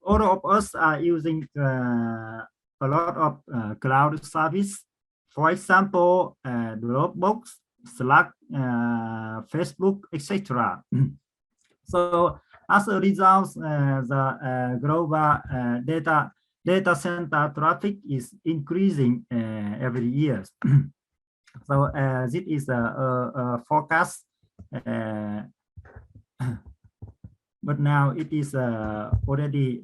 all of us are using a lot of cloud service. For example, Dropbox, Slack, Facebook, etc. So as a result, the global data center traffic is increasing every year. So this is a forecast, but now it is already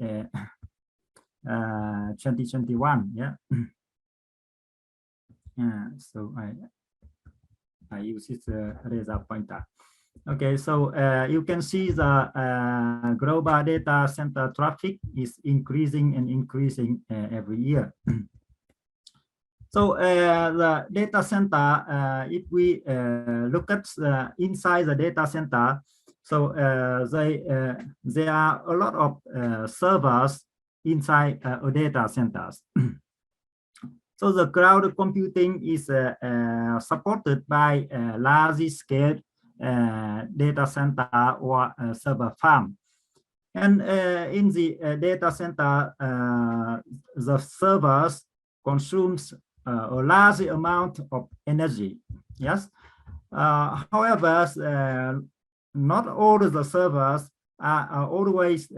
2021. Yeah. So I use this laser pointer. Okay, so you can see the global data center traffic is increasing and increasing every year. So the data center, if we look at inside the data center, so there are a lot of servers inside data centers. So the cloud computing is supported by large scale data center or server farm. And in the data center, the servers consumes a large amount of energy. Yes. However, not all the servers are always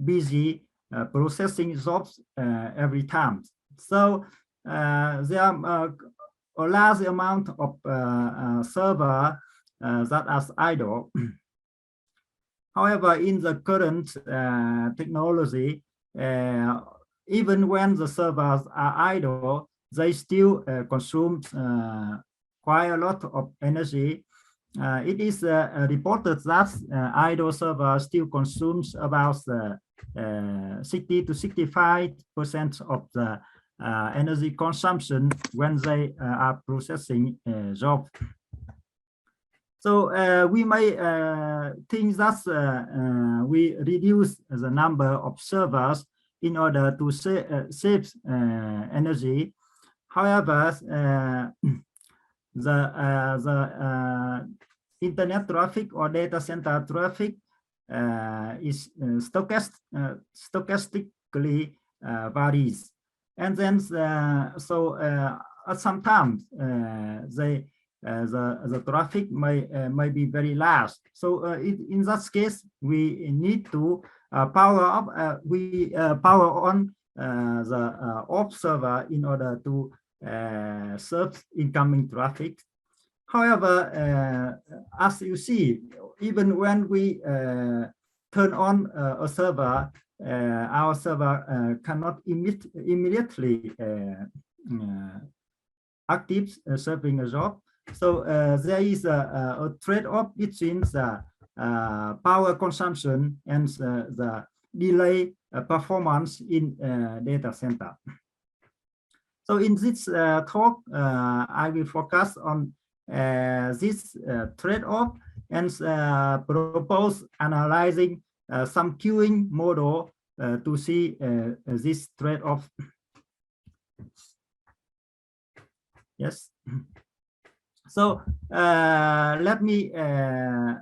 busy processing jobs every time. So there are a large amount of server that are idle. However, in the current technology, even when the servers are idle, they still consume quite a lot of energy. It is reported that idle servers still consumes about 60 to 65% of the energy consumption when they are processing job. So we may think that we reduce the number of servers in order to save energy. However, the internet traffic or data center traffic is stochastically varies, and then sometimes the traffic may be very large. So in that case, we need to power up. We power on the off server in order to serve incoming traffic. However, as you see, even when we turn on a server, our server cannot immediately active serving a job. So there is a trade-off between the power consumption and the delay performance in data center. So in this talk, I will focus on this trade-off and propose analyzing some queuing model to see this trade-off. Yes. So let me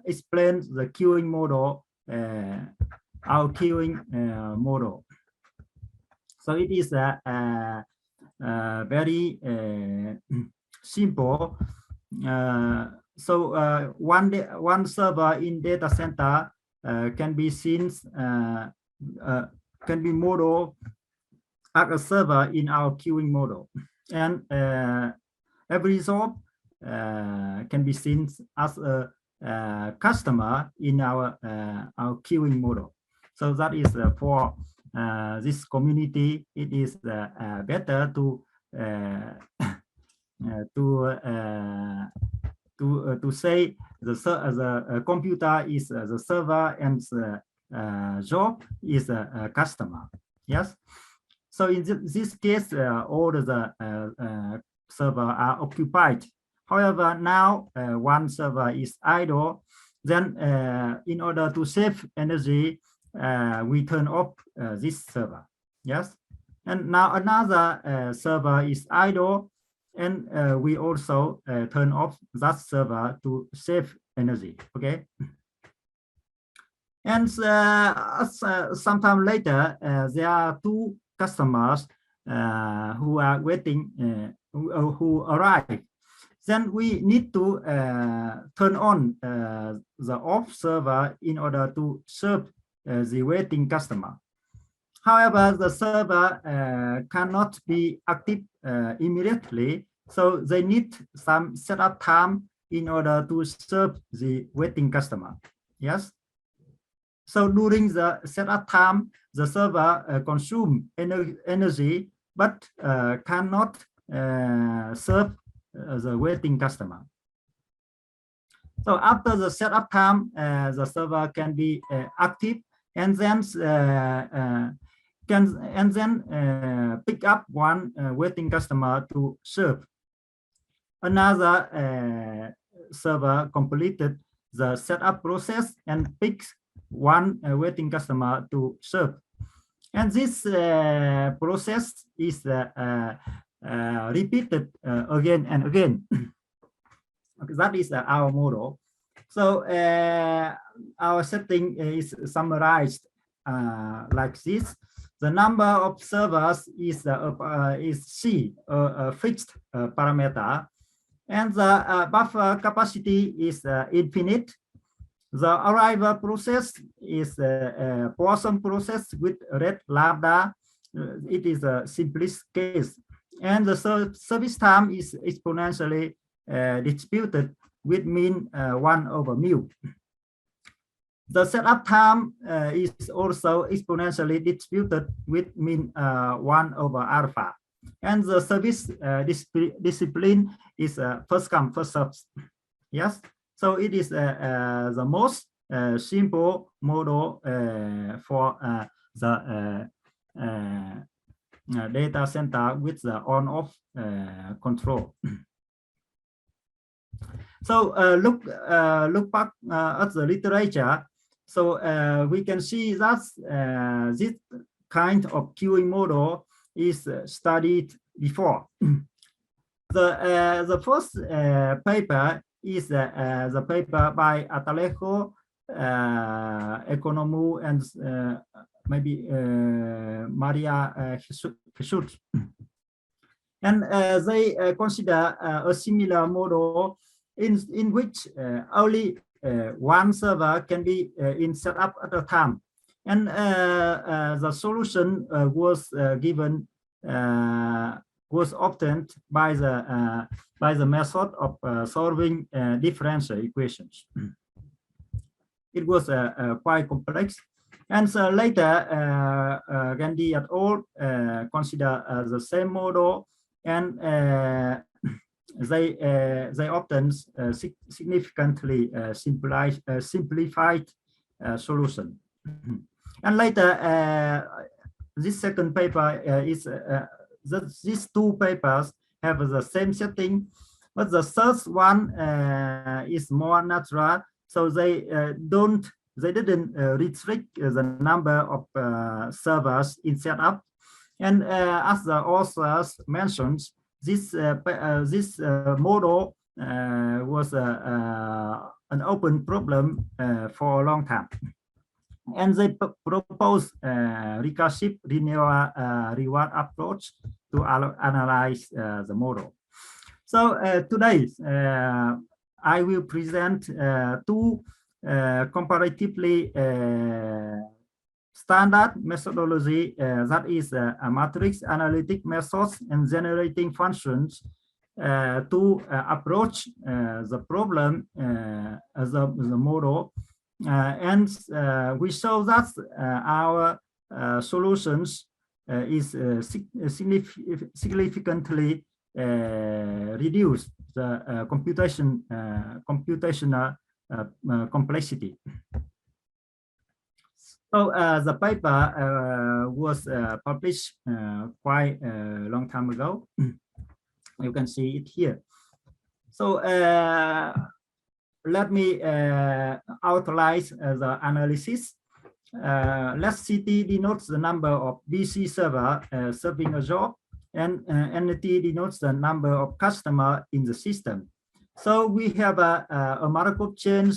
explain the queuing model, our queuing model. So it is very simple. So one server in data center can be seen, can be modeled as a server in our queuing model, and every job can be seen as a customer in our queuing model. So that is for this community. It is better to say the computer is the server and the job is a customer. Yes. So in this case, all the server are occupied. However, now one server is idle. Then in order to save energy, we turn off this server. Yes. And now another server is idle, and we also turn off that server to save energy. Okay. And sometime later, there are two customers who are waiting, who arrive. Then we need to turn on the off server in order to serve the waiting customer. However, the server cannot be active immediately, so they need some setup time in order to serve the waiting customer. Yes. So during the setup time, the server consumes energy, but cannot serve the waiting customer. So after the setup time, the server can be active, and then pick up one waiting customer to serve. Another server completed the setup process and picks one waiting customer to serve. And this process is repeated again and again. Okay, that is our model. So our setting is summarized like this. The number of servers is C, a fixed parameter, and the buffer capacity is infinite. The arrival process is a Poisson process with red lambda. It is a simplest case, and the service time is exponentially distributed with mean 1/mu. The setup time is also exponentially distributed with mean 1/alpha. And the service discipline is first come, first served. Yes, so it is the most simple model for the data center with the on-off control. So look back at the literature. So we can see that this kind of queuing model is studied before. The first paper is the paper by Atalejo, Economou, and maybe Maria Jesus. And they consider a similar model in which only one server can be in setup at a time, and the solution was obtained by the method of solving differential equations. It was quite complex, and so later Gandhi et al. Consider the same model, and they obtained significantly simplified solution. And later, this second paper is these two papers have the same setting, but the third one is more natural. So they didn't restrict the number of servers in setup, and as the authors mentioned, this model was an open problem for a long time, and they proposed recursive linear reward approach to analyze the model. So today I will present two comparatively standard methodology, that is a matrix analytic methods and generating functions to approach the problem as the model, and we show that our solutions is significantly reduce the computational complexity. So the paper was published quite a long time ago. You can see it here. So let me outline the analysis. Let's CT denotes the number of BC server serving a job, and NT denotes the number of customer in the system. So we have a Markov chain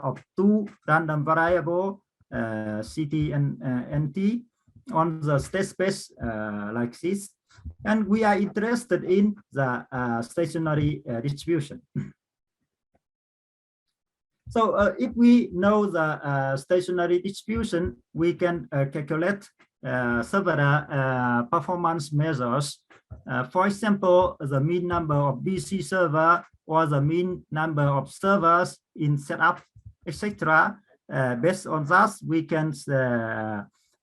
of two random variable CT and NT on the state space like this. And we are interested in the stationary distribution. So if we know the stationary distribution, we can calculate several performance measures. For example, the mean number of BC server or the mean number of servers in setup, etc. Based on that, we can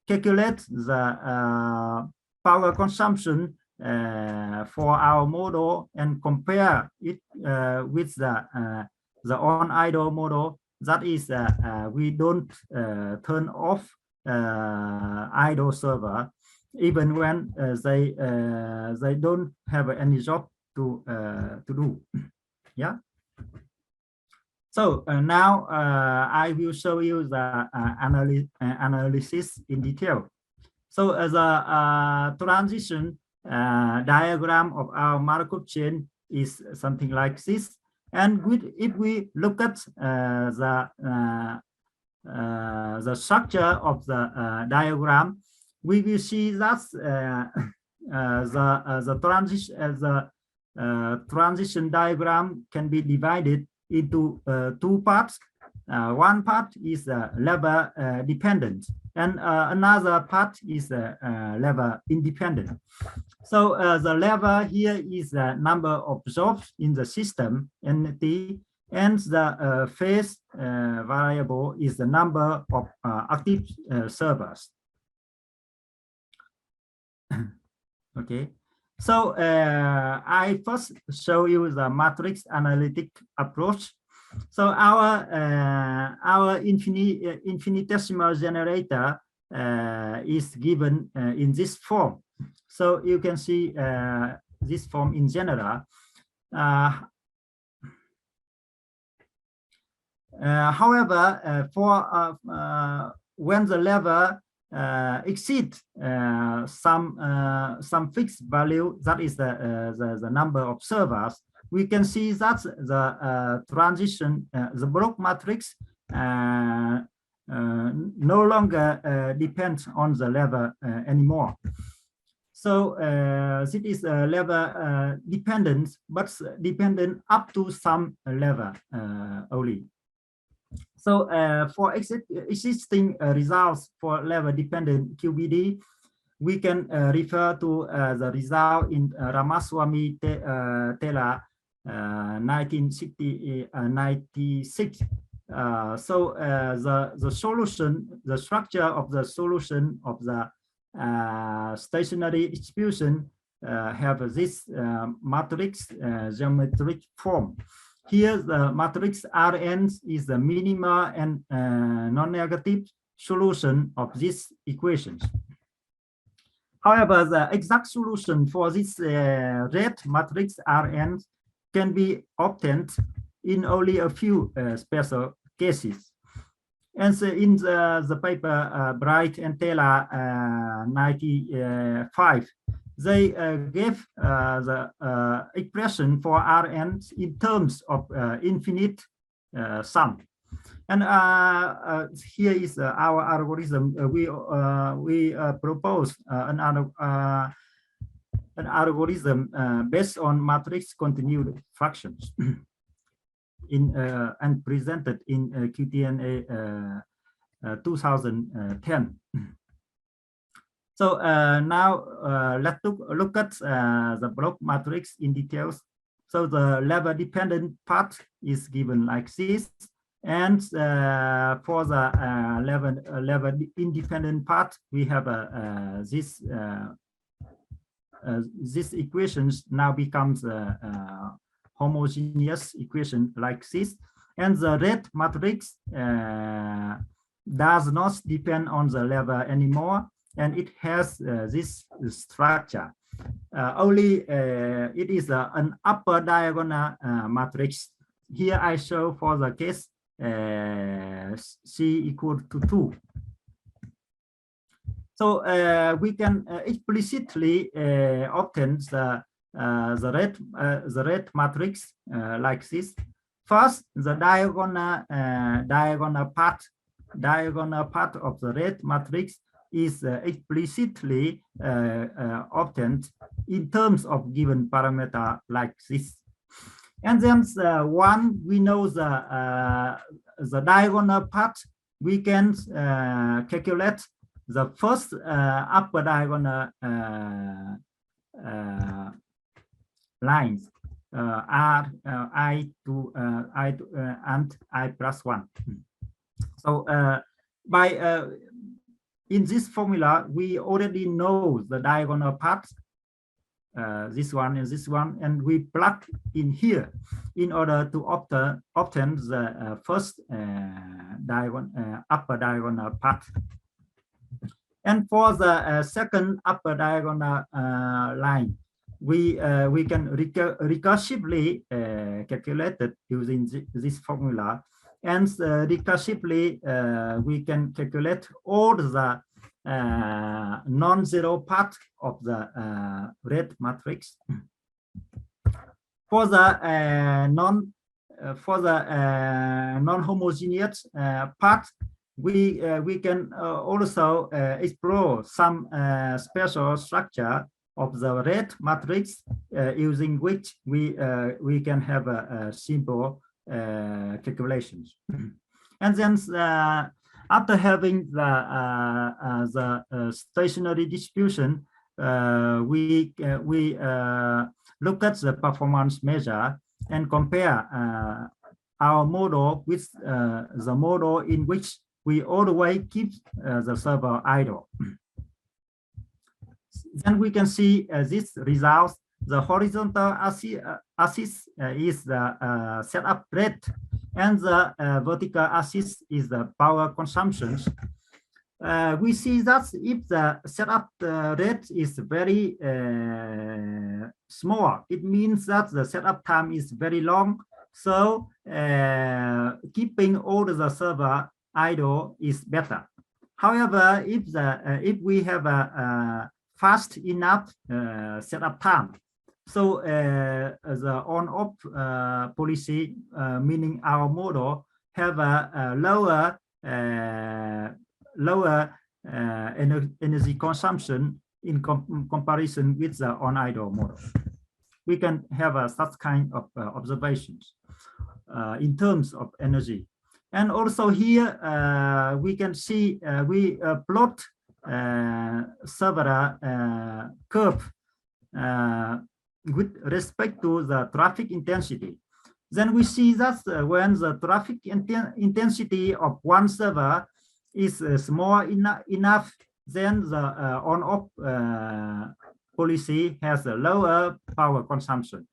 calculate the power consumption for our model and compare it with the on-idle model. That is, we don't turn off idle server even when they don't have any job to do. Yeah. So now I will show you the analysis in detail. So as a transition diagram of our Markov chain is something like this. And if we look at the structure of the diagram, we will see that the transition diagram can be divided into two parts. One part is level dependent, and another part is level independent. So the level here is the number of jobs in the system entity, and the phase variable is the number of active servers. Okay, so I first show you the matrix analytic approach. So our infinitesimal generator is given in this form. So you can see this form in general. However, for when the level exceeds some fixed value, that is the number of servers, we can see that the transition, the block matrix no longer depends on the level anymore. So this is a level dependent, but dependent up to some level only. So for existing results for level dependent QBD, we can refer to the result in Ramaswamy Taylor 1996. So the solution, the structure of the solution of the stationary distribution have this matrix geometric form. Here the matrix Rn is the minima and non-negative solution of these equations. However, the exact solution for this red matrix Rn can be obtained in only a few special cases. And so in the paper Bright and Taylor 95, they gave the expression for Rn in terms of infinite sum. And here is our algorithm. We propose an algorithm based on matrix continued fractions and presented in QTNA 2010. So now let's look at the block matrix in details. So the level dependent part is given like this, and for the level independent part, we have this equations now becomes homogeneous equation like this, and the red matrix does not depend on the level anymore, and it has this structure. Only it is an upper diagonal matrix. Here I show for the case C equal to 2. So we can explicitly obtain the red matrix like this. First, the diagonal part diagonal part of the red matrix is explicitly obtained in terms of given parameter like this. And then one, we know the diagonal part, we can calculate the first upper diagonal lines R I to and I plus 1. So by in this formula, we already know the diagonal parts, this one and this one, and we plug in here in order to obtain the first upper diagonal part. And for the second upper diagonal line, we can recursively calculate it using this formula. And recursively, we can calculate all the non-zero part of the red matrix. For the non-homogeneous part, we can also explore some special structure of the red matrix using which we can have a simple calculations. And then after having the stationary distribution, we look at the performance measure and compare our model with the model in which we always keep the server idle. Then we can see this results. The horizontal axis is the setup rate, and the vertical axis is the power consumption. We see that if the setup rate is very small, it means that the setup time is very long. So keeping all the server idle is better. However, if we have a fast enough setup time, so the on-off policy, meaning our model, have a lower energy consumption in comparison with the on-idle model. We can have such kind of observations in terms of energy. And also here we can see we plot several curve with respect to the traffic intensity. Then we see that when the traffic intensity of one server is small enough, then the on-off policy has a lower power consumption.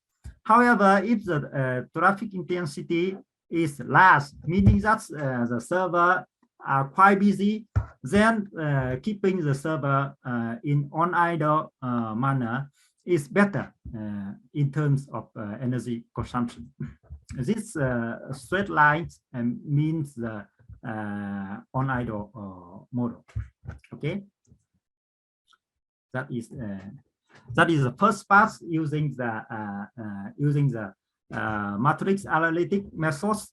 However, if the traffic intensity is large, meaning that the server are quite busy, then keeping the server in on-idle manner is better in terms of energy consumption. This straight line means the on-idle model. Okay, that is the first part using the matrix analytic methods,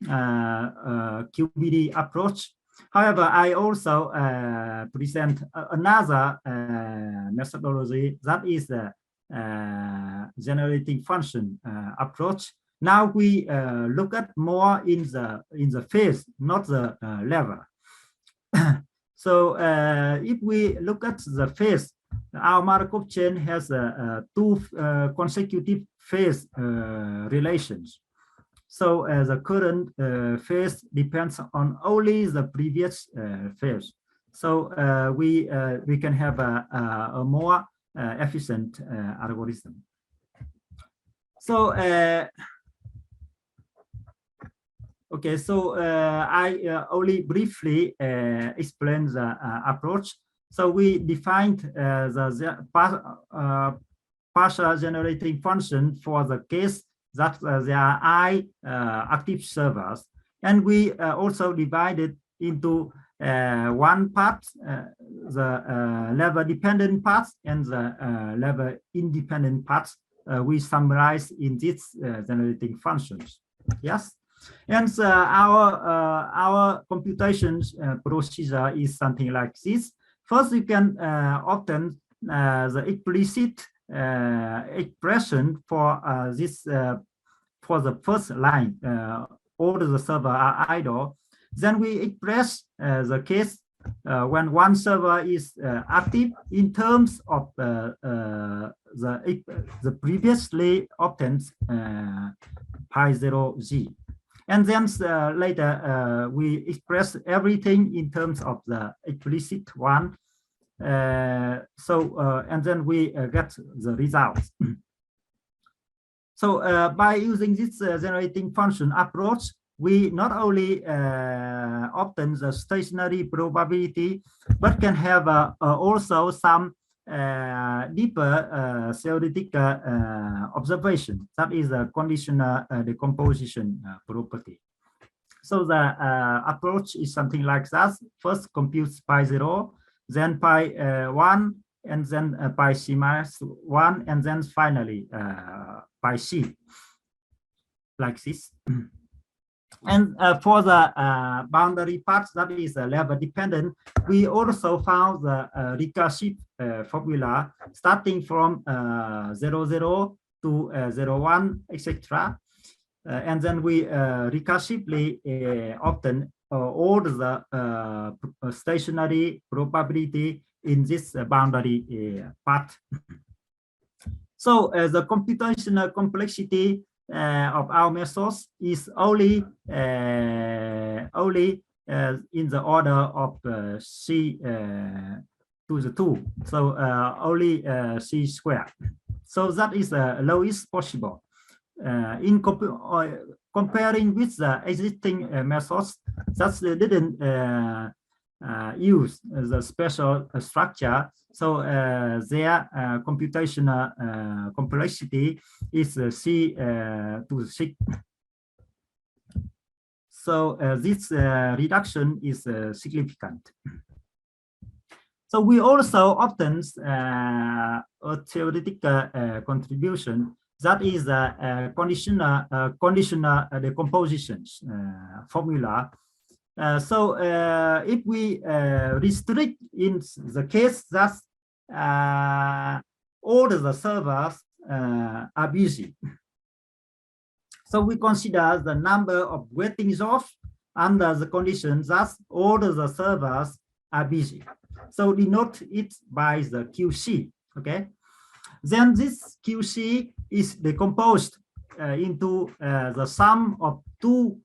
QBD approach. However, I also present another methodology, that is the generating function approach. Now we look at more in the phase, not the level. So if we look at the phase, our Markov chain has two consecutive phase relations. So the current phase depends on only the previous phase. So we can have a more efficient algorithm. So okay, so I only briefly explain the approach. So we defined the partial generating function for the case that there are I active servers, and we also divided into one part, the level dependent parts, and the level independent parts. We summarize in these generating functions. Yes. And our computations procedure is something like this. First, you can obtain the explicit expression for this for the first line. All the server are idle. Then we express the case when one server is active in terms of the previously obtained pi0g. And then later we express everything in terms of the explicit one. And then we get the results. So by using this generating function approach, we not only obtain the stationary probability, but can have also some deeper theoretical observation. That is a conditional decomposition property. So the approach is something like that. First computes pi0, then pi1, and then pi c minus 1, and then finally pi c, like this. And for the boundary parts, that is level dependent, we also found the recursive formula starting from 0, to 01, etc. And then we recursively obtain all the stationary probability in this boundary part. So the computational complexity of our methods is only in the order of c to the 2, so only c squared. So that is the lowest possible. In comparing with the existing methods that didn't use the special structure, so their computational complexity is c to 6. So this reduction is significant. So we also obtain a theoretical contribution, that is a conditional decompositions formula. So if we restrict in the case that all the servers are busy, so we consider the number of waiting jobs under the condition that all the servers are busy. So denote it by the QC. Okay. Then this QC is decomposed into the sum of two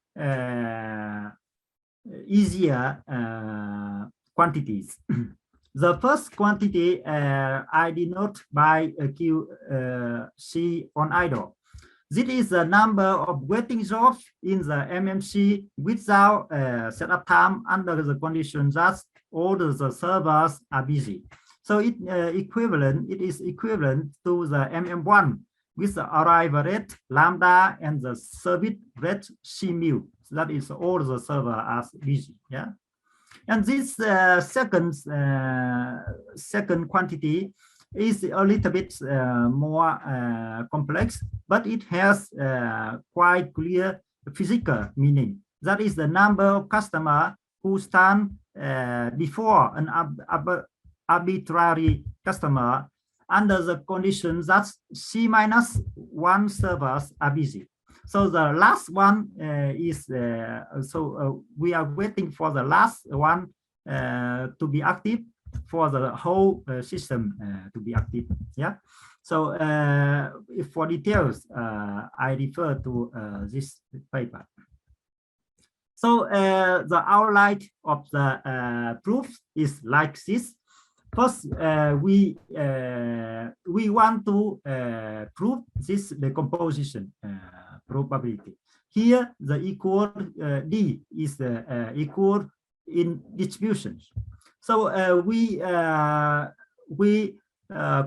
easier quantities. The first quantity I denote by QC on idle. This is the number of waiting jobs in the MMC without setup time under the condition that all the servers are busy. So it is equivalent to the MM1 with the arrival rate lambda and the service rate C mu. So that is all the server are busy. Yeah. And this second quantity is a little bit more complex, but it has quite clear physical meaning. That is the number of customers who stand before an arbitrary customer under the condition that C minus 1 servers are busy. So the last one is, we are waiting for the last one to be active for the whole system to be active. Yeah. So if for details, I refer to this paper. So the outline of the proof is like this. First, we want to prove this decomposition probability. Here, the equal D is equal in distributions. So we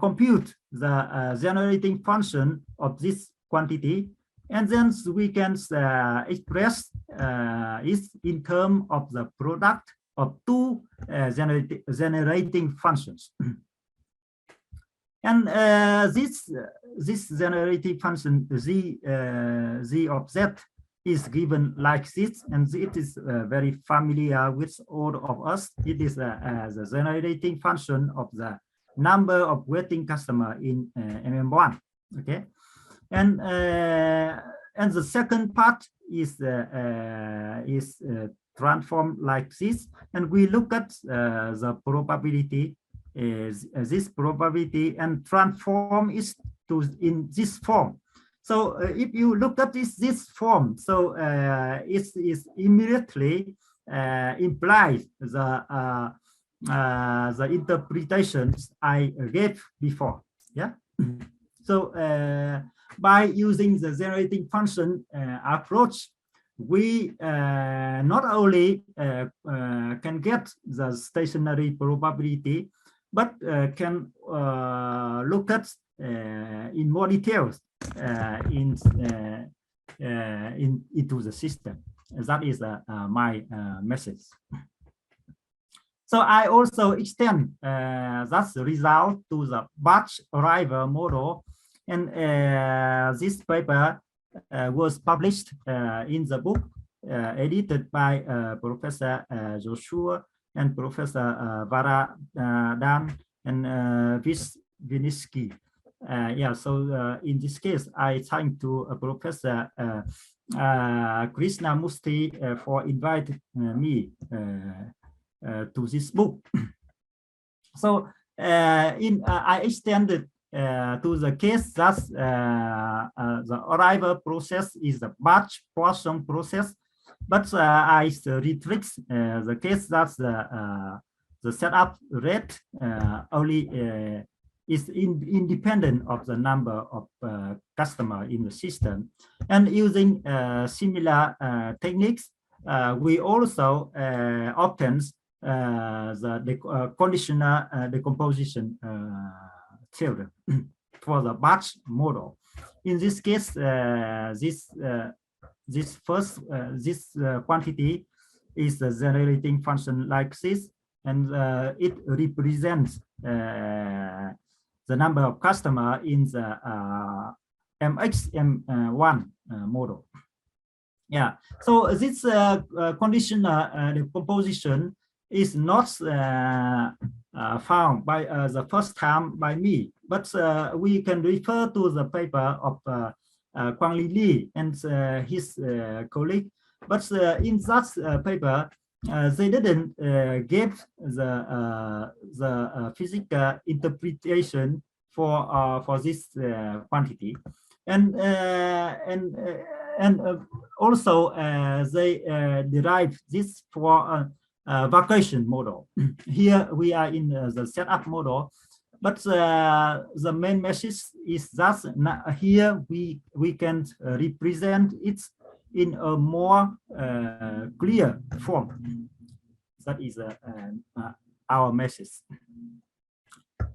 compute the generating function of this quantity, and then we can express it in terms of the product of two generating functions. And this generating function z of z is given like this, and it is very familiar with all of us. It is the generating function of the number of waiting customer in MM1. Okay, and the second part is transformed like this, and we look at the probability is this probability and transform it to in this form. So if you look at this form, so it is immediately implies the interpretations I gave before. Yeah. So by using the generating function approach, we not only can get the stationary probability, but can look at in more details into the system. That is my message. So I also extend that result to the batch arrival model, and this paper was published in the book edited by Professor Joshua and Professor Varadan and Vinsky. Yeah, so in this case, I thank to Professor Krishnamurthy for inviting me to this book. So I extended to the case that the arrival process is the batch portion process, but I restrict the case that the setup rate only is independent of the number of customer in the system. And using similar techniques, we also obtain the conditional decomposition theorem for the batch model. In this case, this quantity is the generating function like this, and it represents the number of customer in the MXM1 model. Yeah, so this conditional decomposition is not found by the first time by me, but we can refer to the paper of Quang Li and his colleague. But in that paper, they didn't give the physical interpretation for this quantity, and also they derive this for vacation model. Here we are in the setup model, but the main message is that here we can represent it in a more clear form. That is our message.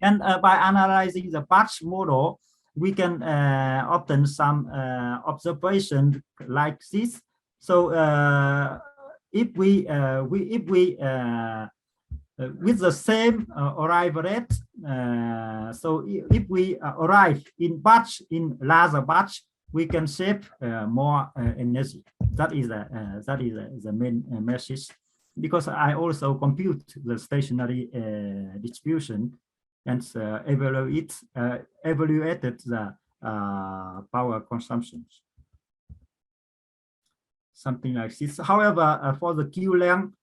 And by analyzing the batch model, we can obtain some observation like this. So if we with the same arrival rate, so if we arrive in larger batch, we can save more energy. That is the main message, because I also compute the stationary distribution and evaluated the power consumptions. Something like this. However, for the queue length,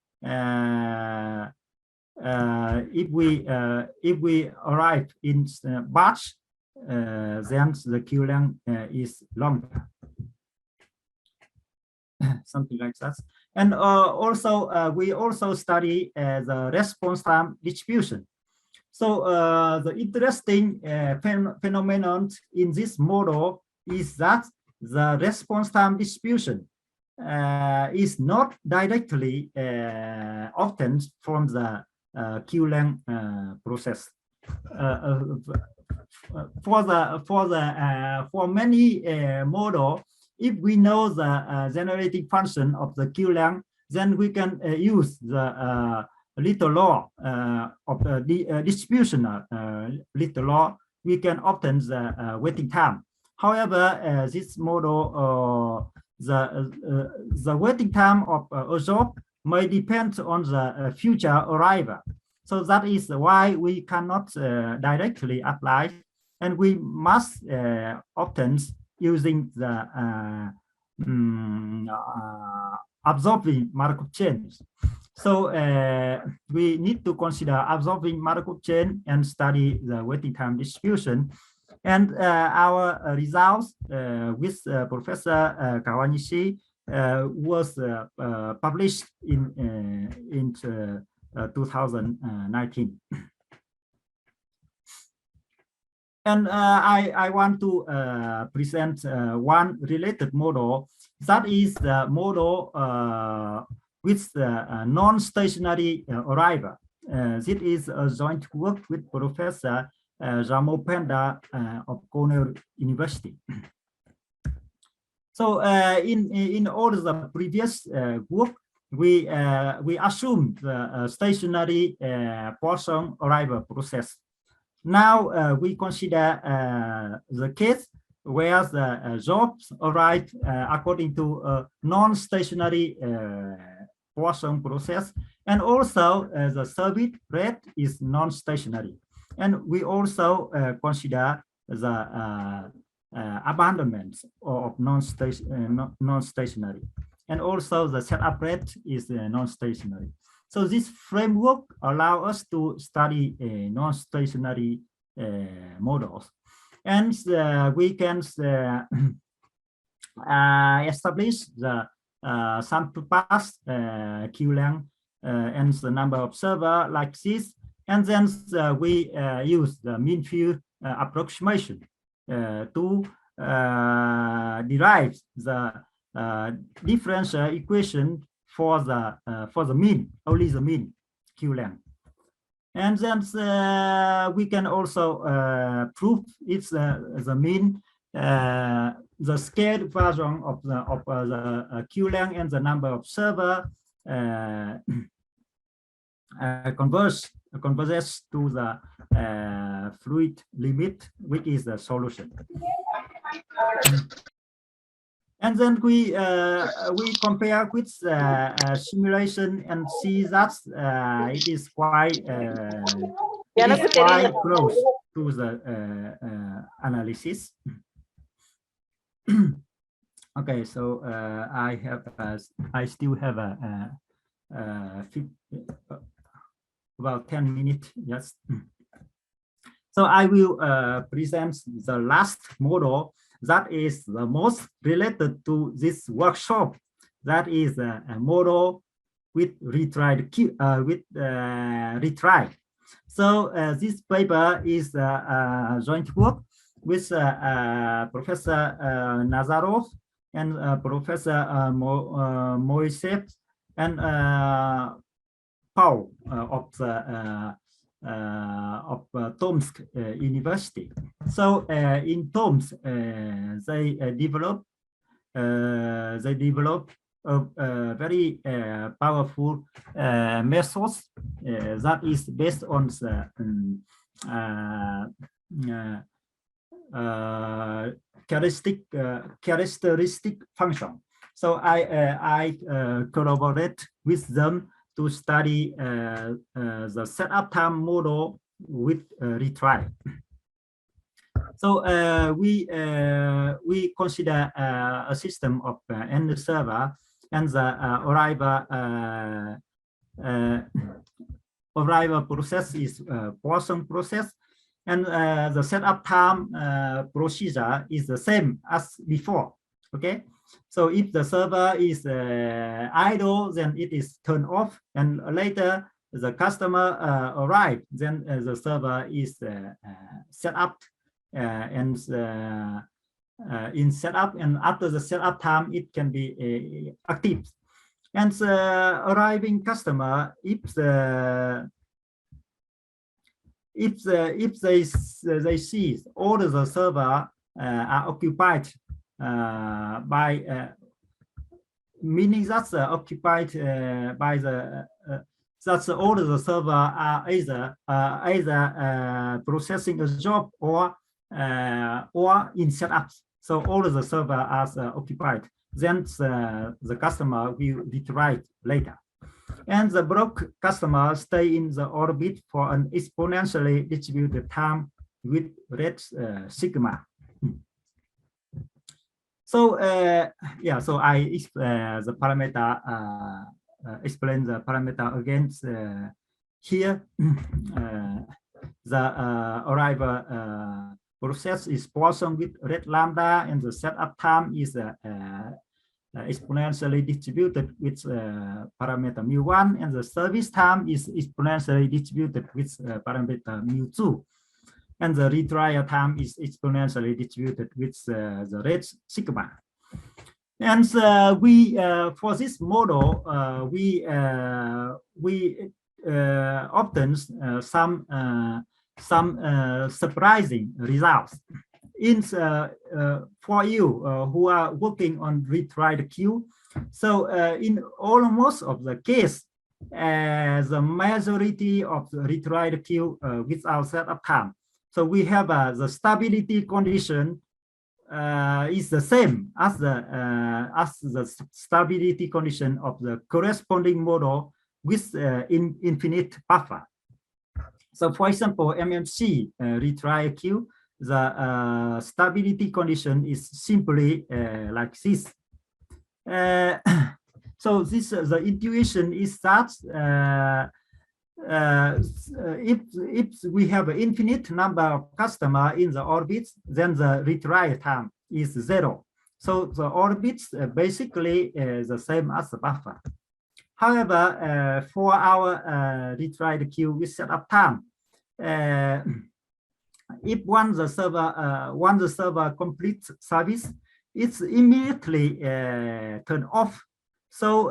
if we arrive in batch, then the queue length is longer. Something like that. And also we also study the response time distribution. So the interesting phenomenon in this model is that the response time distribution is not directly obtained from the queue length process. For many model, if we know the generating function of the queue length, then we can use the little law of the distributional little law. We can obtain the waiting time. However, this model the waiting time of a job may depend on the future arrival. So that is why we cannot directly apply, and we must often using the absorbing Markov chains. So we need to consider absorbing Markov chain and study the waiting time distribution. And our results with Professor Kawanishi was published in 2019. And I want to present one related model, that is the model with non-stationary arrival. This is a joint work with Professor Ramo Penda of Cornell University. So in all the previous work, we assumed the stationary portion arrival process. Now we consider the case where the jobs arrive according to a non-stationary portion process, and also the service rate is non-stationary. And we also consider the abandonment of non-stationary, and also the setup rate is non-stationary. So this framework allows us to study non-stationary models, and we can establish the sample pass, queue length, and the number of servers like this. And then we use the mean field approximation to derive the differential equation for the mean, only the mean queue length. And then we can also prove it's the mean, the scaled version of the queue length and the number of server converges to the fluid limit, which is the solution. And then we compare with simulation and see that it is quite close to the analysis. Okay, so I still have about 10 minutes. Yes. So I will present the last model that is the most related to this workshop. That is a model with retried retry. So this paper is a joint work with Professor Nazarov and Professor Moisev and Paul of Tomsk University. So in Tomsk, they develop a very powerful methods that is based on the characteristic function. So I collaborate with them to study the setup time model with retry. So we consider a system of end server and the arrival process is portion process, and the setup time procedure is the same as before. Okay. So if the server is idle, then it is turned off, and later the customer arrives, then the server is set up and in setup, and after the setup time, it can be active. And the arriving customer, if they see all the server are occupied by meaning that's occupied by the that's all the server are either processing a job or in setup. So all of the server are occupied. then the customer will retrieve later. And the broke customer stay in the orbit for an exponentially distributed time with rate sigma. So yeah, so I the parameter explain the parameter again here. The arrival process is Poisson with rate lambda, and the setup time is exponentially distributed with parameter mu1, and the service time is exponentially distributed with parameter mu2, and the retrial time is exponentially distributed with the rate sigma. And we for this model we obtain some surprising results. In for you who are working on retried queue, so in almost of the case, the majority of the retried queue without setup time. So we have the stability condition is the same as the stability condition of the corresponding model with infinite buffer. So for example, MMC retry queue, the stability condition is simply like this. So this the intuition is that if we have an infinite number of customers in the orbits, then the retry time is 0. So the orbits basically the same as the buffer. However, for our retried queue with setup time, if once the server completes service, it's immediately turned off. So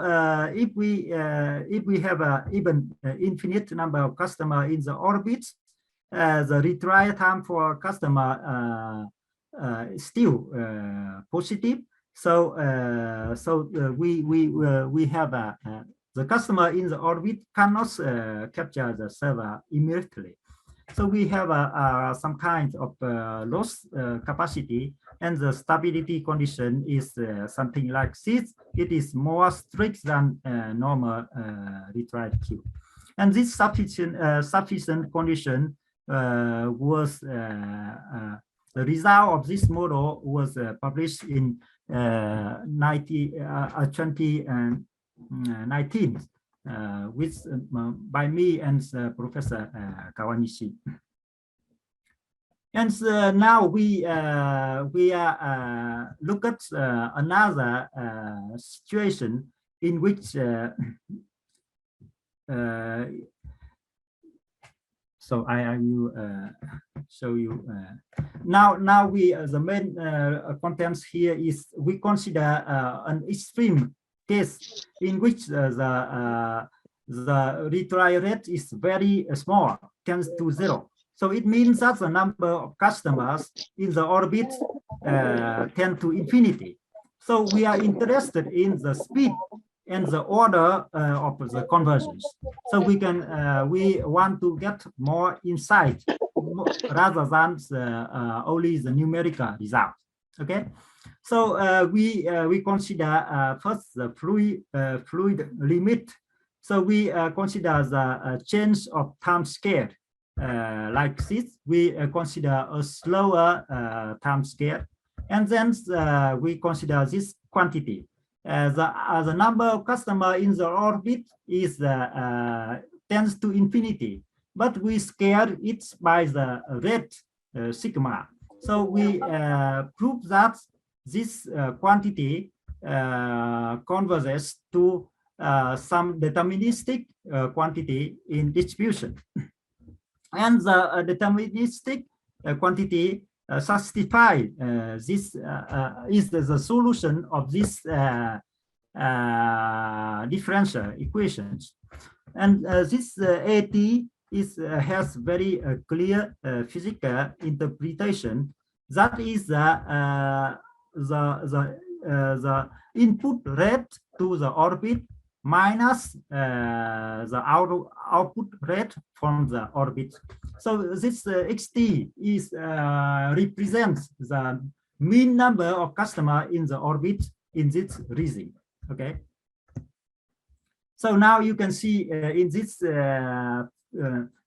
if we have a even infinite number of customers in the orbit, the retry time for customer is still positive. So we have the customer in the orbit cannot capture the server immediately. So we have some kind of loss capacity, and the stability condition is something like this. It is more strict than normal retried queue, and this sufficient condition was the result of this model was published in 2019 with by me and Professor Kawanishi. And now we look at another situation in which so I will show you now we the main contents here is we consider an extreme case in which the retry rate is very small, tends to 0. So it means that the number of customers in the orbit tend to infinity. So we are interested in the speed and the order of the conversions. So we want to get more insight rather than only the numerical result. Okay. So we consider first the fluid limit. So we consider the change of time scale like this. We consider a slower time scale, and then we consider this quantity. The number of customers in the orbit is tends to infinity, but we scale it by the rate sigma. So we prove that this quantity converges to some deterministic quantity in distribution. And the deterministic quantity satisfy this is the solution of this differential equations. And this AT is has very clear physical interpretation. That is the input rate to the orbit minus the output rate from the orbit. So this xt is represents the mean number of customers in the orbit in this region. Okay. So now you can see in this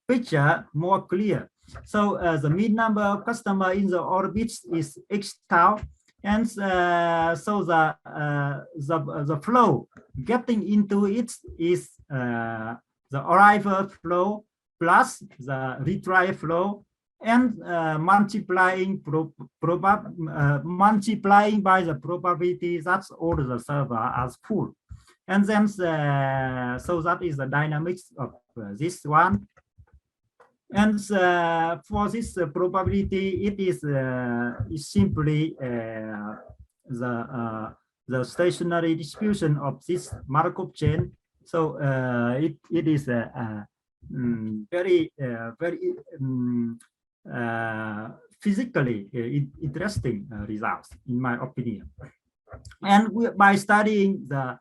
picture more clear. So the mean number of customers in the orbits is x tau, and so the flow getting into it is the arrival flow plus the retrieve flow, and multiplying by the probability that all the server are full. And then so that is the dynamics of this one. And for this probability, it is simply the stationary distribution of this Markov chain. So it is very physically interesting results, in my opinion. And by studying the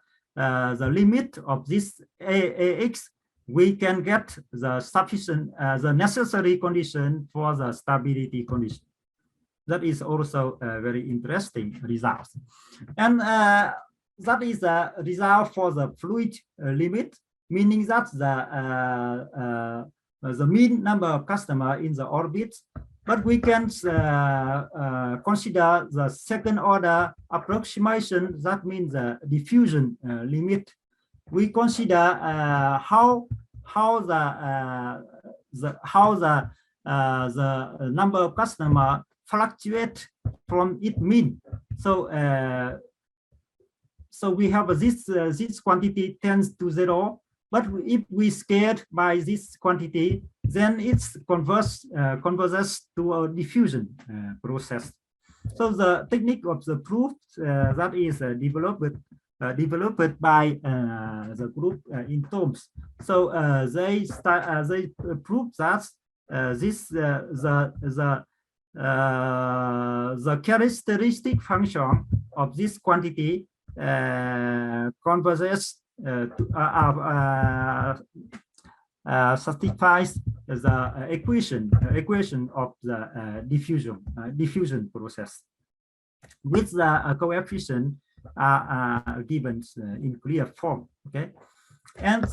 limit of this AX, we can get the sufficient, the necessary condition for the stability condition. That is also a very interesting result. And that is the result for the fluid limit, meaning that the mean number of customers in the orbit, but we can consider the second order approximation. That means the diffusion limit. We consider how the number of customers fluctuate from its mean. So so we have this quantity tends to 0, but if we scaled by this quantity, then it's converges to a diffusion process. So the technique of the proof that is developed by the group in Toms. So they prove that the characteristic function of this quantity converges satisfies the equation of the diffusion process, with the coefficient are given in clear form. Okay, and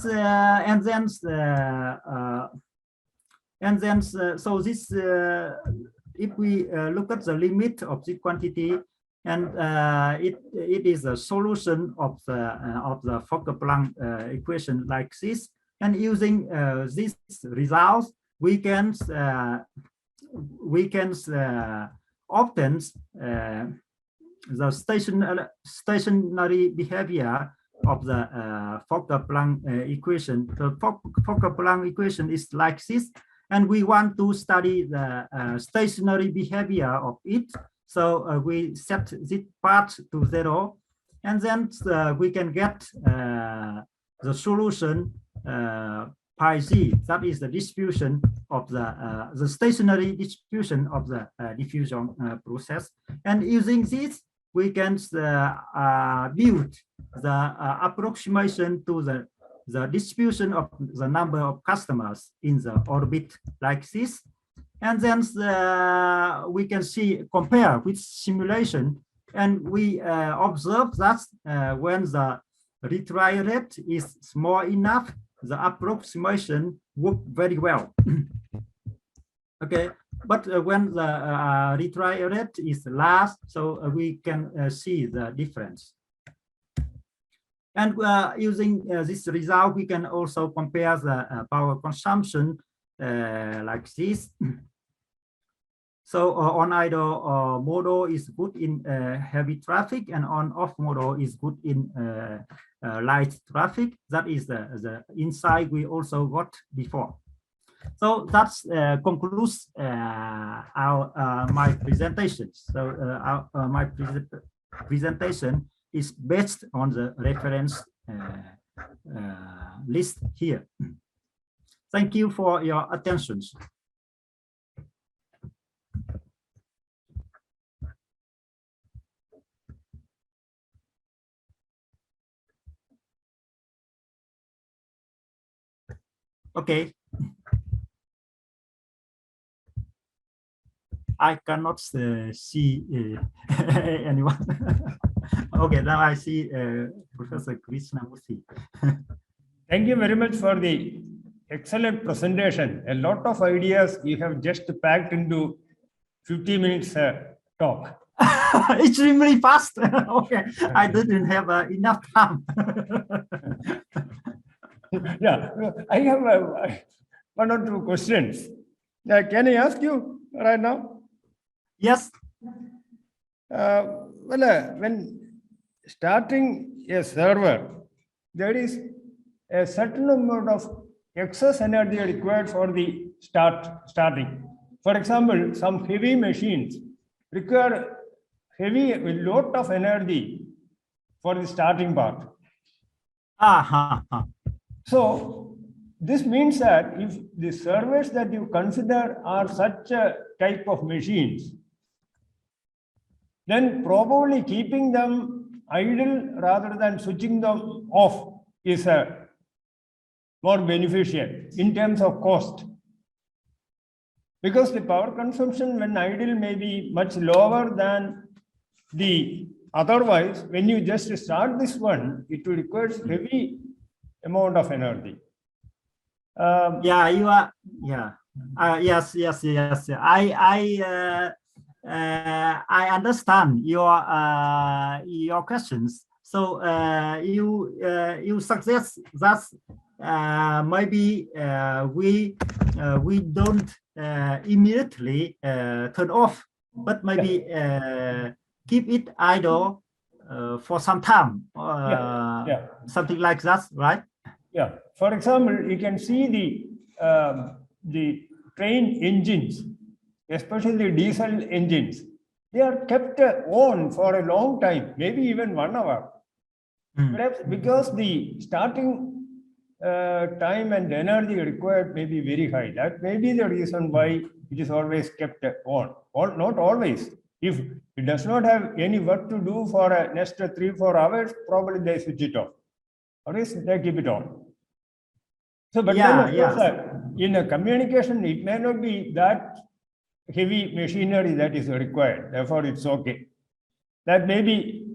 then so this if we look at the limit of the quantity, and it is a solution of the Fokker-Planck equation like this, and using these results we can obtain the stationary behavior of the Fokker-Planck equation. The Fokker-Planck equation is like this, and we want to study the stationary behavior of it. So we set this part to 0, and then we can get the solution pi z. That is the distribution of the stationary distribution of the diffusion process. And using this, we can build the approximation to the distribution of the number of customers in the orbit like this. And then we can compare with simulation, and we observe that when the retry rate is small enough, the approximation works very well. Okay, but when the retry rate is large, so we can see the difference. And using this result, we can also compare the power consumption like this. So on idle model is good in heavy traffic, and on off model is good in light traffic. That is the insight we also got before. So that concludes my presentation. So my presentation is based on the reference list here. Thank you for your attention. Okay. I cannot see anyone. Okay, now I see Professor Krishnamurthy. Thank you very much for the excellent presentation. A lot of ideas you have just packed into 50 minutes talk. It's really fast. Okay, I didn't have enough time. Yeah, I have one or two questions. Can I ask you right now? Yes. When starting a server, there is a certain amount of excess energy required for the starting. For example, some heavy machines require a lot of energy for the starting part. So this means that if the servers that you consider are such a type of machines, then probably keeping them idle rather than switching them off is more beneficial in terms of cost. Because the power consumption when idle may be much lower than the otherwise, when you just start this one, it will require heavy amount of energy. Yeah, you are. Yeah. Yes. I understand your questions. So you suggest that maybe we don't immediately turn off, but maybe keep it idle for some time, something like that, right? Yeah. For example, you can see the train engines, especially the diesel engines. They are kept on for a long time, maybe even 1 hour. Perhaps because the starting time and energy required may be very high. That may be the reason why it is always kept on. Or not always. If it does not have any work to do for next 3-4 hours, probably they switch it off. Or else they keep it on. So, but then of course, in a communication, it may not be that heavy machinery that is required. Therefore, it's okay. That may be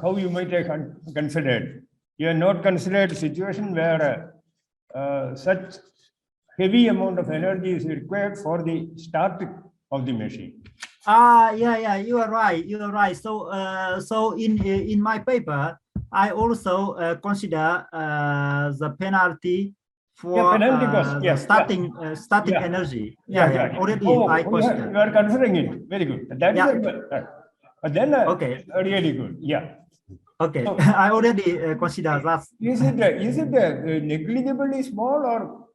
how you might have considered. You have not considered a situation where such heavy amount of energy is required for the start of the machine. Yeah, you are right. So in my paper, I also consider the penalty for starting energy. Already I consider. You are considering it. Very good. That is good. But then really good. Yeah. Okay. So, I already consider that. Is it negligibly small or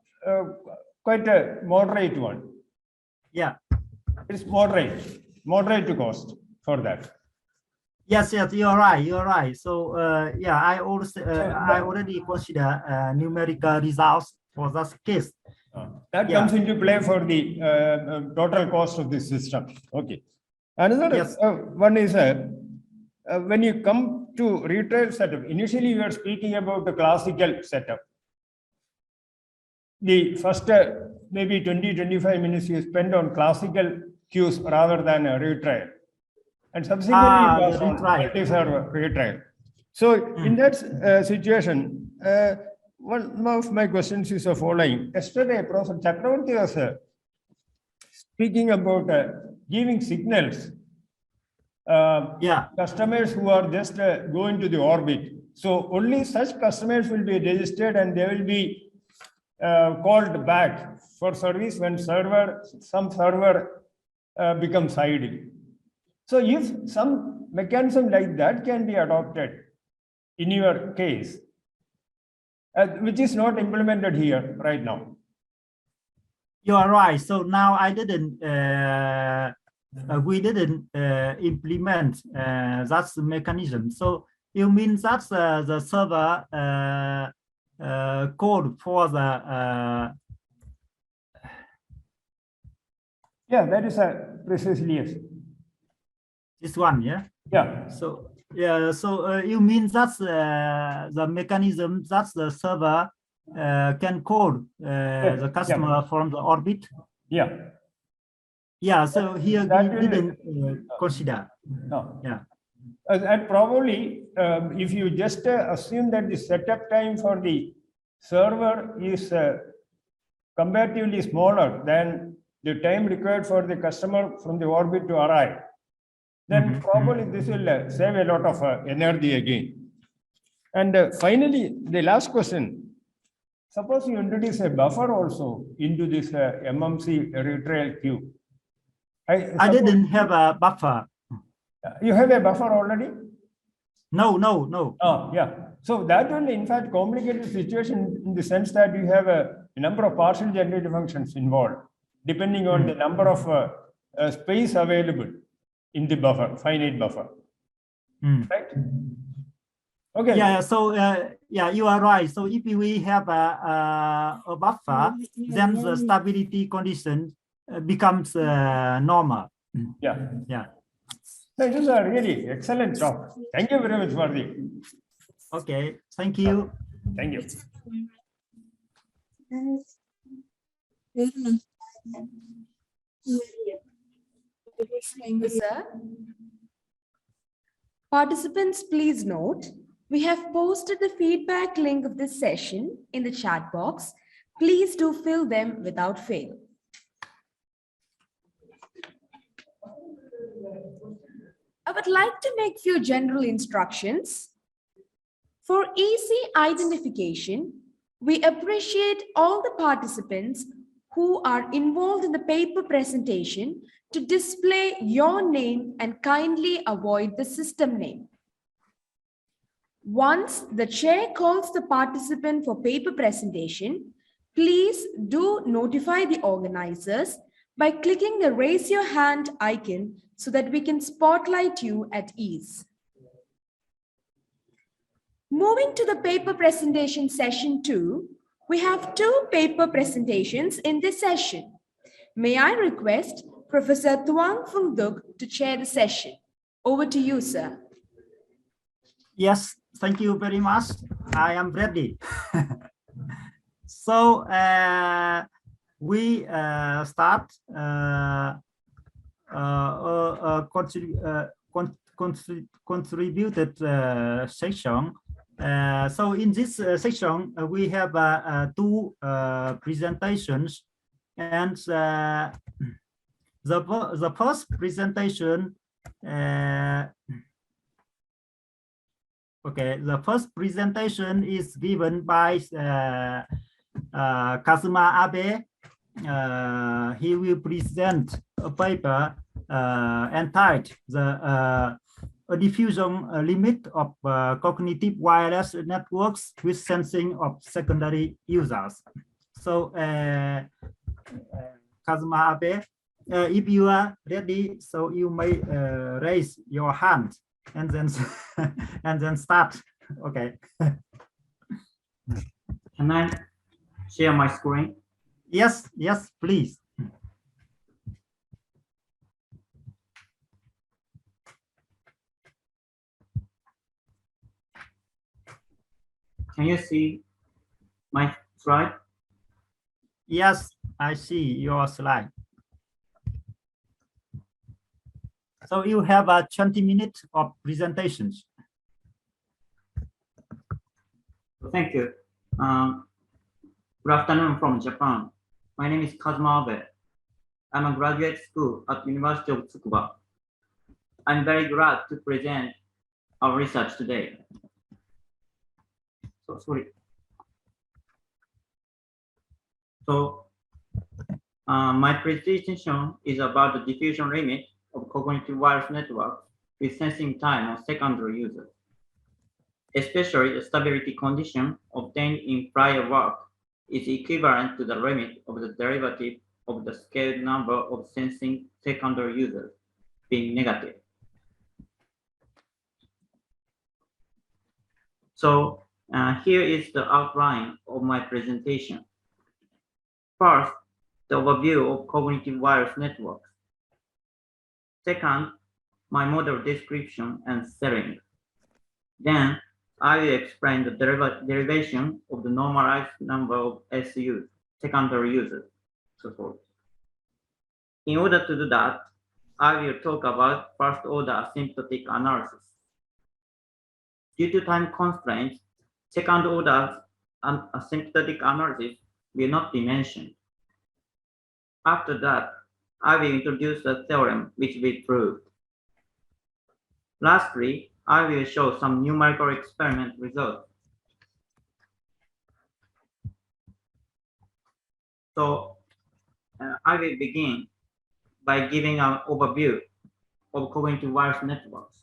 quite a moderate one? Yeah. It's moderate cost for that. Yes, you're right. So I already consider numerical results for that case. That comes into play for the total cost of the system. Okay. Another one is when you come to retail setup. Initially, we are speaking about the classical setup. The first maybe 20-25 minutes you spend on classical queues rather than a retrial. And subsequently, it was on multi-server retrial. So in that situation, one of my questions is the following. Yesterday, Professor Chakravarti was speaking about giving signals. Customers who are just going to the orbit. So only such customers will be registered and they will be called back for service when some server becomes idle. So if some mechanism like that can be adopted in your case, which is not implemented here right now. You are right. So now we didn't implement that mechanism. So you mean that's the server code for the that is precisely yes. This one, So you mean that's the mechanism that the server can call the customer from the orbit? So here we didn't consider. No. And probably, if you just assume that the setup time for the server is comparatively smaller than the time required for the customer from the orbit to arrive, then probably this will save a lot of energy again. And finally, the last question. Suppose you introduce a buffer also into this MMC retrial queue. I didn't have a buffer. You have a buffer already? No. Oh, yeah. So that will in fact complicate the situation in the sense that you have a number of partial generator functions involved, depending on the number of space available in the buffer, finite buffer. Right? Okay. Yeah. So yeah, you are right. So if we have a buffer, then the stability condition becomes normal. Yeah. This is a really excellent talk. Thank you very much for the. Okay. Thank you. Thank you. Sir, participants, please note, we have posted the feedback link of this session in the chat box. Please do fill them without fail. I would like to make few general instructions. For easy identification, we appreciate all the participants who are involved in the paper presentation to display your name and kindly avoid the system name. Once the chair calls the participant for paper presentation, please do notify the organizers by clicking the raise your hand icon so that we can spotlight you at ease. Moving to the paper presentation session 2, we have 2 paper presentations in this session. May I request Professor Tuang Phung Duc to chair the session. Over to you, sir. Yes, thank you very much. I am ready. So we start contributed section. So in this section, we have 2 presentations, and the first presentation. The first presentation is given by Kazuma Abe. He will present a paper entitled "The Diffusion Limit of Cognitive Wireless Networks with Sensing of Secondary Users." So, Kazuma Abe, if you are ready, so you may raise your hand and then start. Okay. Can I share my screen? Yes, please. Can you see my slide? Yes, I see your slide. So you have 20 minutes of presentations. Thank you. Good afternoon from Japan. My name is Kazuma Abe. I'm a graduate school at University of Tsukuba. I'm very glad to present our research today. My presentation is about the diffusion limit of cognitive wireless networks with sensing time of secondary users, especially the stability condition obtained in prior work is equivalent to the limit of the derivative of the scaled number of sensing secondary users being negative. So here is the outline of my presentation. First, the overview of cognitive wireless networks. Second, my model description and setting. Then I will explain the derivation of the normalized number of SUs, secondary users, so forth. In order to do that, I will talk about first order asymptotic analysis. Due to time constraints, second order asymptotic analysis will not be mentioned. After that, I will introduce the theorem which we proved. Lastly, I will show some numerical experiment results. So I will begin by giving an overview of cognitive wireless networks.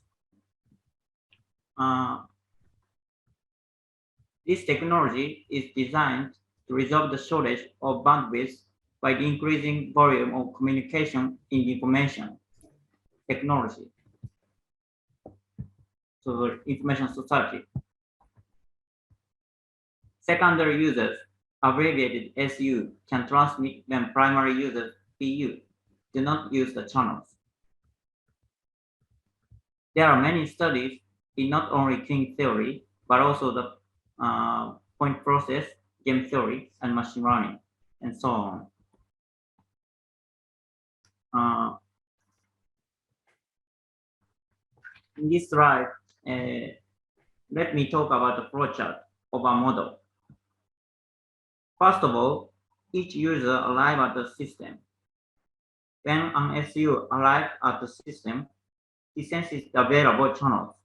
This technology is designed to resolve the shortage of bandwidth by the increasing volume of communication in the information technology. So the information society. Secondary users, abbreviated SU, can transmit when primary users, PU, do not use the channels. There are many studies in not only string theory, but also the point process, game theory, and machine learning, and so on. In this slide, let me talk about the flowchart of a model. First of all, each user arrives at the system. When an SU arrives at the system, he senses the available channels.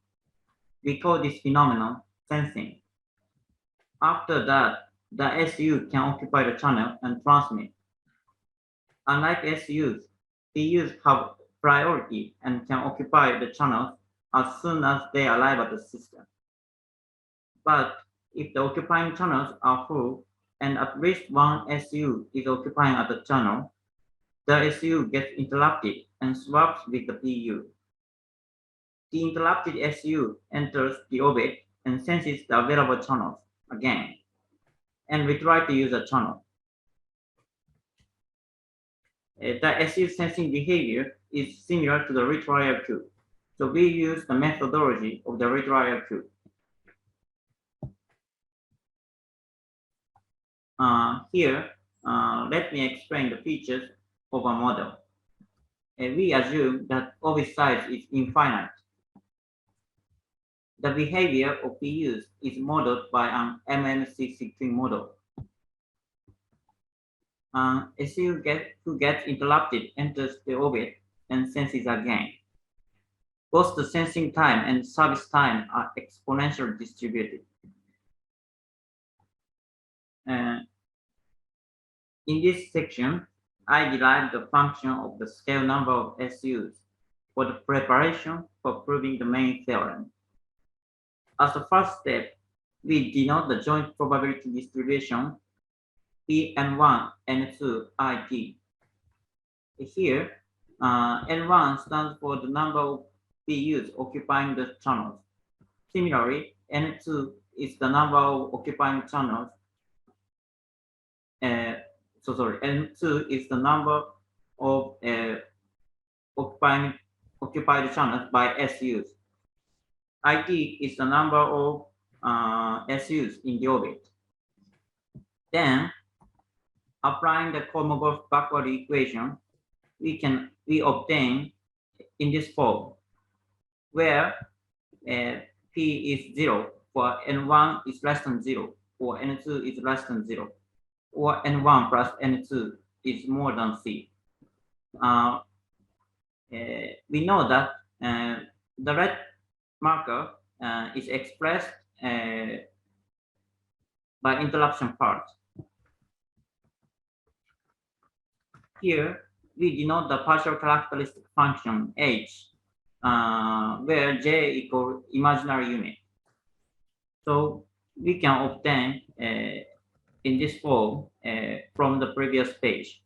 We call this phenomenon sensing. After that, the SU can occupy the channel and transmit. Unlike SUs, PUs have priority and can occupy the channels as soon as they arrive at the system. But if the occupying channels are full and at least one SU is occupying at the channel, the SU gets interrupted and swaps with the PU. The interrupted SU enters the orbit and senses the available channels again, and retries to use the channel. The SU sensing behavior is similar to the WRQ. So we use the methodology of the WRQ. Here, let me explain the features of a model. We assume that orbit size is infinite. The behavior of PUs is modeled by an MMC16 model. SU who gets interrupted enters the orbit and senses again. Both the sensing time and service time are exponentially distributed. In this section, I derived the function of the scale number of SUs for the preparation for proving the main theorem. As the first step, we denote the joint probability distribution N1, N2, IT. Here, N1 stands for the number of PUs occupying the channels. Similarly, N2 is the number of occupying channels. N2 is the number of occupied channels by SUs. IT is the number of SUs in the orbit. Then, applying the Kolmogorov backward equation, we obtain in this form, where P is 0 for N1 is less than 0, or N2 is less than 0, or N1 plus N2 is more than C. We know that the red marker is expressed by interruption part. Here, we denote the partial characteristic function H, where J equals imaginary unit. So we can obtain in this form from the previous page,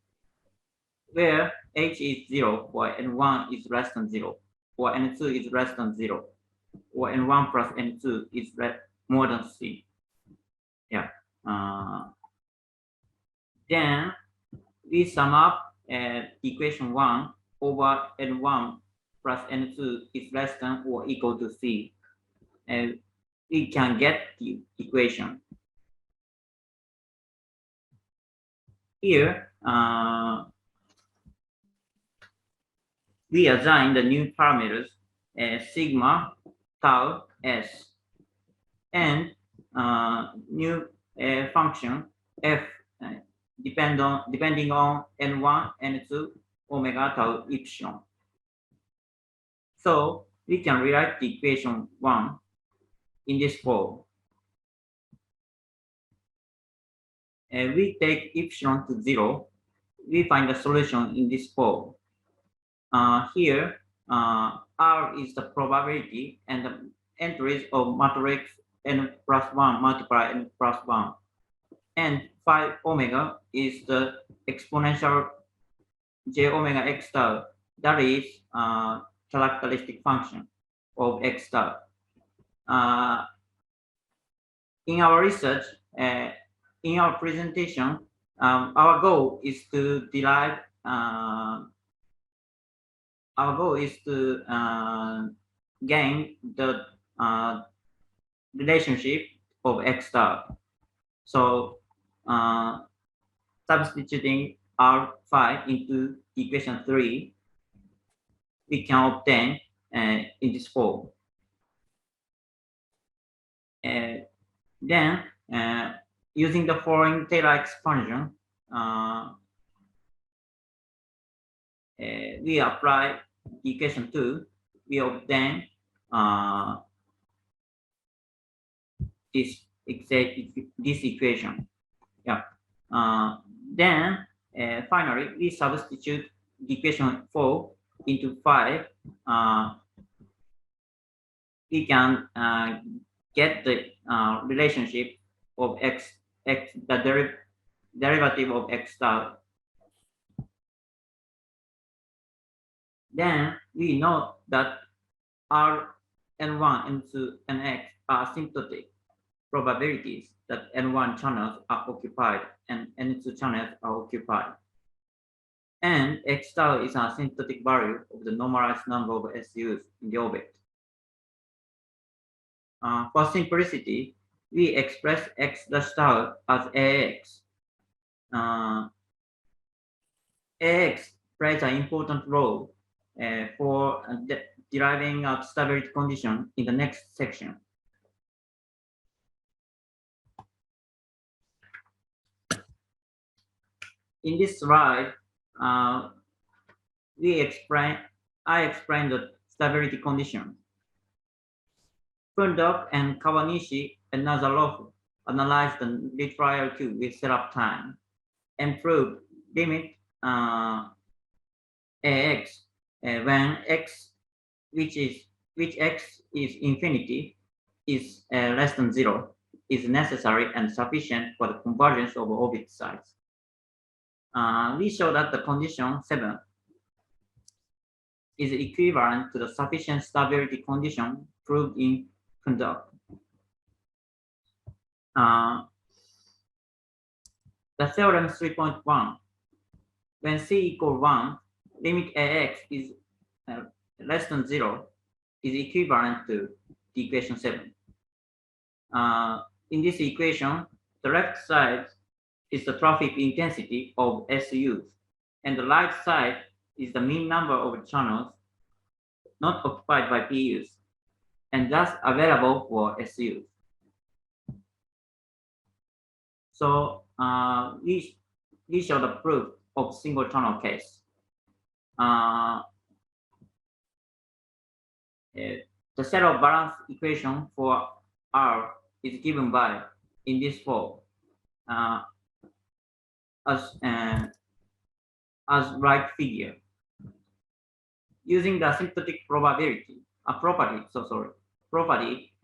where H is 0 for N1 is less than 0, or N2 is less than 0, or N1 plus N2 is more than C. Yeah. Then we sum up equation 1 over N1 plus N2 is less than or equal to C. And we can get the equation. Here, we assign the new parameters sigma, tau, s, and new function f depending on n1, n2, omega, tau, epsilon. So we can rewrite the equation 1 in this form. We take epsilon to 0. We find the solution in this form. Here, R is the probability and the entries of matrix n plus 1 multiply n plus 1. And phi omega is the exponential j omega x star, that is characteristic function of x star. In our research, in our presentation, our goal is to derive gain the relationship of x star. So substituting r phi into equation 3, we can obtain in this form. Then using the following Taylor expansion, we apply equation 2, we obtain this equation. Yeah. Then finally, we substitute equation 4 into 5. We can get the relationship of the derivative of x star. Then we know that R, N1, N2, Nx are asymptotic probabilities that N1 channels are occupied and N2 channels are occupied. And x star is an asymptotic value of the normalized number of SUs in the orbit. For simplicity, we express x dash star as AX. AX plays an important role for deriving a stability condition in the next section. In this slide, I explain the stability condition. Fundok and Kawanishi and Nazarov analyzed the WRQ with setup time and proved limit AX when x, which x is infinity, is less than 0, is necessary and sufficient for the convergence of orbit size. We show that the condition 7 is equivalent to the sufficient stability condition proved in Fundok. The theorem 3.1, when c equals 1, limit AX is less than 0, is equivalent to the equation 7. In this equation, the left side is the traffic intensity of SUs, and the right side is the mean number of channels not occupied by PUs, and thus available for SUs. So we show the proof of single channel case. The set of balance equation for R is given by in this form as right figure. Using the asymptotic property,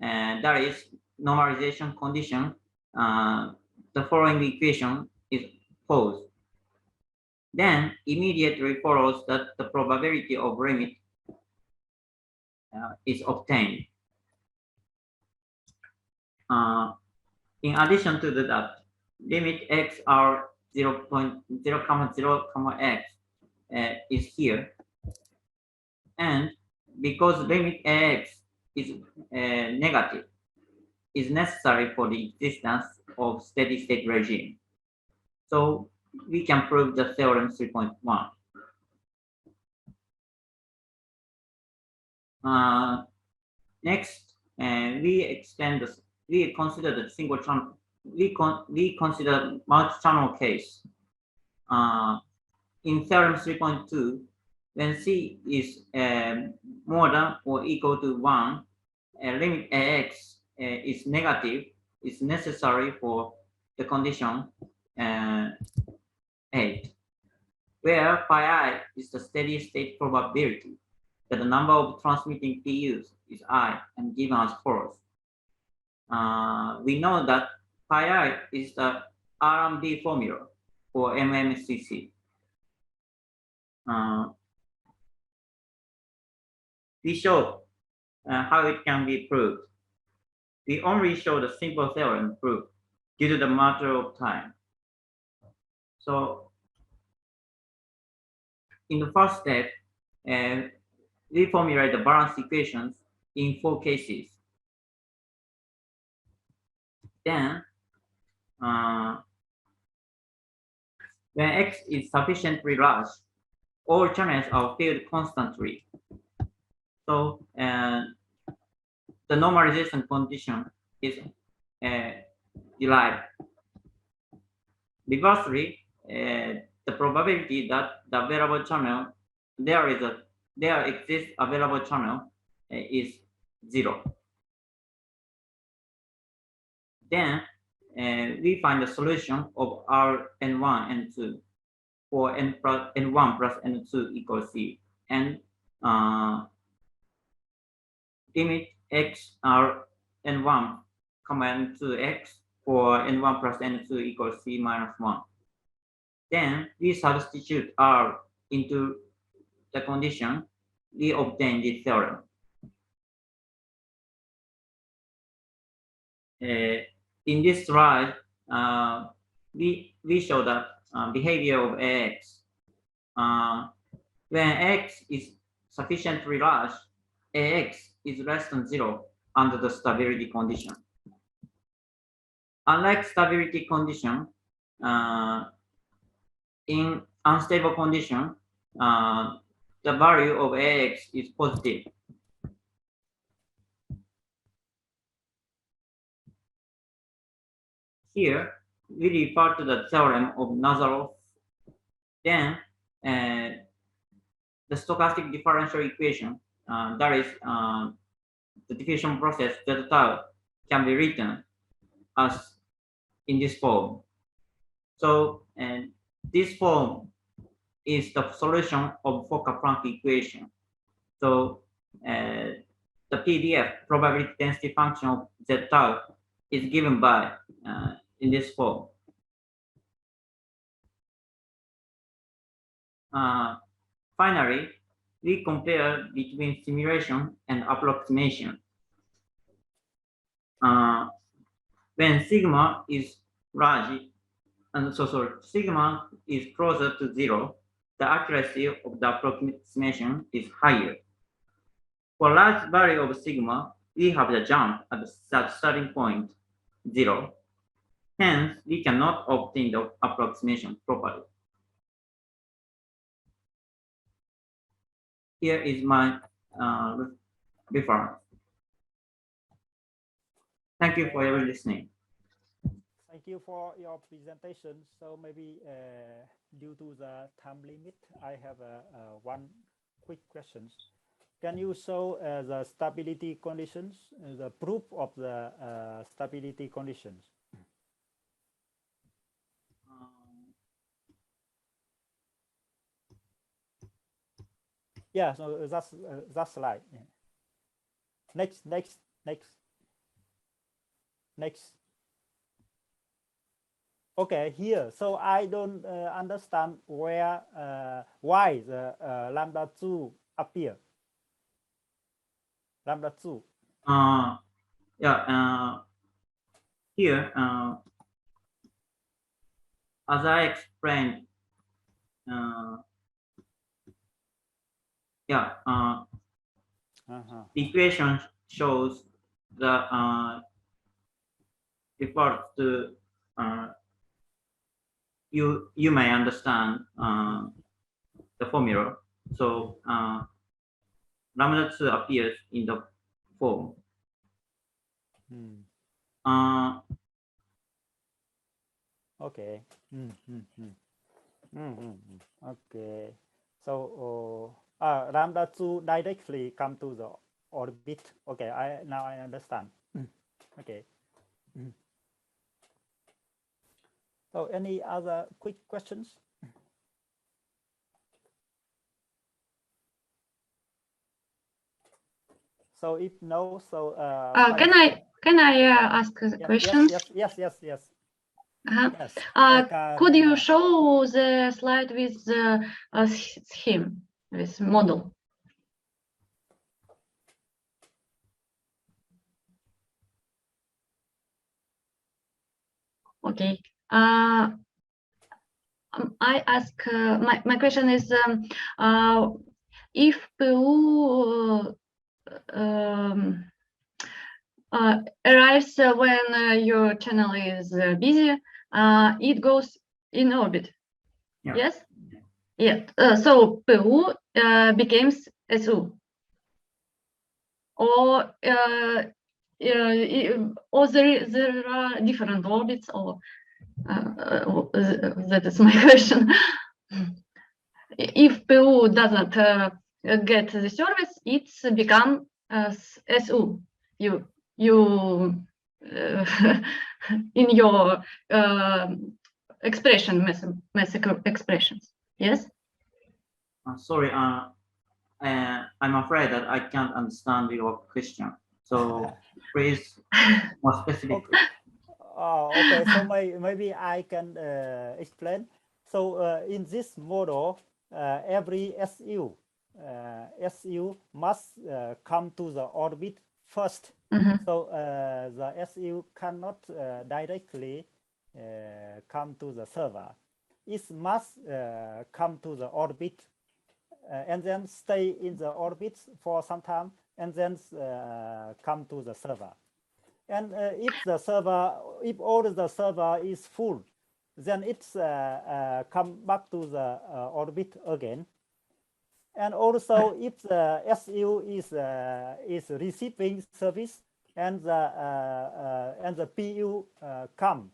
that is normalization condition, the following equation is posed. Then immediately follows that the probability of limit is obtained. In addition to that, limit x r 0.0, x is here, and because limit x is negative, is necessary for the existence of steady state regime. So we can prove the theorem 3.1. Next, we consider the single channel. We consider multi-channel case. In theorem 3.2, when C is more than or equal to 1, limit AX is negative, is necessary for the condition 8, where phi I is the steady state probability that the number of transmitting PUs is I and given as follows. We know that phi I is the RMB formula for MMCC. We show how it can be proved. We only show the simple theorem proof due to the matter of time. So in the first step, we formulate the balance equations in 4 cases. Then, when X is sufficiently large, all channels are filled constantly. So the normalization condition is derived. Reversely, the probability that the available channel there exists available channel is 0. Then we find the solution of R n1 and 2 for n1 plus n2 equals C, and limit x R n1 comma n2 x for n1 plus n2 equals C minus 1. Then we substitute R into the condition, we obtain this theorem. In this slide, we show the behavior of AX. When X is sufficiently large, AX is less than 0 under the stability condition. Unlike stability condition, in unstable condition, the value of AX is positive. Here, we refer to the theorem of Nazaroff. Then, the stochastic differential equation, that is the diffusion process delta tau, can be written as in this form. So, this form is the solution of Fokker-Planck equation. So, the PDF probability density function of Z tau is given by in this form. Finally, we compare between simulation and approximation. When sigma is large, and sigma is closer to 0, the accuracy of the approximation is higher. For large value of sigma, we have the jump at the starting point 0. Hence, we cannot obtain the approximation properly. Here is my reference. Thank you for your listening. Thank you for your presentation. So maybe due to the time limit, I have one quick question. Can you show the stability conditions, the proof of the stability conditions? Yeah, so that's slide. Yeah. Next. Okay, here. So I don't understand where why the lambda 2 appear. Lambda 2. Yeah. Here, as I explained. The equation shows the refers to you may understand the formula. So lambda 2 appears in the form. Okay. Okay. So lambda 2 directly come to the orbit. Okay, now I understand. Okay. So any other quick questions? So if no, so can I ask a question? Yes. Yes. Like, could you show the slide with the scheme, with model? Okay. I ask my question is if PU arrives when your channel is busy, it goes in orbit. Yeah. Yes. Yeah. So PU becomes SU. Or there are different orbits, or that is my question. If PU doesn't get the service, it's become SU. You in your expression, mathematical expressions. Yes. Sorry, I'm afraid that I can't understand your question. So please more specific. Okay, so maybe I can explain. So in this model, every SU must come to the orbit first. So the SU cannot directly come to the server. It must come to the orbit and then stay in the orbit for some time, and then come to the server. And if all the server is full, then it's come back to the orbit again. And also, if the SU is receiving service and the PU come,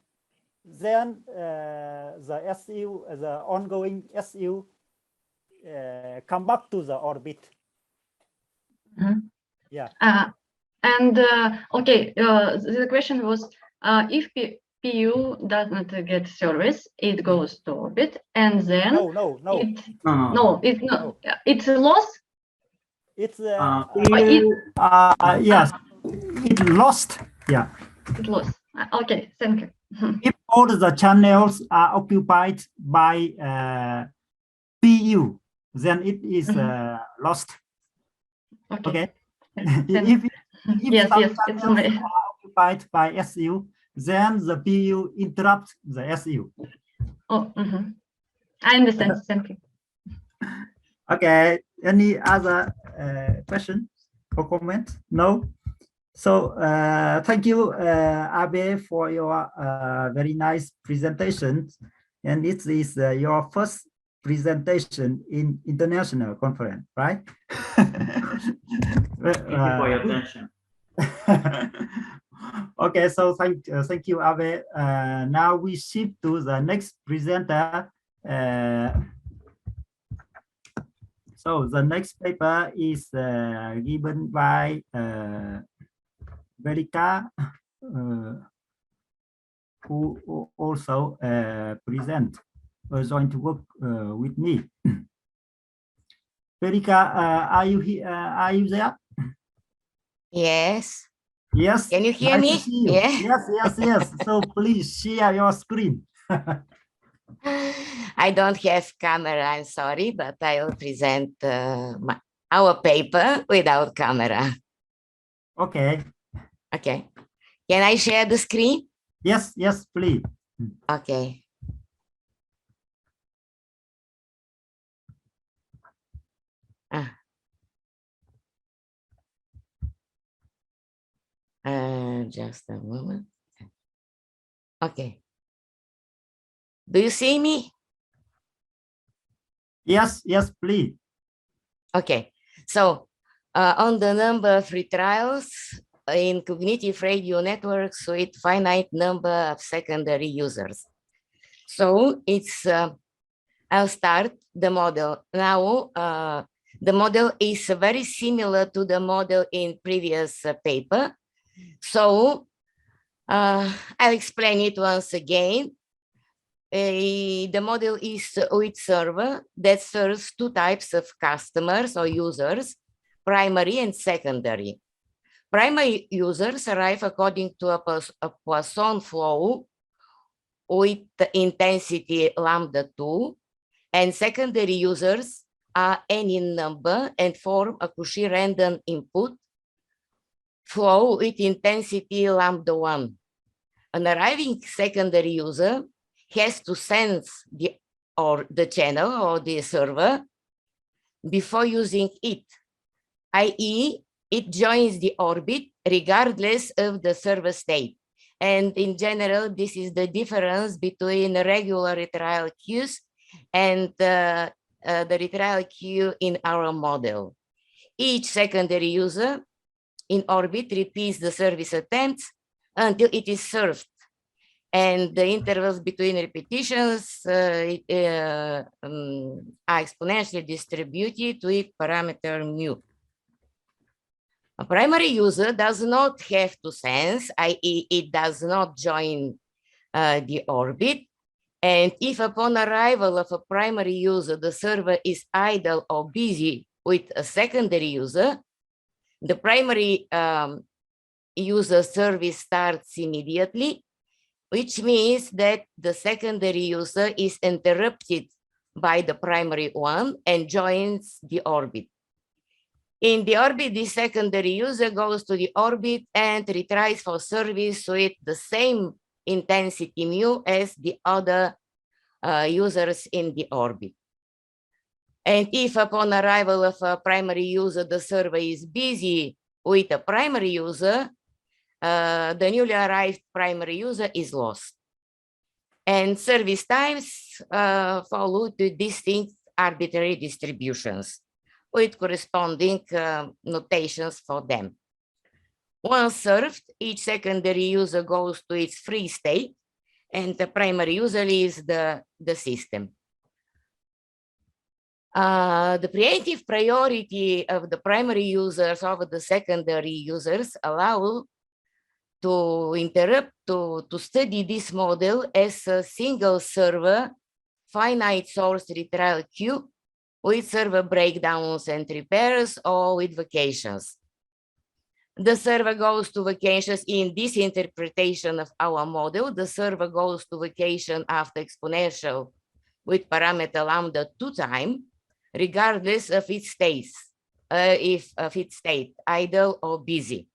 then the ongoing SU come back to the orbit. Yeah. And okay, the question was, if PU does not get service, it goes to orbit, and then it's lost. It's yes, it lost. Yeah, it lost. Okay, thank you. If all the channels are occupied by PU, then it is lost. Okay. If yes, some it's channels are occupied by SU, then the PU interrupts the SU. Oh, I understand. Thank you. Okay. Any other question or comment? No. So thank you, Abe, for your very nice presentation. And this is your first presentation in international conference, right? Thank you for your attention. Okay, so thank you, Abe. Now we shift to the next presenter. So the next paper is given by Verika, who also joined to work with me. Verika, are you here? Are you there? Yes. Yes. Can you hear me? You. Yeah. Yes. So please share your screen. I don't have camera, I'm sorry, but I will present our paper without camera. Okay. Okay. Can I share the screen? Yes, please. Okay. Just a moment. Okay. Do you see me? Yes, please. Okay. So on the number of retrials in cognitive radio networks with finite number of secondary users. So it's, I'll start the model. Now, the model is very similar to the model in previous paper. So I'll explain it once again. The model is with server that serves two types of customers or users, primary and secondary. Primary users arrive according to a Poisson flow with the intensity lambda 2, and secondary users are any number and form a Cauchy random input flow with intensity lambda 1. An arriving secondary user has to sense the channel or the server before using it, i.e., it joins the orbit regardless of the server state. And in general, this is the difference between regular retrial queues and the retrial queue in our model. Each secondary user in orbit repeats the service attempts until it is served. And the intervals between repetitions are exponentially distributed with parameter mu. A primary user does not have to sense, i.e., it does not join the orbit. And if upon arrival of a primary user, the server is idle or busy with a secondary user, the primary user service starts immediately, which means that the secondary user is interrupted by the primary one and joins the orbit. In the orbit, the secondary user goes to the orbit and retries for service with the same intensity mu as the other users in the orbit. And if upon arrival of a primary user, the server is busy with a primary user, the newly arrived primary user is lost. And service times follow the distinct arbitrary distributions with corresponding notations for them. Once served, each secondary user goes to its free state and the primary user leaves the system. The preemptive priority of the primary users over the secondary users allow to interrupt, to study this model as a single server, finite source retrial queue with server breakdowns and repairs or with vacations. The server goes to vacations in this interpretation of our model. The server goes to vacation after exponential with parameter lambda 2 time, regardless of its state, idle or busy.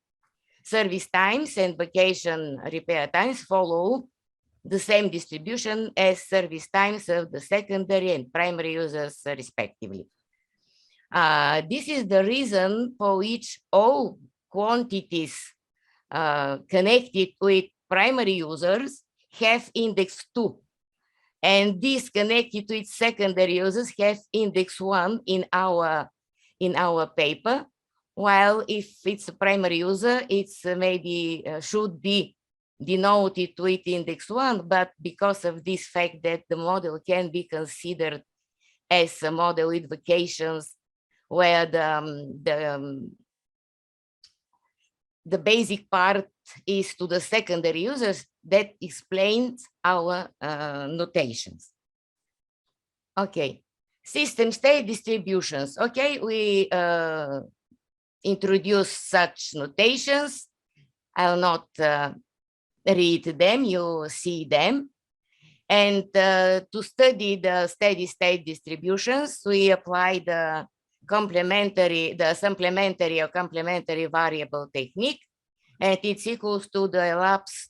Service times and vacation repair times follow the same distribution as service times of the secondary and primary users respectively. This is the reason for which all quantities connected with primary users have index 2. And these connected with secondary users have index 1 in our paper. While if it's a primary user, it's maybe should be denoted with index 1, but because of this fact that the model can be considered as a model with vacations where the basic part is to the secondary users, that explains our notations. Okay, system state distributions. Okay, we introduce such notations. I'll not read them, you see them. And to study the steady state distributions, we apply the supplementary or complementary variable technique, and it's equals to the elapsed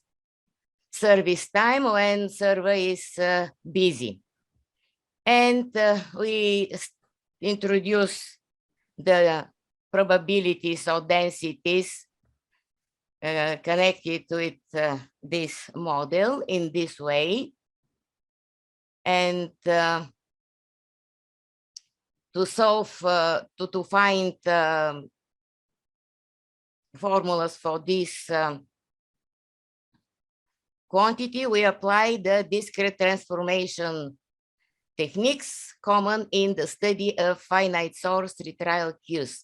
service time when server is busy. And we introduce the probabilities or densities connected with this model in this way. And to solve, to find formulas for this quantity, we apply the discrete transformation techniques common in the study of finite source retrial queues.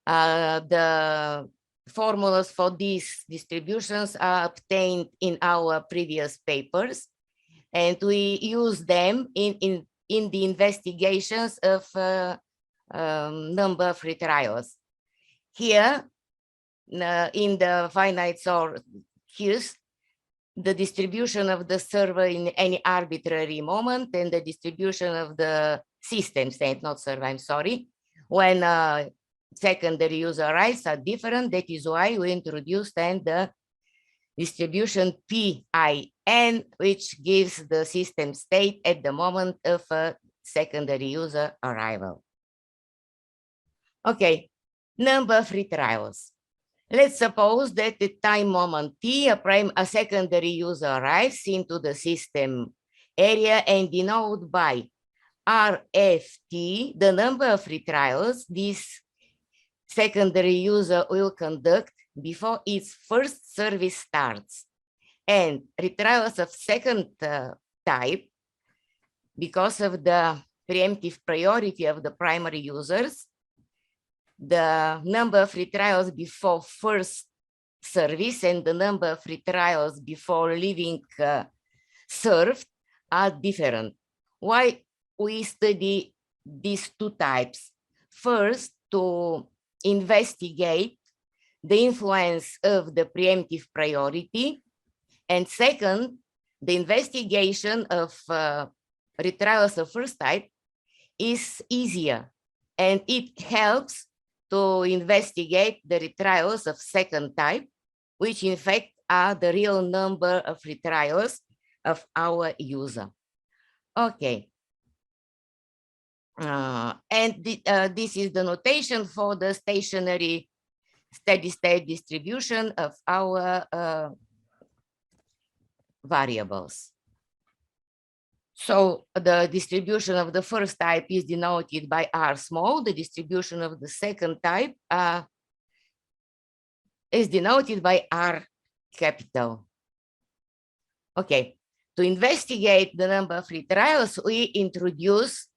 The formulas for these distributions are obtained in our previous papers, and we use them in the investigations of number of retrials. Here, in the finite source queues, the distribution of the server in any arbitrary moment and the distribution of the system state, not server, I'm sorry, when secondary user arrives are different. That is why we introduced then the distribution PIN, which gives the system state at the moment of a secondary user arrival. Okay, number of retrials. Let's suppose that at time moment t, a secondary user arrives into the system area and denoted by RFT, the number of retrials this secondary user will conduct before its first service starts. And retrials of second type, because of the preemptive priority of the primary users, the number of retrials before first service and the number of retrials before leaving served are different. Why we study these two types? First, to investigate the influence of the preemptive priority, and second, the investigation of retrials of first type is easier, and it helps to investigate the retrials of second type, which in fact are the real number of retrials of our user. Okay. This is the notation for the stationary steady-state distribution of our variables. So the distribution of the first type is denoted by R small. The distribution of the second type is denoted by R capital. Okay, to investigate the number of retrials, we introduce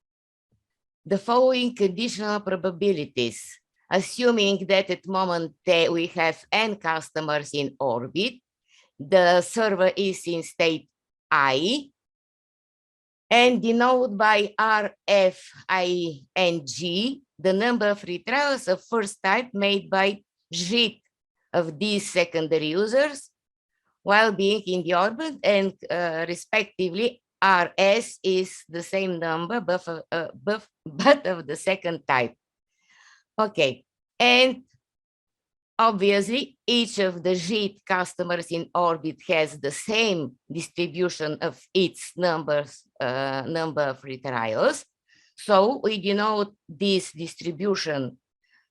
the following conditional probabilities, assuming that at moment T we have n customers in orbit, the server is in state I, and denoted by R, F, I, and G, the number of retrials of first type made by JIT of these secondary users while being in the orbit, and respectively, RS is the same number, but of the second type. Okay, and obviously, each of the JIT customers in orbit has the same distribution of its number of retrials. So we denote this distribution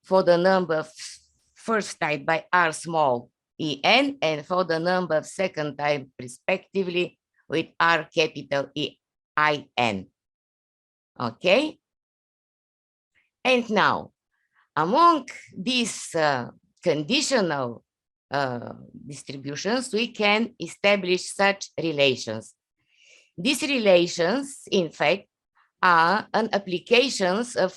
for the number of first type by R small En, and for the number of second type respectively with R capital EIN. Okay. And now, among these conditional distributions, we can establish such relations. These relations, in fact, are an applications of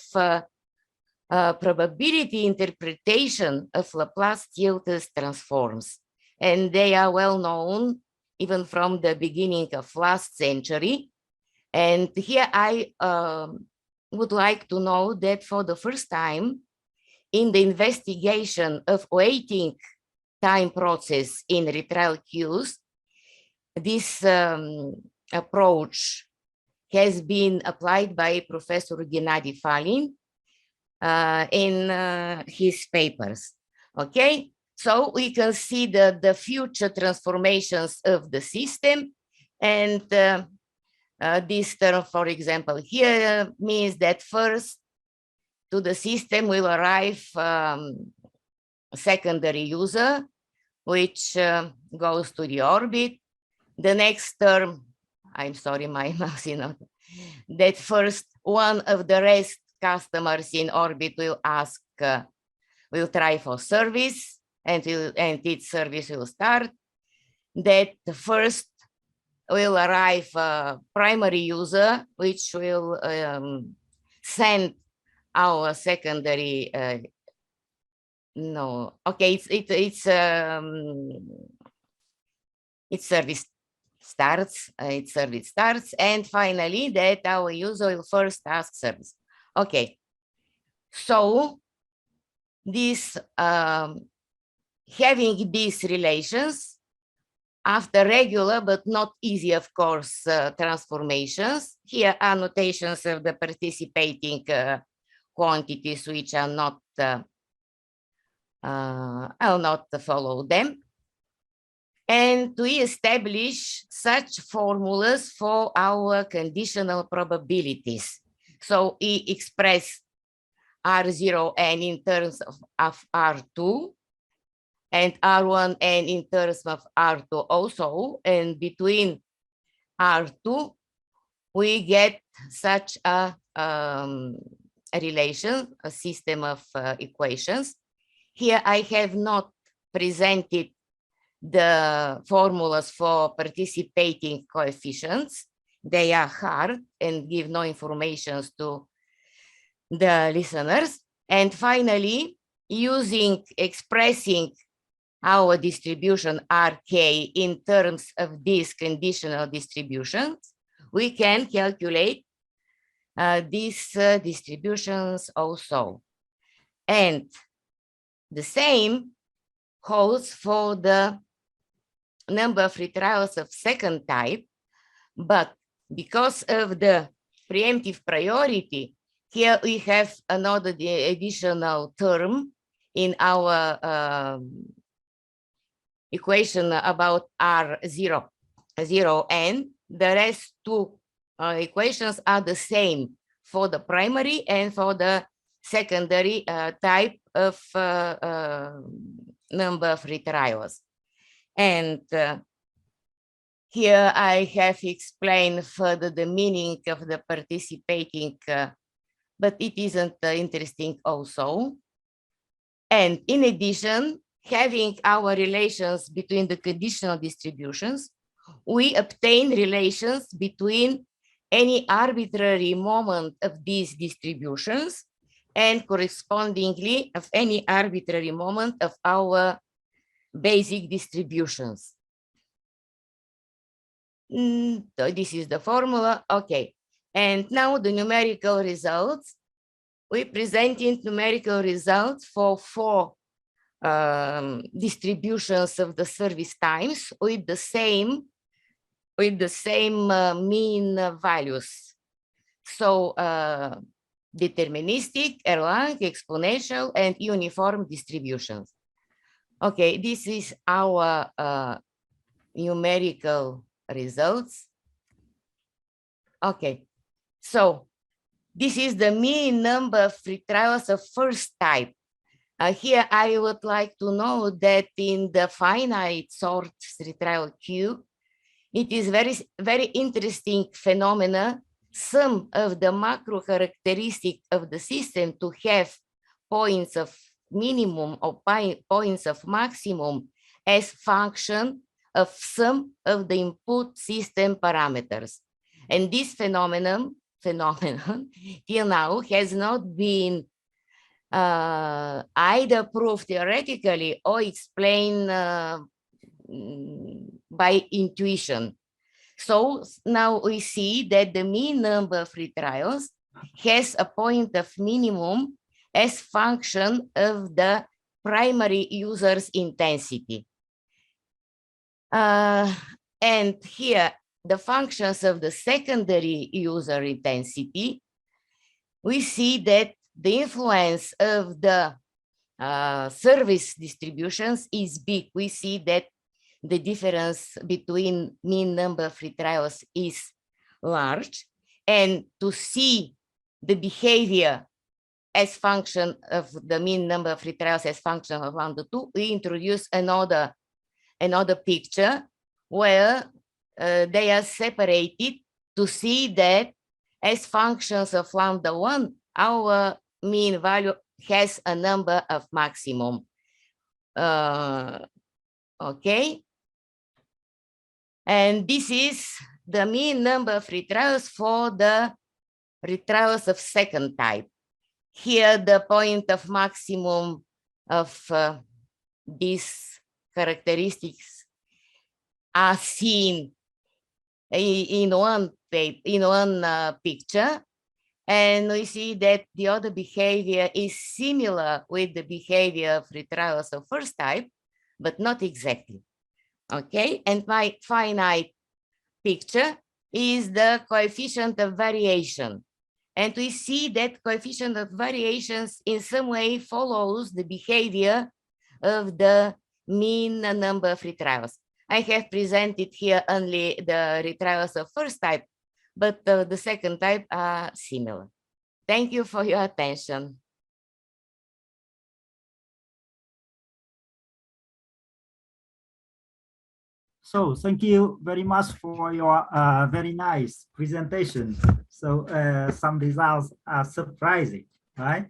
probability interpretation of Laplace-Tiltes transforms, and they are well known even from the beginning of last century. And here I would like to know that for the first time in the investigation of waiting time process in retrial queues, this approach has been applied by Professor Gennady Falin in his papers. Okay, so we can see the future transformations of the system, and this term, for example, here means that first to the system will arrive a secondary user, which goes to the orbit. The next term, I'm sorry, my mouse is not, that first one of the rest customers in orbit will ask, will try for service. and its service will start, that first will arrive a primary user, which will send our secondary, its service starts, and finally that our user will first ask service. Okay, so this having these relations after regular but not easy, of course, transformations. Here are notations of the participating quantities, which are not, I'll not follow them. And we establish such formulas for our conditional probabilities. So we express R0n in terms of R2, and R1n in terms of R2 also, and between R2, we get such a relation, a system of equations. Here I have not presented the formulas for participating coefficients. They are hard and give no information to the listeners. And finally, expressing our distribution RK in terms of these conditional distributions, we can calculate these distributions also. And the same holds for the number of retrials of second type, but because of the preemptive priority, here we have another additional term in our equation about R0, and the rest two equations are the same for the primary and for the secondary type of number of retrials. And here I have explained further the meaning of the participating, but it isn't interesting also. And in addition, having our relations between the conditional distributions, we obtain relations between any arbitrary moment of these distributions and correspondingly of any arbitrary moment of our basic distributions. So this is the formula. Okay. And now the numerical results. We presented numerical results for 4 distributions of the service times with the same mean values. So deterministic, Erlang, exponential, and uniform distributions. Okay, this is our numerical results. Okay, so this is the mean number of retrials of first type. Here I would like to know that in the finite sort retrial queue, it is very interesting phenomena. Some of the macro characteristic of the system to have points of minimum or points of maximum as function of some of the input system parameters. And this phenomenon till now has not been either proved theoretically or explained by intuition. So now we see that the mean number of retrials has a point of minimum as function of the primary user's intensity. And here, the functions of the secondary user intensity, we see that the influence of the service distributions is big. We see that the difference between mean number of retrials is large. And to see the behavior as function of the mean number of retrials as function of lambda 2, we introduce another picture where they are separated to see that as functions of lambda 1, our mean value has a number of maximum. Okay. And this is the mean number of retrials for the retrials of second type. Here, the point of maximum of these characteristics are seen in one picture, and we see that the other behavior is similar with the behavior of retrials of first type, but not exactly. Okay, and my finite picture is the coefficient of variation. And we see that coefficient of variations in some way follows the behavior of the mean number of retrials. I have presented here only the retrials of first type, but the second type are similar. Thank you for your attention. So thank you very much for your very nice presentation. So some results are surprising, right?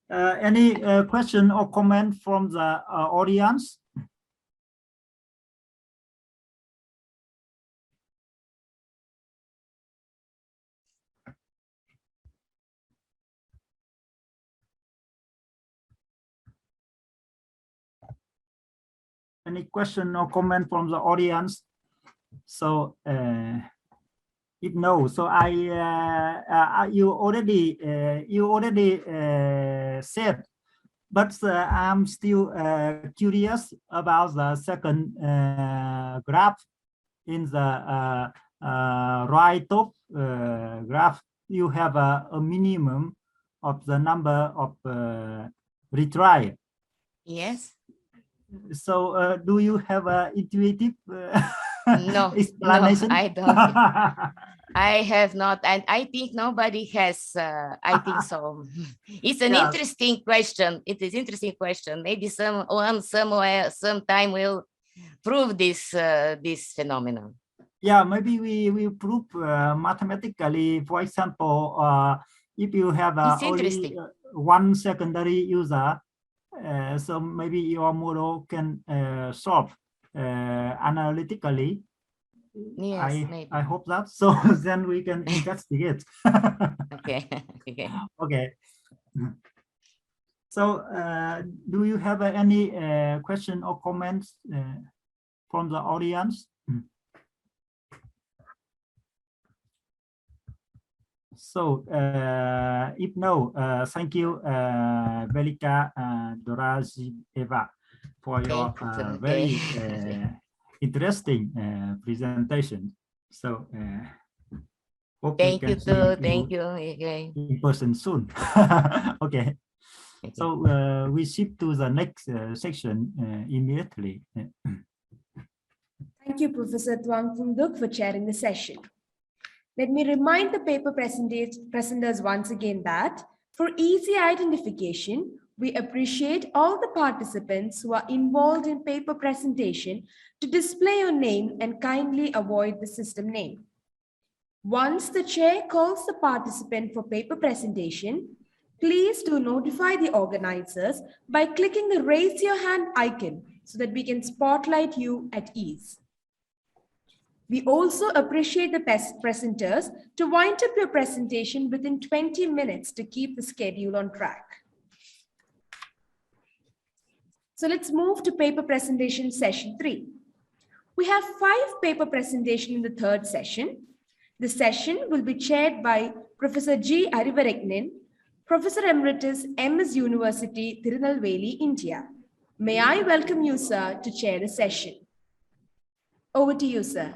Any question or comment from the audience? Any question or comment from the audience? So if no, so you already said, but I'm still curious about the second graph. In the right top graph, you have a minimum of the number of retry. Yes. So do you have an intuitive No, explanation? I don't. I have not, and I think nobody has. I think so. It's an interesting question. It is interesting question. Maybe someone somewhere, sometime will prove this this phenomenon. Yeah, maybe we will prove mathematically. For example, if you have only one secondary user. So maybe your model can solve analytically. Yes, I hope that. So then we can investigate. Okay. Okay. Okay. So do you have any question or comments from the audience? So if no, thank you, Velika Dorajeva, for your very interesting presentation. So hope we can see you. Thank you again. In person soon. Okay. So we shift to the next section immediately. Thank you, Professor Tuang Phung Duc, for chairing the session. Let me remind the paper presenters once again that for easy identification, we appreciate all the participants who are involved in paper presentation to display your name and kindly avoid the system name. Once the chair calls the participant for paper presentation, please do notify the organizers by clicking the raise your hand icon so that we can spotlight you at ease. We also appreciate the presenters to wind up your presentation within 20 minutes to keep the schedule on track. So let's move to paper presentation session 3. We have 5 paper presentations in the third session. The session will be chaired by Professor G. Arivaraknin, Professor Emeritus, MS University, Tirunelveli, India. May I welcome you, sir, to chair the session. Over to you, sir.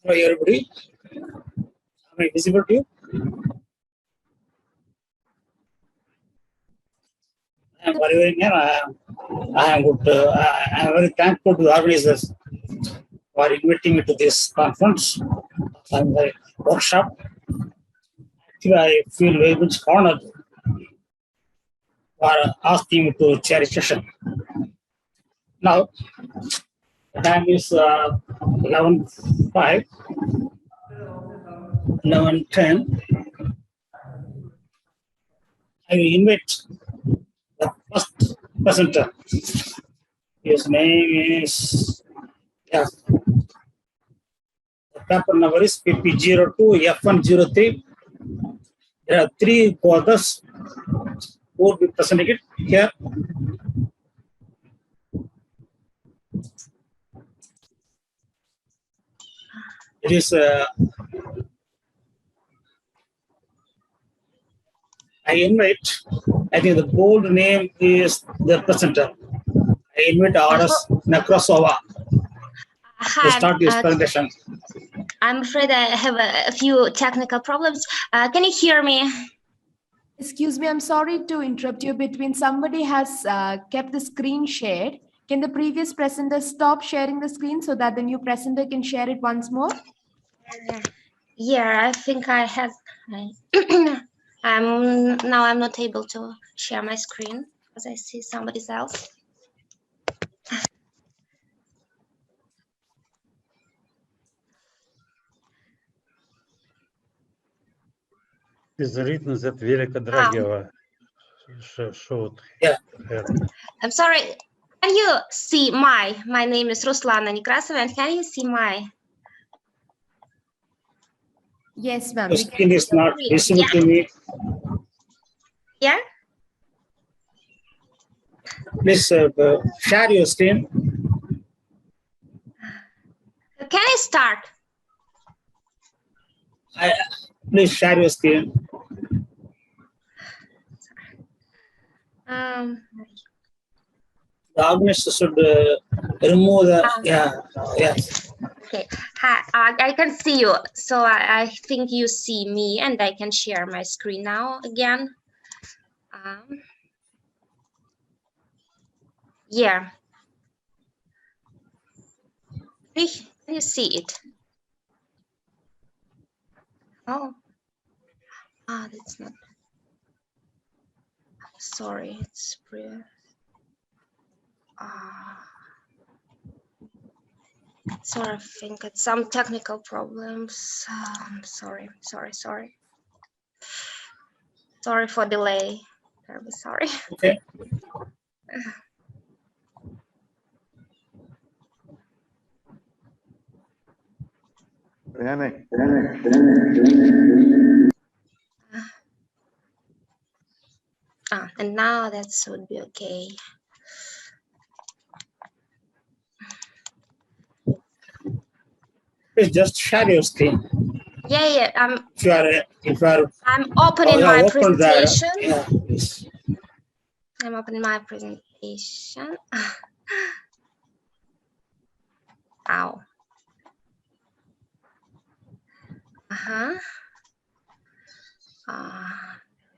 Hello, everybody. Am I visible to you? I am very thankful to the organizers for inviting me to this conference and the workshop. Actually, I feel very much honored for asking me to chair a session. Now, Time is 11:05, 11:10. I will invite the first presenter. His name is, yeah. The paper number is PP02 F103. There are 3 co-authors who will be presenting it here. It is I invite, I think the bold name is the presenter. I invite Aras Nekrasova to Hi, start this presentation. I'm afraid I have a few technical problems. Can you hear me? Excuse me, I'm sorry to interrupt you between. Somebody has kept the screen shared. Can the previous presenter stop sharing the screen so that the new presenter can share it once more? Yeah, I think I have. I'm not able to share my screen because I see somebody else. Is written that Velika Drageva showed. Yeah. I'm sorry. Can you see my name is Ruslana Nekrasova, and can you see my? Yes, ma'am. The screen is not visible to me. Yeah. Please share your screen. Can I start? Please share your screen. The organizer should remove the, yes. Okay, hi, I can see you. So I think you see me, and I can share my screen now again. Yeah. Can you see it? Oh, that's not. Sorry, it's pretty. Sorry, I think it's some technical problems. Sorry. Sorry for delay. Very sorry. Okay. And now that should be okay. Please just share your screen. Yeah. If you are. I'm opening my presentation. Yeah, please. I'm opening my presentation. Ow.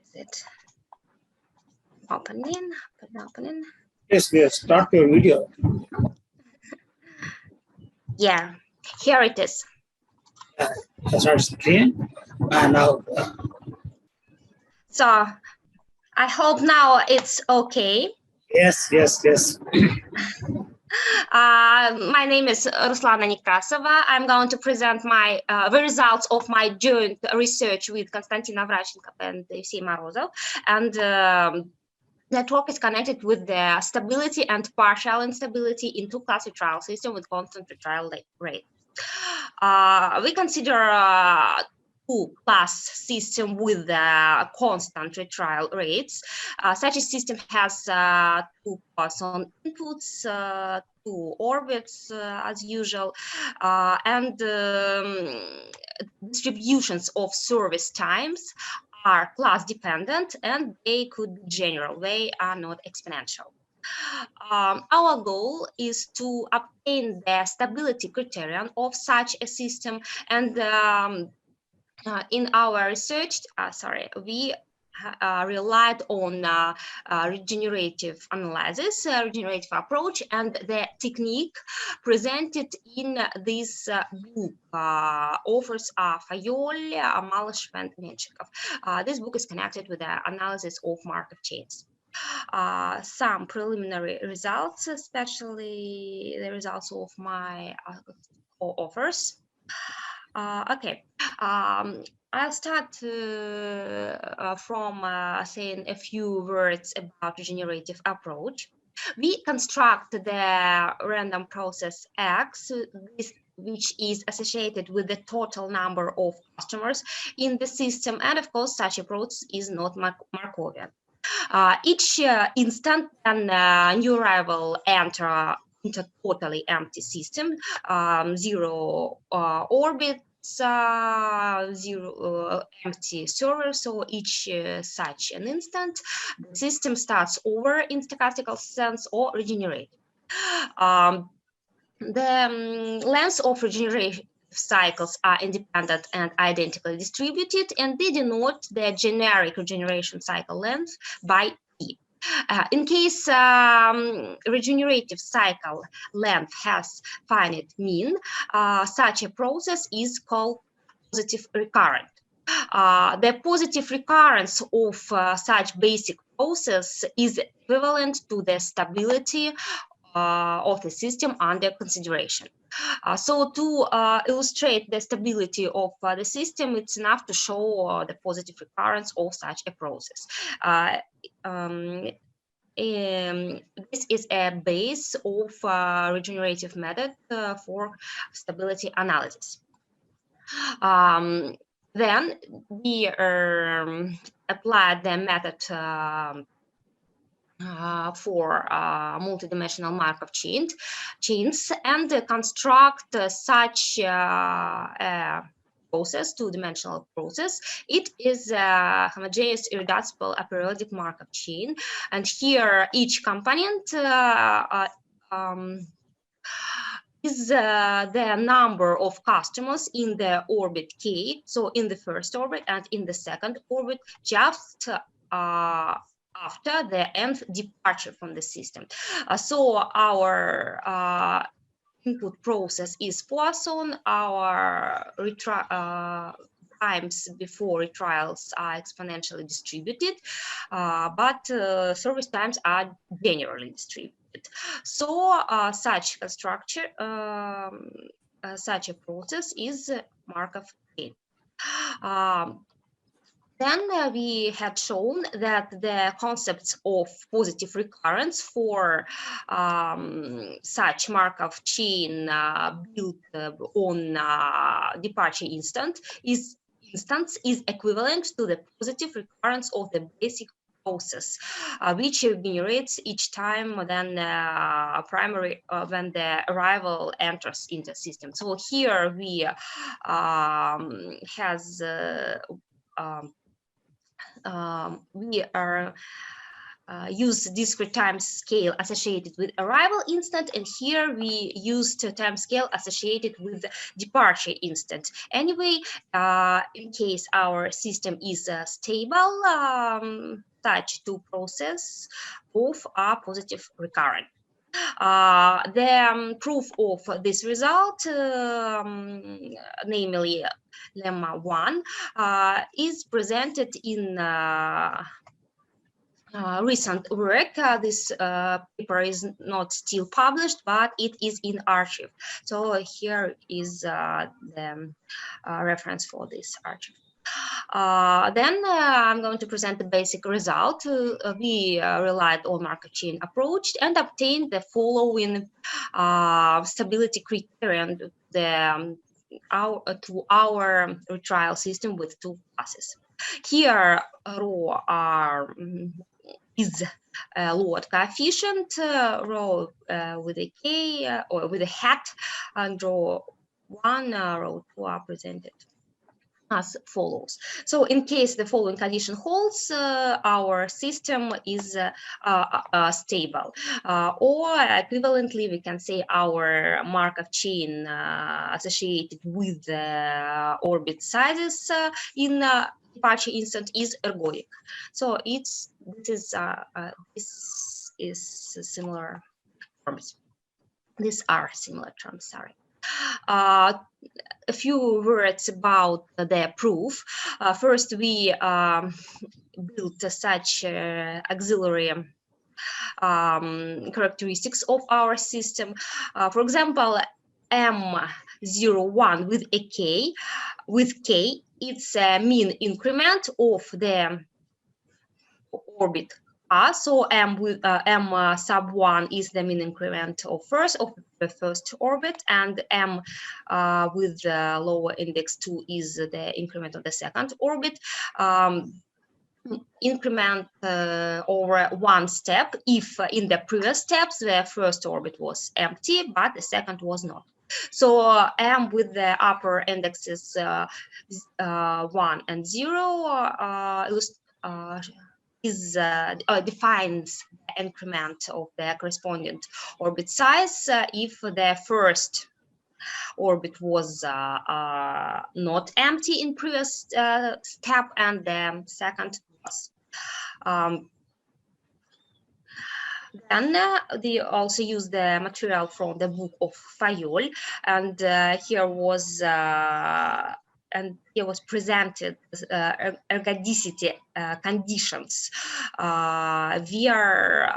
Is it opening? Yes, start your video. Yeah, here it is. Start screen. And now. So I hope now it's okay. Yes. My name is Ruslana Nekrasova. I'm going to present my the results of my joint research with Konstantin Avrachenko and Yevsei Morozov. And that work is connected with the stability and partial instability in two-class retrial system with constant retrial rate. We consider two-class system with constant retrial rates. Such a system has two Poisson inputs, two orbits as usual, and distributions of service times are class dependent, and they could be general. They are not exponential. Our goal is to obtain the stability criterion of such a system, and in our research, we relied on regenerative analysis, regenerative approach, and the technique presented in this book. Authors are Fayol, Malyshev, and Menshikov. This book is connected with the analysis of Markov chains. some preliminary results, especially the results of my co-authors. Okay, I'll start from saying a few words about regenerative approach. We construct the random process X, which is associated with the total number of customers in the system, and of course, such approach is not Markovian. Each instant and new arrival enter into totally empty system, zero orbits, zero empty server. So each such an instant, the system starts over in stochastical sense or regenerate. The length of regeneration cycles are independent and identically distributed, and they denote the generic regeneration cycle length by T. In case regenerative cycle length has finite mean, such a process is called positive recurrent. The positive recurrence of such basic process is equivalent to the stability of the system under consideration. So to illustrate the stability of the system, it's enough to show the positive recurrence of such a process. This is a base of regenerative method for stability analysis. Then we applied the method for multidimensional Markov chains and construct such process, two-dimensional process. It is a homogeneous irreducible aperiodic Markov chain, and here each component is the number of customers in the orbit K, so in the first orbit and in the second orbit, just after the nth departure from the system. So our input process is Poisson, our times before retrials are exponentially distributed, but service times are generally distributed. So such a structure, such a process is Markov chain. Then we had shown that the concepts of positive recurrence for such Markov chain built on departure instance is equivalent to the positive recurrence of the basic process, which generates each time then primary when the arrival enters into the system. So here we use discrete time scale associated with arrival instant, and here we used time scale associated with departure instant. Anyway, in case our system is stable, such two processes both are positive recurrent. The proof of this result, namely lemma 1, is presented in recent work. This paper is not still published, but it is in archive. So here is the reference for this archive. Then I'm going to present the basic result. We relied on Markov chain approach and obtained the following stability criterion to our retrial system with two classes. Here, rho is a load coefficient, rho with a k or with a hat, and rho 1, rho 2 are presented as follows. So in case the following condition holds, our system is stable, or equivalently we can say our Markov chain associated with the orbit sizes in departure instant is ergodic. So this is similar terms. These are similar terms, sorry. A few words about the proof. First, we built such auxiliary characteristics of our system. For example, M01 with a K, it's a mean increment of the orbit R. So M sub 1 is the mean increment of the first orbit, and M with the lower index 2 is the increment of the second orbit. Increment over one step if in the previous steps the first orbit was empty but the second was not. So M with the upper indexes 1 and 0 defines the increment of the corresponding orbit size if the first orbit was not empty in previous step and the second was. Then they also use the material from the book of Fayol, and here was presented ergodicity conditions via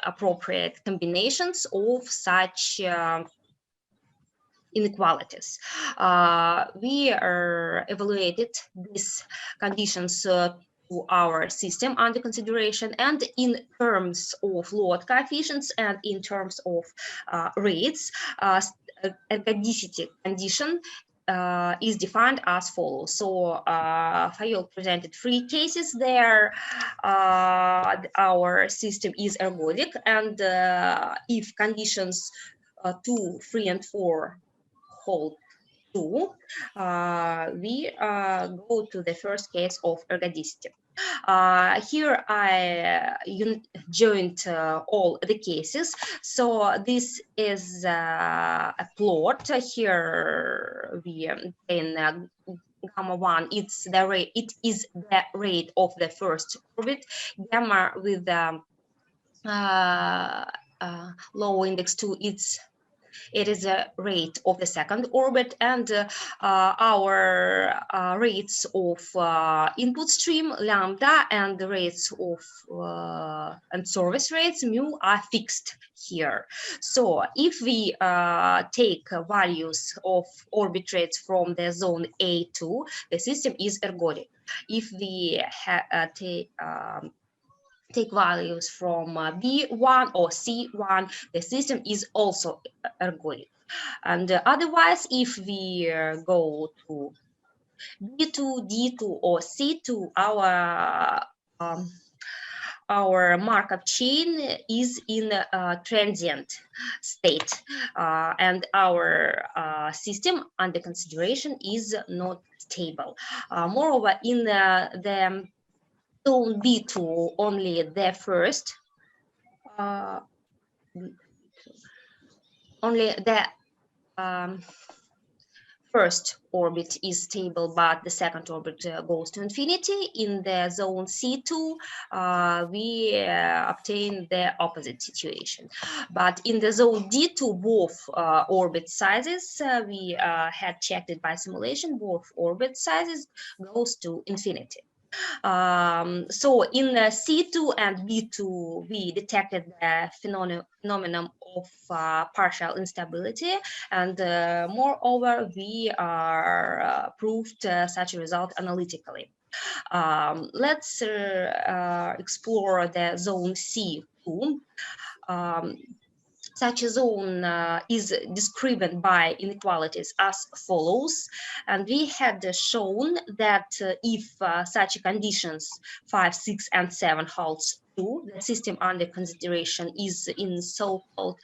appropriate combinations of such inequalities. We evaluated these conditions to our system under consideration, and in terms of load coefficients and in terms of rates, ergodicity condition is defined as follows. So Fayol presented 3 cases there. Our system is ergodic, and if conditions 2, 3, and 4 hold true, we go to the first case of ergodicity. Here I joined all the cases. So this is a plot. Here we in gamma 1, it's the rate. It is the rate of the first orbit. Gamma with the low index 2, it is a rate of the second orbit, and our rates of input stream lambda and the rates of and service rates mu are fixed here. So if we take values of orbit rates from the zone A2, the system is ergodic. If we take values from B1 or C1, the system is also ergodic. And otherwise, if we go to B2, D2, or C2, our markup chain is in a transient state, and our system under consideration is not stable. Moreover, in the zone B2, only the first, only the first orbit is stable, but the second orbit goes to infinity. In the zone C2, we obtain the opposite situation. But in the zone D2, both orbit sizes, we had checked it by simulation, both orbit sizes goes to infinity. So in C2 and B2, we detected the phenomenon of partial instability, and moreover, we proved such a result analytically. Let's explore the zone C2. Such a zone is described by inequalities as follows, and we had shown that if such conditions 5, 6, and 7 holds true, the system under consideration is in so-called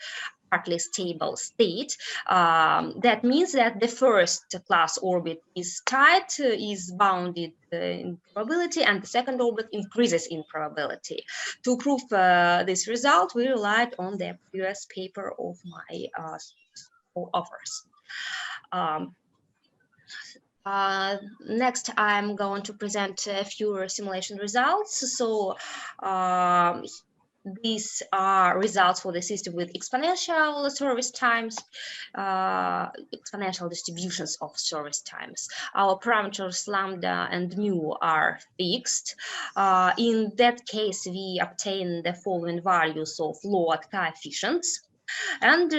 partly stable state. That means that the first class orbit is tight, is bounded in probability, and the second orbit increases in probability. To prove this result, we relied on the previous paper of my authors. Next, I'm going to present a few simulation results. So these are results for the system with exponential service times, exponential distributions of service times. Our parameters lambda and mu are fixed. In that case, we obtain the following values of load coefficients. And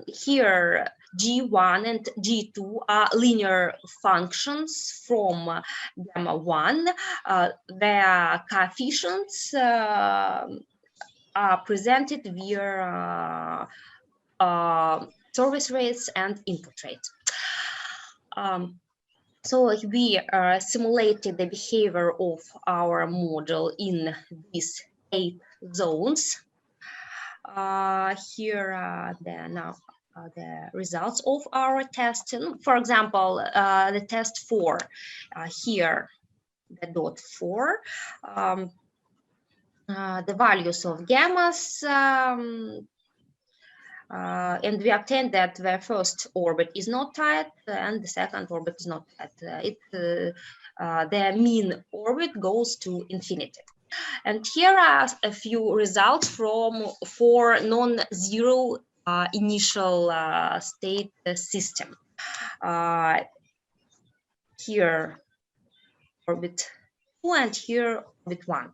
here, G1 and G2 are linear functions from gamma 1. Their coefficients are presented via service rates and input rate. So we simulated the behavior of our model in these 8 zones. Here are the results of our testing. For example, the test 4, here, the dot 4, the values of gammas, and we obtained that the first orbit is not tight and the second orbit is not tight. The mean orbit goes to infinity. And here are a few results for non-zero initial state system. Here, orbit 2 and here, orbit 1.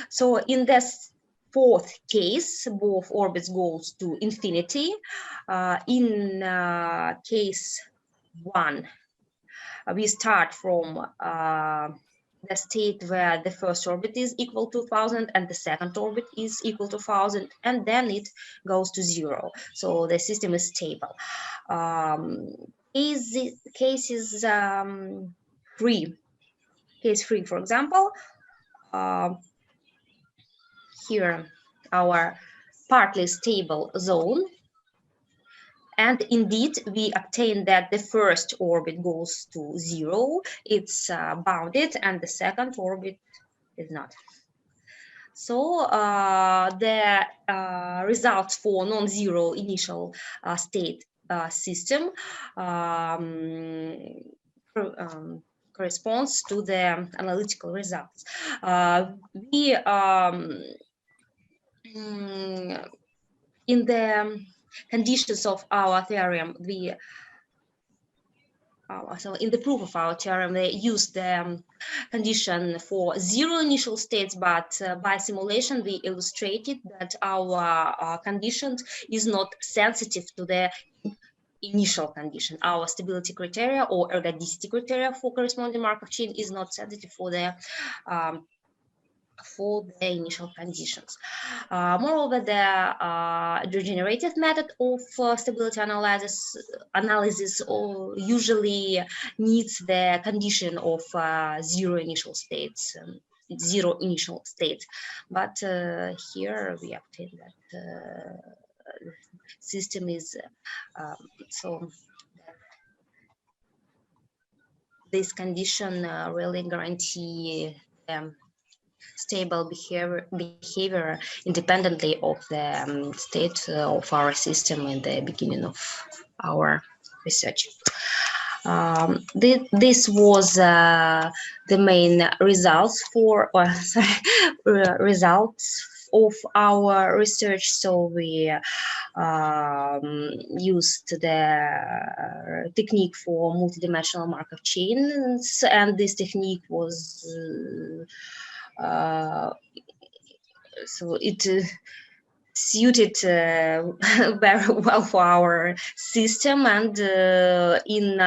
So in this 4th case, both orbits goes to infinity. In case 1, we start from the state where the first orbit is equal to 1000 and the second orbit is equal to 1000, and then it goes to 0. So the system is stable. Case 3, for example, here our partly stable zone. And indeed, we obtain that the first orbit goes to 0, it's bounded, and the second orbit is not. So the results for non-zero initial state system corresponds to the analytical results. In the conditions of our theorem, so in the proof of our theorem, they use the condition for 0 initial states, but by simulation, we illustrated that our conditions is not sensitive to the initial condition. Our stability criteria or ergodicity criteria for corresponding Markov chain is not sensitive for the initial conditions. Moreover, the degenerative method of stability analysis usually needs the condition of 0 initial states, but here we obtain that system is so this condition really guarantee stable behavior independently of the state of our system in the beginning of our research. This was the main results results of our research. So we used the technique for multidimensional Markov chains, and this technique was so it suited very well for our system. And in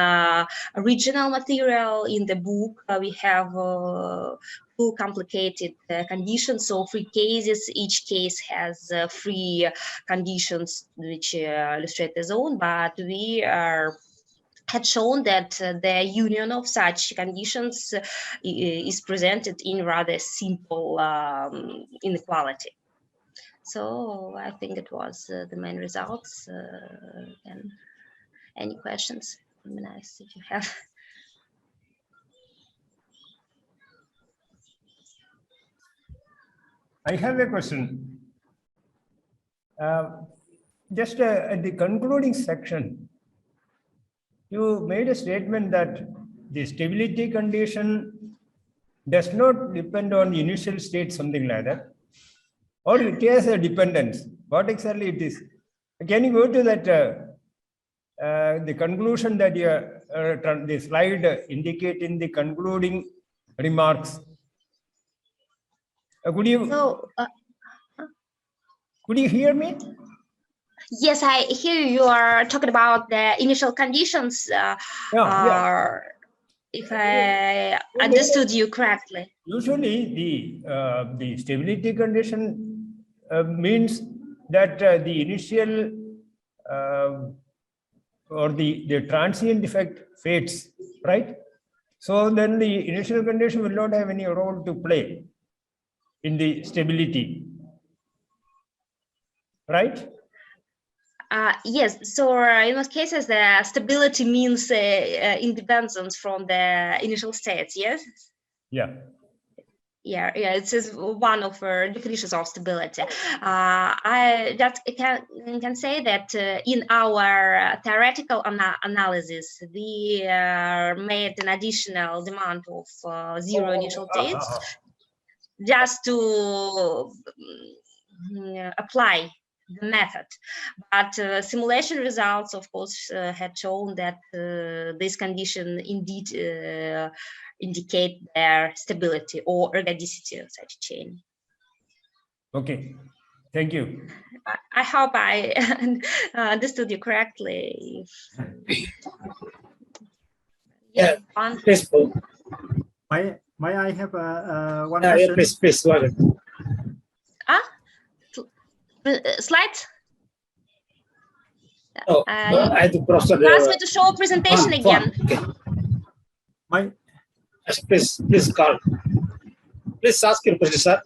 original material in the book, we have 2 complicated conditions, so 3 cases. Each case has 3 conditions which illustrate the zone, but we had shown that the union of such conditions is presented in rather simple inequality. So I think it was the main results. And any questions? It'd be nice if you have. I have a question. Just at the concluding section, you made a statement that the stability condition does not depend on initial state, something like that. or it has a dependence. What exactly it is? Can you go to that, the conclusion that the slide indicate in the concluding remarks? Could you hear me? Yes, I hear you are talking about the initial conditions. If I understood you correctly. Usually, the stability condition means that the initial or the transient effect fades, right? So then the initial condition will not have any role to play in the stability, right? Yes, so in most cases, the stability means independence from the initial states, yes? Yeah. Yeah, it is one of definitions of stability. I just can say that in our theoretical analysis, we made an additional demand of 0 initial states just to apply the method, but simulation results, of course, had shown that this condition indeed indicate their stability or ergodicity of such a chain. Okay, thank you. I hope I understood you correctly. Yeah, please. May I have one question? Yeah, please, go ahead. Slides? Oh, I think Professor. Ask me to show a presentation again. Okay. Please call. Please ask your question, sir.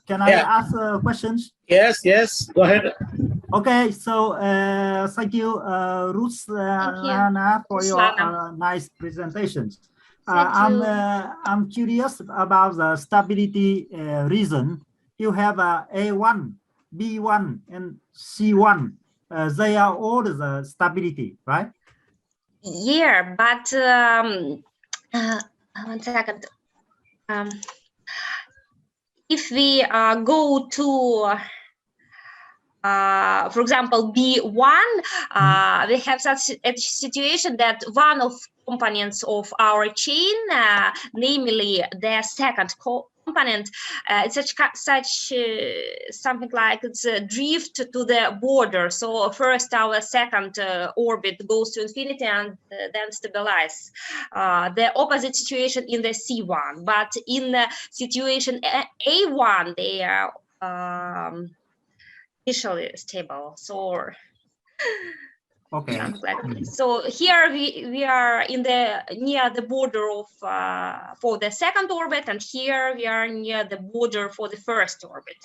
Can I ask questions? Yes, go ahead. Okay, so thank you, Ruth, Anna, for your nice presentations. I'm curious about the stability reason. You have A1, B1, and C1. They are all the stability, right? Yeah, but 1 second. If we go to, for example, B1, we have such a situation that one of components of our chain, namely the second component, it's something like it's a drift to the border. So first our second orbit goes to infinity and then stabilize. The opposite situation in the C1, but in the situation A1, they are initially stable. So okay. So here we are in the near the border of for the second orbit, and here we are near the border for the first orbit.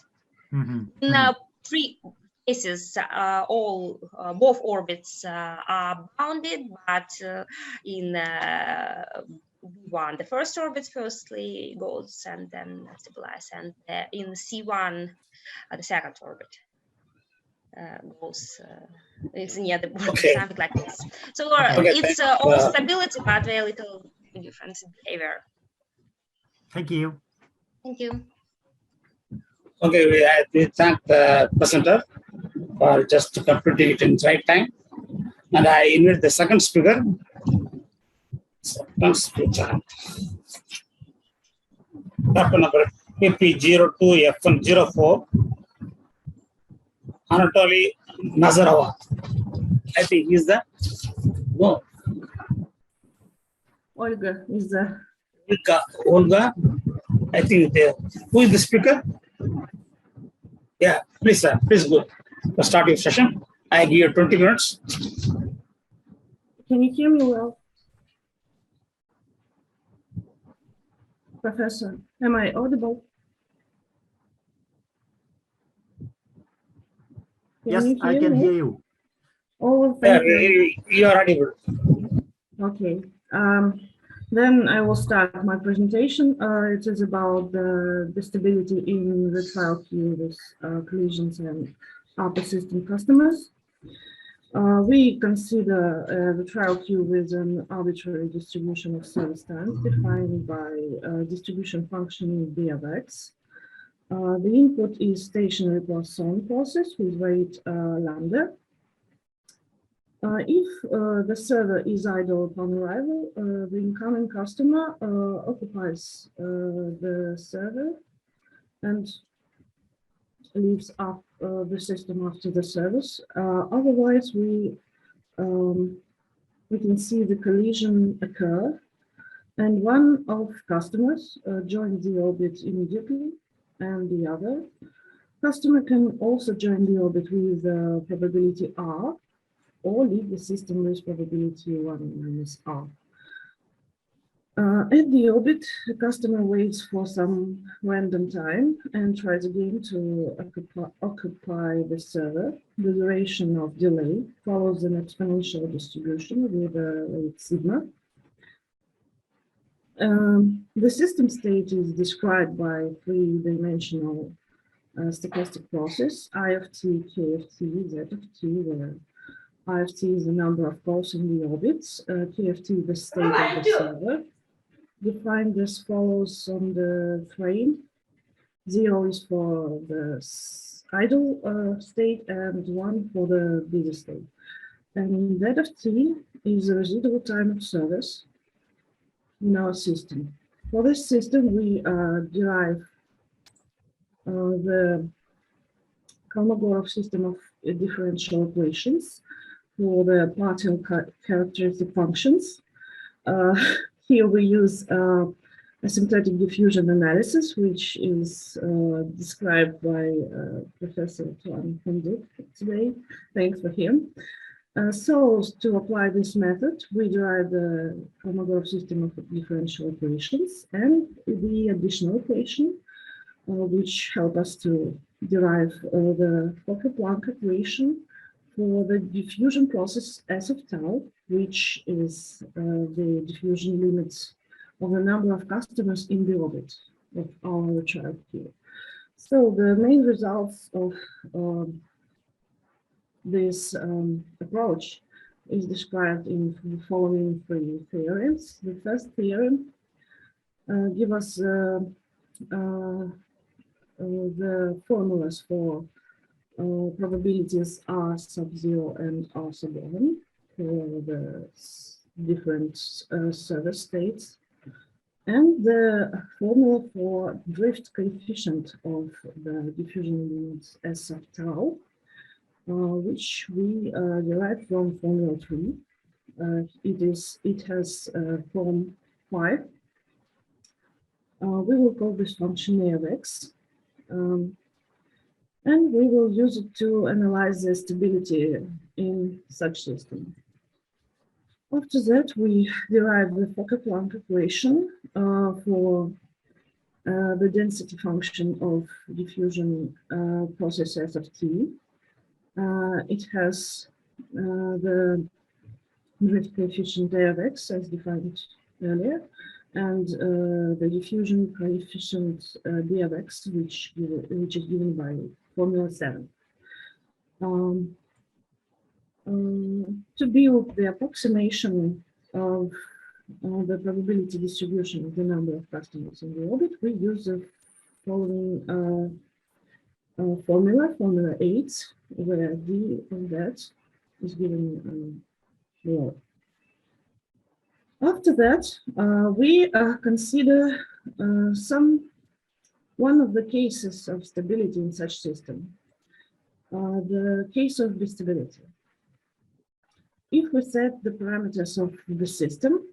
In 3 cases, both orbits are bounded, but in B1, the first orbit firstly goes and then stabilize, and in C1, the second orbit goes it's near the border, something like this. So it's all stability, but very little difference in behavior. Thank you. Thank you. Okay, we thank the presenter for just completing it in right time. And I invite the second speaker. Dr. number PP02F104, Anatoly Nazarova. I think he's the no. Olga is the Olga. I think who is the speaker? Yeah, please, sir. Please go. Start your session. I give you 20 minutes. Can you hear me well? Professor, am I audible? Yes, I can hear you. Oh, thank you. You are audible. Okay. Then I will start my presentation. It is about the stability in the trial queue with collisions and upper system customers. We consider the trial queue with an arbitrary distribution of service times defined by distribution function B of x. The input is stationary plus on process with weight lambda. If the server is idle upon arrival, the incoming customer occupies the server and leaves up the system after the service. Otherwise, we can see the collision occur, and one of customers joins the orbit immediately, and the other customer can also join the orbit with probability R, or leave the system with probability 1 minus R. At the orbit, the customer waits for some random time and tries again to occupy the server. The duration of delay follows an exponential distribution with a rate sigma. The system state is described by three-dimensional stochastic process, I of t, k of t, z of t, where I of t is the number of calls in the orbits, k of t the state of the server, defined as follows on the frame. 0 is for the idle state and 1 for the busy state. And z of t is the residual time of service in our system. For this system, we derive the Kolmogorov system of differential equations for the partial characteristic functions. Here we use asymptotic diffusion analysis, which is described by Professor Tuan Hendrik today. Thanks for him. So to apply this method, we derive the Kolmogorov system of differential equations and the additional equation, which help us to derive the Fokker-Planck equation for the diffusion process S of tau, which is the diffusion limits of the number of customers in the orbit of our child here. So the main results of this approach is described in the following three theorems. The first theorem gives us the formulas for probabilities R sub 0 and R sub 1 for the different server states, and the formula for drift coefficient of the diffusion limits S of tau, which we derive from formula 3. It has form 5. We will call this function A of x. And we will use it to analyze the stability in such system. After that, we derive the Fokker-Planck equation for the density function of diffusion process S of t. It has the drift coefficient A of x as defined earlier, and the diffusion coefficient d of x, which is given by formula 7. To build the approximation of the probability distribution of the number of customers in the orbit, we use the following formula 8, where d of that is given below. After that, we consider one of the cases of stability in such system, the case of stability. If we set the parameters of the system,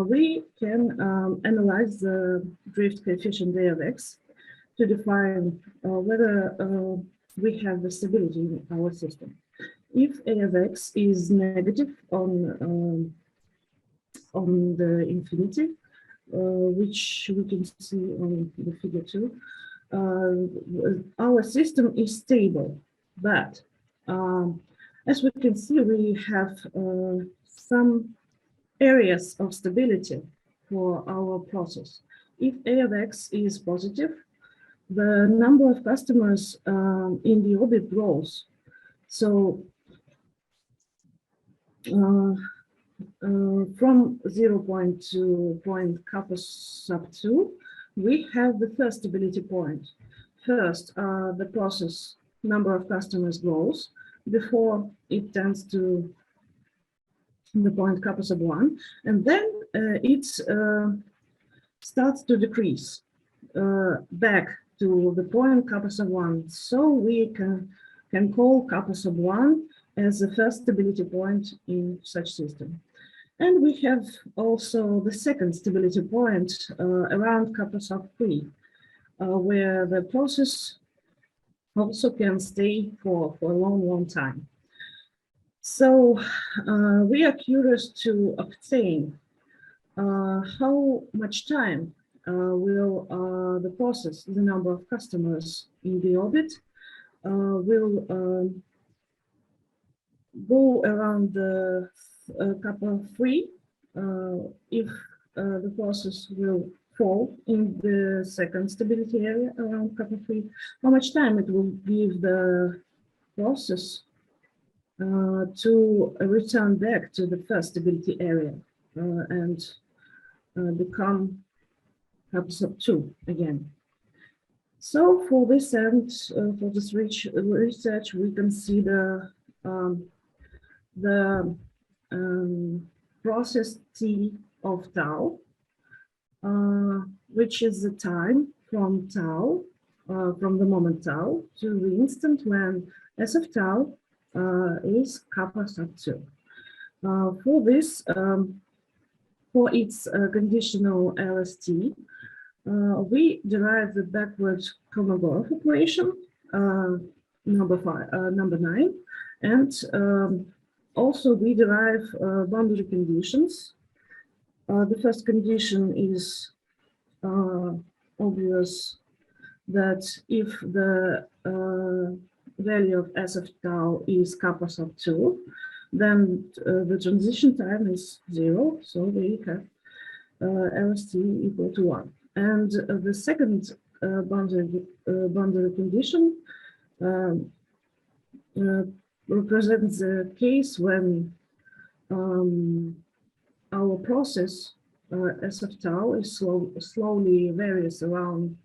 we can analyze the drift coefficient A of x to define whether we have the stability in our system. If A of x is negative on the infinity, which we can see on the figure 2, our system is stable, but as we can see, we have some areas of stability for our process. If A of x is positive, the number of customers in the orbit grows. So from 0 point to point kappa sub 2, we have the first stability point. first, the process number of customers grows before it tends to the point kappa sub 1, and then it starts to decrease back to the point kappa sub 1. So we can call kappa sub 1 as the first stability point in such system. And we have also the second stability point around kappa sub 3, where the process also can stay for a long time. So we are curious to obtain how much time will the process, the number of customers in the orbit, will go around the kappa 3 if the process will fall in the second stability area around kappa 3, how much time it will give the process to return back to the first stability area and become kappa sub 2 again. So for this end, for this research, we consider the process T of tau, which is the time from tau, from the moment tau to the instant when S of tau is kappa sub 2. For this, for its conditional LST, we derive the backward Kolmogorov operation, number 9, and also we derive boundary conditions. The first condition is obvious that if the value of S of tau is kappa sub 2, then the transition time is 0, so we have LST equal to 1. And the second boundary condition represents the case when our process S of tau is slowly varies around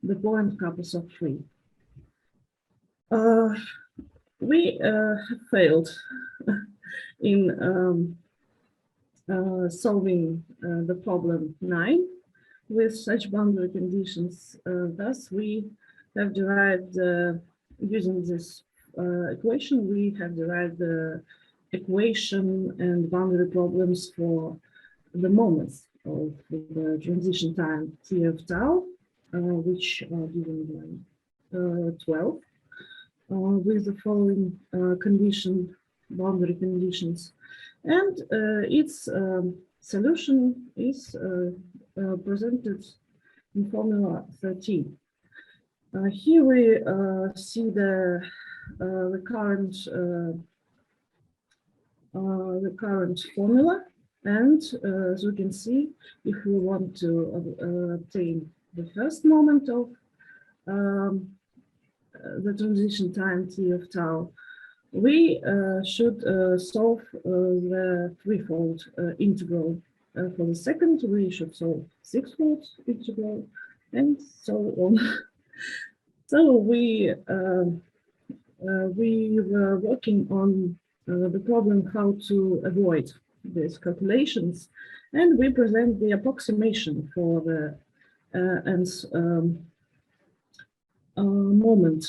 the point kappa sub 3. We have failed in solving the problem 9 with such boundary conditions. Thus, we have derived, using this equation, we have derived the equation and boundary problems for the moments of the transition time T of tau, which are given by 12, with the following boundary conditions. And its solution is presented in formula 13. Here we see the recurrent formula, and as we can see, if we want to obtain the first moment of the transition time T of tau, we should solve the threefold integral. For the second, we should solve sixfold integral, and so on. So we were working on the problem how to avoid these calculations, and we present the approximation for the moment,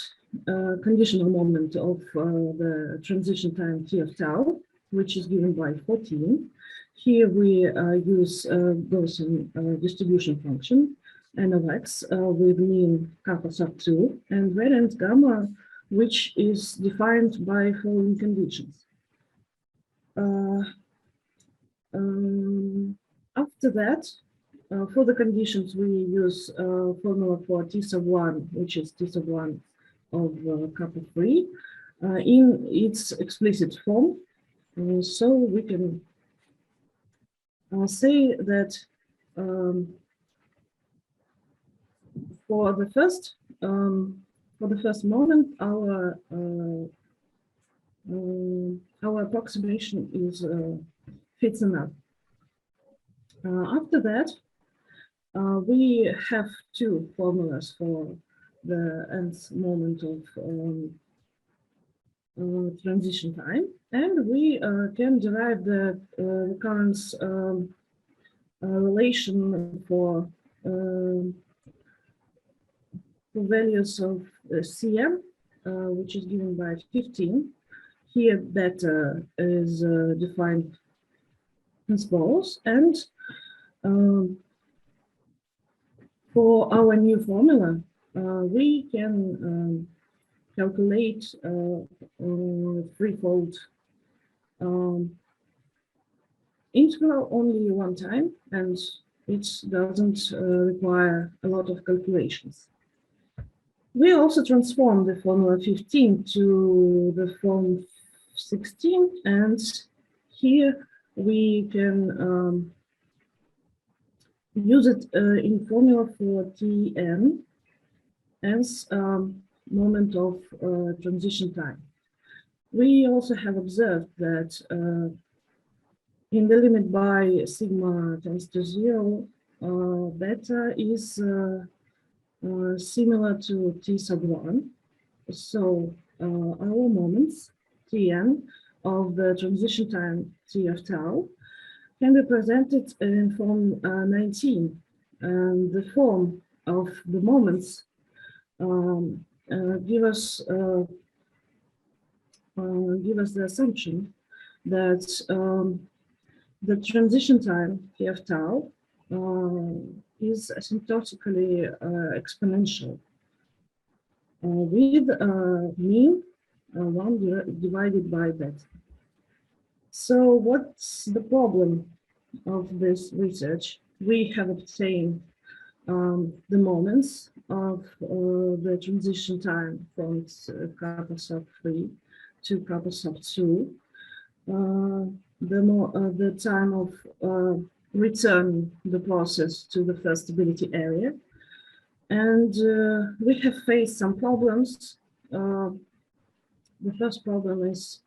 conditional moment of the transition time T of tau, which is given by 14. Here we use Gaussian distribution function, n of x, with mean kappa sub 2, and variance gamma, which is defined by following conditions. After that, for the conditions, we use formula for T sub 1, which is T sub 1 of kappa 3 in its explicit form. So we can say that for the first moment, our approximation is fits enough. After that, we have two formulas for the nth moment of transition time, and we can derive the recurrence relation for values of Cm, which is given by 15. Here beta is defined as follows, and for our new formula, we can calculate threefold integral only one time, and it doesn't require a lot of calculations. We also transform the formula 15 to the form 16, and here we can use it in formula for Tn as moment of transition time. We also have observed that in the limit by sigma tends to 0, beta is similar to T sub 1. So our moments, Tn, of the transition time T of tau, can be presented in form 19. And the form of the moments give us the assumption that the transition time T of tau is asymptotically exponential with mean 1 divided by beta. So what's the problem of this research? We have obtained the moments of the transition time from kappa sub 3 to kappa sub 2, the time of return the process to the first stability area. And we have faced some problems. The first problem is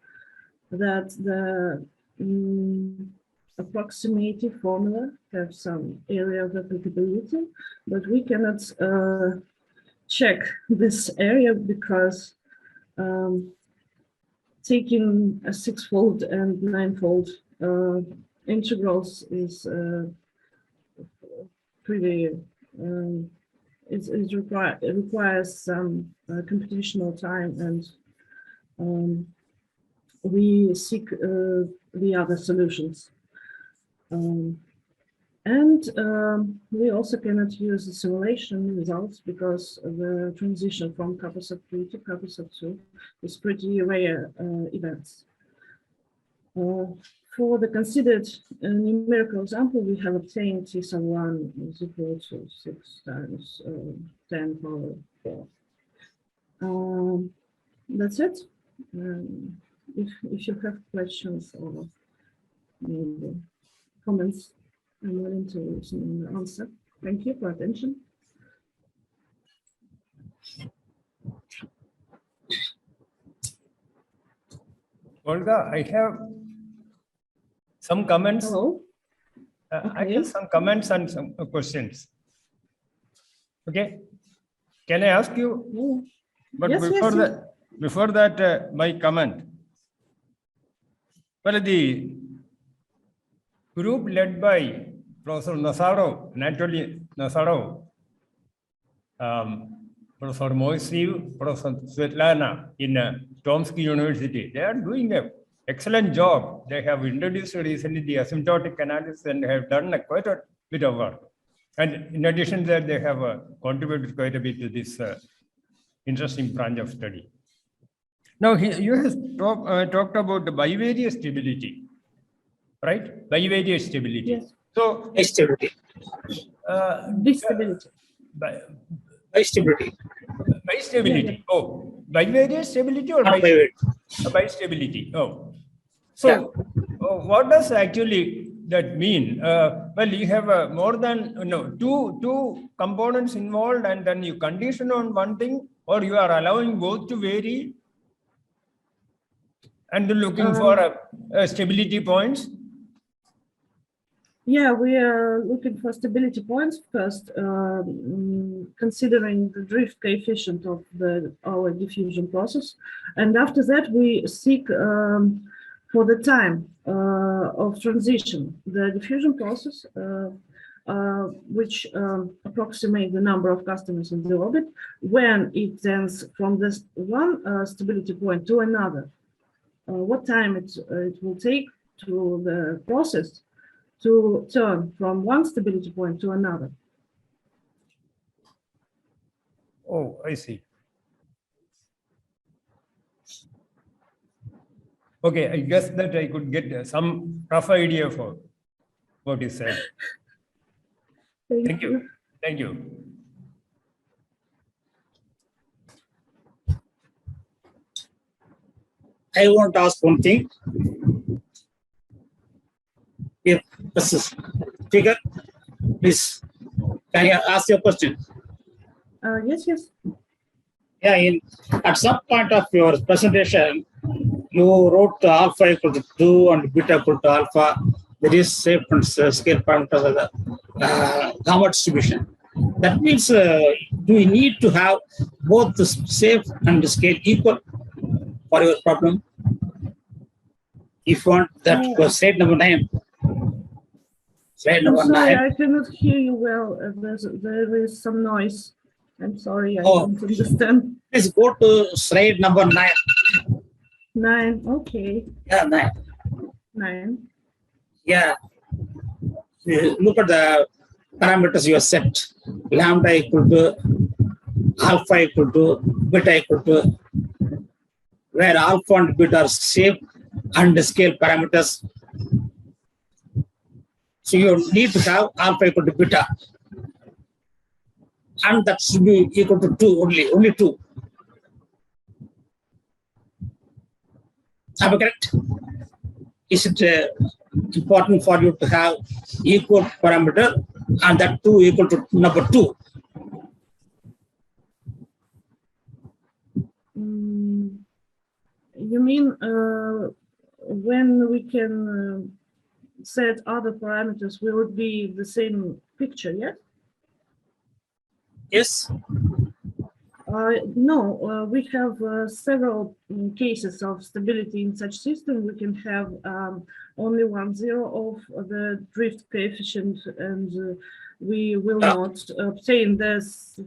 that the approximative formula have some area of applicability, but we cannot check this area because taking a 6-fold and 9-fold integrals is pretty, it requires some computational time, and we seek the other solutions. We also cannot use the simulation results because the transition from kappa sub 3 to kappa sub 2 is pretty rare events. For the considered numerical example, we have obtained T sub 1 is equal to 6 times 10 power 4. That's it. If you have questions or maybe comments, I'm willing to listen and answer. Thank you for attention. Olga, I have some comments. Hello. I have some comments and some questions. Okay. Can I ask you? Yeah. But Yes, before that, my comment. Well, the group led by Professor Nazarov, Anatoly Nazarov, Professor Moiseev, Professor Svetlana in Tomsky University, they are doing an excellent job. They have introduced recently the asymptotic analysis and have done quite a bit of work. And in addition to that, they have contributed quite a bit to this interesting branch of study. Now, you have talked about the bivariate stability, right? Bivariate stability. Yes. So, Stability. Distability. Stability. Bistability. Oh, bivariate stability or bistability? Oh. So, what does actually that mean? Well, you have more than two components involved, and then you condition on one thing, or you are allowing both to vary and looking for stability points. Yeah, we are looking for stability points first, considering the drift coefficient of our diffusion process. And after that, we seek for the time of transition, the diffusion process, which approximate the number of customers in the orbit, when it turns from this one stability point to another. What time it will take to the process to turn from one stability point to another. Oh, I see. Okay, I guess that I could get some rough idea for what you said. Thank you. Thank you. I want to ask one thing. If this is figure, please, can you ask your question? Yes. Yeah, at some point of your presentation, you wrote alpha equal to 2 and beta equal to alpha. There is safe and scale parameters of the gamma distribution. That means, do we need to have both the safe and the scale equal for your problem? If you want that was slide number 9. Slide number I'm sorry, 9. I cannot hear you well. There is some noise. I'm sorry, I don't understand. Please go to slide number 9. 9, okay. Yeah, 9. 9. Yeah. Look at the parameters you have set. Lambda equal to alpha equal to beta equal to, where alpha and beta are safe and scale parameters. So you need to have alpha equal to beta. And that should be equal to 2 only 2. Am I correct? Is it important for you to have equal parameter and that 2 equal to number 2? You mean when we can set other parameters, will it be the same picture, yes? Yes. No, we have several cases of stability in such system. We can have only 1 0 of the drift coefficient, and we will not obtain the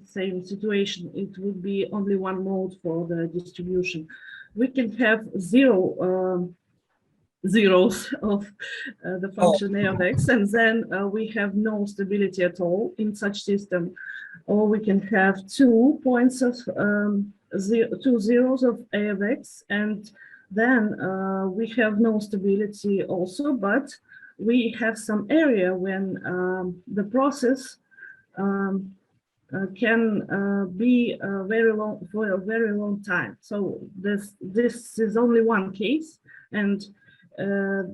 same situation. It would be only one mode for the distribution. We can have zeros of the function a of x, and then we have no stability at all in such system. Or we can have 2 points of 2 zeros of a of x, and then we have no stability also, but we have some area when the process can be very long for a very long time. So this is only one case, and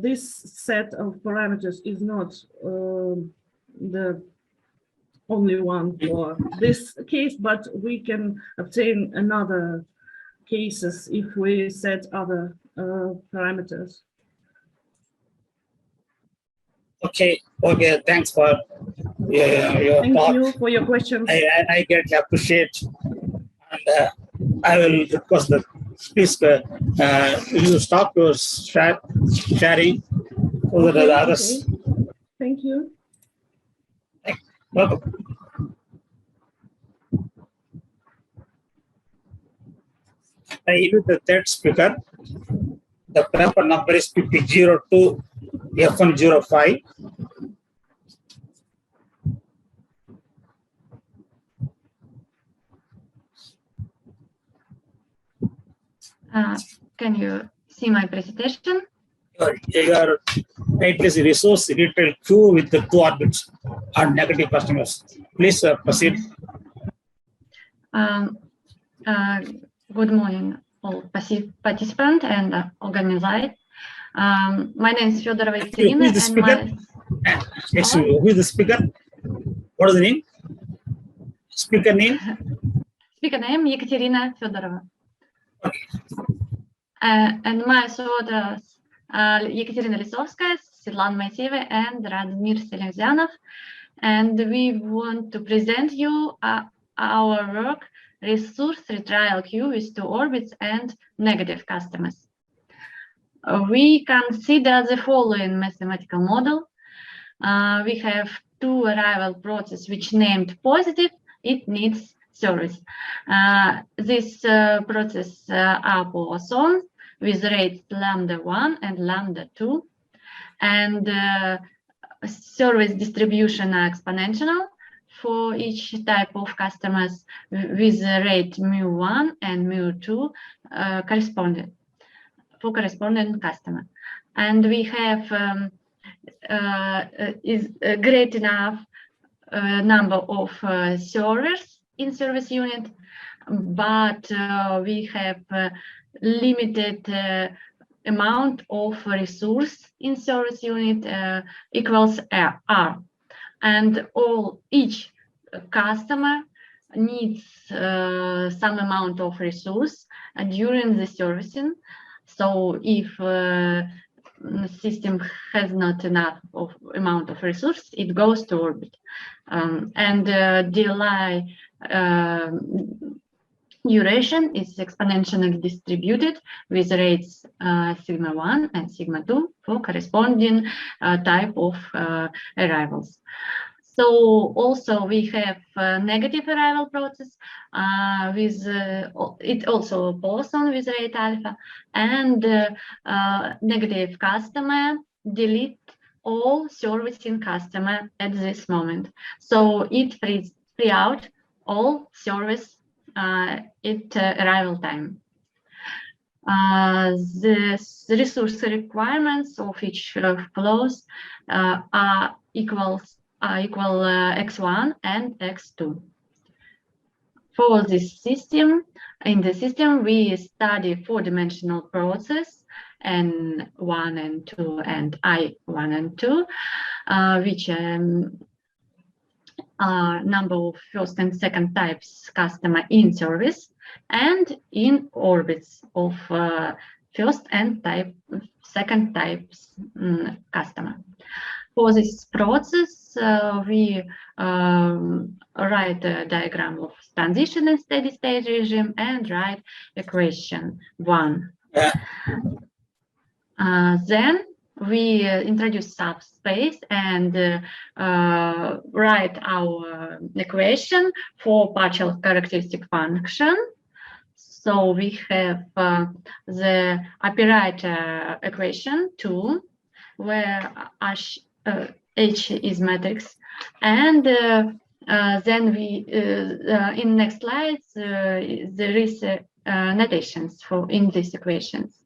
this set of parameters is not the only one for this case, but we can obtain another cases if we set other parameters. Okay, thanks for your Thank talk. you for your questions. I greatly appreciate, and I will request that please you stop your sharing so that the others. Okay. Thank you. Welcome. I give the third speaker. The paper number is PP02 F105. Can you see my presentation? Your title is resource retail queue with the 2 orbits and negative customers. Please proceed. Good morning, all participants and organizers. My name is Fedorova Ekaterina. Who is the speaker? Who is the speaker? What is the name? Speaker name? Speaker name Ekaterina Fedorova. And my daughter Ekaterina Lisovskaya, Svetlana Moiseva and Radmir Selezyanov, and we want to present you our work, Resource Retrial Queue with 2 orbits and negative customers. We consider the following mathematical model. We have 2 arrival processes which named positive, it needs service. This process are Poisson with rates lambda1 and lambda2, and service distribution are exponential for each type of customers with the rate mu1 and mu2 corresponding customer. And we have is a great enough number of servers in service unit, but we have limited amount of resource in service unit equals R, and each customer needs some amount of resource during the servicing. So if system has not enough of amount of resource, it goes to orbit, and delay duration is exponentially distributed with rates sigma 1 and sigma 2 for corresponding type of arrivals. So also we have negative arrival process with it also Poisson with rate alpha, and negative customer delete all servicing customer at this moment. So it frees out all service at arrival time. The resource requirements of each flows are equal x1 and x2. For this system, in the system we study 4-dimensional process N1 and 2 and I1 and 2, which are number of first and second types customer in service and in orbits of first and second types customer. For this process, we write a diagram of transition and steady state regime and write equation 1. Then we introduce subspace and write our equation for partial characteristic function. So we have the operator equation 2, where H is matrix, and then we in next slides there is notations for in these equations.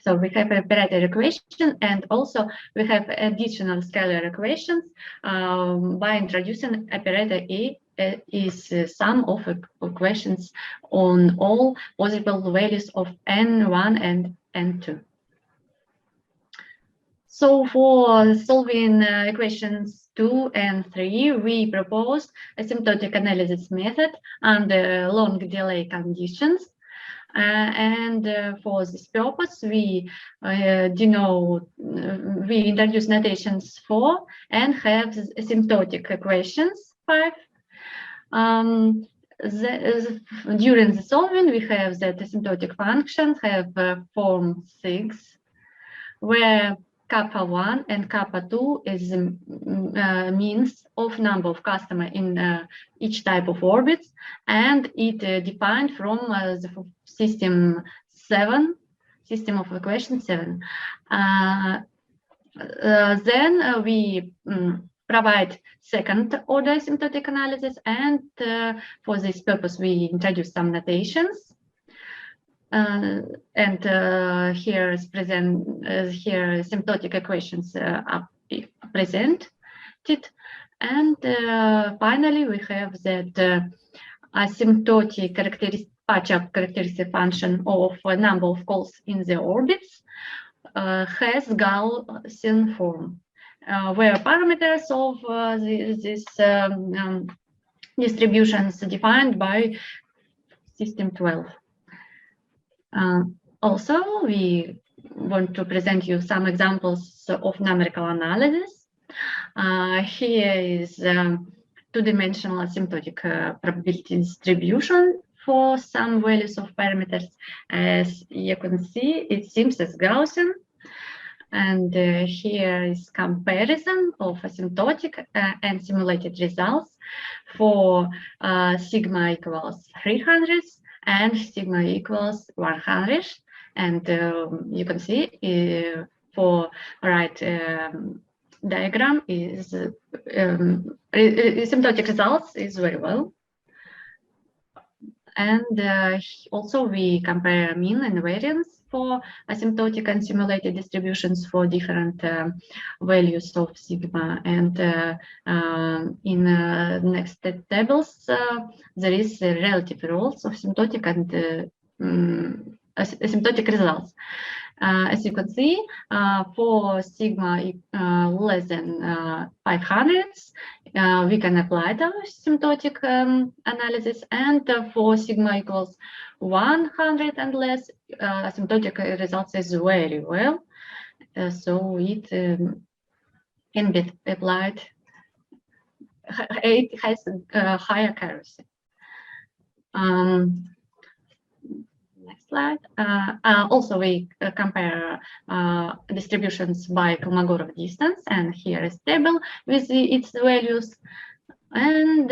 So we have operator equation, and also we have additional scalar equations by introducing operator A is sum of equations on all possible values of N1 and N2. So for solving equations 2 and 3, we propose asymptotic analysis method under long delay conditions. And for this purpose, we introduce notations 4 and have asymptotic equations 5. During the solving, we have that asymptotic functions have form 6, where kappa 1 and kappa 2 is means of number of customer in each type of orbits, and it defined from the system of equation 7. Then we provide second order asymptotic analysis, and for this purpose we introduce some notations. And here is here asymptotic equations are presented, and finally we have that asymptotic partial characteristic function of a number of calls in the orbits has Gaussian form, where parameters of these distributions defined by system 12. Also, we want to present you some examples of numerical analysis. Here is two-dimensional asymptotic probability distribution for some values of parameters. As you can see, it seems as Gaussian. And here is comparison of asymptotic and simulated results for sigma equals 300 and sigma equals 100. And you can see for right diagram is asymptotic results is very well. And also we compare mean and variance for asymptotic and simulated distributions for different values of sigma. And in next tables, there is relative roles of asymptotic and asymptotic results. As you can see, for sigma less than 500, we can apply the asymptotic analysis, and for sigma equals 100 and less, asymptotic results is very well. So it can be applied. It has high accuracy. Next slide. Also, we compare distributions by Kolmogorov distance, and here is table with its values. And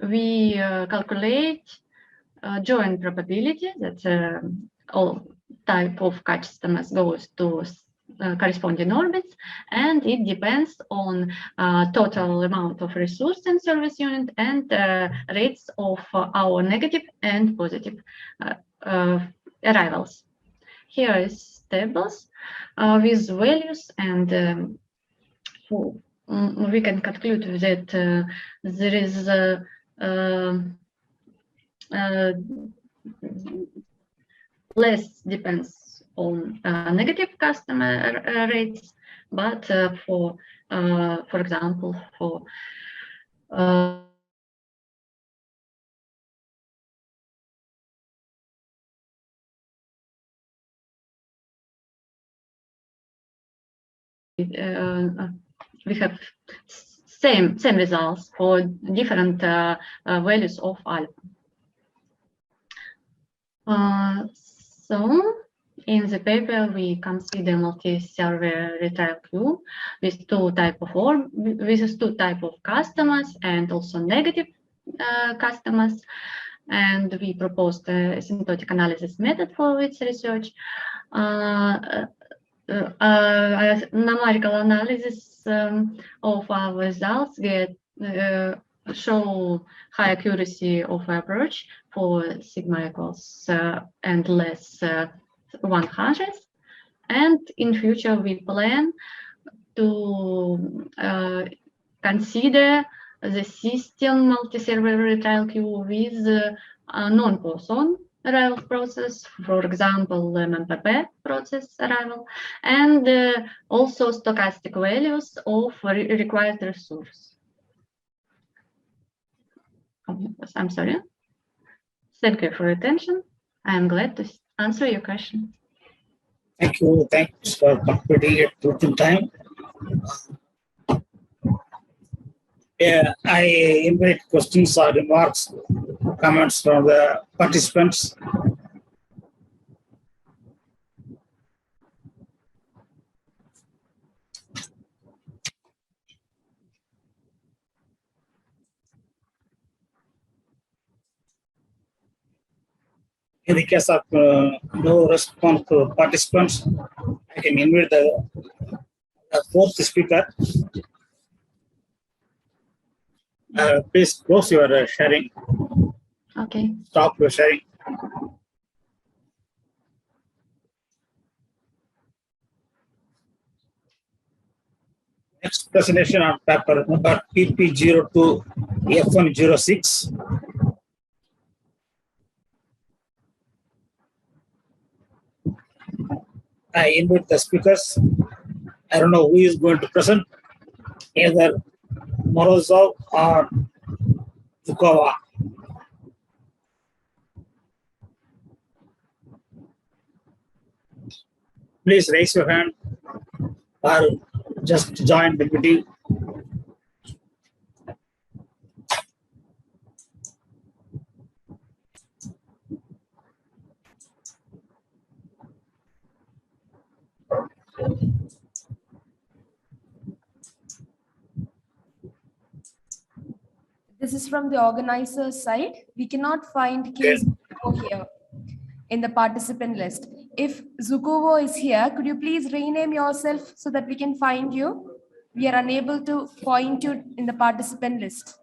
we calculate joint probability that all type of customers goes to corresponding orbits, and it depends on total amount of resource in service unit and rates of our negative and positive arrivals. Here is tables with values, and we can conclude that there is less depends on negative customer rates, but for example, for we have same results for different values of alpha. So in the paper, we consider multi-server retrial queue with two type of customers and also negative customers, and we proposed a asymptotic analysis method for its research. Numerical analysis of our results show high accuracy of approach for sigma equals and less 100, and in future we plan to consider the system multi-server retrial queue with non-Poisson arrival process, for example, MMPP process arrival, and also stochastic values of required resource. I'm sorry. Thank you for your attention. I'm glad to answer your question. Thank you. Thanks for completing it within time. Yeah, I invite questions or remarks, comments from the participants. In the case of no response to participants, I can invite the fourth speaker. Please close your sharing. Okay. Stop your sharing. Next presentation on paper number PP02 F106. I invite the speakers. I don't know who is going to present, either Morozov or Zukova. please raise your hand or just join the meeting. This is from the organizer's side. We cannot find case here in the participant list. If Zukovo is here, could you please rename yourself so that we can find you? We are unable to point you in the participant list.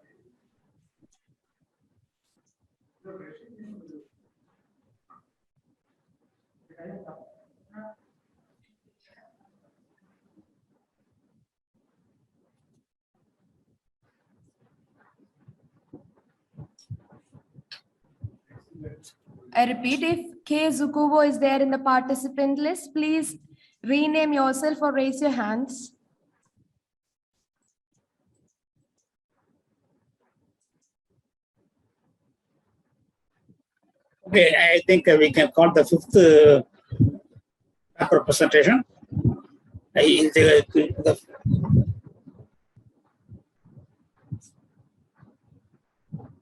I repeat, if K. Zukovo is there in the participant list, please rename yourself or raise your hands. Okay, I think we can call the fifth paper presentation. Can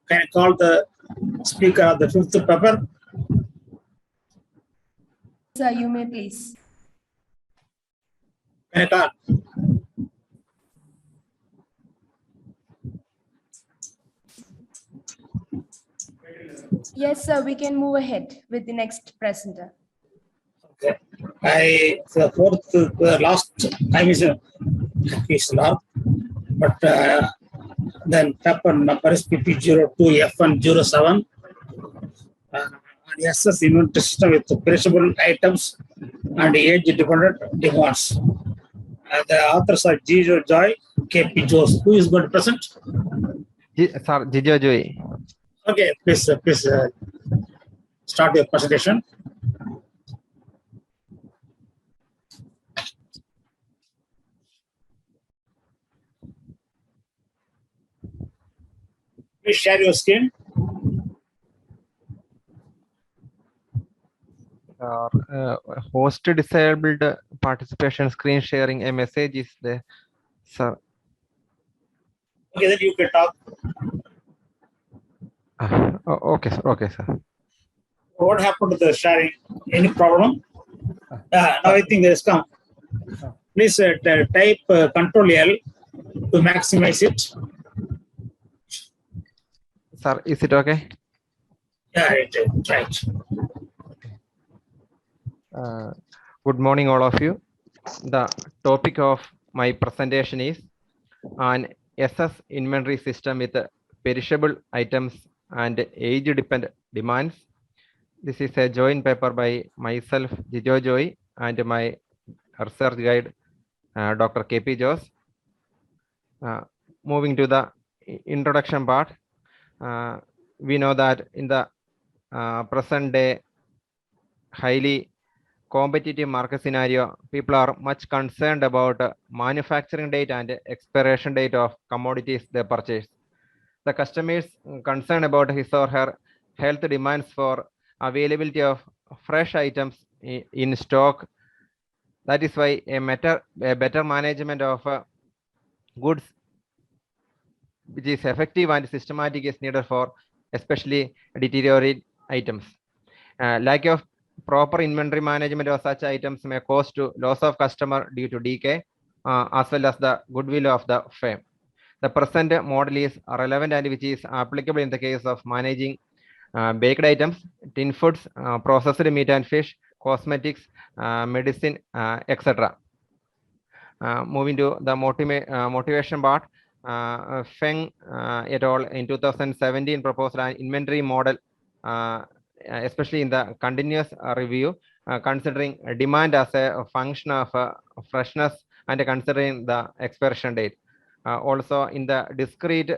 I call the speaker of the fifth paper? Sir, you may please. Can I call? Yes, sir, we can move ahead with the next presenter. Okay, the fourth, last time is not, but then paper number is PP02F107. SS inventory system with perishable items and age-dependent demands. The authors are Jijo Joy, KP Jose. Who is going to present? Sir, Jijo Joy. Okay, please start your presentation. Please share your screen. Host disabled participation screen sharing a message is there, sir. Okay, then you can talk. Okay, sir. Okay, sir. What happened to the sharing? Any problem? Now I think there's come. Please type Control L to maximize it. Sir, is it okay? Yeah, right. Good morning, all of you. The topic of my presentation is an SS inventory system with perishable items and age-dependent demands. This is a joint paper by myself, Jijo Joy, and my research guide, Dr. KP Jose. Moving to the introduction part, we know that in the present day highly competitive market scenario, people are much concerned about manufacturing date and expiration date of commodities they purchase. The customer is concerned about his or her health demands for availability of fresh items in stock. That is why a better management of goods which is effective and systematic is needed for especially deteriorated items. Lack of proper inventory management of such items may cause to loss of customer due to decay, as well as the goodwill of the firm. The present model is relevant and which is applicable in the case of managing baked items, tin foods, processed meat and fish, cosmetics, medicine, etc. Moving to the motivation part, Feng et al. In 2017 proposed an inventory model, especially in the continuous review, considering demand as a function of freshness and considering the expiration date. Also in the discrete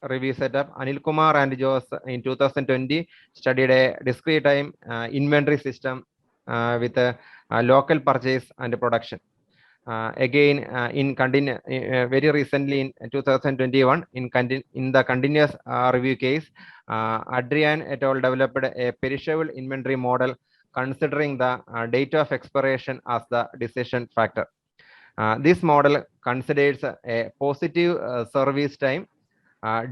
review setup, Anil Kumar and Jose in 2020 studied a discrete time inventory system with a local purchase and production. Again, very recently in 2021, in the continuous review case, Adrian et al. Developed a perishable inventory model considering the date of expiration as the decision factor. This model considers a positive service time,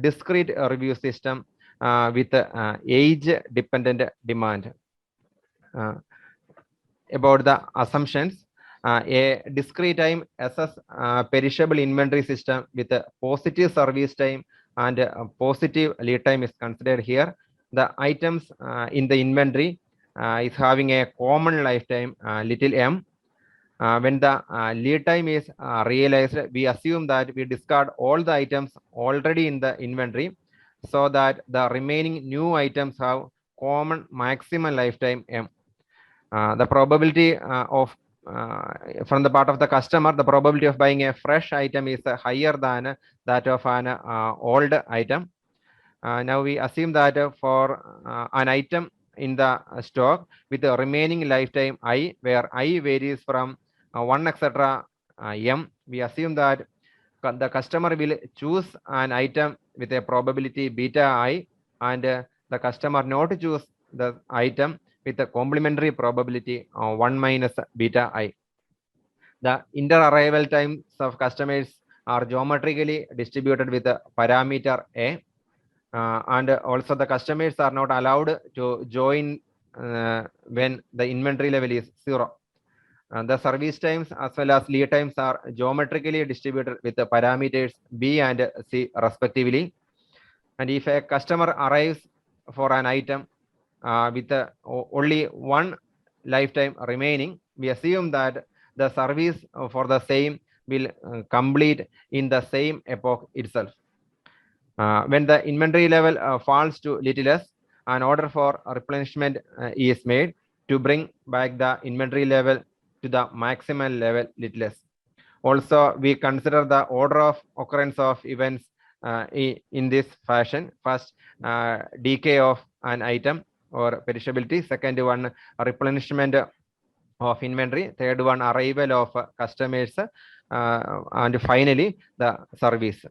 discrete review system with age-dependent demand. About the assumptions, a discrete time assess perishable inventory system with a positive service time and a positive lead time is considered here. The items in the inventory is having a common lifetime little m. When the lead time is realized, we assume that we discard all the items already in the inventory so that the remaining new items have common maximum lifetime m. The probability of from the part of the customer, the probability of buying a fresh item is higher than that of an old item. Now we assume that for an item in the stock with the remaining lifetime I, where I varies from 1 etc. M, we assume that the customer will choose an item with a probability beta I, and the customer not choose the item with a complementary probability 1 minus beta I. The inter-arrival times of customers are geometrically distributed with a parameter A. And also the customers are not allowed to join when the inventory level is 0. The service times as well as lead times are geometrically distributed with the parameters B and C respectively. And if a customer arrives for an item with only one lifetime remaining, we assume that the service for the same will complete in the same epoch itself. When the inventory level falls to little less, an order for replenishment is made to bring back the inventory level to the maximal level little less. Also, we consider the order of occurrence of events in this fashion. First, decay of an item or perishability. Second one, replenishment of inventory. Third one, arrival of customers. And finally, the service.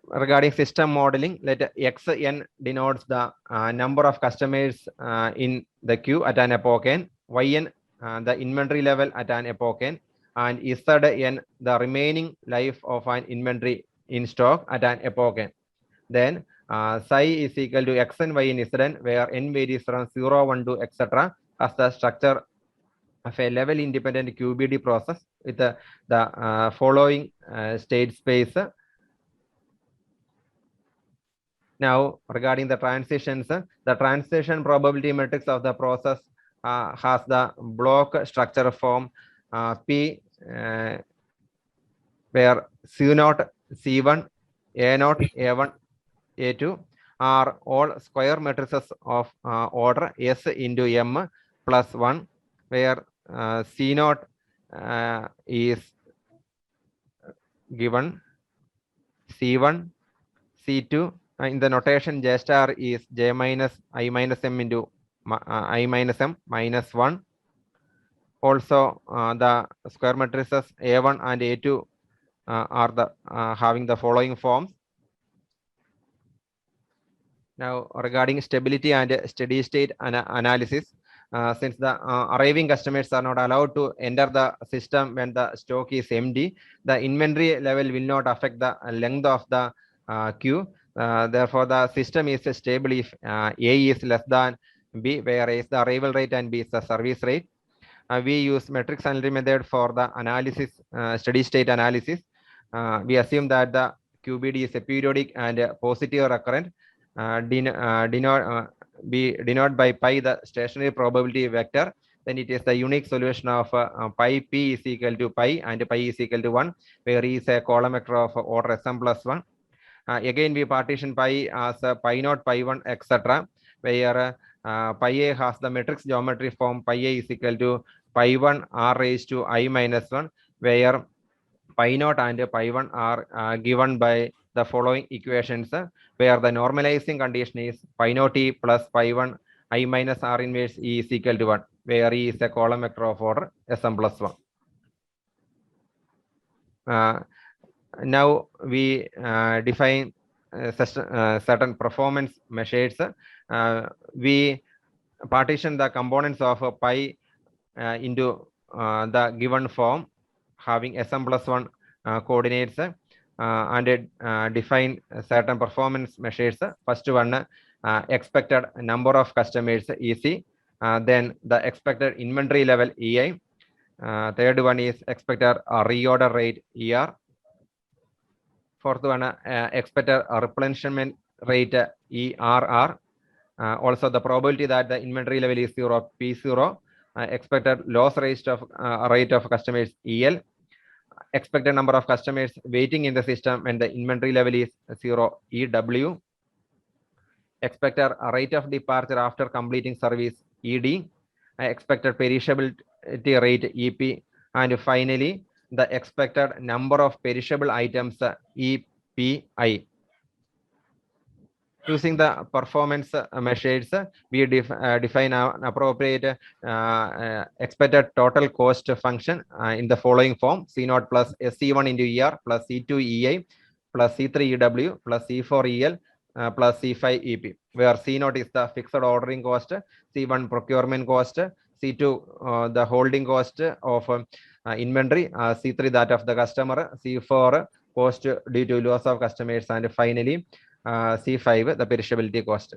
Regarding system modeling, let xn denotes the number of customers in the queue at an epoch n, yn the inventory level at an epoch n, and zn the remaining life of an inventory in stock at an epoch n. Then psi is equal to xn, yn, zn, where n varies from 0, 1 to etc. as the structure of a level independent QBD process with the following state space. Now, regarding the transitions, the transition probability matrix of the process has the block structure form P, where C0, C1, A0, A1, A2 are all square matrices of order S into M plus 1, where C0 is given, C1, C2, in the notation J star is J minus I minus M into I minus M minus 1. Also, the square matrices A1 and A2 are the having the following forms. Now, regarding stability and steady state analysis, since the arriving customers are not allowed to enter the system when the stock is empty, the inventory level will not affect the length of the queue. Therefore, the system is stable if A is less than B, where A is the arrival rate and B is the service rate. We use matrix analytic method for the analysis, steady state analysis. We assume that the QBD is a periodic and positive recurrent. We denote by pi the stationary probability vector. Then it is the unique solution of pi p is equal to pi and pi is equal to 1, where E is a column vector of order Sm plus 1. Again, we partition pi as pi naught, pi 1, etc., where pi a has the matrix geometry form pi a is equal to pi 1 r raised to I minus 1, where pi naught and pi 1 are given by the following equations, where the normalizing condition is pi naught e plus pi 1 I minus r inverse E is equal to 1, where E is a column vector of order Sm plus 1. Now we define certain performance measures. We partition the components of pi into the given form, having SM+1 coordinates, and define certain performance measures. First one, expected number of customers, EC. Then the expected inventory level, EI. Third one is expected reorder rate, ER. Fourth one, expected replenishment rate, ERR. Also the probability that the inventory level is 0, P0. Expected loss rate of customers, EL. Expected number of customers waiting in the system when the inventory level is 0, EW. Expected rate of departure after completing service, ED. Expected perishability rate, EP. And finally, the expected number of perishable items, EPI. Using the performance measures, we define an appropriate expected total cost function in the following form: C0 plus C1 into ER plus C2 EI plus C3 EW plus C4 EL plus C5 EP, where C0 is the fixed ordering cost, C1 procurement cost, C2 the holding cost of inventory, C3 that of the customer, C4 cost due to loss of customers, and finally C5 the perishability cost.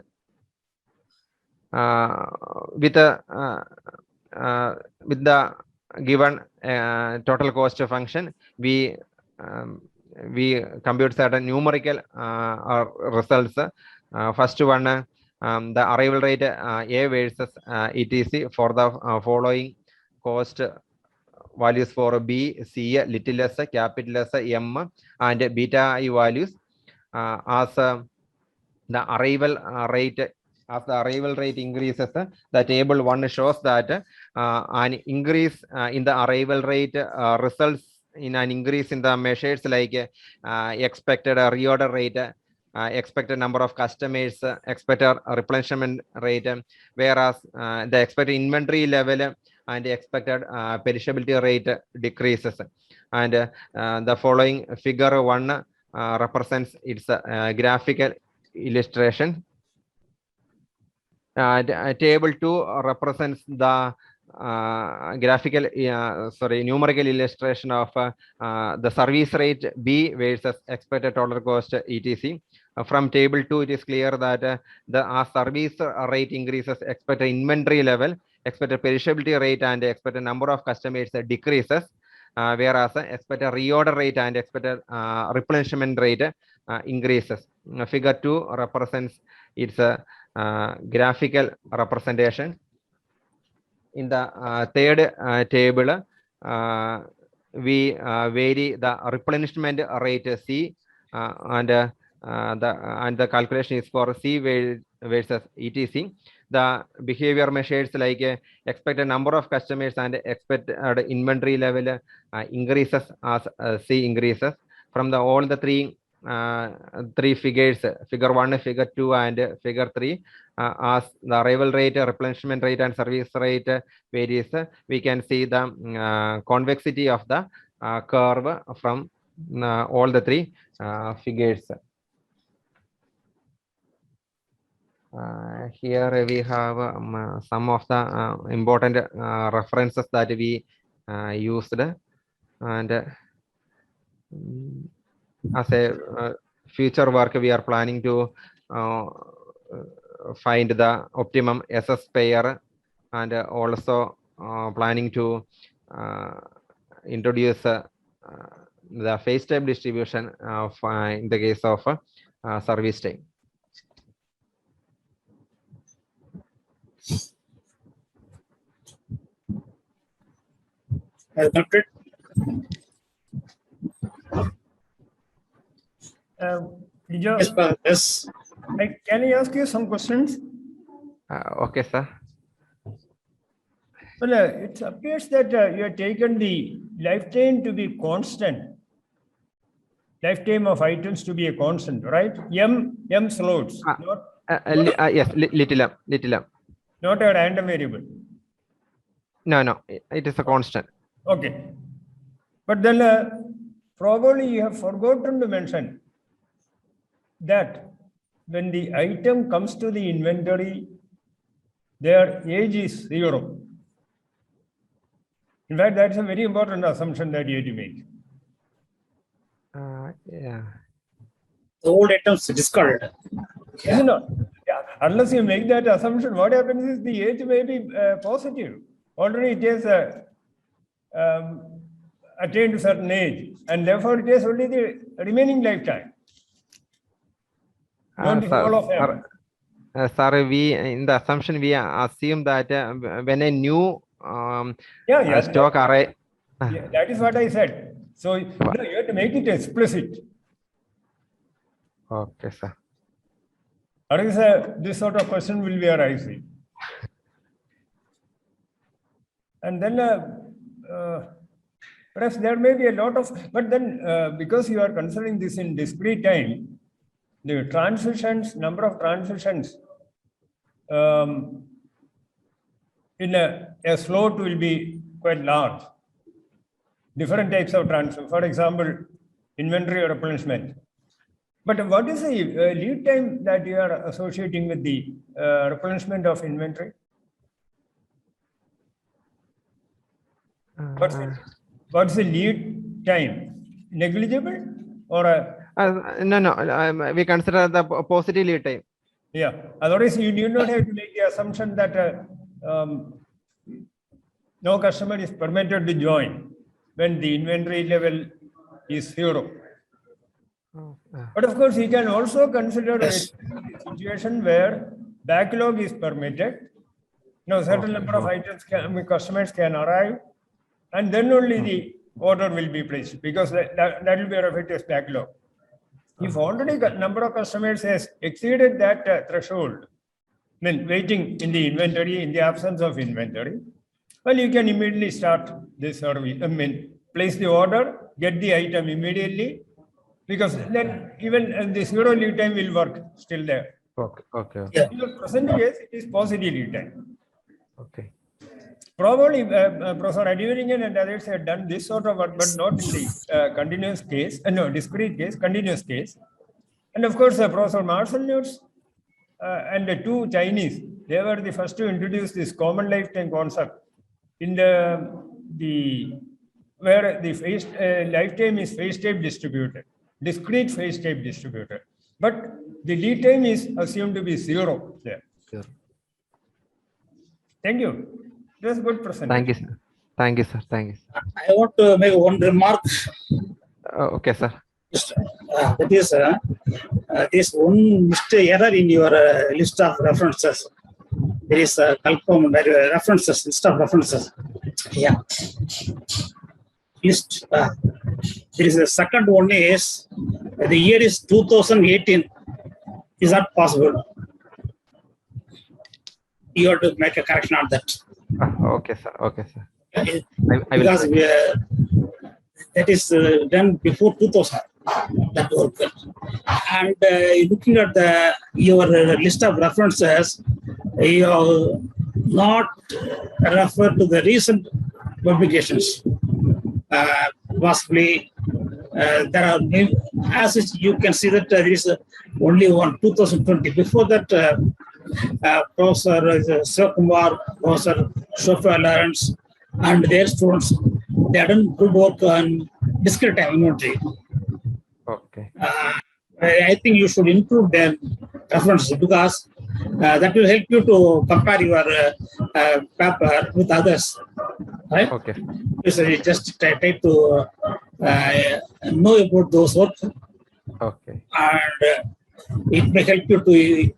With the given total cost function, we compute certain numerical results. First one, the arrival rate A versus ETC for the following cost values for B, C, little s, capital S, M, and beta I values. As the arrival rate increases, the table 1 shows that an increase in the arrival rate results in an increase in the measures like expected reorder rate, expected number of customers, expected replenishment rate, whereas the expected inventory level and the expected perishability rate decreases. And the following figure 1 represents its graphical illustration. Table 2 represents the numerical illustration of the service rate B versus expected total cost, ETC. From table 2, it is clear that the service rate increases, expected inventory level, expected perishability rate, and expected number of customers decreases. Whereas expected reorder rate and expected replenishment rate increases. Figure 2 represents its graphical representation. In the third table, we vary the replenishment rate C, and the calculation is for C versus ETC. The behavior measures like expected number of customers and expected inventory level increases as C increases. From all the three figures, figure 1, figure 2, and figure 3, as the arrival rate, replenishment rate, and service rate varies, we can see the convexity of the curve from all the three figures. Here we have some of the important references that we used, and as a future work, we are planning to find the optimum SS pair, and also planning to introduce the phase time distribution in the case of service time. Yes. Can I ask you some questions? Okay, sir. Well, it appears that you have taken the lifetime to be constant. Lifetime of items to be a constant, right? M slots. Yes, little m. Not a random variable. No, it is a constant. Okay. But then probably you have forgotten to mention that when the item comes to the inventory, their age is 0. In fact, that's a very important assumption that you have to make. Yeah. The old items discarded. Is it not? Yeah. Unless you make that assumption, what happens is the age may be positive. Already it is attained to a certain age, and therefore it is only the remaining lifetime. Don't all of them. Sorry, we in the assumption we assume that when a new stock array. Yeah, that is what I said. So you have to make it explicit. Okay, sir. Otherwise, this sort of question will be arising. And then perhaps there may be a lot of, but then because you are considering this in discrete time, the transitions, number of transitions in a slot will be quite large. Different types of transition, for example, inventory or replenishment. But what is the lead time that you are associating with the replenishment of inventory? What's the lead time? Negligible or no, we consider the positive lead time. Yeah, otherwise you do not have to make the assumption that no customer is permitted to join when the inventory level is 0. But of course, you can also consider a situation where backlog is permitted. Now, certain number of items customers can arrive, and then only the order will be placed, because that will be referred as backlog. If already number of customers has exceeded that threshold, then waiting in the inventory, in the absence of inventory, well, you can immediately start this service. Place the order, get the item immediately, because then even the 0 lead time will work still there. Okay. In the present case, it is positive lead time. Okay. Probably Professor Adiveringen and others have done this sort of work, but not in the continuous case, discrete case, continuous case. And of course, Professor Marcel-Nutz and the 2 Chinese, they were the first to introduce this common lifetime concept in where the lifetime is phase type distributed, discrete phase type distributed, but the lead time is assumed to be 0 there. Sure. Thank you. It was a good presentation. Thank you, sir. Thank you, sir. Thank you, sir. I want to make one remark. Okay, sir. That is, this one mistake error in your list of references. There is a references, list of references. Yeah. List. There is a second one is the year is 2018. Is that possible? You have to make a correction on that. Okay, sir. Okay, sir. Because that is done before 2000. That work. And looking at your list of references, you have not referred to the recent publications. Possibly there are, as you can see that there is only one 2020. Before that, Professor Sivakumar, Professor Sophia Lawrence, and their students, they have done good work on discrete time inventory. Okay. I think you should include their references, because that will help you to compare your paper with others. Right? Okay. So you just try to know about those work. Okay. And it may help you to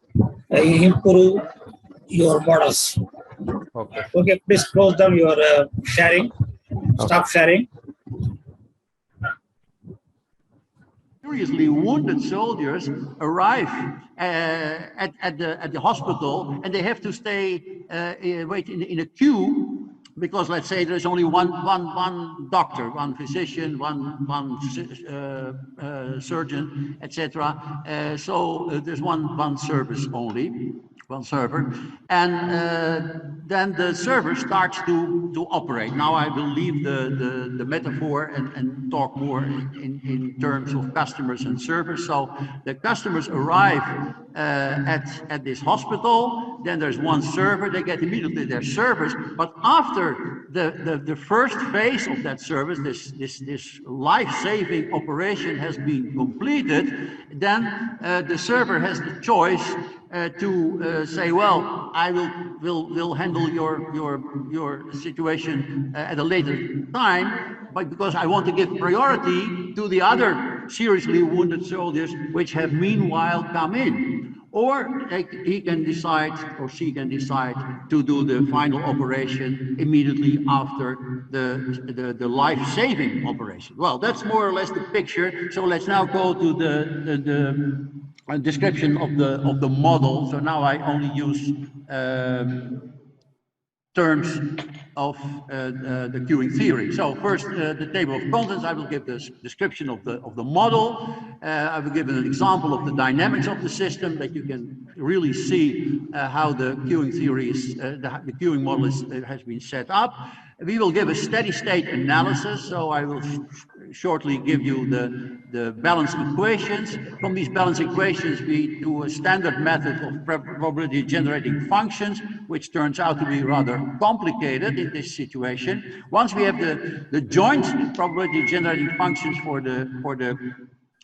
improve your models. Okay. Okay, please close down your sharing. Stop sharing. Seriously wounded soldiers arrive at the hospital, and they have to stay wait in a queue because let's say there's only one doctor, one physician, one surgeon, etc. So there's one service only, one server, and then the server starts to operate. Now I will leave the metaphor and talk more in terms of customers and servers. So the customers arrive at this hospital, then there's one server, they get immediately their service, but after the first phase of that service, this life-saving operation has been completed, then the server has the choice to say, well, I will handle your situation at a later time, but because I want to give priority to the other seriously wounded soldiers which have meanwhile come in. Or he can decide, or she can decide, to do the final operation immediately after the life-saving operation. Well, that's more or less the picture. So let's now go to the description of the model. So now I only use terms of the queuing theory. So first, the table of contents. I will give this description of the model. I will give an example of the dynamics of the system, that you can really see how the queuing theory is, the queuing model has been set up. We will give a steady state analysis. So I will shortly give you the balanced equations. From these balanced equations, we do a standard method of probability generating functions, which turns out to be rather complicated in this situation. Once we have the joint probability generating functions for the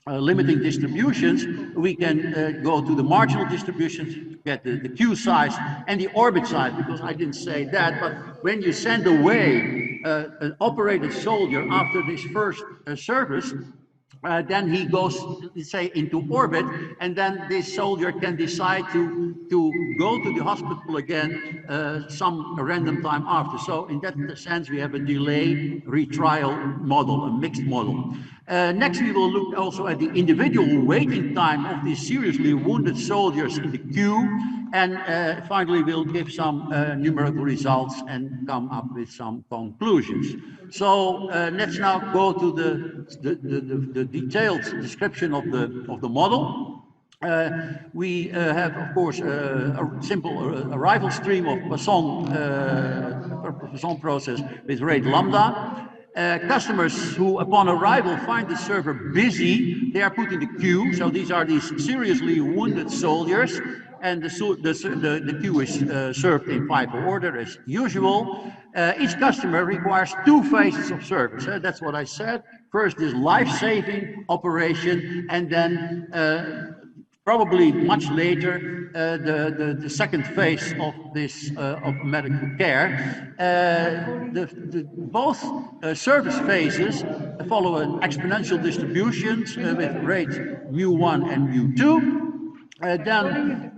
limiting distributions, we can go to the marginal distributions to get the Q size and the orbit size, because I didn't say that, but when you send away an operated soldier after this first service, then he goes, say, into orbit, and then this soldier can decide to go to the hospital again some random time after. So in that sense, we have a delay retrial model, a mixed model. Next, we will look also at the individual waiting time of these seriously wounded soldiers in the queue. And finally, we'll give some numerical results and come up with some conclusions. So let's now go to the detailed description of the model. We have, of course, a simple arrival stream of Poisson process with rate lambda. Customers who, upon arrival, find the server busy, they are put in the queue. So these are these seriously wounded soldiers, and the queue is served in FIFO order as usual. Each customer requires two phases of service. That's what I said. First, this life-saving operation, and then probably much later, the second phase of this of medical care. Both service phases follow an exponential distributions with rate mu1 and mu2. Then,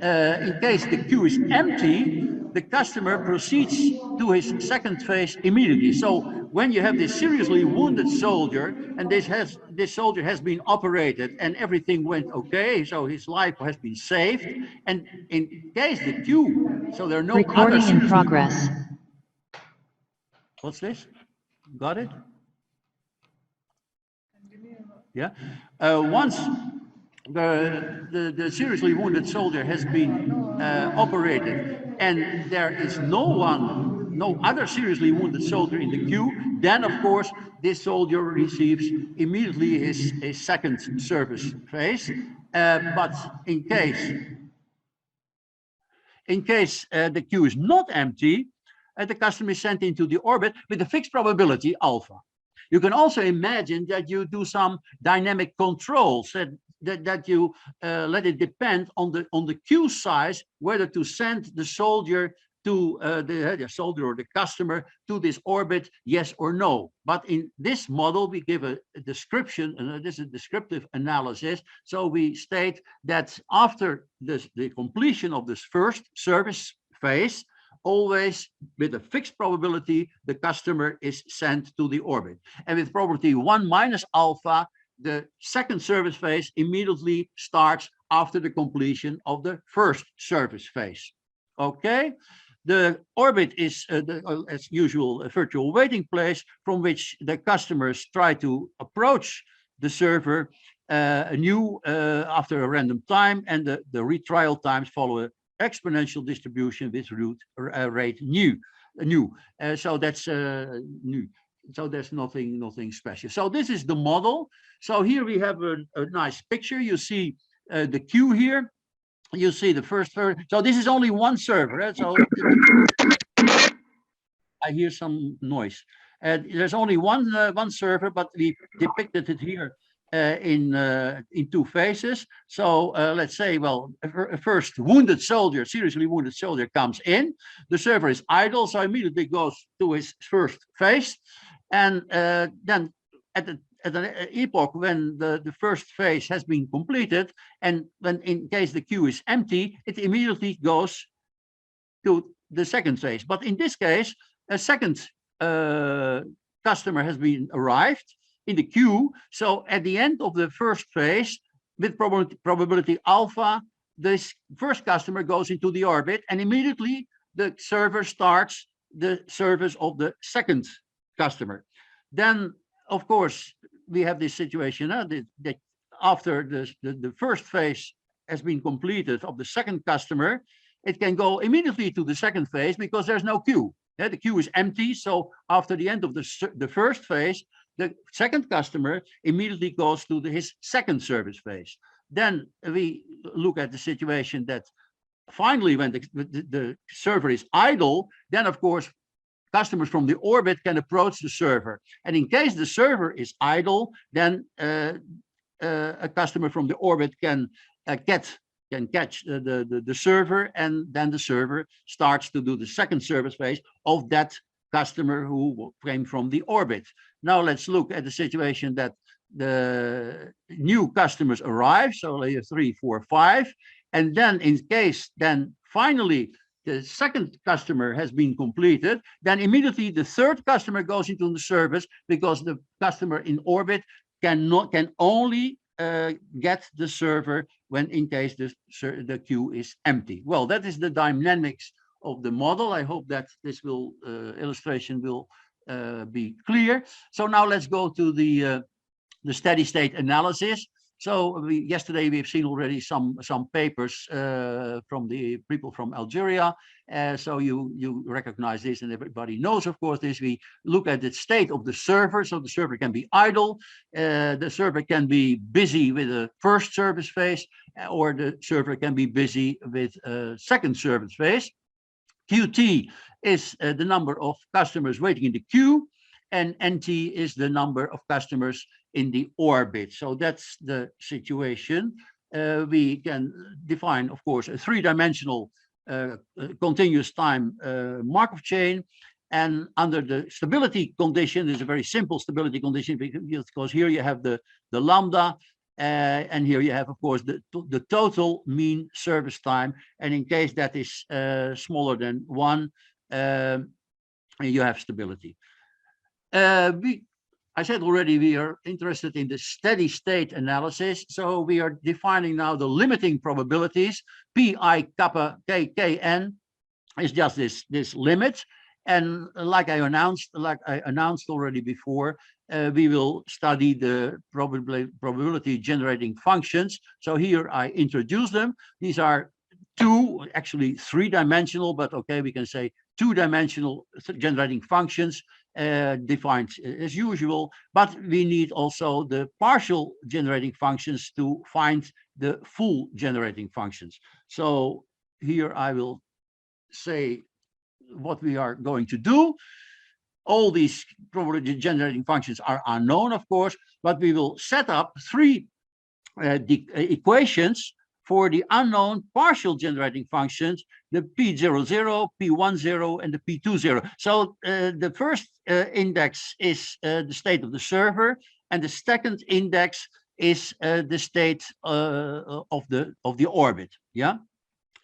in case the queue is empty, the customer proceeds to his second phase immediately. So when you have this seriously wounded soldier, and this soldier has been operated and everything went okay, so his life has been saved, and in case the queue, so there are no recording other in progress. What's this? Got it? Yeah. Once the seriously wounded soldier has been operated, and there is no other seriously wounded soldier in the queue, then of course this soldier receives immediately his second service phase. But in case the queue is not empty, the customer is sent into the orbit with a fixed probability alpha. You can also imagine that you do some dynamic controls, that you let it depend on the queue size, whether to send the soldier to the soldier or the customer to this orbit, yes or no. But in this model, we give a description, and this is a descriptive analysis. So we state that after the completion of this first service phase, always with a fixed probability, the customer is sent to the orbit. And with probability 1 minus alpha, the second service phase immediately starts after the completion of the first service phase. Okay, The orbit is, as usual, a virtual waiting place from which the customers try to approach the server anew after a random time, and the retrial times follow an exponential distribution with rate new. So that's new. So there's nothing special. So this is the model. So here we have a nice picture. You see the queue here. You see the first server. So this is only one server. Right? So I hear some noise. There's only one server, but we depicted it here in two phases. So let's say, well, a first wounded soldier, seriously wounded soldier comes in. The server is idle, so immediately goes to his first phase. And then at an epoch when the first phase has been completed, and when in case the queue is empty, it immediately goes to the second phase. But in this case, a second customer has been arrived in the queue. So at the end of the first phase, with probability alpha, this first customer goes into the orbit, and immediately the server starts the service of the second customer. Then, of course, we have this situation that after the first phase has been completed of the second customer, it can go immediately to the second phase because there's no queue. The queue is empty. So after the end of the first phase, the second customer immediately goes to his second service phase. Then we look at the situation that finally, when the server is idle, then of course, customers from the orbit can approach the server. And in case the server is idle, then a customer from the orbit can catch the server, and then the server starts to do the second service phase of that customer who came from the orbit. Now let's look at the situation that the new customers arrive, so layer 3, 4, 5, and then in case then finally the second customer has been completed, then immediately the third customer goes into the service because the customer in orbit can only get the server when in case the queue is empty. Well, that is the dynamics of the model. I hope that this will illustration will be clear. So now let's go to the steady state analysis. So yesterday we've seen already some papers from the people from Algeria. So you recognize this, and everybody knows, of course, this. We look at the state of the server. So the server can be idle. The server can be busy with a first service phase, or the server can be busy with a second service phase. QT is the number of customers waiting in the queue, and NT is the number of customers in the orbit. So that's the situation. We can define, of course, a three-dimensional continuous time Markov chain. And under the stability condition, is a very simple stability condition, because here you have the lambda, and here you have, of course, the total mean service time. And in case that is smaller than 1, you have stability. I said already we are interested in the steady state analysis. So we are defining now the limiting probabilities. Pi kappa kn is just this limit. And like I announced already before, we will study the probability generating functions. So here I introduce them. These are actually three-dimensional, but okay, we can say two-dimensional generating functions defined as usual, but we need also the partial generating functions to find the full generating functions. So here I will say what we are going to do. All these probability generating functions are unknown, of course, but we will set up 3 equations for the unknown partial generating functions, the P00, P10, and the P20. So the first index is the state of the server, and the second index is the state of the orbit. Yeah,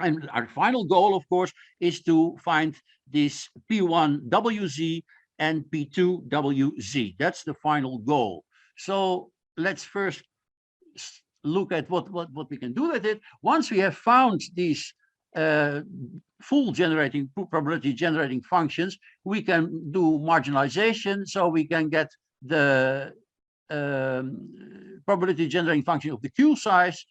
and our final goal, of course, is to find this P1WZ and P2WZ. That's the final goal. So let's first look at what we can do with it. Once we have found these full probability generating functions, we can do marginalization, so we can get the probability generating function of the Q size,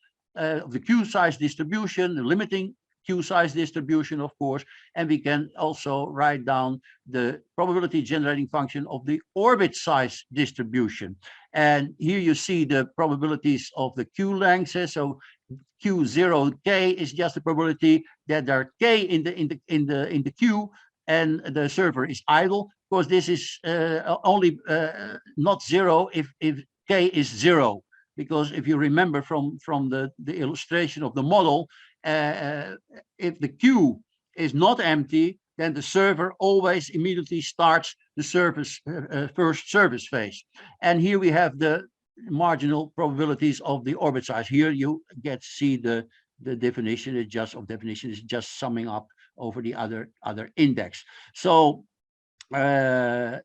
distribution, the limiting Q size distribution, of course, and we can also write down the probability generating function of the orbit size distribution. And here you see the probabilities of the Q lengths. So Q0K is just the probability that there are K in the Q, and the server is idle. Of course, this is only not zero if K is zero, because if you remember from the illustration of the model, if the Q is not empty, then the server always immediately starts the first service phase. And here we have the marginal probabilities of the orbit size. Here you get to see the definition. It's just summing up over the other index. So now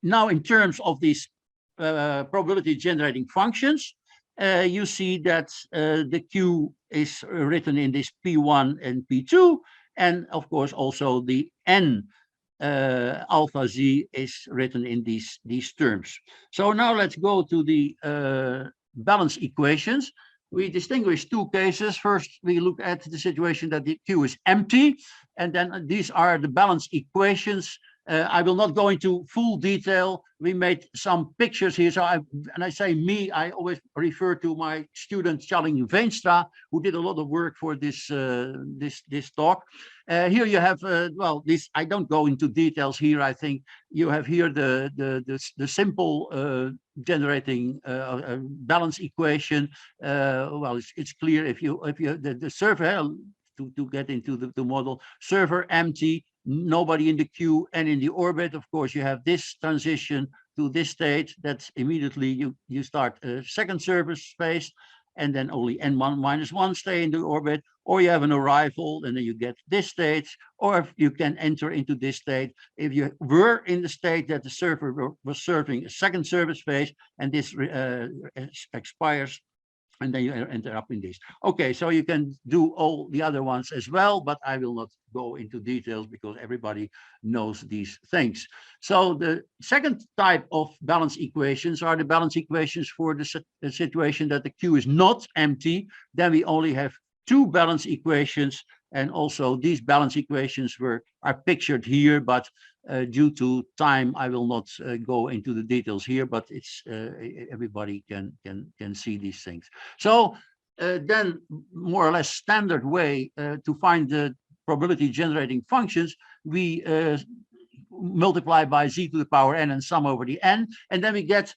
in terms of these probability generating functions, you see that the Q is written in this P1 and P2, and of course also the N alpha Z is written in these terms. So now let's go to the balance equations. We distinguish two cases. First, we look at the situation that the Q is empty, and then these are the balance equations. I will not go into full detail. We made some pictures here. So and I say me, I always refer to my student Charlie Veenstra, who did a lot of work for this talk. Here you have well, this I don't go into details here. I think you have here the simple generating balance equation. Well, it's clear if you the server to get into the model, server empty, nobody in the queue and in the orbit. Of course, you have this transition to this state. That's immediately you start a second service phase, and then only n1-1 stay in the orbit, or you have an arrival and then you get this state, or if you can enter into this state if you were in the state that the server was serving a second service phase, and this expires, and then you enter up in this. Okay, so you can do all the other ones as well, but I will not go into details because everybody knows these things. So the second type of balance equations are the balance equations for the situation that the Q is not empty. Then we only have two balance equations, and also these balance equations are pictured here, but due to time, I will not go into the details here, but it's everybody can see these things. So then more or less standard way to find the probability generating functions, we multiply by z to the power n and sum over the n, and then we get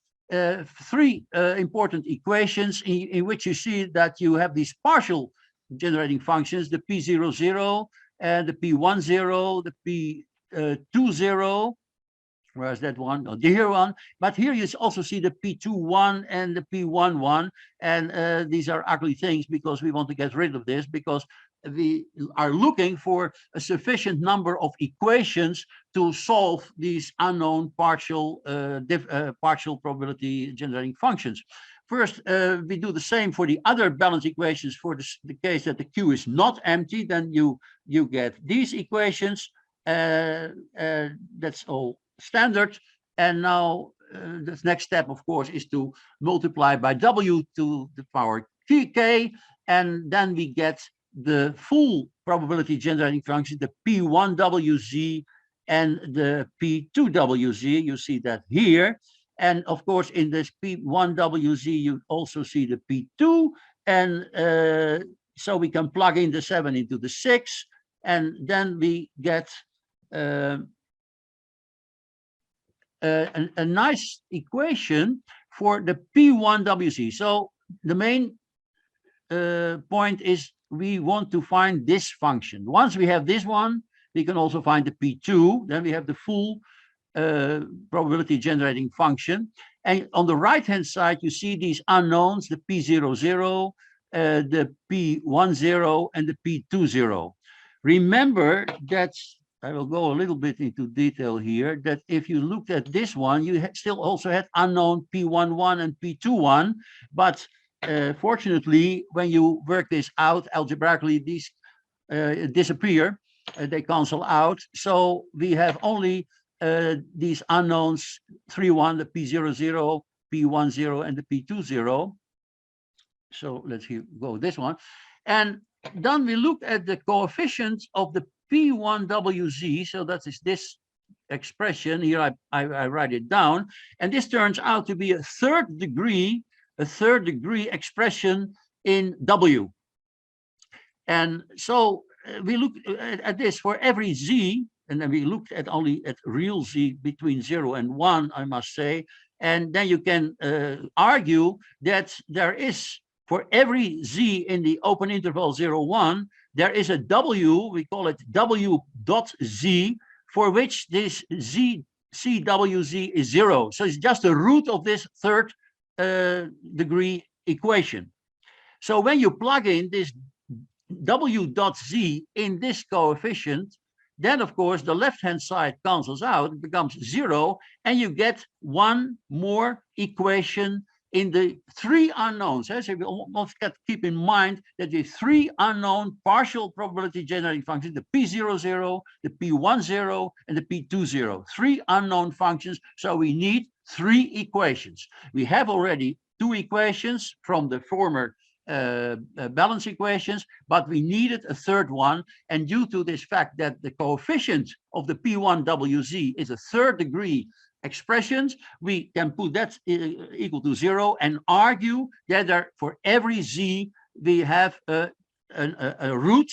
three important equations in which you see that you have these partial generating functions, the P00 and the P10, the P20, whereas that one, or the here one, but here you also see the P21 and the P11, and these are ugly things because we want to get rid of this, because we are looking for a sufficient number of equations to solve these unknown partial probability generating functions. First, we do the same for the other balance equations for the case that the Q is not empty. Then you get these equations. That's all standard. And now the next step, of course, is to multiply by W to the power K, and then we get the full probability generating function, the P1WZ and the P2WZ. You see that here. And of course, in this P1WZ, you also see the P2. And so we can plug in the 7 into the 6. And then we get a nice equation for the P1WZ. So the main point is we want to find this function. Once we have this one, we can also find the P2. Then we have the full probability generating function. And on the right hand side, you see these unknowns, the P00, the P10, and the P20. Remember that, I will go a little bit into detail here, that if you looked at this one, you still also had unknown P11 and P21, but fortunately, when you work this out algebraically, these disappear, they cancel out. So we have only these unknowns 3, 1, the P00, P10, and the P20. So let's go this one. And then we look at the coefficients of the P1WZ. So that is this expression here. I write it down, and this turns out to be a third degree expression in W. And so we look at this for every Z, and then we looked at only at real Z between 0 and 1, I must say. And then you can argue that there is, for every Z in the open interval 0, 1, there is a W, we call it W dot Z, for which this CWZ is 0. So it's just the root of this third degree equation. So when you plug in this W dot Z in this coefficient, then of course the left-hand side cancels out, it becomes 0, and you get one more equation in the 3 unknowns. So we almost got to keep in mind that the 3 unknown partial probability generating functions, the P00, the P10, and the P20, 3 unknown functions. So we need 3 equations. We have already 2 equations from the former balance equations, but we needed a third one. And due to this fact that the coefficient of the P1WZ is a third degree expressions, we can put that equal to 0 and argue that for every Z we have a root,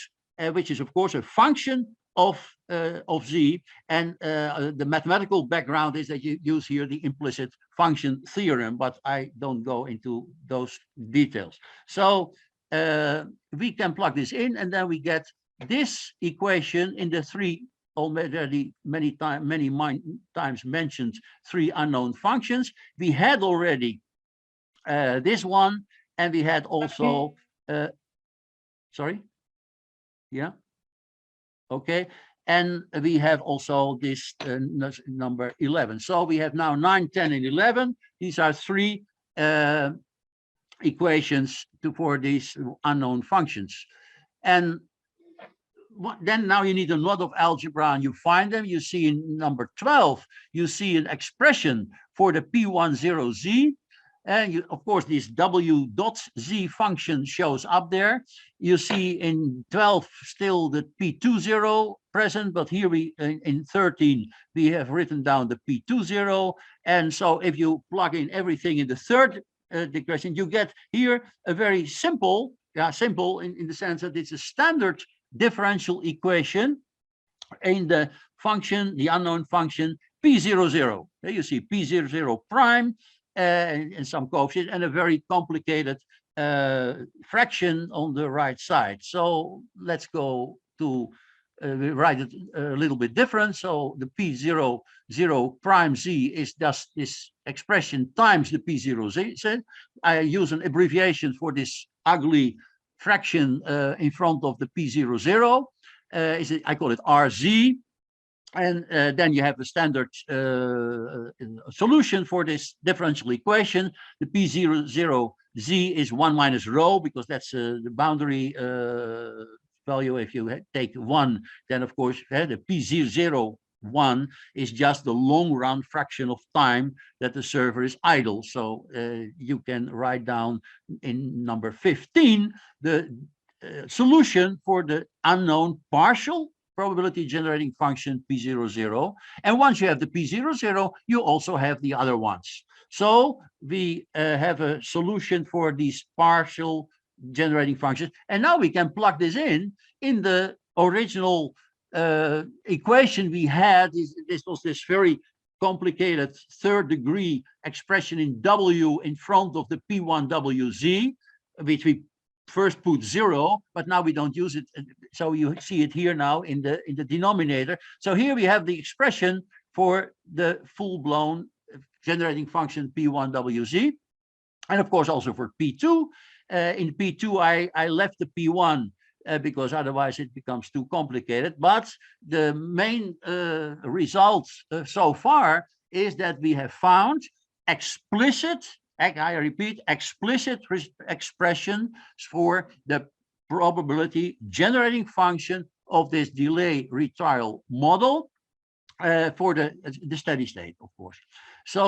which is of course a function of Z, and the mathematical background is that you use here the implicit function theorem, but I don't go into those details. So we can plug this in, and then we get this equation in the 3 already many times mentioned 3 unknown functions. We had already this one, and we had also sorry, yeah, okay, and we have also this number 11. So we have now 9, 10, and 11. These are 3 equations for these unknown functions. And then now you need a lot of algebra, and you find them. You see in number 12, you see an expression for the P10Z. And you, of course, this W dot Z function shows up there. You see in 12 still the P20 present, but here in 13 we have written down the P20. And so if you plug in everything in the third equation, you get here a very simple, simple in the sense that it's a standard differential equation in the function, the unknown function P00. There you see P00 prime and some coefficient and a very complicated fraction on the right side. So let's go to write it a little bit different. So the P00 prime Z is just this expression times the P0Z. I use an abbreviation for this ugly fraction in front of the P00. I call it RZ. And then you have a standard solution for this differential equation. The P00Z is 1 minus rho, because that's the boundary value. If you take 1, then of course the P001 is just the long run fraction of time that the server is idle. So you can write down in number 15 the solution for the unknown partial probability generating function P00. And once you have the P00, you also have the other ones. So we have a solution for these partial generating functions. And now we can plug this in the original equation we had. This was this very complicated third degree expression in W in front of the P1WZ, which we first put 0, but now we don't use it. So you see it here now in the denominator. So here we have the expression for the full-blown generating function P1WZ, and of course also for P2. In P2, I left the P1 because otherwise it becomes too complicated. But the main results so far is that we have found explicit, I repeat, explicit expression for the probability generating function of this delay retrial model for the steady state, of course. So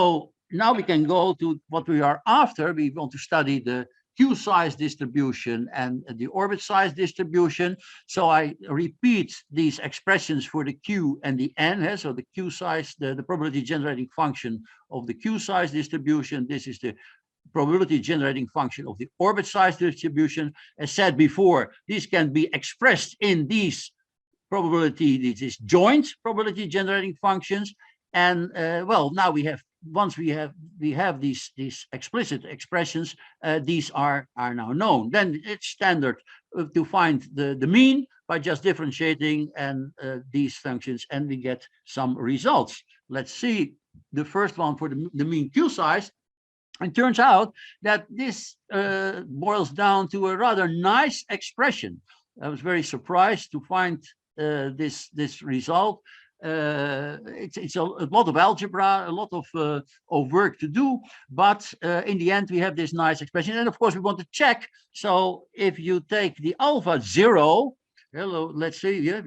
now we can go to what we are after. We want to study the Q size distribution and the orbit size distribution. So I repeat these expressions for the Q and the N. So the Q size, the probability generating function of the Q size distribution. This is the probability generating function of the orbit size distribution. As said before, these can be expressed in these these joint probability generating functions. And well, now we have, once we have these explicit expressions, these are now known. Then it's standard to find the mean by just differentiating and these functions, and we get some results. Let's see the first one for the mean Q size. It turns out that this boils down to a rather nice expression. I was very surprised to find this result. It's a lot of algebra, a lot of work to do, but in the end we have this nice expression. And of course we want to check. So if you take the alpha 0, let's say, yeah,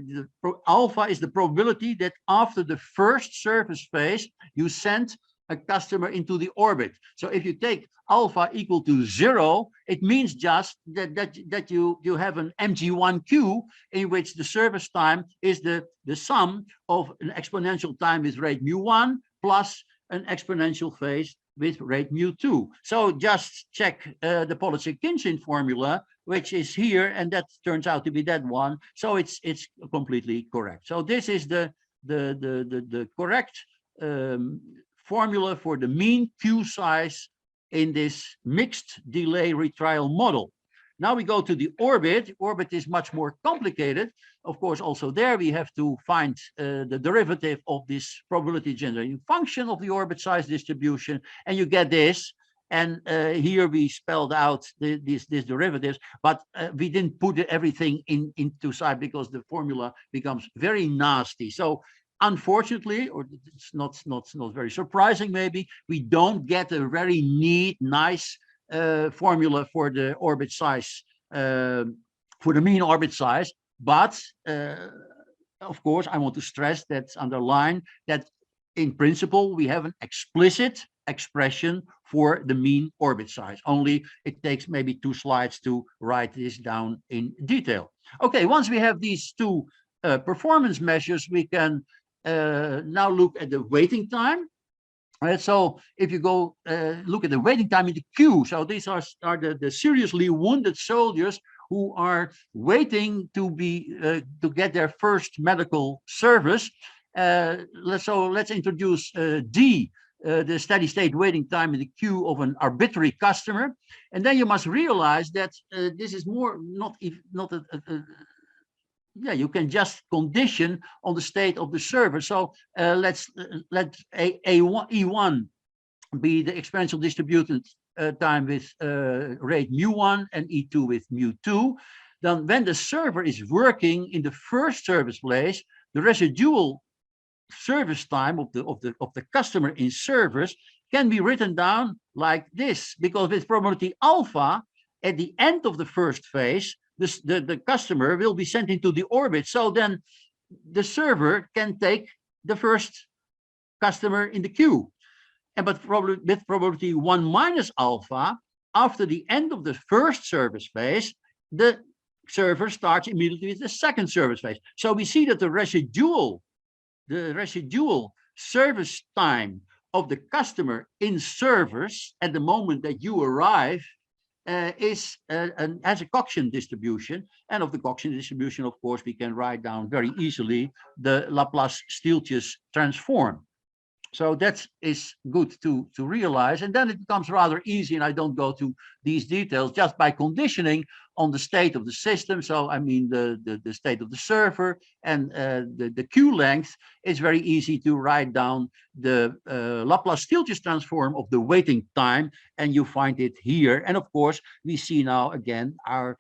alpha is the probability that after the first surface phase you send a customer into the orbit. So if you take alpha equal to 0, it means just that you have an MG1Q in which the service time is the sum of an exponential time with rate mu1 plus an exponential phase with rate mu2. So just check the Polacek-Kinchin formula, which is here, and that turns out to be that one. So it's completely correct. So this is the correct formula for the mean Q size in this mixed delay retrial model. Now we go to the orbit. Orbit is much more complicated. Of course, also there we have to find the derivative of this probability generating function of the orbit size distribution, and you get this. And here we spelled out these derivatives, but we didn't put everything into side because the formula becomes very nasty. So unfortunately, or it's not very surprising maybe, we don't get a very neat, nice formula for the orbit size, for the mean orbit size. But of course, I want to stress that, underline that in principle, we have an explicit expression for the mean orbit size. Only it takes maybe 2 slides to write this down in detail. Okay, once we have these two performance measures, we can now look at the waiting time. So if you go look at the waiting time in the queue, so these are the seriously wounded soldiers who are waiting to get their first medical service. Let's introduce D, the steady state waiting time in the queue of an arbitrary customer, and then you must realize that this is yeah, you can just condition on the state of the server. So let E1 be the exponential distributed time with rate mu1 and E2 with mu2. Then when the server is working in the first service place, the residual service time of the customer in service can be written down like this, because with probability alpha at the end of the first phase, the customer will be sent into the orbit. So then the server can take the first customer in the queue. But with probability 1 minus alpha, after the end of the first service phase, the server starts immediately with the second service phase. So we see that the residual service time of the customer in service at the moment that you arrive has a Coxian distribution. And of the Coxian distribution, of course, we can write down very easily the Laplace-Stieltjes transform. So that is good to realize. And then it becomes rather easy, and I don't go to these details, just by conditioning on the state of the system. So I mean the state of the server and the queue length. It's very easy to write down the Laplace-Stieltjes transform of the waiting time, and you find it here. And of course, we see now again our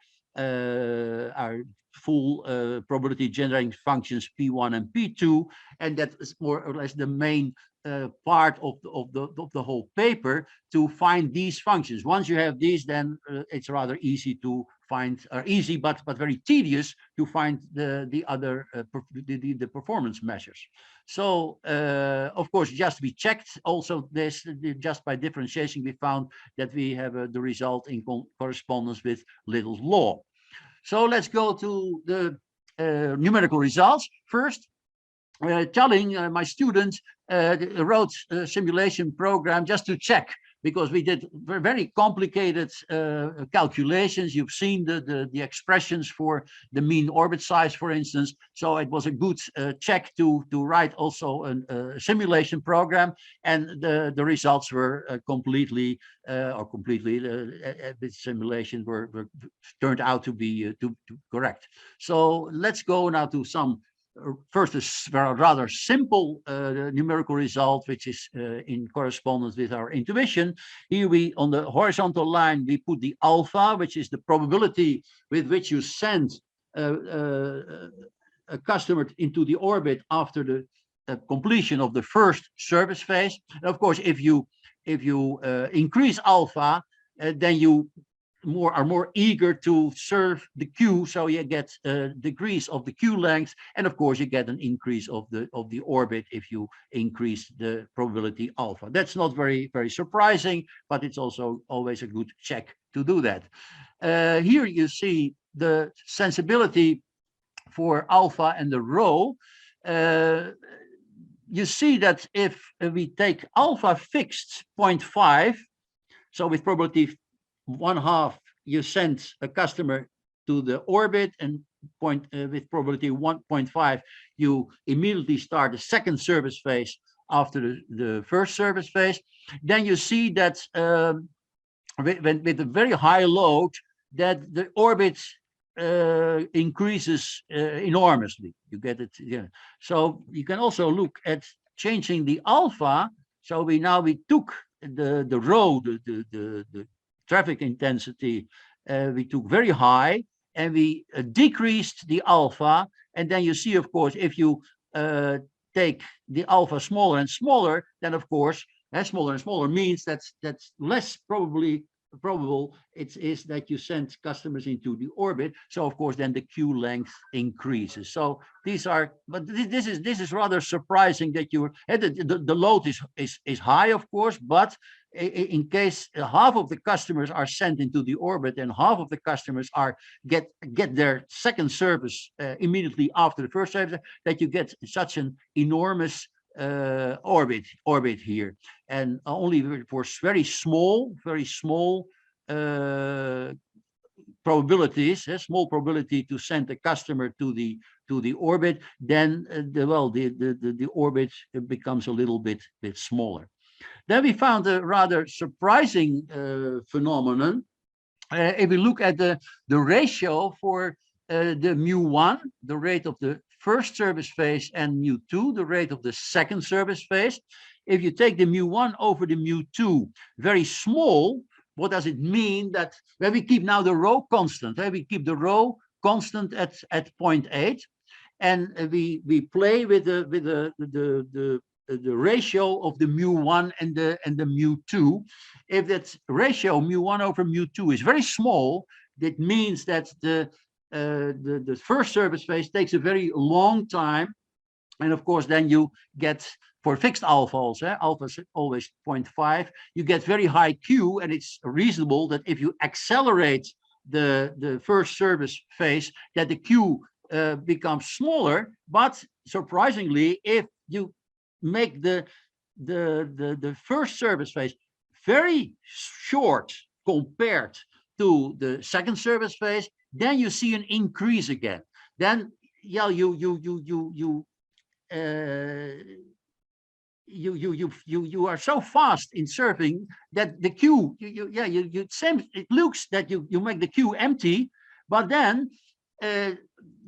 full probability generating functions P1 and P2, and that is more or less the main part of the whole paper, to find these functions. Once you have these, then it's rather easy to find, easy but very tedious to find the other the performance measures. So of course, just we checked also this, just by differentiation we found that we have the result in correspondence with Little's law. So let's go to the numerical results first. Telling my student wrote a simulation program just to check, because we did very complicated calculations. You've seen the expressions for the mean orbit size, for instance. So it was a good check to write also a simulation program, and the results were completely the simulation were turned out to be correct. So let's go now to some. First, a rather simple numerical result, which is in correspondence with our intuition. Here we, on the horizontal line, we put the alpha, which is the probability with which you send a customer into the orbit after the completion of the first service phase. And of course, if you increase alpha, then you are more eager to serve the queue, so you get a decrease of the queue length, and of course you get an increase of the orbit if you increase the probability alpha. That's not very surprising, but it's also always a good check to do that. Here you see the sensibility for alpha and the rho. You see that if we take alpha fixed 0.5, so with probability 1/2, you send a customer to the orbit, and with probability 1.5, you immediately start the second service phase after the first service phase. Then you see that with a very high load, that the orbit increases enormously. You get it, yeah. So you can also look at changing the alpha. So we took the rho, the traffic intensity, we took very high, and we decreased the alpha. And then you see, of course, if you take the alpha smaller and smaller, then of course, smaller and smaller means that's less probable it is that you send customers into the orbit. So of course, then the queue length increases. So these are, but this is rather surprising that the load is high, of course, but in case half of the customers are sent into the orbit and half of the customers get their second service immediately after the first service, that you get such an enormous orbit here, and only for very small probabilities, small probability to send a customer to the orbit, then the orbit becomes a little bit smaller. Then we found a rather surprising phenomenon. If we look at the ratio for the mu1, the rate of the first service phase, and mu2, the rate of the second service phase. If you take the mu1 over the mu2, very small, what does it mean? That when we keep now the rho constant, we keep the rho constant at 0.8, and we play with the ratio of the mu1 and the mu2. If that ratio mu1 over mu2 is very small, that means that the first service phase takes a very long time, and of course then you get, for fixed alphas, alpha is always 0.5, you get very high Q, and it's reasonable that if you accelerate the first service phase, that the Q becomes smaller. But surprisingly, if you make the first service phase very short compared to the second service phase, then you see an increase again. Then you are so fast in surfing that the queue, it looks that you make the queue empty, but then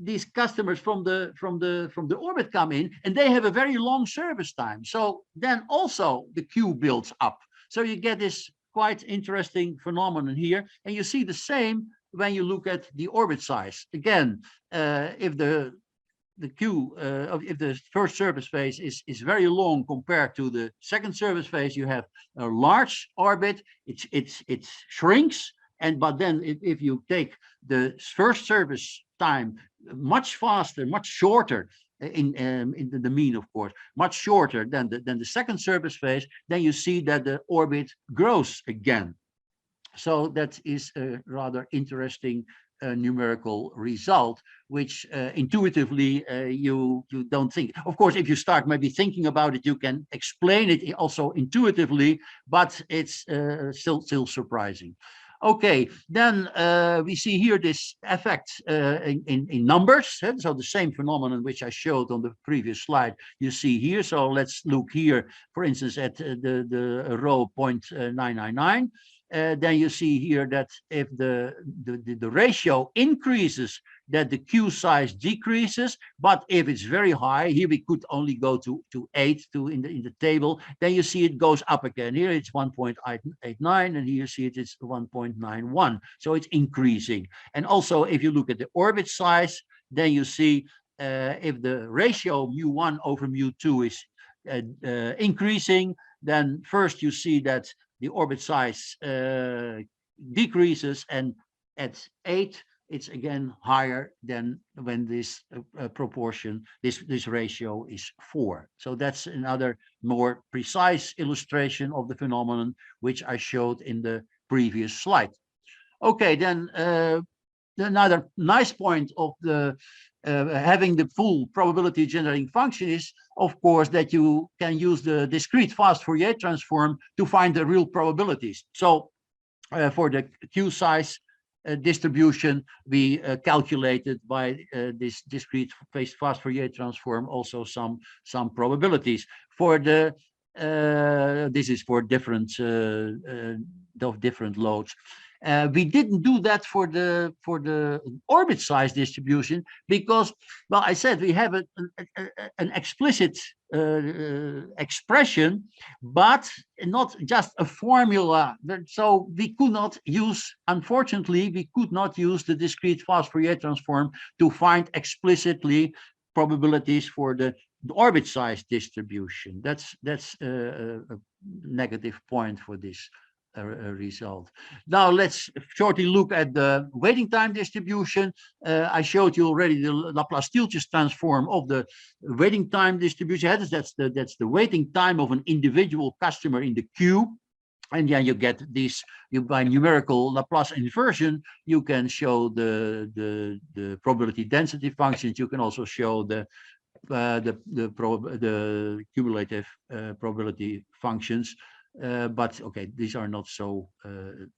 these customers from the orbit come in, and they have a very long service time. So then also the queue builds up. So you get this quite interesting phenomenon here, and you see the same when you look at the orbit size. Again, if the if the first surface phase is very long compared to the second surface phase, you have a large orbit. It shrinks, but then if you take the first surface time much faster, much shorter in the mean, of course, much shorter than the second surface phase, then you see that the orbit grows again. So that is a rather interesting numerical result, which intuitively you don't think. Of course, if you start maybe thinking about it, you can explain it also intuitively, but it's still surprising. Okay, then we see here this effect in numbers. So the same phenomenon which I showed on the previous slide, you see here. So let's look here, for instance, at the row 0.999. Then you see here that if the ratio increases, that the Q size decreases. But if it's very high, here we could only go to 8 in the table. Then you see it goes up again. Here it's 1.89, and here you see it's 1.91. So it's increasing. And also, if you look at the orbit size, then you see if the ratio mu1 over mu2 is increasing, then first you see that the orbit size decreases, and at 8 it's again higher than when this proportion, this ratio is 4. So that's another more precise illustration of the phenomenon which I showed in the previous slide. Okay, then another nice point of the having the full probability generating function is, of course, that you can use the discrete fast Fourier transform to find the real probabilities. So for the Q size distribution, we calculated by this discrete fast Fourier transform also some probabilities. For the this is for different loads. We didn't do that for the orbit size distribution because, well, I said we have an explicit expression, but not just a formula. So we could not use, unfortunately, we could not use the discrete fast Fourier transform to find explicitly probabilities for the orbit size distribution. That's a negative point for this result. Now let's shortly look at the waiting time distribution. I showed you already the Laplace-Stieltjes transform of the waiting time distribution. That's the waiting time of an individual customer in the queue. And then you get this, by numerical Laplace inversion, you can show the probability density functions. You can also show the cumulative probability functions. But okay, these are not so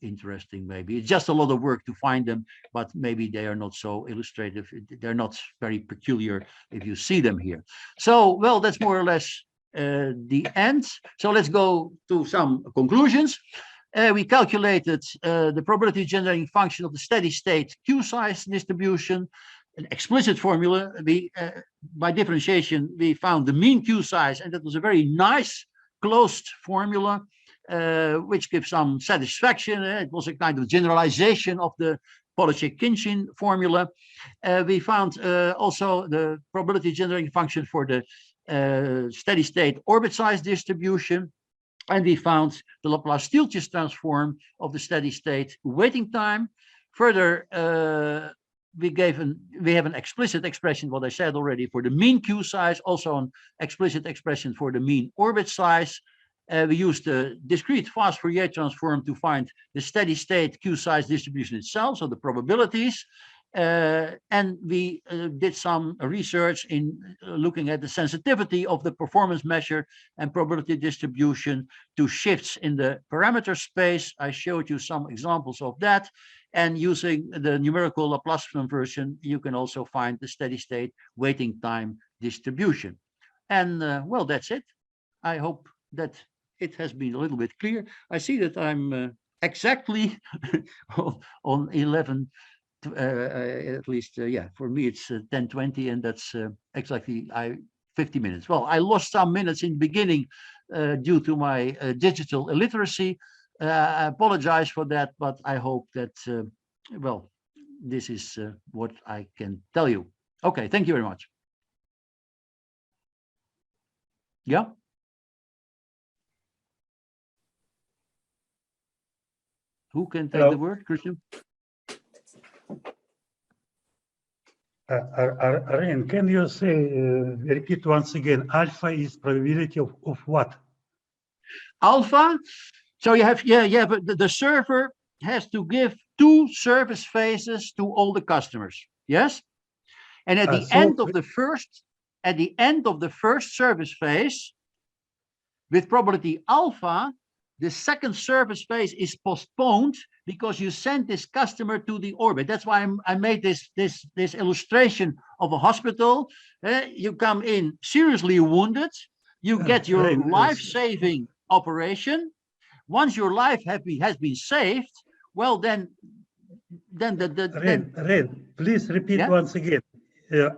interesting. Maybe it's just a lot of work to find them, but maybe they are not so illustrative. They're not very peculiar if you see them here. So, well, that's more or less the end. So let's go to some conclusions. We calculated the probability generating function of the steady state Q size distribution, an explicit formula. By differentiation, we found the mean Q size, and that was a very nice closed formula, which gives some satisfaction. It was a kind of generalization of the Polacek-Khinchin formula. We found also the probability generating function for the steady state orbit size distribution. And we found the Laplace-Stieltjes transform of the steady state waiting time. Further, we have an explicit expression, what I said already, for the mean Q size, also an explicit expression for the mean orbit size. We used the discrete fast Fourier transform to find the steady state Q size distribution itself, so the probabilities. And we did some research in looking at the sensitivity of the performance measure and probability distribution to shifts in the parameter space. I showed you some examples of that. And using the numerical Laplace conversion, you can also find the steady state waiting time distribution. And well, that's it. I hope that it has been a little bit clear. I see that I'm exactly on 11, at least, yeah, for me it's 10:20, and that's exactly 50 minutes. Well, I lost some minutes in the beginning due to my digital illiteracy. I apologize for that, but I hope that, well, this is what I can tell you. Okay, thank you very much. Yeah. Who can take the word, Christian? Ren, can you say, repeat once again, alpha is probability of what? Alpha, so you have, the server has to give 2 service phases to all the customers, yes? And at the end of the first service phase, with probability alpha, the second service phase is postponed because you send this customer to the orbit. That's why I made this illustration of a hospital. You come in seriously wounded, you get your life-saving operation. Once your life has been saved, well, then Ren, please repeat once again.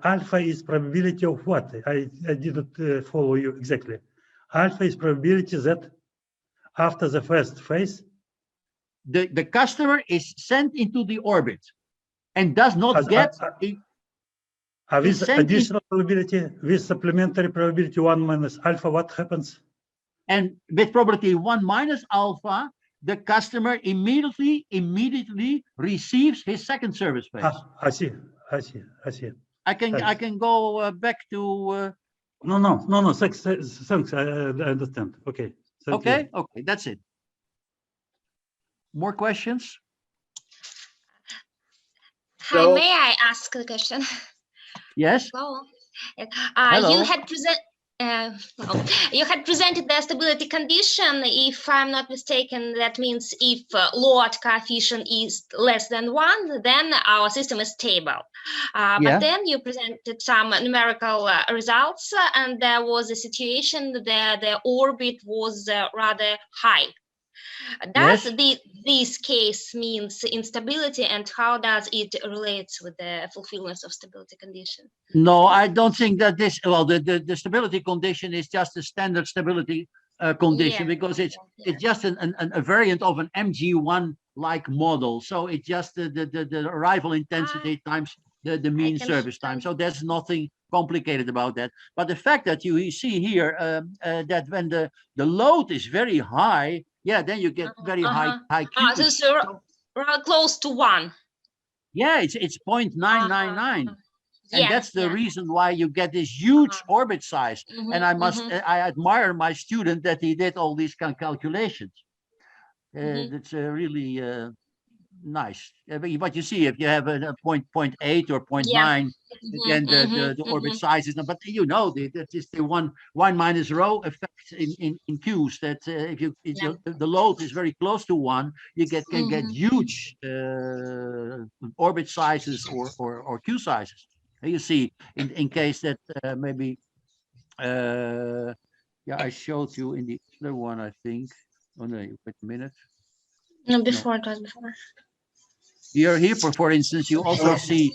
Alpha is probability of what? I didn't follow you exactly. Alpha is probability that after the first phase, the customer is sent into the orbit and does not get with additional probability, with supplementary probability 1 minus alpha, what happens? And with probability 1 minus alpha, the customer immediately receives his second service phase. I see. I can go back to. No. Thanks. I understand. Okay. Okay. That's it. More questions? Hi, may I ask a question? Yes. Hello. Hello. You had presented the stability condition. If I'm not mistaken, that means if load coefficient is less than 1, then our system is stable. But then you presented some numerical results, and there was a situation that the orbit was rather high. Does this case means instability, and how does it relate with the fulfillment of stability condition? No, I don't think that this, well, the stability condition is just a standard stability condition, because it's just a variant of an MG1-like model. So it's just the arrival intensity times the mean service time. So there's nothing complicated about that. But the fact that you see here that when the load is very high, then you get very high Q. So close to 1. Yeah, it's 0.999. And that's the reason why you get this huge orbit size. And I admire my student that he did all these calculations. That's really nice. But you see, if you have a 0.8 or 0.9, then the orbit size is not. But you know, that is the one minus rho effect in Qs. That if the load is very close to 1, you can get huge orbit sizes or Q sizes. And you see, in case that maybe I showed you in the other one, I think. Oh no, wait a minute. No, before it was before. Here, for instance, you also see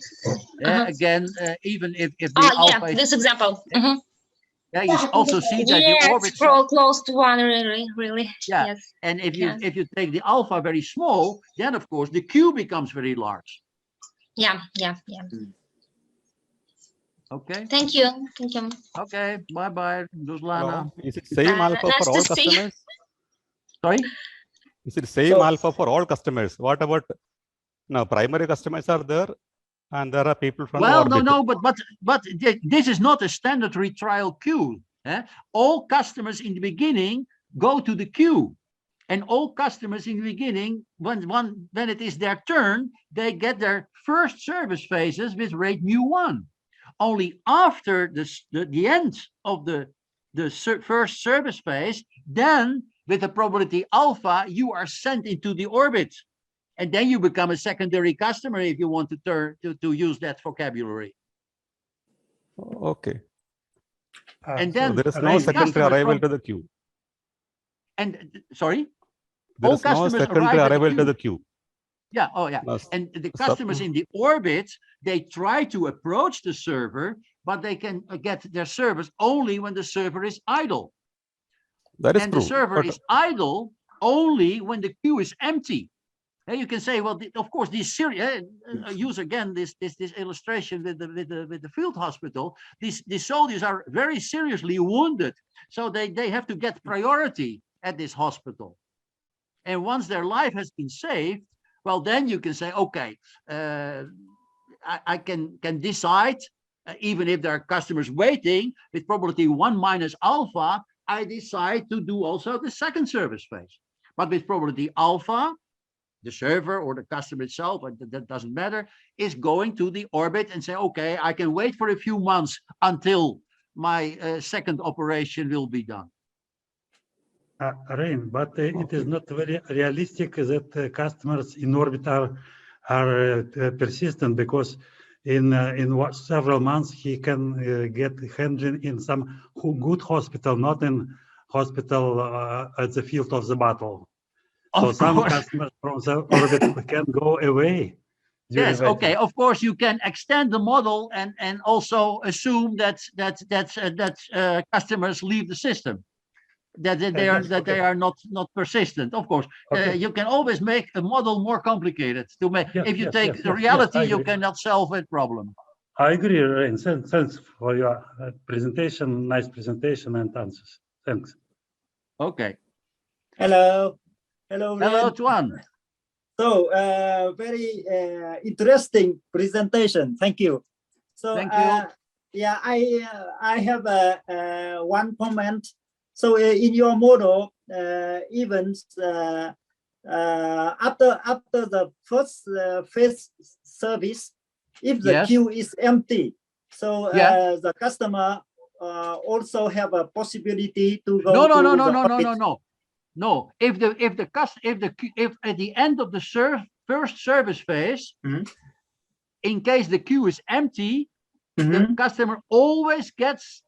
again, even if the alpha is, this example. You also see that the orbit it's close to 1, really. Yes. And if you take the alpha very small, then of course the Q becomes very large. Yeah. Okay. Thank you. Okay. Bye, Ruslana. Is it same alpha for all customers? Sorry. Is it same alpha for all customers? What about now? Primary customers are there, and there are people from. Well, no, but this is not a standard retrial queue. All customers in the beginning go to the queue, and all customers in the beginning, when it is their turn, they get their first service phases with rate mu1. Only after the end of the first service phase, then with the probability alpha, you are sent into the orbit, and then you become a secondary customer if you want to use that vocabulary. Okay. And then so there is no secondary arrival to the queue. And sorry, there is no secondary arrival to the queue. Yeah. And the customers in the orbit, they try to approach the server, but they can get their service only when the server is idle. That is and true. The server is idle only when the queue is empty. And you can say, well, of course, these serious. Use again this illustration with the field hospital. These soldiers are very seriously wounded, so they have to get priority at this hospital. And once their life has been saved, well, then you can say, okay, I can decide, even if there are customers waiting, with probability 1 minus alpha, I decide to do also the second service phase. But with probability alpha, the server or the customer itself, that doesn't matter, is going to the orbit and say, okay, I can wait for a few months until my second operation will be done. Rain, but it is not very realistic that customers in orbit are persistent, because in several months he can get handling in some good hospital, not in hospital at the field of the battle. So some customers from the orbit can go away. Yes, okay. Of course, you can extend the model and also assume that customers leave the system. That they are not persistent. Of course, you can always make a model more complicated to make. If you take the reality, you cannot solve that problem. I agree, Rain. Thanks for your presentation. Nice presentation and answers. Thanks. Okay. Hello. Hello, Hello, Tuan. So, very interesting presentation. Thank you. So, thank you. Yeah, I have one comment. So, in your model, even after the first phase service, if the queue is empty, so the customer also have a possibility to go. No. If at the end of the first service phase, in case the queue is empty, the customer always gets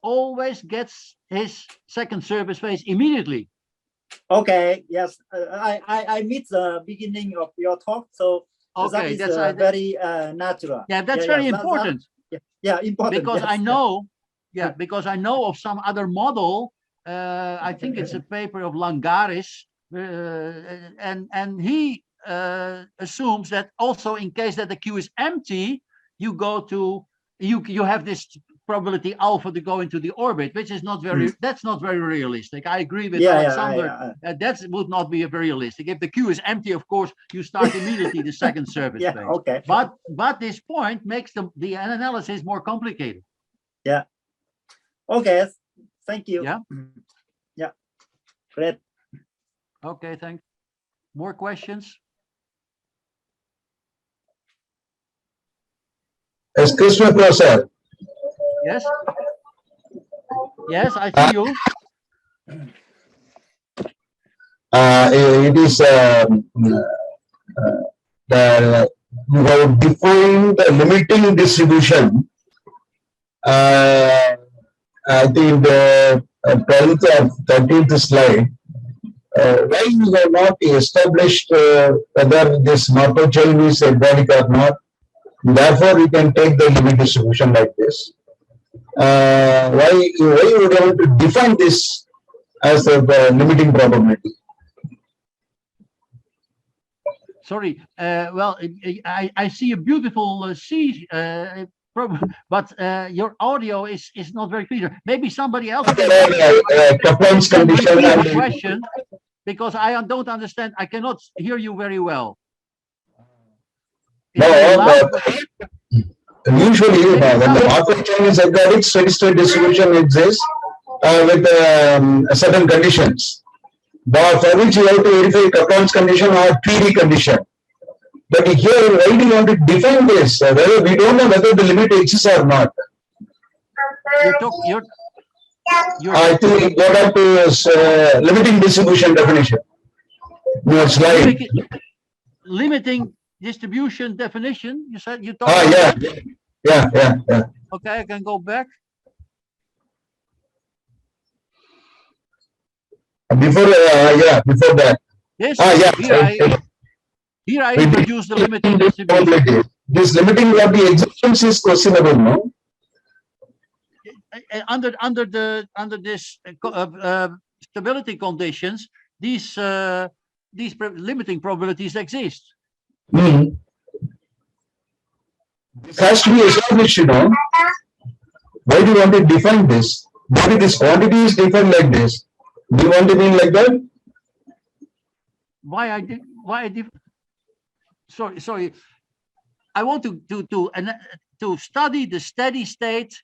his second service phase immediately. Okay. Yes, I missed the beginning of your talk, so okay, that is very natural. Yeah, that's very important. Important. Because I know, because I know of some other model. I think it's a paper of Langaris, and he assumes that also in case that the queue is empty, you go to you have this probability alpha to go into the orbit, which is not very that's not very realistic. I agree with Alexander. That would not be very realistic. If the queue is empty, of course, you start immediately the second service phase. Okay. But this point makes the analysis more complicated. Yeah. Okay. Thank you. Yeah. Great. Okay, thanks. More questions? Excuse me, Professor. Yes. Yes, I see you. It is you have defined the limiting distribution. I think the 12th or 13th slide, why you have not established whether this Markov-Chain is symbolic or not. Therefore, you can take the limit distribution like this. Why you would have to define this as the limiting probability? Sorry. Well, I see a beautiful sea. But your audio is not very clear. Maybe somebody else can repeat the question, because I don't understand. I cannot hear you very well. Usually, when the Markov-Chain is ergodic, steady-state distribution exists with certain conditions, but for which you have to verify Kaplan's condition or Tweedy condition. But here, why do you want to define this? Whether we don't know whether the limit exists or not. I think we go back to limiting distribution definition. No, slide. Limiting distribution definition. You said you talked. Yeah. Okay, I can go back. Before that. Yes. Here I introduce the limiting distribution. This limiting of the existence is questionable, no? Under this stability conditions, these limiting probabilities exist. This has to be established, you know. Why do you want to define this? Maybe this quantity is defined like this. Do you want to mean like that? Why I did? Sorry. I want to study the steady state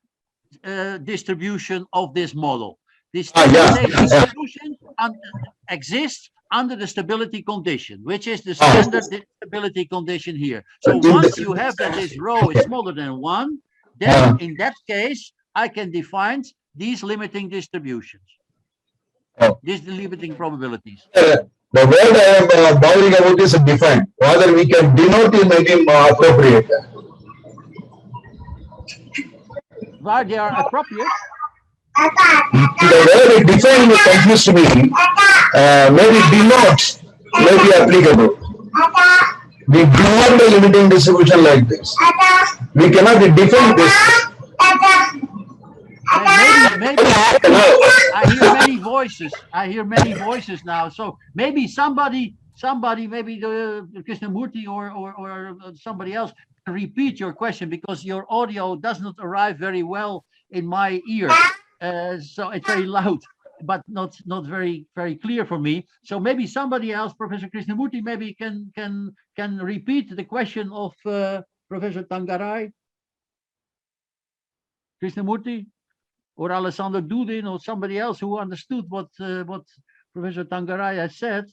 distribution of this model. This steady state distribution exists under the stability condition, which is the standard stability condition here. So once you have that this rho is smaller than 1, then in that case, I can define these limiting distributions, these limiting probabilities. The word I am bothering about is defined. Rather, we can denote in any appropriate. Why they are appropriate? The word define confused me. Maybe denote may be applicable. We denote the limiting distribution like this. We cannot define this. Maybe I hear many voices. I hear many voices now. So maybe somebody, maybe the Krishnamurti or somebody else, repeat your question, because your audio does not arrive very well in my ear. So it's very loud, but not very clear for me. So maybe somebody else, Professor Krishnamurti, maybe can repeat the question of Professor Tangarai. Krishnamurti or Alessandro Dudin or somebody else who understood what Professor Tangarai has said.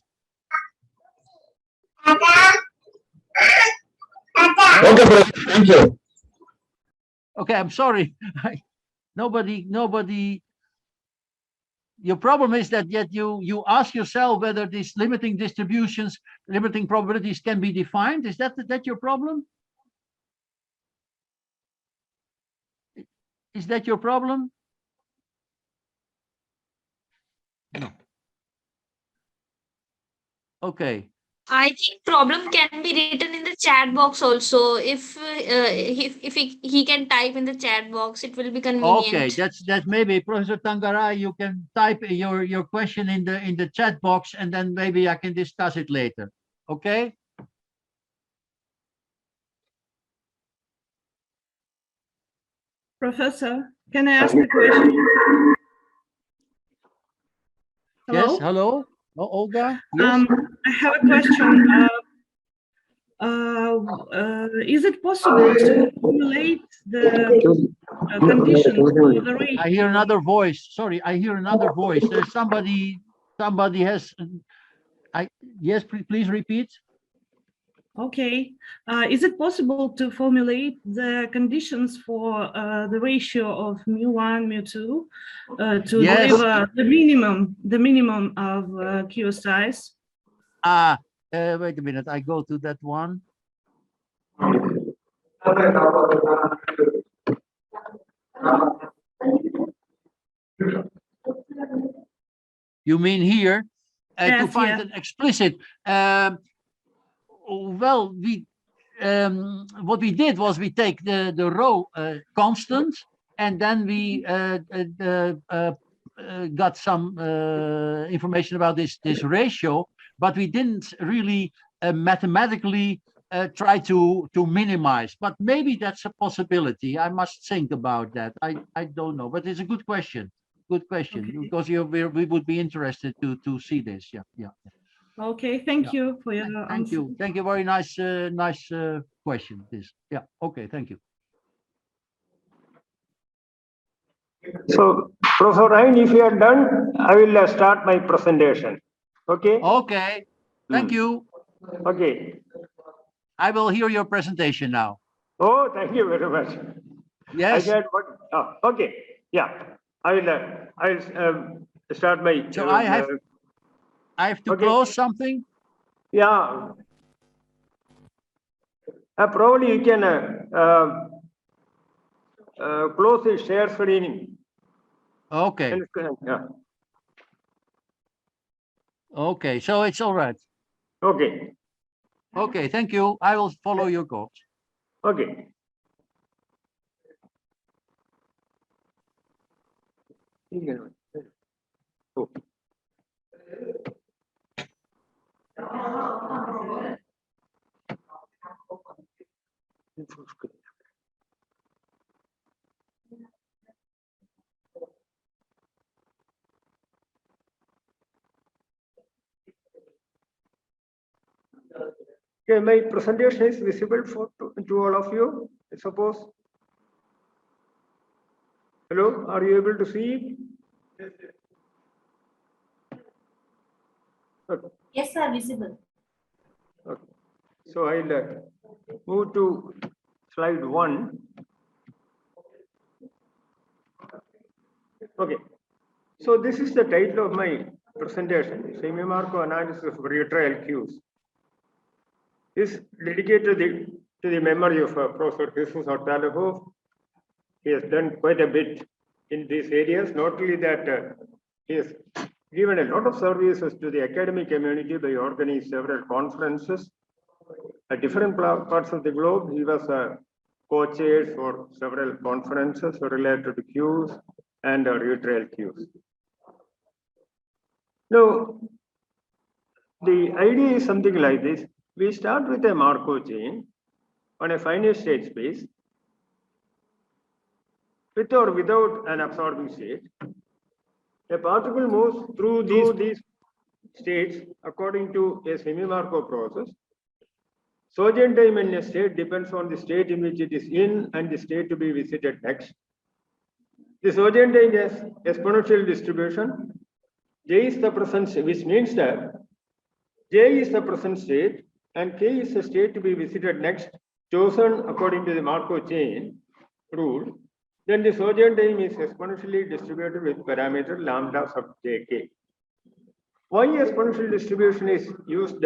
Okay, thank you. Okay, I'm sorry. Nobody. Your problem is that yet you ask yourself whether these limiting distributions, limiting probabilities can be defined. Is that your problem? Is that your problem? No. Okay. I think problem can be written in the chat box also. If he can type in the chat box, it will be convenient. Okay, that's maybe Professor Tangarai. You can type your question in the chat box, and then maybe I can discuss it later. Okay. Professor, can I ask a question? Hello? Yes. Hello. Oh, Olga. Yes. I have a question. Is it possible to formulate the conditions for the ratio? I hear another voice. Sorry, I hear another voice. There's somebody has. Yes, please repeat. Okay. Is it possible to formulate the conditions for the ratio of mu1, mu2 to deliver the minimum of Q size? Wait a minute. I go to that one. You mean here to find an explicit? Well, what we did was we take the rho constant, and then we got some information about this ratio, but we didn't really mathematically try to minimize. But maybe that's a possibility. I must think about that. I don't know, but it's a good question. Good question, okay. Because we would be interested to see this. Yeah. Okay, thank you for your answer. Thank you. Very nice question. This. Yeah. Okay. Thank you. So, Professor Ryan, if you are done, I will start my presentation. Okay. Okay. Thank you. Okay. I will hear your presentation now. Oh, thank you very much. Yes. Okay. Yeah. I will start my. So I have to close something. Yeah. Probably you can close the share screening. Okay. Yeah. Okay. So it's all right. Okay. Okay. Thank you. I will follow your course. Okay. Okay, my presentation is visible to all of you, I suppose. Hello, are you able to see it? Okay. Yes, sir, visible. Okay. So I'll move to slide 1. Okay. So this is the title of my presentation, Semi-Marco Analysis of Retrial Queues. Is dedicated to the memory of Professor Jesus Ortalaho. He has done quite a bit in these areas. Not only that, he has given a lot of services to the academic community by organizing several conferences at different parts of the globe. He was a co-chair for several conferences related to queues and retrial queues. Now, the idea is something like this. We start with a Markov chain on a finite state space with or without an absorbing state. A particle moves through these states according to a semi-Markov process. Sojourn time in a state depends on the state in which it is in and the state to be visited next. The sojourn time is exponential distribution. J is the present state, which means that J is the present state and K is the state to be visited next, chosen according to the Markov chain rule. Then the sojourn time is exponentially distributed with parameter lambda sub jk. Why exponential distribution is used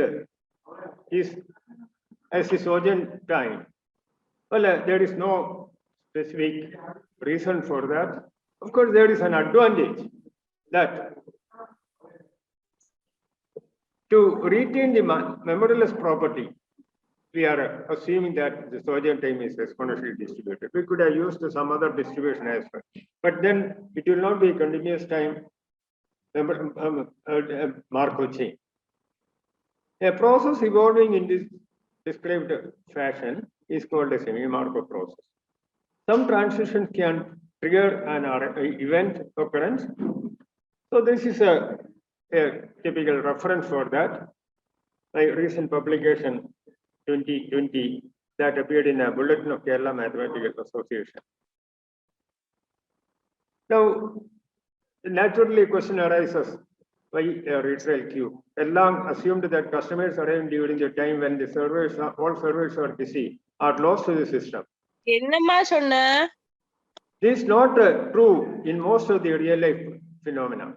as the sojourn time? Well, there is no specific reason for that. Of course, there is an advantage that to retain the memoryless property, we are assuming that the sojourn time is exponentially distributed. We could have used some other distribution as well, but then it will not be continuous time Markov chain. A process evolving in this described fashion is called a semi-Markov process. Some transitions can trigger an event occurrence. So this is a typical reference for that. My recent publication 2020 that appeared in a bulletin of Kerala Mathematical Association. Now, naturally, a question arises: why a retrial queue? Along assumed that customers arrive during the time when the servers, all servers are busy, are lost to the system. This is not true in most of the real life phenomena.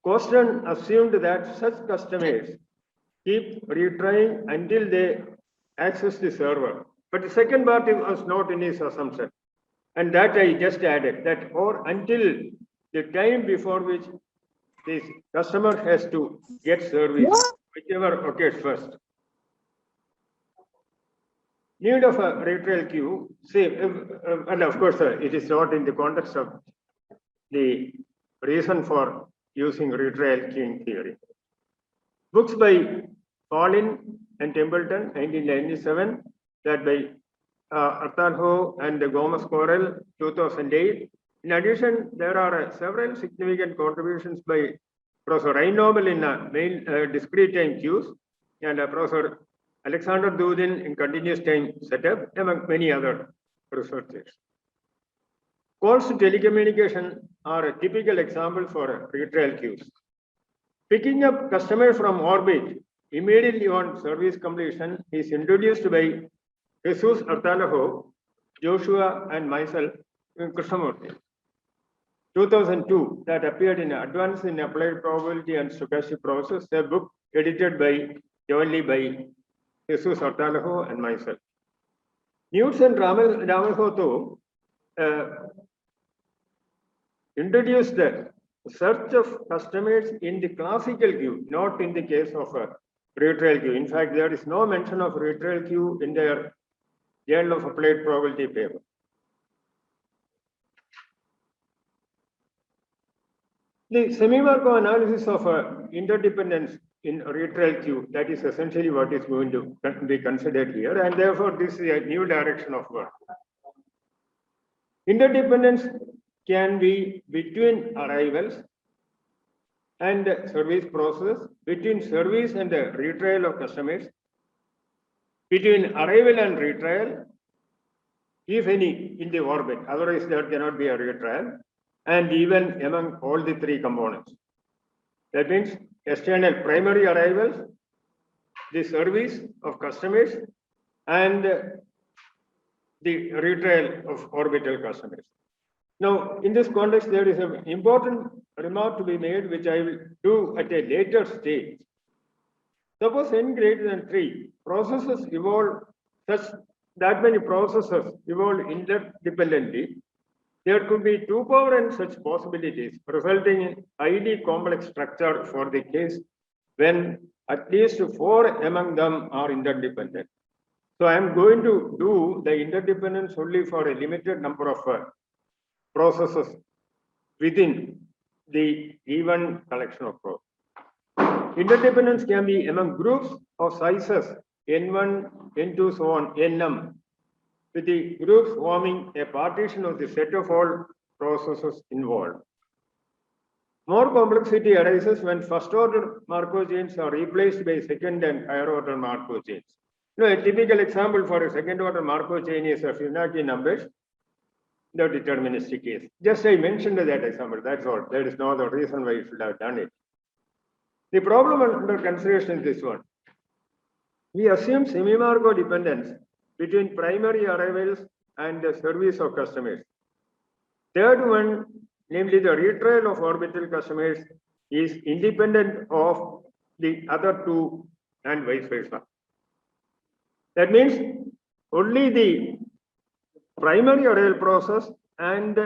Coston assumed that such customers keep retrying until they access the server. But the second part was not in his assumption. And that I just added, that or until the time before which this customer has to get service, whichever occurs first. Need of a retrial queue, say, and of course, it is not in the context of the reason for using retrial queuing theory. Books by Paulin and Templeton, 1997, that by Arthur and Gomez Correll, 2008. In addition, there are several significant contributions by Professor Reinobel in discrete time queues and Professor Alexander Dudin in continuous time setup, among many other researchers. Calls to telecommunication are a typical example for retrial queues. Picking up customer from orbit immediately on service completion is introduced by Jesus Artalaho, Joshua, and myself in Krishnamurthy. 2002, that appeared in Advance in Applied Probability and Stochastic Process, a book edited jointly by Jesus Artalaho and myself. Newts and Ramalhoto introduced the search of customers in the classical queue, not in the case of a retrial queue. In fact, there is no mention of retrial queue in their Journal of Applied Probability paper. The semi-Markov analysis of interdependence in retrial queue. That is essentially what is going to be considered here, and therefore this is a new direction of work. Interdependence can be between arrivals and service process, between service and the retrial of customers, between arrival and retrial, if any, in the orbit, otherwise there cannot be a retrial, and even among all the three components. That means external primary arrivals, the service of customers, and the retrial of orbital customers. Now, in this context, there is an important remark to be made, which I will do at a later stage. Suppose n greater than 3 processes evolve such that many processes evolve interdependently, there could be 2 power n such possibilities, resulting in highly complex structure for the case when at least 4 among them are interdependent. So I am going to do the interdependence only for a limited number of processes within the given collection of processes. Interdependence can be among groups of sizes n1, n2, so on, nm, with the groups forming a partition of the set of all processes involved. More complexity arises when first order Markov chains are replaced by second and higher order Markov chains. You know, a typical example for a second order Markov chain is a Fibonacci numbers, the deterministic case. Just I mentioned that example, that's all. There is no other reason why you should have done it. The problem under consideration is this one. We assume semi-Markov dependence between primary arrivals and the service of customers. Third one, namely the retrial of orbital customers, is independent of the other two and vice versa. That means only the primary arrival process and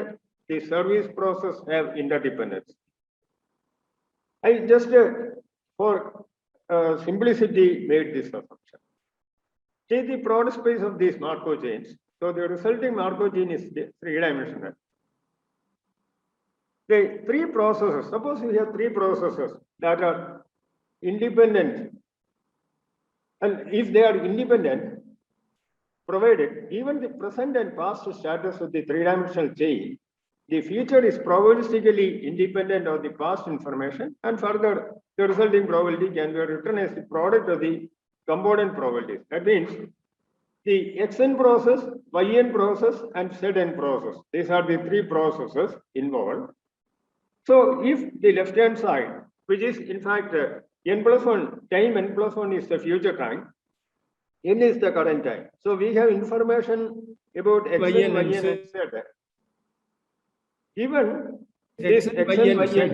the service process have interdependence. I just for simplicity made this assumption. Take the product space of these Markov chains. So the resulting Markov chain is three-dimensional. The 3 processes, suppose we have 3 processes that are independent, and if they are independent, provided even the present and past status of the 3-dimensional chain, the future is probabilistically independent of the past information, and further the resulting probability can be written as the product of the component probabilities. That means the xn process, yn process, and zn process. These are the 3 processes involved. So if the left-hand side, which is in fact n+1, time n+1 is the future time, n is the current time. So we have information about xn, yn, and z. Given this xn, yn, z,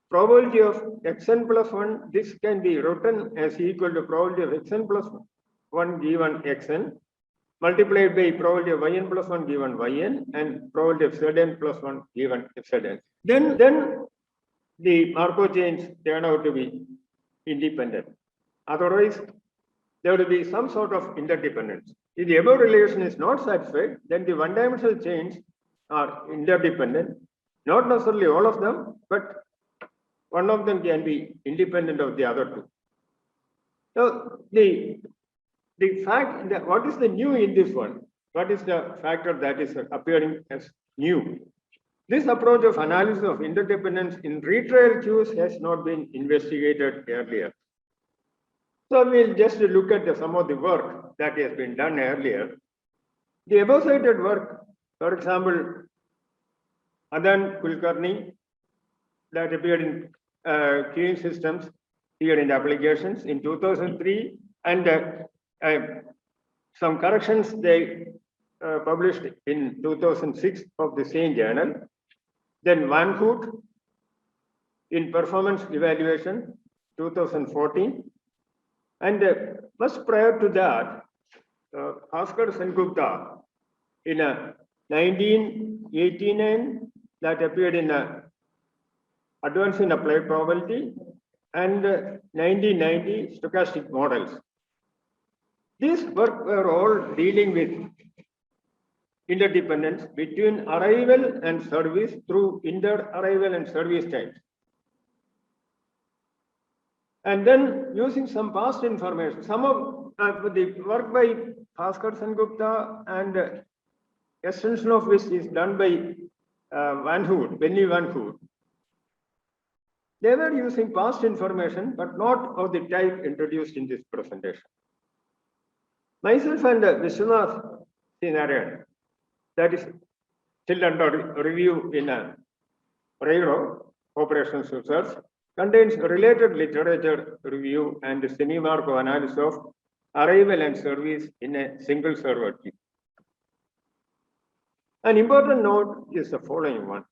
probability of xn+1, this can be written as equal to probability of xn+1 given xn multiplied by probability of yn+1 given yn and probability of zn+1 given zn. Then the Markov chains turn out to be independent. Otherwise, there will be some sort of interdependence. If the above relation is not satisfied, then the one-dimensional chains are interdependent. Not necessarily all of them, but one of them can be independent of the other two. So the fact that what is the new in this one? What is the factor that is appearing as new? This approach of analysis of interdependence in retrial queues has not been investigated earlier. So we'll just look at some of the work that has been done earlier. The above cited work, for example, Adan Kulkarni, that appeared in queuing systems here in applications in 2003, and some corrections they published in 2006 of the same journal. Then Van Hoot in performance evaluation 2014, and first prior to that, Oscar Sengupta in 1989 that appeared in Advance in Applied Probability, and 1990 Stochastic Models. These work were all dealing with interdependence between arrival and service through inter-arrival and service times. And then using some past information, some of the work by Bhaskar Sengupta and extension of which is done by Benny Van Hood. They were using past information, but not of the type introduced in this presentation. Myself and Vishwanath Sinarayan, that is still under review in RAIRO, Operations Research, contains related literature review and semi-marco analysis of arrival and service in a single server queue. An important note is the following one.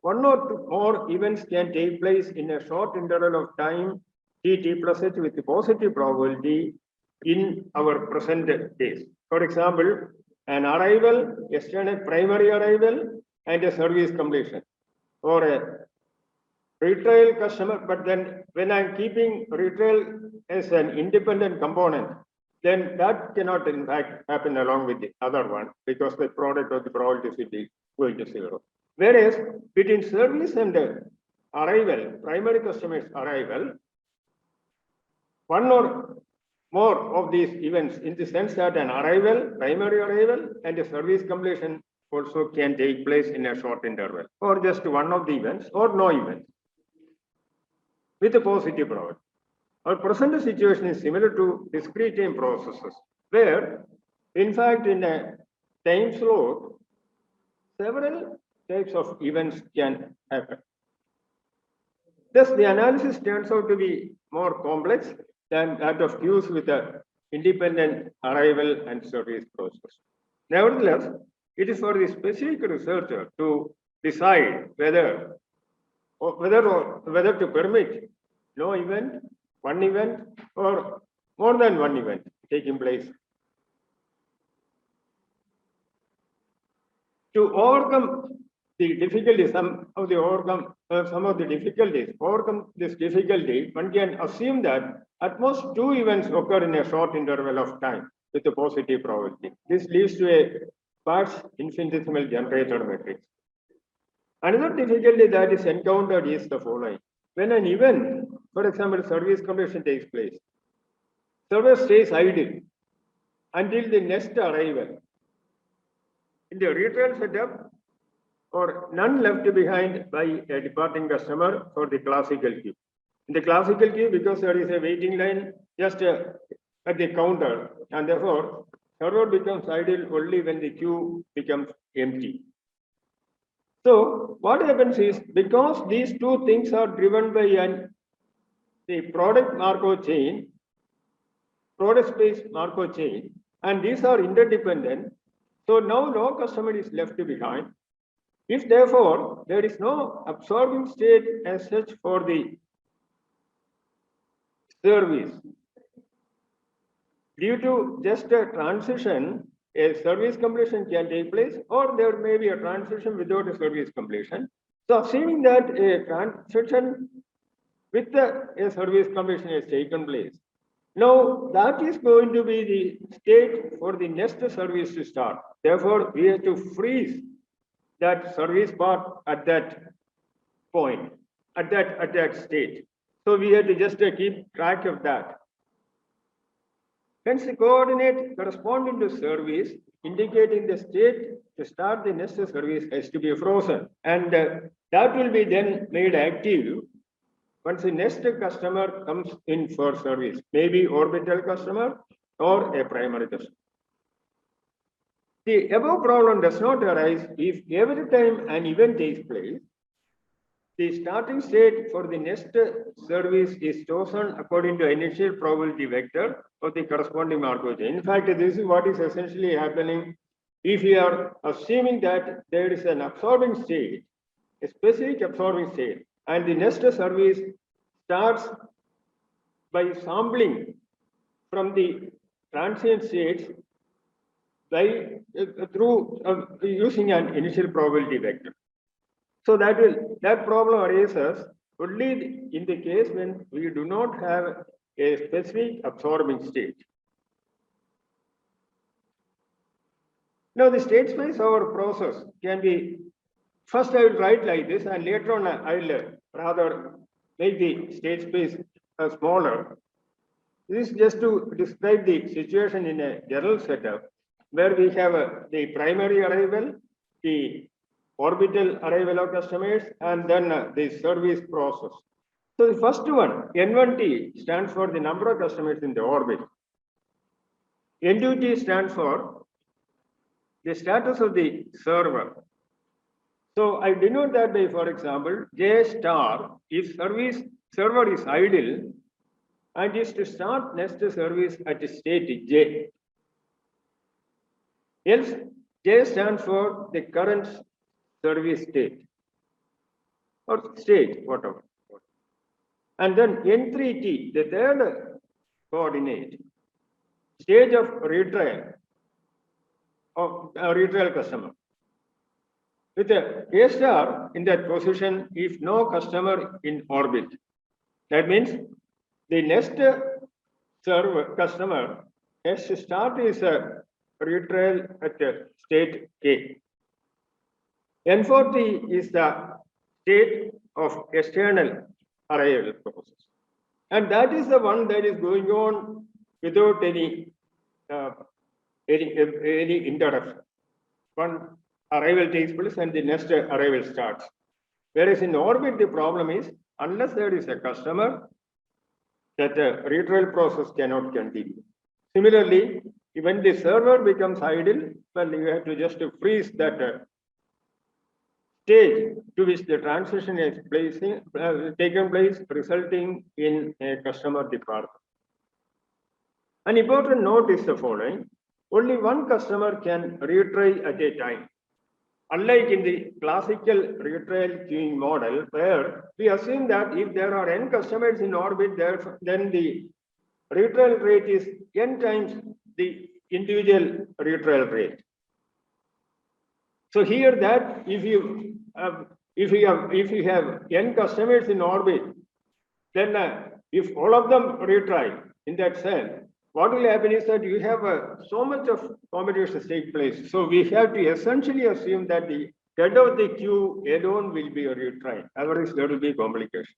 One or two more events can take place in a short interval of time, t plus h, with positive probability in our present case. For example, an arrival, external primary arrival, and a service completion, or a retrial customer. But then when I'm keeping retrial as an independent component, then that cannot in fact happen along with the other one, because the product of the probability is going to 0. Whereas between service and arrival, primary customer's arrival, one or more of these events, in the sense that an arrival, primary arrival, and a service completion also can take place in a short interval, or just one of the events, or no event, with a positive probability. Our present situation is similar to discrete time processes, where, in fact, in a time slot, several types of events can happen. Thus, the analysis turns out to be more complex than that of queues with an independent arrival and service process. Nevertheless, it is for the specific researcher to decide whether to permit no event, one event, or more than one event taking place. To overcome the difficulties, overcome this difficulty, one can assume that at most 2 events occur in a short interval of time with a positive probability. This leads to a sparse infinitesimal generator matrix. Another difficulty that is encountered is the following. When an event, for example, service completion takes place, server stays idle until the next arrival. In the retrial setup, or none left behind by a departing customer for the classical queue. In the classical queue, because there is a waiting line just at the counter, and therefore server becomes idle only when the queue becomes empty. So what happens is, because these two things are driven by the product Markov chain, product space Markov chain, and these are interdependent, so now no customer is left behind. If therefore there is no absorbing state as such for the service, due to just a transition, a service completion can take place, or there may be a transition without a service completion. So assuming that a transition with a service completion has taken place, now that is going to be the state for the next service to start. Therefore, we have to freeze that service part at that point, at that state. So we have to just keep track of that. Hence, the coordinate corresponding to service indicating the state to start the next service has to be frozen, and that will be then made active once the next customer comes in for service, maybe orbital customer or a primary customer. The above problem does not arise if every time an event takes place, the starting state for the next service is chosen according to initial probability vector of the corresponding Markov chain. In fact, this is what is essentially happening if we are assuming that there is an absorbing state, a specific absorbing state, and the next service starts by sampling from the transient states through using an initial probability vector. So that problem arises only in the case when we do not have a specific absorbing state. Now the state space of our process can be, first I will write like this, and later on I will rather make the state space smaller. This is just to describe the situation in a general setup where we have the primary arrival, the orbital arrival of customers, and then the service process. So the first one, N1T, stands for the number of customers in the orbit. N2T stands for the status of the server. So I denote that by, for example, J star, if server is idle and is to start next service at state J. Else, J stands for the current service state or state, whatever. And then N3T, the third coordinate, stage of retrial of a retrial customer. With a star in that position, if no customer in orbit, that means the next server customer has to start his retrial at state K. N4T is the state of external arrival process, and that is the one that is going on without any interruption. One arrival takes place and the next arrival starts. Whereas in orbit, the problem is unless there is a customer, that retrial process cannot continue. Similarly, when the server becomes idle, well, you have to just freeze that stage to which the transition is taken place, resulting in a customer departure. An important note is the following: only one customer can retry at a time. Unlike in the classical retrial queuing model, where we assume that if there are n customers in orbit, then the retrial rate is n times the individual retrial rate. So here, that if you have n customers in orbit, then if all of them retry in that cell, what will happen is that you have so much of computations take place. So we have to essentially assume that the head of the queue alone will be a retry. Otherwise, there will be complication.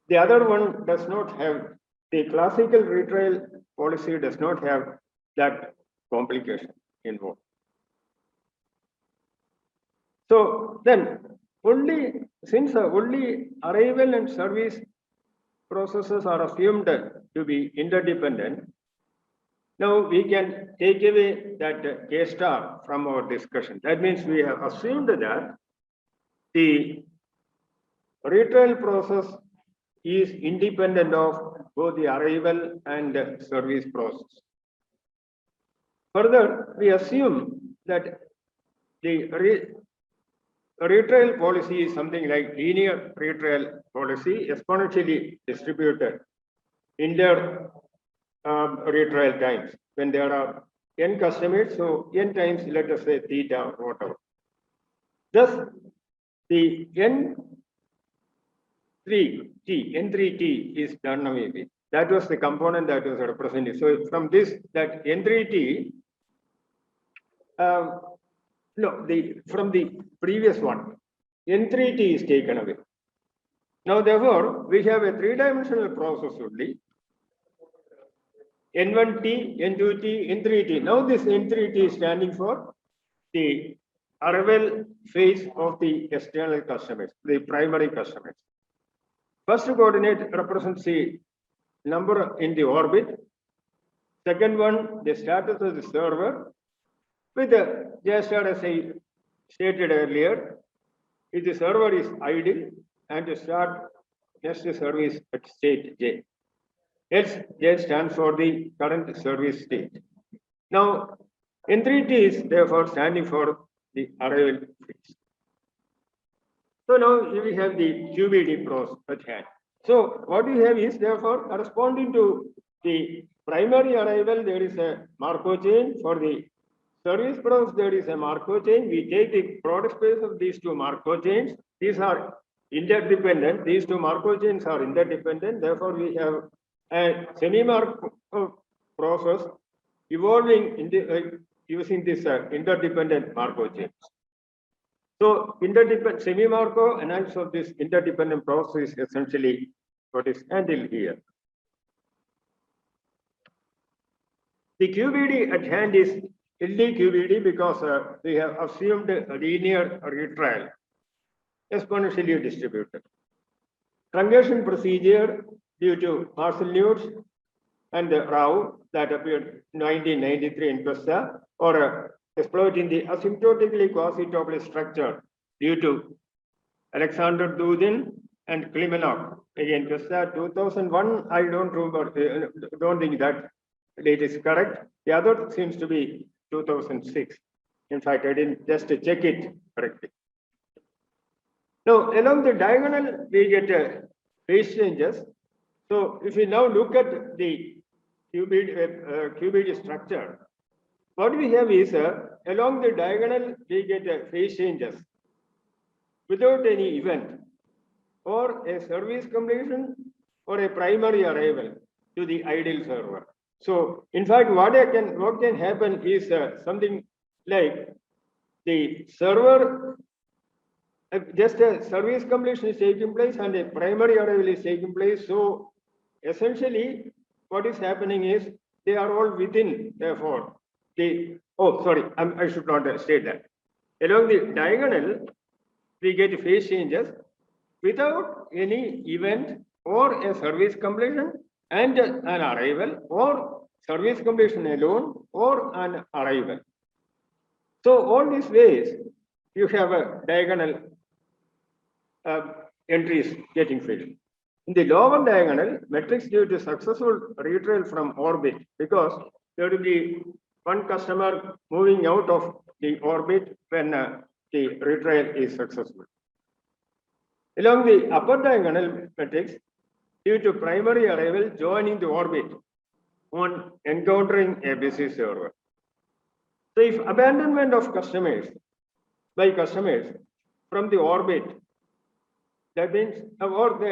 The other one does not have, the classical retrial policy does not have that complication involved. So then, since only arrival and service processes are assumed to be interdependent, now we can take away that K star from our discussion. That means we have assumed that the retrial process is independent of both the arrival and service process. Further, we assume that the retrial policy is something like linear retrial policy, exponentially distributed inter retrial times. When there are n customers, so n times, let us say theta or whatever. Thus, the N3T is done away with. That was the component that was represented. So from this, that N3T, from the previous one, N3T is taken away. Now, therefore, we have a three-dimensional process only. N1T, N2T, N3T. Now, this N3T is standing for the arrival phase of the external customers, the primary customers. First coordinate represents the number in the orbit. Second one, the status of the server. With the J star, as I stated earlier, if the server is idle and to start next service at state J. Else, J stands for the current service state. Now, N3T is therefore standing for the arrival phase. So now we have the QBD process at hand. So what we have is therefore corresponding to the primary arrival, there is a Markov chain. For the service process, there is a Markov chain. We take the product space of these two Markov chains. These are interdependent. These two Markov chains are interdependent. Therefore, we have a semi-Markov process evolving in the, using this interdependent Markov chains. So interdependent semi-Markov analysis of this interdependent process is essentially what is handled here. The QBD at hand is LDQBD because we have assumed a linear retrial, exponentially distributed. Truncation procedure due to Marcel-Newts and Rao that appeared in 1993 in Costa, or exploiting the asymptotically quasi-topless structure due to Alexander Dudin and Klimenov. Again, Costa 2001, I don't remember, don't think that date is correct. The other seems to be 2006. In fact, I didn't just check it correctly. Now, along the diagonal, we get phase changes. So, if we now look at the QBD structure, what we have is along the diagonal, we get phase changes without any event, or a service completion, or a primary arrival to the ideal server. So, in fact, what can happen is something like the server, just a service completion is taking place and a primary arrival is taking place. So, essentially, what is happening is they are all within, therefore, the, I should not state that. Along the diagonal, we get phase changes without any event or a service completion and an arrival, or service completion alone or an arrival. So all these ways, you have a diagonal entries getting filled. In the lower diagonal, metrics due to successful retrial from orbit, because there will be one customer moving out of the orbit when the retrial is successful. Along the upper diagonal metrics, due to primary arrival joining the orbit on encountering a busy server. So if abandonment of customers by customers from the orbit, that means or they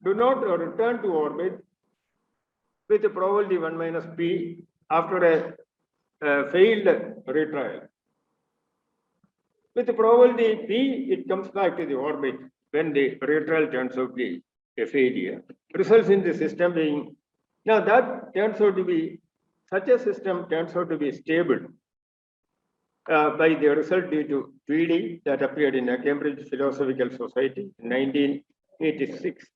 do not return to orbit with the probability 1 minus p after a failed retrial. With the probability p, it comes back to the orbit when the retrial turns out to be a failure, results in the system being, now that turns out to be, such a system turns out to be stable by the result due to PD that appeared in a Cambridge Philosophical Society in 1986.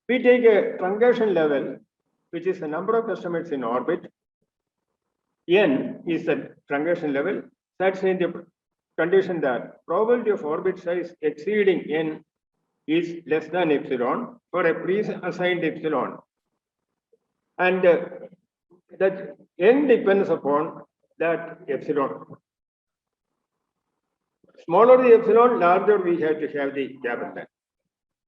We take a truncation level, which is the number of customers in orbit. N is the truncation level. That's in the condition that probability of orbit size exceeding N is less than epsilon for a pre-assigned epsilon. And that N depends upon that epsilon. Smaller the epsilon, larger we have to have the capital.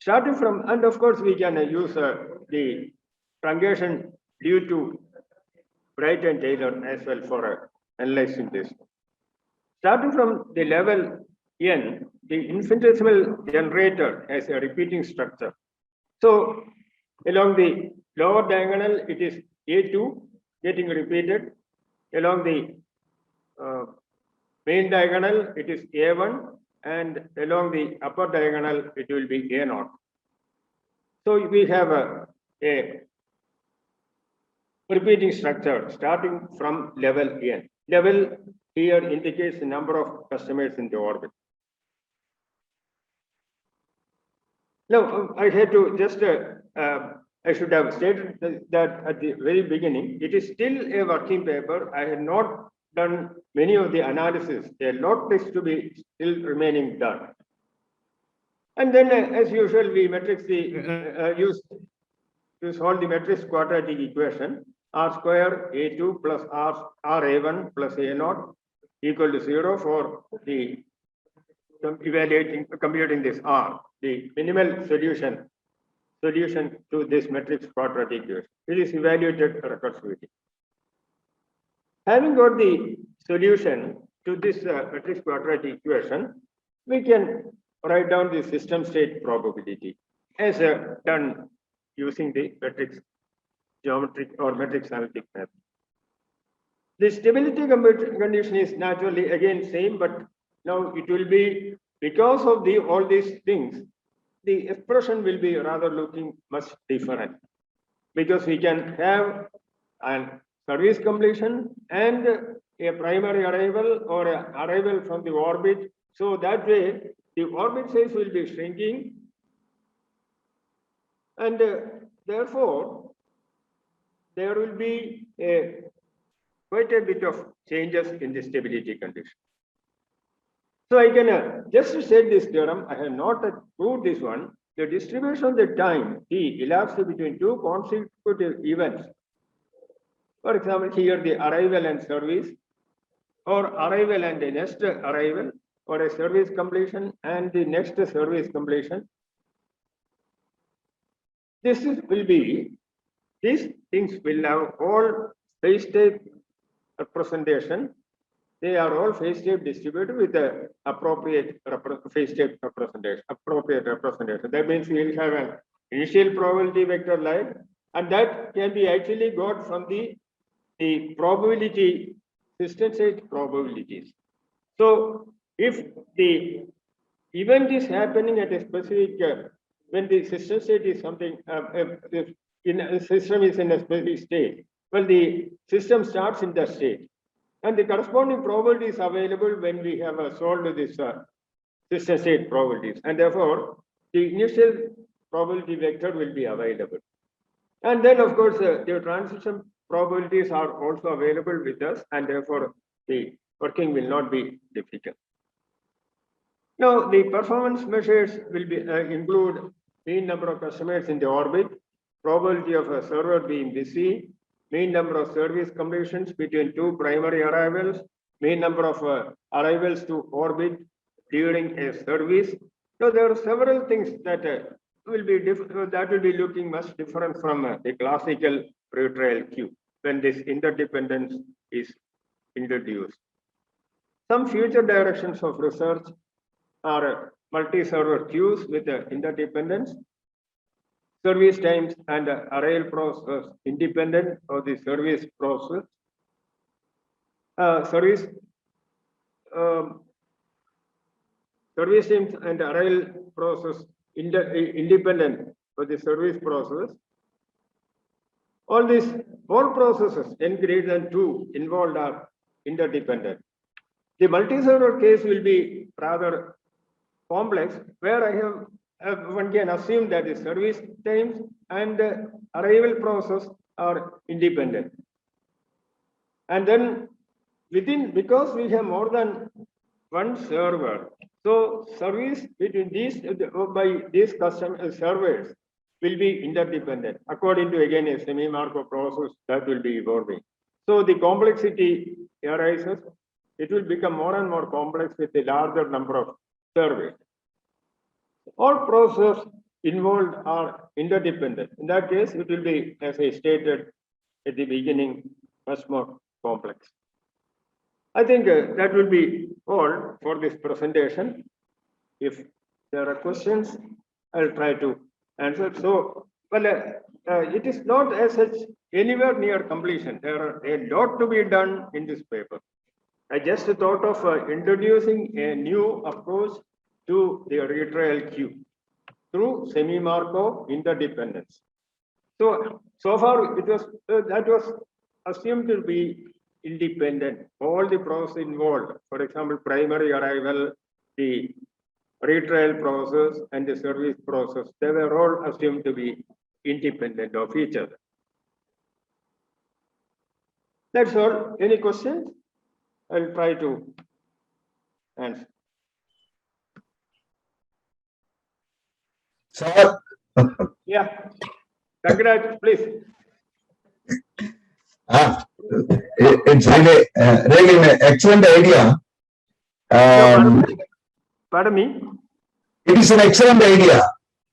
Starting from, and of course we can use the truncation due to Bright and Taylor as well for analyzing this. Starting from the level N, the infinitesimal generator has a repeating structure. So along the lower diagonal, it is A2 getting repeated. Along the main diagonal, it is A1, and along the upper diagonal, it will be A0. So we have a repeating structure starting from level N. Level here indicates the number of customers in the orbit. Now, I had to just, I should have stated that at the very beginning, it is still a working paper. I had not done many of the analysis. A lot is to be still remaining done. And then, as usual, we matrix the use to solve the matrix quadratic equation. R square A2 plus RA1 plus A0 equal to 0 for the computing this R, the minimal solution to this matrix quadratic equation. It is evaluated recursivity. Having got the solution to this matrix quadratic equation, we can write down the system state probability as done using the matrix geometric or matrix analytic method. The stability condition is naturally again same, but now it will be because of all these things, the expression will be rather looking much different, because we can have an service completion and a primary arrival or an arrival from the orbit. So that way, the orbit size will be shrinking, and therefore, there will be quite a bit of changes in the stability condition. So I can just set this theorem. I have not proved this one. The distribution of the time t elapsed between two consecutive events. For example, here the arrival and service, or arrival and the next arrival, or a service completion and the next service completion. These things will have all phase type representation. They are all phase type distributed with the appropriate phase type representation. That means we will have an initial probability vector like, and that can be actually got from the probability, system state probabilities. So if the event is happening at a specific when the system state is something, in a system is in a specific state, well, the system starts in that state, and the corresponding probability is available when we have solved this system state probabilities, and therefore the initial probability vector will be available. And then, of course, the transition probabilities are also available with us, and therefore the working will not be difficult. Now, the performance measures will be include mean number of customers in the orbit, probability of a server being busy, mean number of service completions between two primary arrivals, mean number of arrivals to orbit during a service. So there are several things that will be looking much different from the classical pre-trial queue when this interdependence is introduced. Some future directions of research are multi-server queues with interdependence, service times and array process independent of the service process, service times and array process independent of the service process. All processes n greater than 2 involved are interdependent. The multi-server case will be rather complex, where one can assume that the service times and arrival process are independent. And then because we have more than one server, so service between these custom servers will be interdependent according to again a semi-Markov process that will be evolving. So the complexity arises. It will become more and more complex with a larger number of servers. All processes involved are interdependent. In that case, it will be, as I stated at the beginning, much more complex. I think that will be all for this presentation. If there are questions, I'll try to answer. So, well, it is not as such anywhere near completion. There are a lot to be done in this paper. I just thought of introducing a new approach to the retrial queue through semi-Markov interdependence. So far it was that was assumed to be independent. All the process involved, for example, primary arrival, the retrial process, and the service process, they were all assumed to be independent of each other. That's all. Any questions? I'll try to answer. Sir. Yeah. Congrats, please. It's really an excellent idea. Pardon me? It is an excellent idea.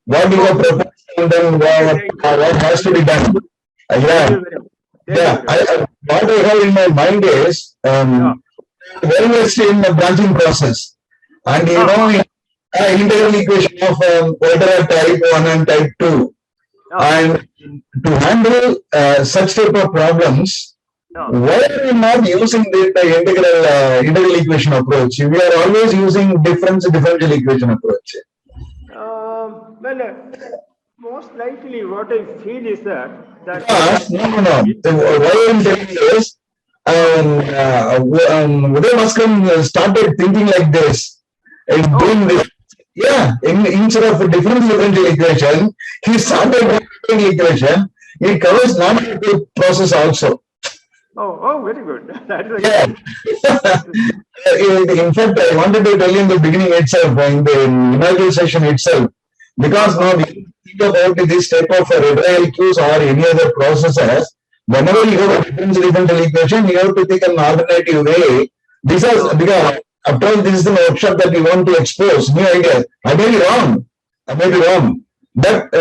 What you have proposed and then what has to be done. What I have in my mind is well versed in the branching process, and you know integral equation of whatever type 1 and type 2, and to handle such type of problems, why are we not using the integral equation approach? We are always using differential equation approach. Well, most likely what I feel is that No. Why I'm telling you is, Uday Bhaskar started thinking like this and doing this. Yeah, instead of a differential equation, he started with differential equation. It covers non-linear process also. Oh, very good. That is Yeah. In fact, I wanted to tell you in the beginning itself, in the inaugural session itself, because now we think about this type of WRQs or any other processes, whenever you have a differential equation, you have to take an alternative way. Because after all, this is the workshop that we want to expose new ideas. I may be wrong. But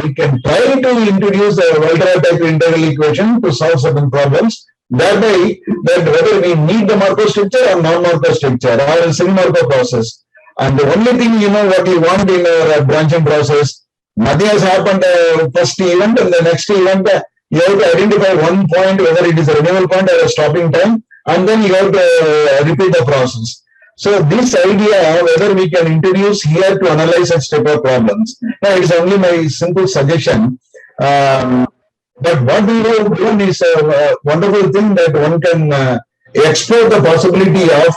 we can try to introduce a Volterra type integral equation to solve certain problems. Thereby, that whether we need the Markov structure or non-Markov structure or a semi-Markov process. And the only thing what we want in our branching process, nothing has happened first event, and the next event you have to identify one point, whether it is a renewal point or a stopping time, and then you have to repeat the process. So this idea, whether we can introduce here to analyze such type of problems, it's only my simple suggestion. But what we have done is a wonderful thing that one can explore the possibility of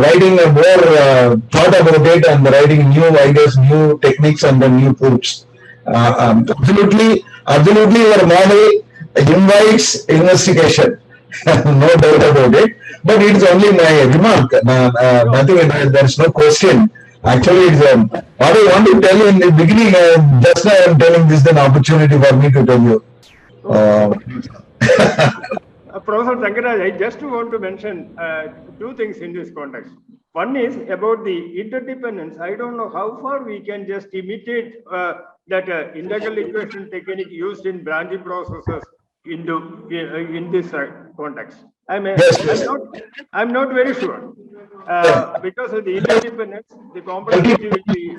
writing a more thought about it and writing new ideas, new techniques, and then new proofs. Absolutely, your model invites investigation. No doubt about it. But it is only my remark. Nothing. There is no question. Actually, it's, what I want to tell you in the beginning, just now I am telling this is an opportunity for me to tell you. Professor Sankaraj, I just want to mention two things in this context. One is about the interdependence. I don't know how far we can just imitate that integral equation technique used in branching processes in this context. I'm not very sure because of the interdependence, the complexity will be.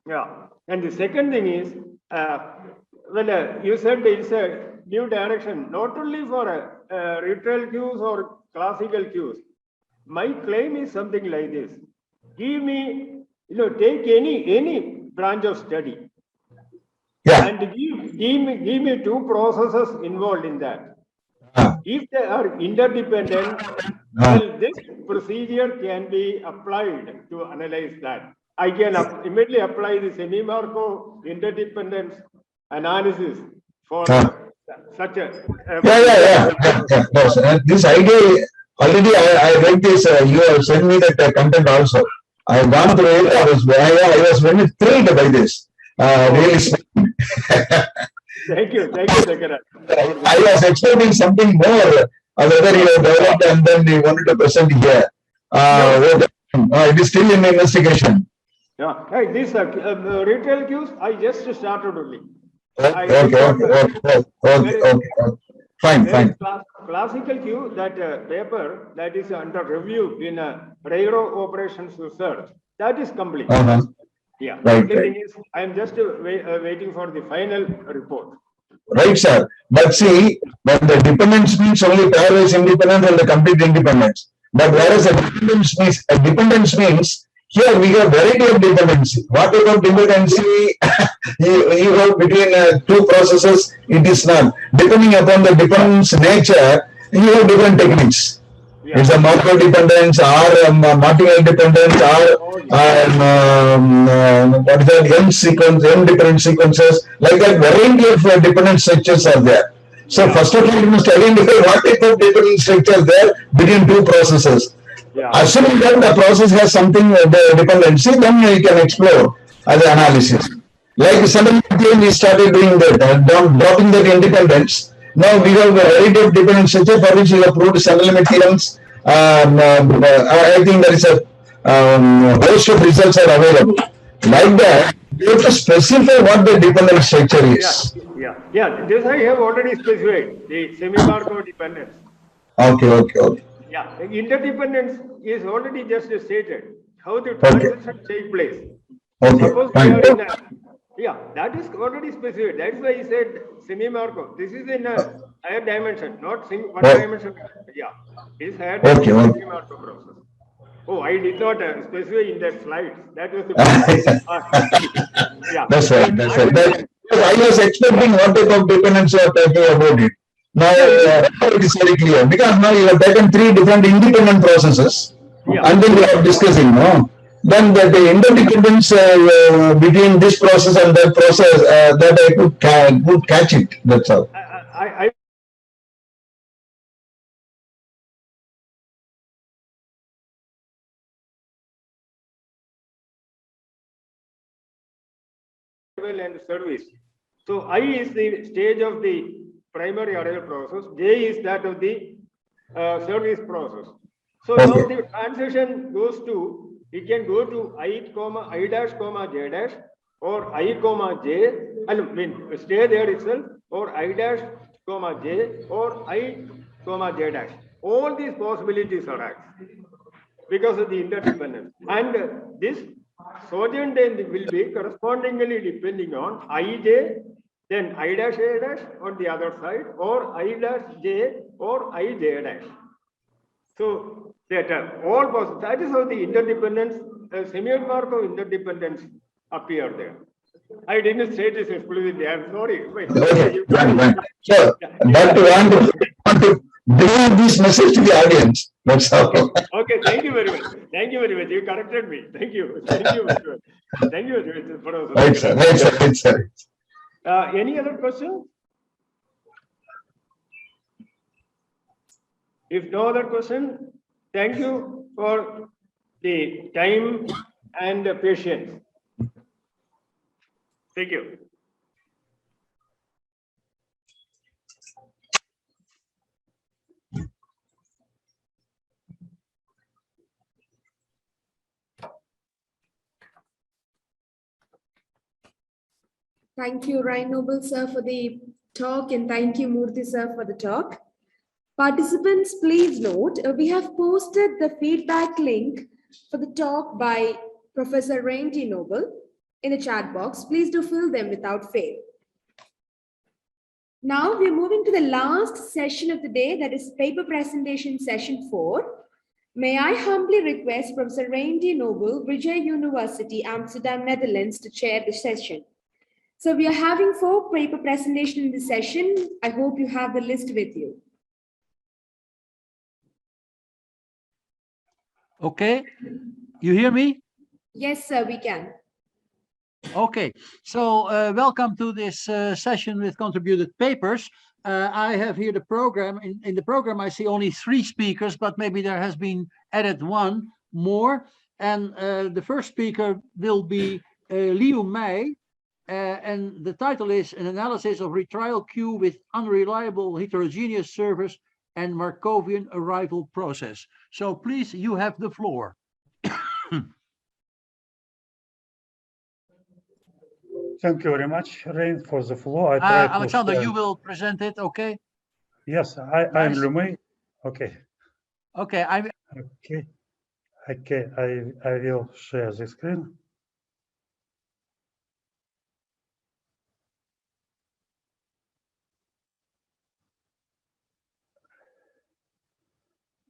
Yeah, and the second thing is, you said it's a new direction, not only for retail queues or classical queues. My claim is something like this: give me, take any branch of study, and give me two processes involved in that. If they are interdependent, well, this procedure can be applied to analyze that. I can immediately apply the semi-Markov interdependence analysis for such a. Yes. This idea already I read this. You have sent me that content also. I have gone through it. I was very thrilled by this. Really. Thank you, Sankaraj. I was expecting something more, whether you have developed and then you wanted to present here. It is still in investigation. Yeah, hey, this retail queues, I just started only. Okay. Fine. Classical queue, that paper that is under review in railroad operations research, that is complete. Yeah, right. The thing is, I am just waiting for the final report. Right, sir. But see, when the dependence means only pairwise independence and the complete independence. But whereas a dependence means here we have variety of dependency. What about dependency? you have between two processes, it is not. Depending upon the dependence nature, you have different techniques. Yeah. It's a Markov dependence or martingale dependence or what is that, M different sequences. Like that, variety of dependent structures are there. So first of all, you must identify what type of dependent structure there between two processes. Yeah. Assuming that the process has something dependency, then you can explore as an analysis. Like suddenly we started doing that, dropping that independence. Now we have a variety of dependent structure for which we have proved central limit theorems. I think there is a host of results are available. Like that, you have to specify what the dependent structure is. Yeah. This I have already specified, the semi-Markov dependence. Okay. Yeah, interdependence is already just stated. How the transition take place. Suppose we are in that is already specified. That's why I said semi-Markov. This is in a higher dimension, not one dimension. Yeah, it's higher dimension semi-Markov process. Oh, I did not specify in that slide. That was the yeah. That's right. That's right. I was expecting what type of dependence you are talking about it. Now it is very clear because now you have taken 3 different independent processes, and then we are discussing. No, then the interdependence between this process and that process that I could catch it. That's all. I and service. So I is the stage of the primary arrival process. J is that of the service process. So now the transition goes to, it can go to I dash comma J dash, or I comma J, I mean stay there itself, or I dash comma J, or I comma J dash. All these possibilities are active because of the interdependence. And this sojourn time will be correspondingly depending on Ij, then I dash A dash on the other side, or I dash J, or Ij dash. So that all possible. That is how the interdependence, semi-mark of interdependence appear there. I didn't say this explicitly. I'm sorry. Wait. Okay, fine. So, but want to bring this message to the audience. That's all. Okay, thank you very much. Thank you very much. You corrected me. Thank you. Thank you very much. Thank you very much. Right, sir. Right, sir. Right, sir. Any other questions? If no other question, thank you for the time and the patience. Thank you. Thank you, Ryan Noble sir, for the talk, and thank you, Murthy sir, for the talk. Participants, please note, we have posted the feedback link for the talk by Professor Ryan Noble in the chat box. Please do fill them without fail. Now we're moving to the last session of the day, that is paper presentation session 4. May I humbly request Professor Ryan Noble, Vijay University, Amsterdam, Netherlands, to chair the session. So we are having 4 paper presentations in this session. I hope you have the list with you. Okay, you hear me? Yes, sir, we can. Okay, so welcome to this session with contributed papers. I have here the program. In the program, I see only 3 speakers, but maybe there has been added 1 more. And the first speaker will be Liu Mei. And the title is An Analysis of Retrial Queue with Unreliable Heterogeneous Servers and Markovian Arrival Process. So please, you have the floor. Thank you very much, Rain, for the floor. Alexander, you will present it, okay? Yes, I'm Liu Mei. Okay. Okay, Okay, I will share the screen.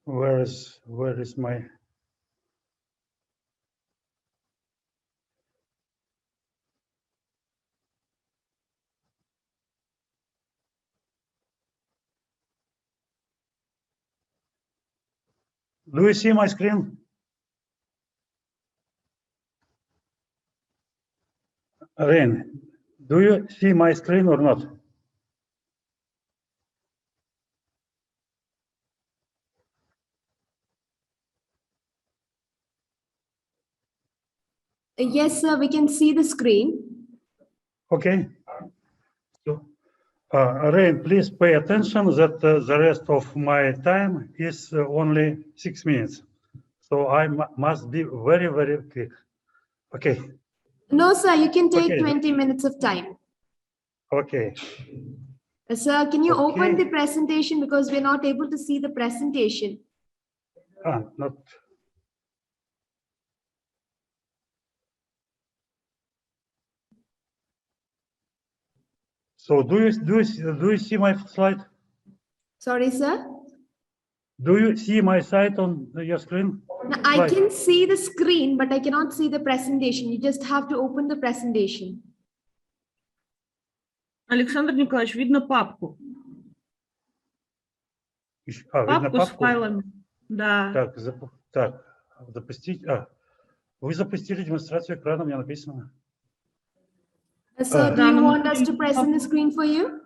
Where is my Do you see my screen? Rain, do you see my screen or not? Yes, sir, we can see the screen. Okay. So, Rain, please pay attention that the rest of my time is only 6 minutes. So I must be very, very quick. Okay. No, sir, you can take 20 minutes of time. Okay. Sir, can you open the presentation because we're not able to see the presentation? Not. So do you see my slide? Sorry, sir. Do you see my site on your screen? Now, I can see the screen, but I cannot see the presentation. You just have to open the presentation. Александр Николаевич, видно папку. Видно Папку с папку? файлами. Да. Так, запустить. Вы запустили демонстрацию экрана, у меня написано. So do you want us to present the screen for you?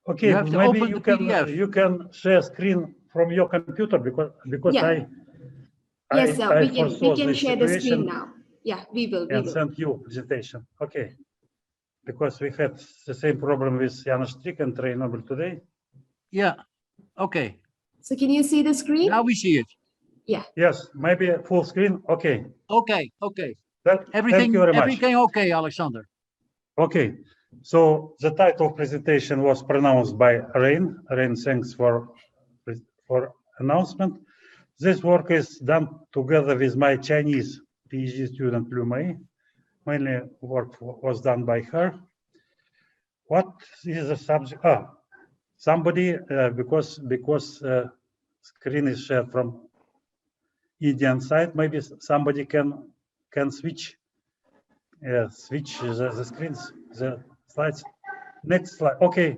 Okay, maybe you can share screen from your computer because Yeah. Yes, sir. We can share the screen now. Yeah, we will. And send you presentation. Okay. Because we had the same problem with Janusz Strik and Ray Noble today. Yeah. Okay. So can you see the screen? Now we see it. Yeah. Yes, maybe full screen. Okay. Okay. Okay. Thank you very much. Everything okay, Alexander? Okay. So the title of presentation was pronounced by Rain. Rain, thanks for announcement. This work is done together with my Chinese PhD student Liu Mei. Mainly work was done by her. What is the subject? Somebody because screen is shared from Indian side. Maybe somebody can switch the screens, the slides. Next slide. Okay.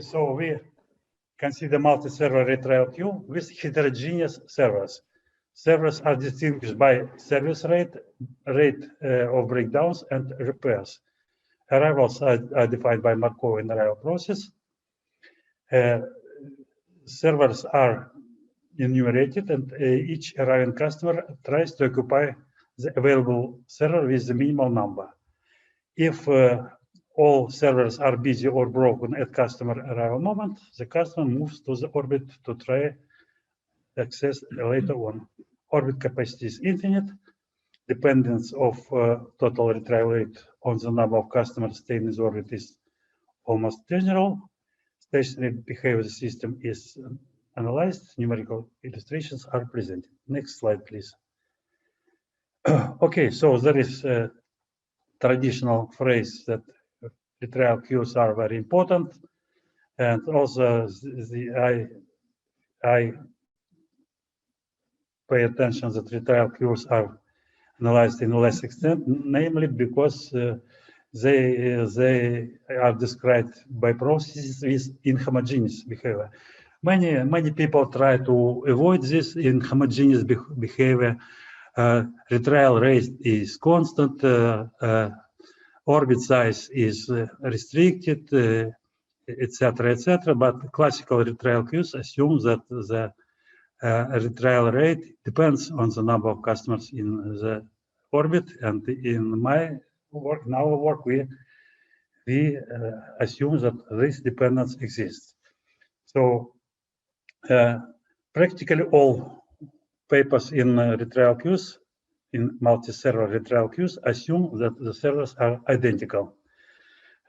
So we can see the multi-server retrial queue with heterogeneous servers. Servers are distinguished by service rate of breakdowns, and repairs. Arrivals are defined by Markov and arrival process. Servers are enumerated, and each arriving customer tries to occupy the available server with the minimal number. If all servers are busy or broken at customer arrival moment, the customer moves to the orbit to try access later on. Orbit capacity is infinite. Dependence of total retrial rate on the number of customers staying in the orbit is almost general. Stationary behavior of the system is analyzed. Numerical illustrations are presented. Next slide, please. Okay, so there is a traditional phrase that retrial queues are very important, and also I pay attention that retrial queues are analyzed in less extent, namely because they are described by processes with inhomogeneous behavior. Many people try to avoid this inhomogeneous behavior. Retrial rate is constant, orbit size is restricted, etc. But classical retrial queues assume that the retrial rate depends on the number of customers in the orbit, and in my work, in our work, we assume that this dependence exists. So practically all papers in retrial queues, in multi-server retrial queues, assume that the servers are identical.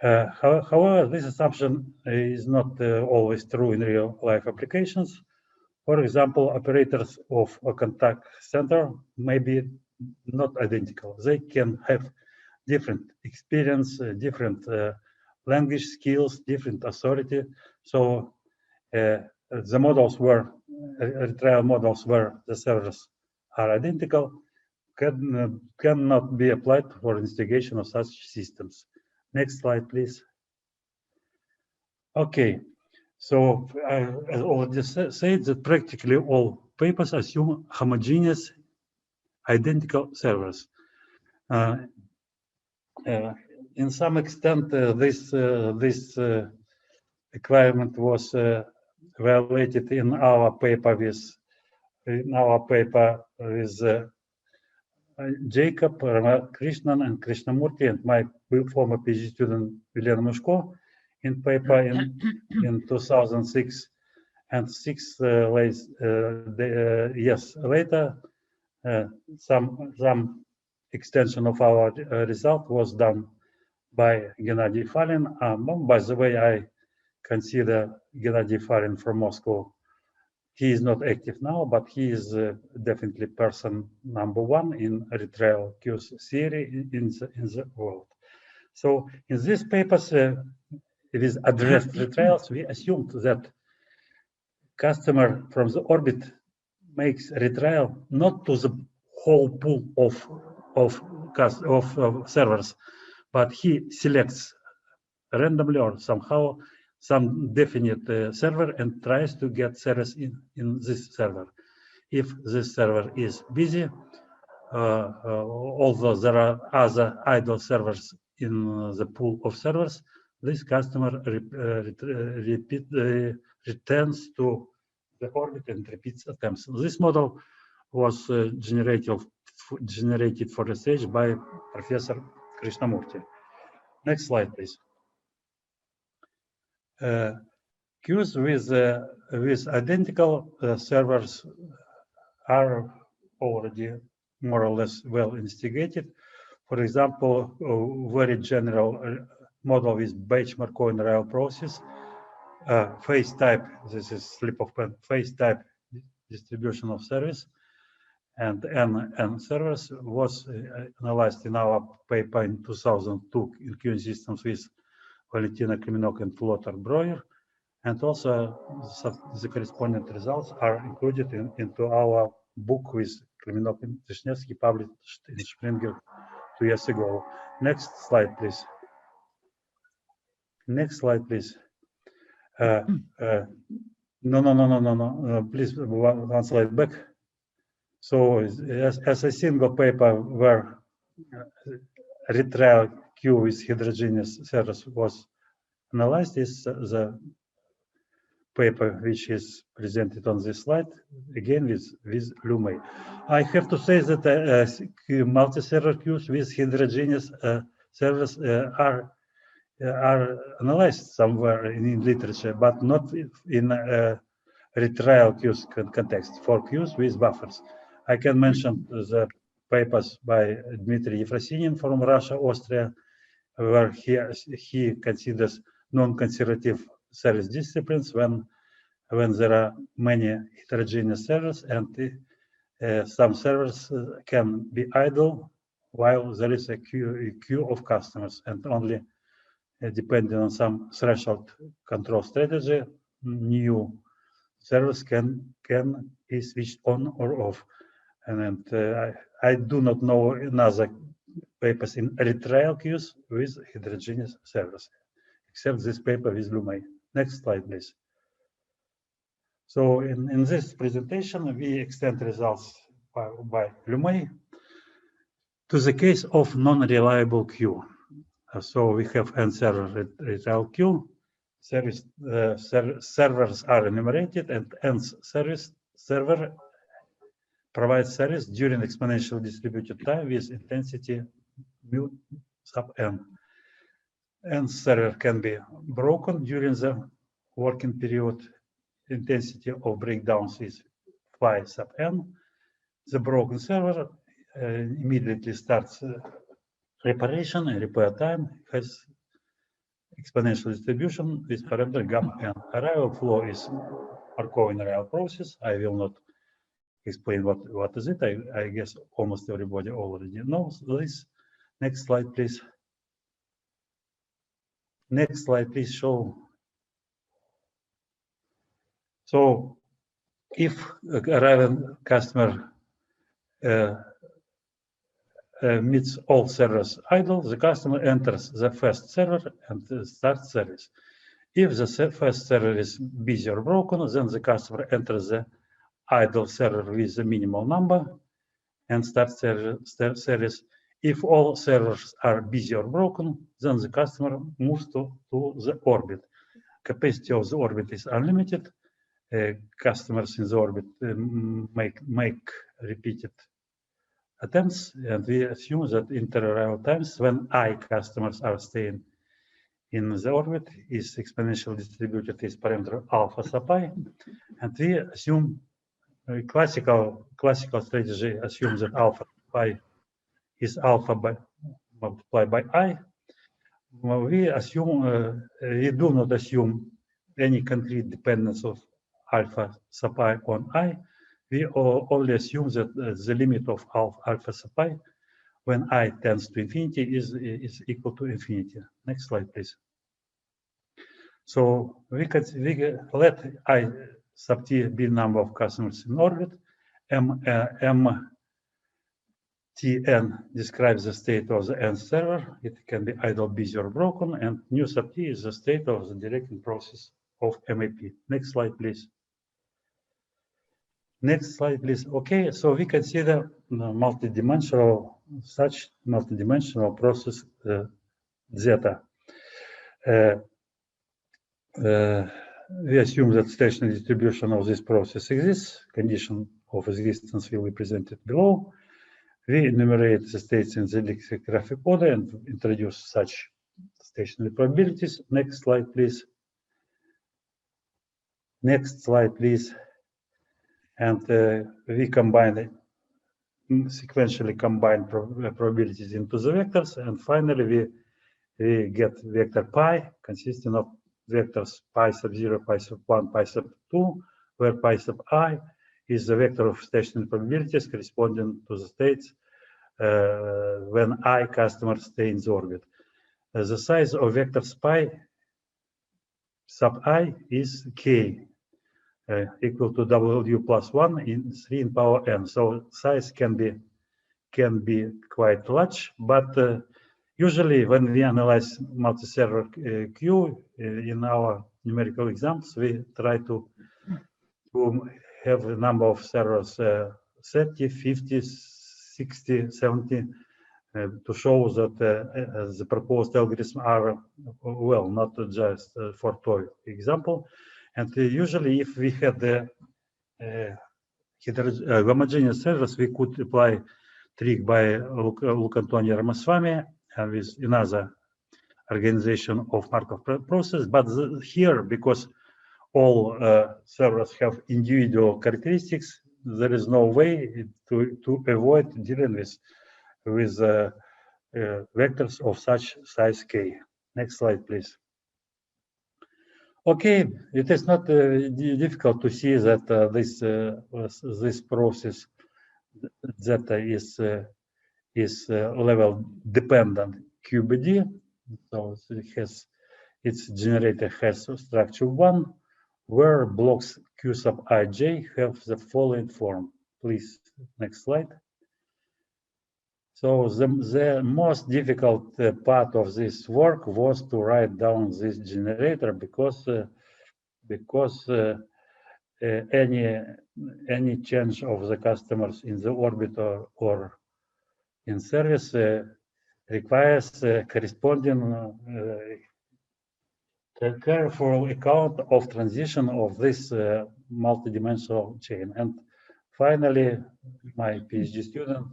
However, this assumption is not always true in real-life applications. For example, operators of a contact center may be not identical. They can have different experience, different language skills, different authority. So the models where retrial models where the servers are identical cannot be applied for investigation of such systems. Next slide, please. Okay, so I already said that practically all papers assume homogeneous, identical servers. In some extent, this requirement was violated in our paper with Jacob, Krishnan, and Krishnamurti, and my former PhD student Elena Mushko, in paper in 2006, and 6 years later, some extension of our result was done by Gennady Falin. By the way, I consider Gennady Falin from Moscow. He is not active now, but he is definitely person #1 in retrial queues theory in the world. So in these papers, with addressed retrials, we assumed that customer from the orbit makes retrial not to the whole pool of servers, but he selects randomly or somehow some definite server and tries to get service in this server. If this server is busy, although there are other idle servers in the pool of servers, this customer returns to the orbit and repeats attempts. This model was generated for research by Professor Krishnamurti. Next slide, please. Queues with identical servers are already more or less well investigated. For example, a very general model with batch Markov real process, phase type, this is slip of pen, phase type distribution of service, and N servers was analyzed in our paper in 2002 in queuing systems with Valentina Klemenok and Lothar Breuer, and also the corresponding results are included into our book with Klemenok and Vishnesky, published in Springer 2 years ago. Next slide, please. Next slide, please. No. Please, one slide back. So, as a single paper where retrial queue with heterogeneous servers was analyzed, is the paper which is presented on this slide, again with Lumey. I have to say that multi-server queues with heterogeneous servers are analyzed somewhere in literature, but not in retrial queues context for queues with buffers. I can mention the papers by Dmitry Efrosinin from Russia, Austria, where he considers non-conservative service disciplines when there are many heterogeneous servers and some servers can be idle while there is a queue of customers, and only depending on some threshold control strategy, new servers can be switched on or off. And I do not know another papers in retrial queues with heterogeneous servers, except this paper with Lumey. Next slide, please. So in this presentation, we extend results by Lumey to the case of non-reliable queue. So we have N server retrial queue. Servers are enumerated, and N server provides service during exponential distributed time with intensity mu sub n. N server can be broken during the working period. Intensity of breakdowns is phi sub n. The broken server immediately starts reparation, and repair time has exponential distribution with parameter gamma n. Arrival flow is Markov real process. I will not explain what is it. I guess almost everybody already knows this. Next slide, please. Next slide, please show. So if arriving customer meets all servers idle, the customer enters the first server and starts service. If the first server is busy or broken, then the customer enters the idle server with the minimal number and starts service. If all servers are busy or broken, then the customer moves to the orbit. Capacity of the orbit is unlimited. Customers in the orbit make repeated attempts, and we assume that inter-arrival times when I customers are staying in the orbit is exponentially distributed is parameter alpha sub I, and we assume classical strategy assumes that alpha pi is alpha multiplied by I. We assume we do not assume any concrete dependence of alpha sub I on I. We only assume that the limit of alpha sub I when I tends to infinity is equal to infinity. Next slide, please. So we let I sub T be number of customers in orbit. MTN describes the state of the end server. It can be idle, busy, or broken. And new sub T is the state of the directing process of MAP. Next slide, please. Next slide, please. Okay, so we consider such multidimensional process zeta. We assume that stationary distribution of this process exists. Condition of existence will be presented below. We enumerate the states in the lexicographic order and introduce such stationary probabilities. Next slide, please. Next slide, please. And we sequentially combine probabilities into the vectors, and finally we get vector pi consisting of vectors pi sub 0, pi sub 1, pi sub 2, where pi sub I is the vector of stationary probabilities corresponding to the states when I customers stay in the orbit. The size of vectors pi sub I is k, equal to W plus 1 in 3 in power n. So size can be quite large, but usually when we analyze multi-server queue in our numerical examples, we try to have a number of servers 30, 50, 60, 70 to show that the proposed algorithms are well, not just for toy example. And usually if we had the homogeneous servers, we could apply trick by Lukantoni Ramaswamy with another organization of Markov process. But here, because all servers have individual characteristics, there is no way to avoid dealing with vectors of such size k. Next slide, please. Okay, it is not difficult to see that this process zeta is level dependent QBD. So its generator has structure 1, where blocks Q sub ij have the following form. Please, next slide. So the most difficult part of this work was to write down this generator because any change of the customers in the orbit or in service requires corresponding careful account of transition of this multidimensional chain. And finally, my PhD student,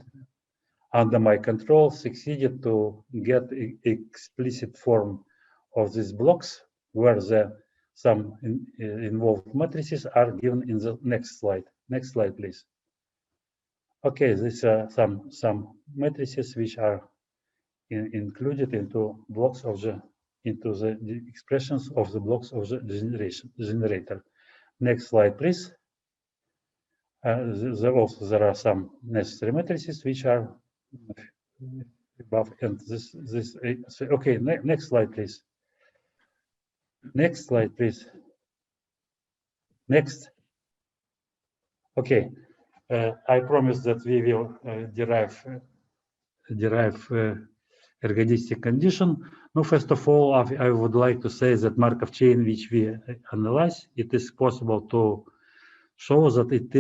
under my control, succeeded to get explicit form of these blocks, where some involved matrices are given in the next slide. Next slide, please. Okay, these are some matrices which are included into blocks of the expressions of the blocks of the generator. Next slide, please. There are some necessary matrices which are above, and this okay. Next slide, please. Next slide, please. Next. Okay, I promise that we will derive ergodistic condition. No, first of all, I would like to say that Markov chain which we analyze, it is possible to show that it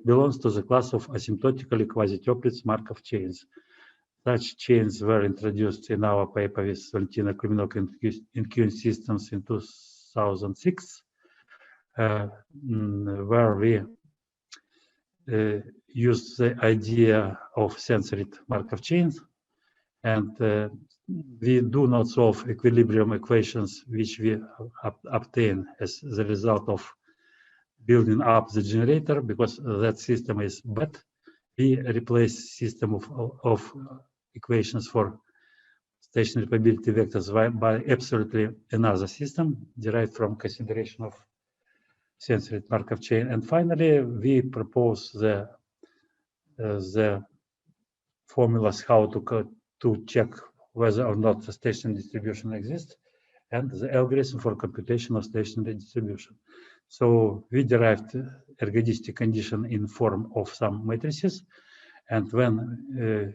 belongs to the class of asymptotically quasi-Toeplitz Markov chains. Such chains were introduced in our paper with Valentina Klimenok in Q systems in 2006, where we used the idea of sensored Markov chains, and we do not solve equilibrium equations which we obtain as the result of building up the generator, because that system is bad. We replace system of equations for stationary probability vectors by absolutely another system derived from consideration of sensored Markov chain. And finally, we propose the formulas how to check whether or not the stationary distribution exists, and the algorithm for computation of stationary distribution. So we derived ergodicity condition in form of some matrices, and when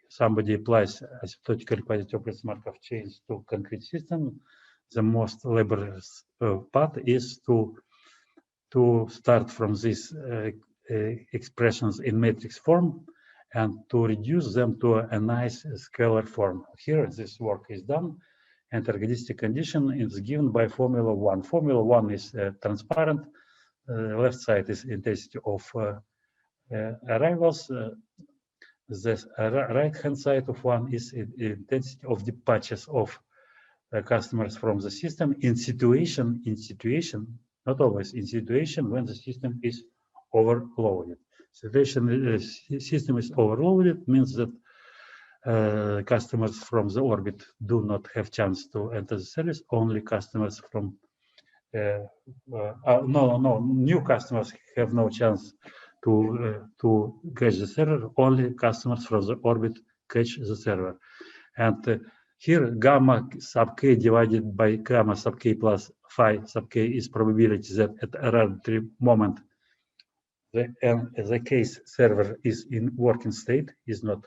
somebody applies asymptotically quantitative operator Markov chains to concrete system, the most laborious part is to start from these expressions in matrix form and to reduce them to a nice scalar form. Here, this work is done, and ergodicity condition is given by Formula 1. Formula 1 is transparent. Left side is intensity of arrivals. The right-hand side of one is intensity of departures of customers from the system in situation, not always, in situation when the system is overloaded. System is overloaded means that customers from the orbit do not have chance to enter the service. Only customers from new customers have no chance to catch the server. Only customers from the orbit catch the server. And here gamma sub k divided by gamma sub k plus phi sub k is probability that at a arbitrary moment the case server is in working state, is not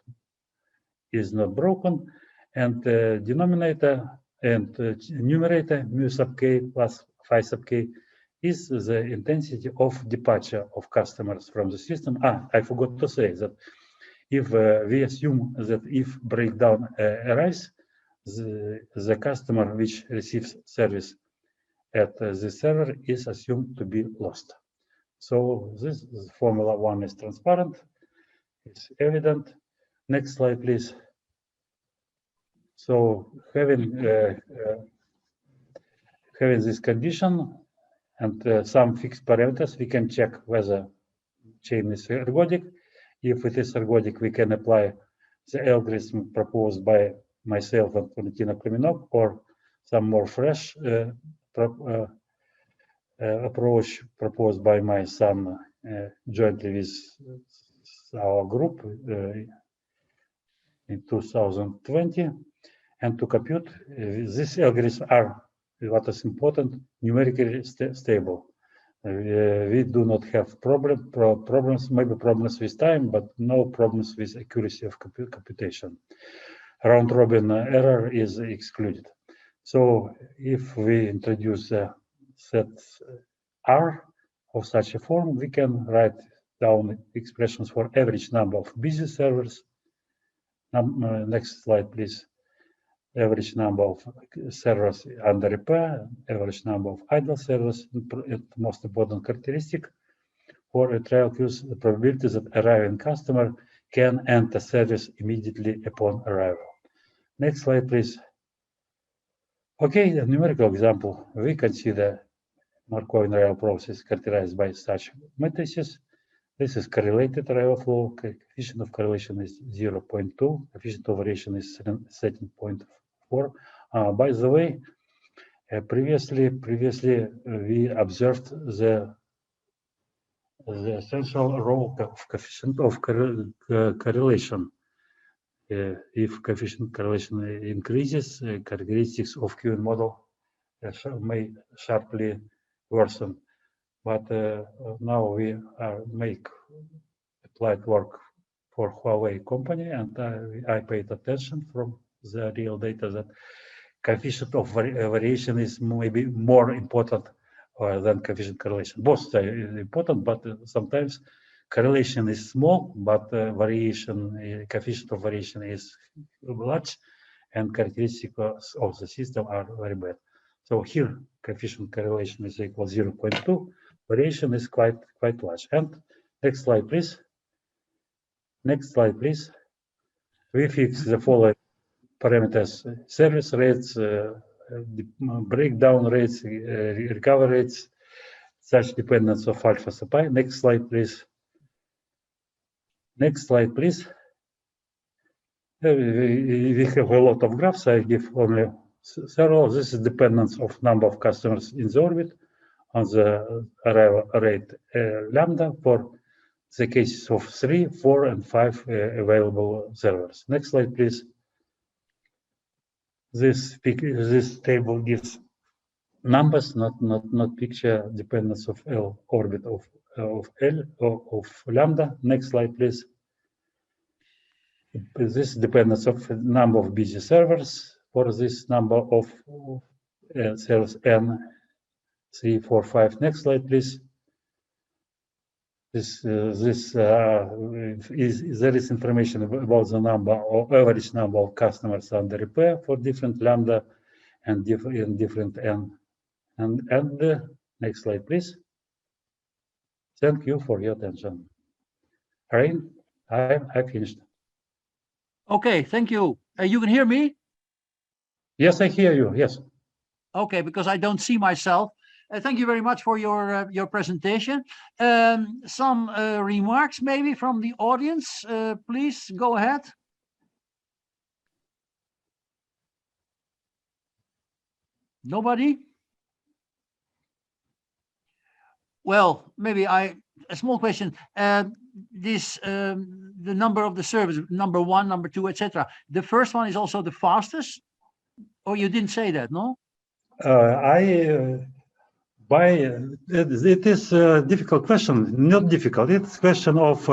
broken, and denominator and numerator mu sub k plus phi sub k is the intensity of departure of customers from the system. I forgot to say that if we assume that if breakdown arrives, the customer which receives service at the server is assumed to be lost. So this Formula 1 is transparent, it's evident. Next slide, please. So having this condition and some fixed parameters, we can check whether chain is ergodic. If it is ergodic, we can apply the algorithm proposed by myself and Valentina Klemenov, or some more fresh approach proposed by my son jointly with our group in 2020. And to compute, these algorithms are, what is important, numerically stable. We do not have problems, maybe problems with time, but no problems with accuracy of computation. Round robin error is excluded. So if we introduce a set R of such a form, we can write down expressions for average number of busy servers. Next slide, please. Average number of servers under repair, average number of idle servers, and most important characteristic for a trial queues, the probability that arriving customer can enter service immediately upon arrival. Next slide, please. Okay, a numerical example. We consider Markov arrival process characterized by such matrices. This is correlated arrival flow. Coefficient of correlation is 0.2. Coefficient of variation is 13.4. By the way, previously we observed the essential role of coefficient of correlation. If coefficient correlation increases, characteristics of queuing model may sharply worsen. But now we make applied work for Huawei company, and I paid attention from the real data that coefficient of variation is maybe more important than coefficient correlation. Both are important, but sometimes correlation is small, but coefficient of variation is large, and characteristics of the system are very bad. So here, coefficient correlation is equal 0.2. Variation is quite large. And next slide, please. Next slide, please. We fix the following parameters: service rates, breakdown rates, recovery rates, such dependence of alpha sub I. Next slide, please. Next slide, please. We have a lot of graphs. I give only several. This is dependence of number of customers in the orbit on the arrival rate lambda for the cases of 3, 4, and 5 available servers. Next slide, please. This table gives numbers, not picture dependence of L orbit of L or of lambda. Next slide, please. This dependence of number of busy servers for this number of cells n, 3, 4, 5. Next slide, please. There is information about the number or average number of customers under repair for different lambda and different n. And next slide, please. Thank you for your attention. Rain, I finished. Okay, thank you. You can hear me? Yes, I hear you. Yes. Okay, because I don't see myself. Thank you very much for your presentation. Some remarks maybe from the audience. Please go ahead. Nobody? Well, maybe a small question. The number of the service, number 1, number 2, etc. The first one is also the fastest? Or you didn't say that, no? It is a difficult question, not difficult. It's a question of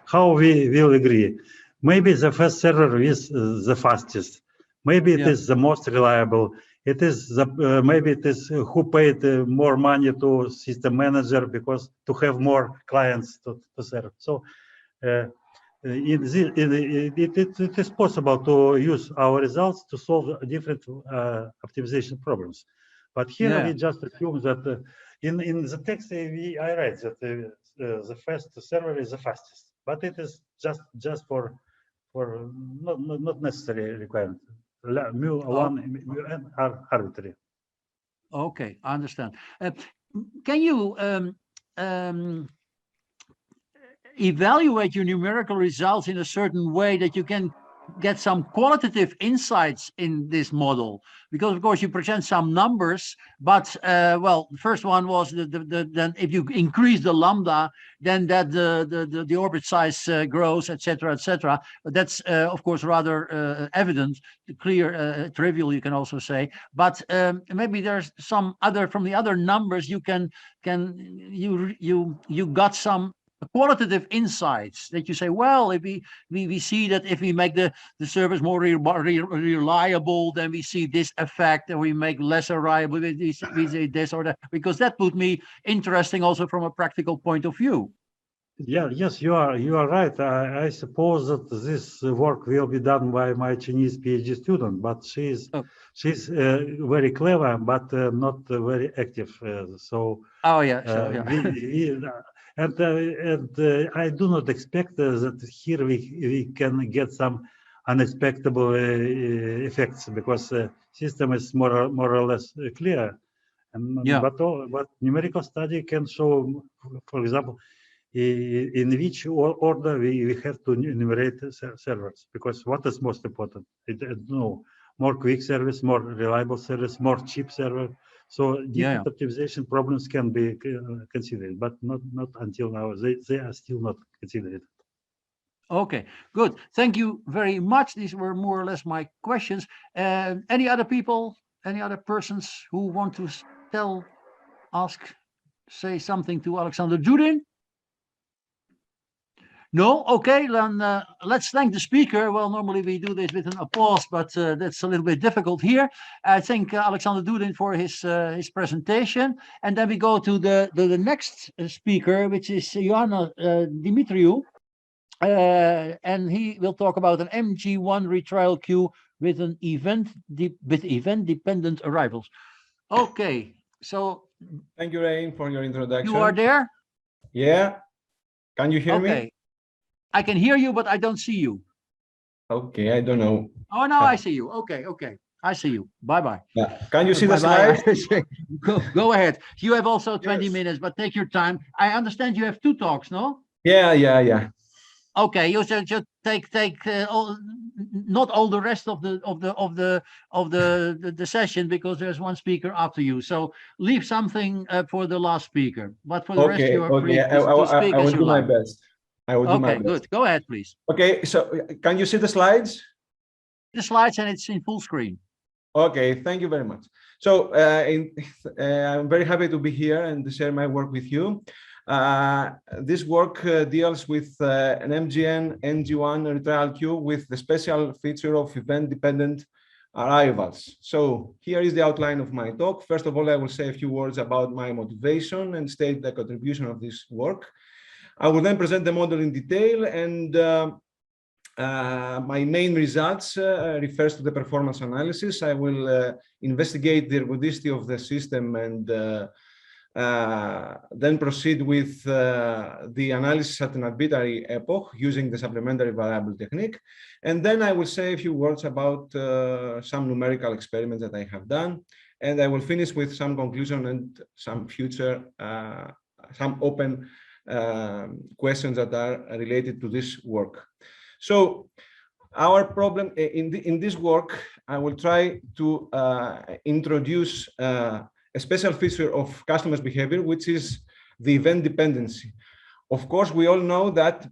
how we will agree. Maybe the first server is the fastest. Maybe it is the most reliable. It is maybe it is who paid more money to system manager because to have more clients to serve. So it is possible to use our results to solve different optimization problems. But here we just assume that in the text I write that the first server is the fastest, but it is just for not necessary requirement. Mu1, mu_n are arbitrary. Okay, I understand. Can you evaluate your numerical results in a certain way that you can get some qualitative insights in this model? Because of course you present some numbers, but well, the first one was then if you increase the lambda, then that the orbit size grows, etc., etc. That's of course rather evident, clear, trivial, you can also say. But maybe there's some other from the other numbers you got some qualitative insights that you say, well, if we see that if we make the service more reliable, then we see this effect, and we make less reliable, we say this or that, because that would be interesting also from a practical point of view. Yeah, yes, you are right. I suppose that this work will be done by my Chinese PhD student, but she's very clever, but not very active. And I do not expect that here we can get some unexpected effects because the system is more or less clear. And, but numerical study can show, for example, in which order we have to enumerate servers, because what is most important? More quick service, more reliable service, more cheap server. So different optimization problems can be considered, but not until now. They are still not considered. Okay, good. Thank you very much. These were more or less my questions. Any other people, any other persons who want to say something to Alexander Dudin? No? Okay, then let's thank the speaker. Well, normally we do this with an applause, but that's a little bit difficult here. I thank Alexander Dudin for his presentation. And then we go to the next speaker, which is Ioana Dimitriou. And he will talk about an MG1 retrial queue with an event-dependent arrivals. Okay, so... Thank you, Rain, for your introduction. You are there? Yeah. Can you hear me? I can hear you, but I don't see you. Okay, I don't know. Oh, now I see you. Okay. I see you. Bye-bye. Yeah. Can you see the slide? Go ahead. You have also 20 minutes, but take your time. I understand you have 2 talks, no? Yeah. Okay, you should just take not all the rest of the session, because there's one speaker after you. So leave something for the last speaker. But for the rest, you are free to speak as you like. I will do my best. I will do my best. Good. Go ahead, please. Okay, so can you see the slides? The slides, and it's in full screen. Okay, thank you very much. So I'm very happy to be here and to share my work with you. This work deals with an MGN NG1 retrial queue with the special feature of event-dependent arrivals. So here is the outline of my talk. First of all, I will say a few words about my motivation and state the contribution of this work. I will then present the model in detail, and my main results refers to the performance analysis. I will investigate the ergodicity of the system and then proceed with the analysis at an arbitrary epoch using the supplementary variable technique. And then I will say a few words about some numerical experiments that I have done. And I will finish with some conclusion and some future, some open questions that are related to this work. So our problem in this work, I will try to introduce a special feature of customers' behavior, which is the event dependency. Of course, we all know that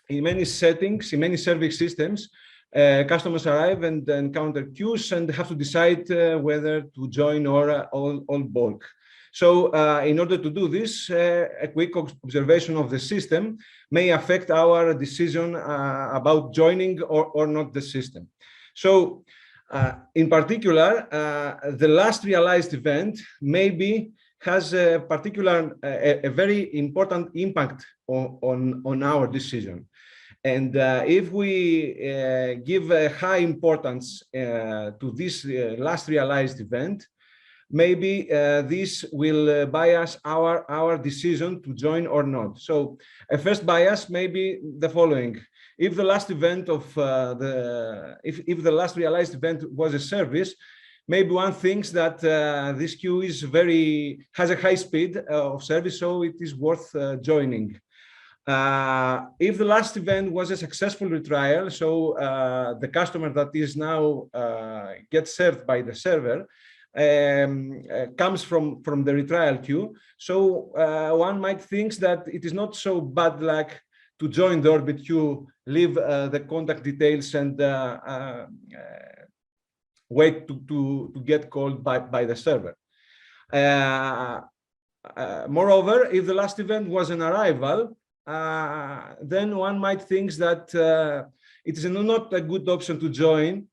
in many settings, in many service systems, customers arrive and encounter queues and have to decide whether to join or all bulk. So in order to do this, a quick observation of the system may affect our decision about joining or not the system. So in particular, the last realized event maybe has a particular, a very important impact on our decision. And if we give a high importance to this last realized event, maybe this will bias our decision to join or not. So a first bias may be the following. If the last event of if the last realized event was a service, maybe one thinks that this queue is has a high speed of service, so it is worth joining. If the last event was a successful retrial, so the customer that is now gets served by the server comes from the retrial queue, so one might think that it is not so bad luck to join the orbit queue, leave the contact details, and wait to get called by the server. Moreover, if the last event was an arrival, then one might think that it is not a good option to join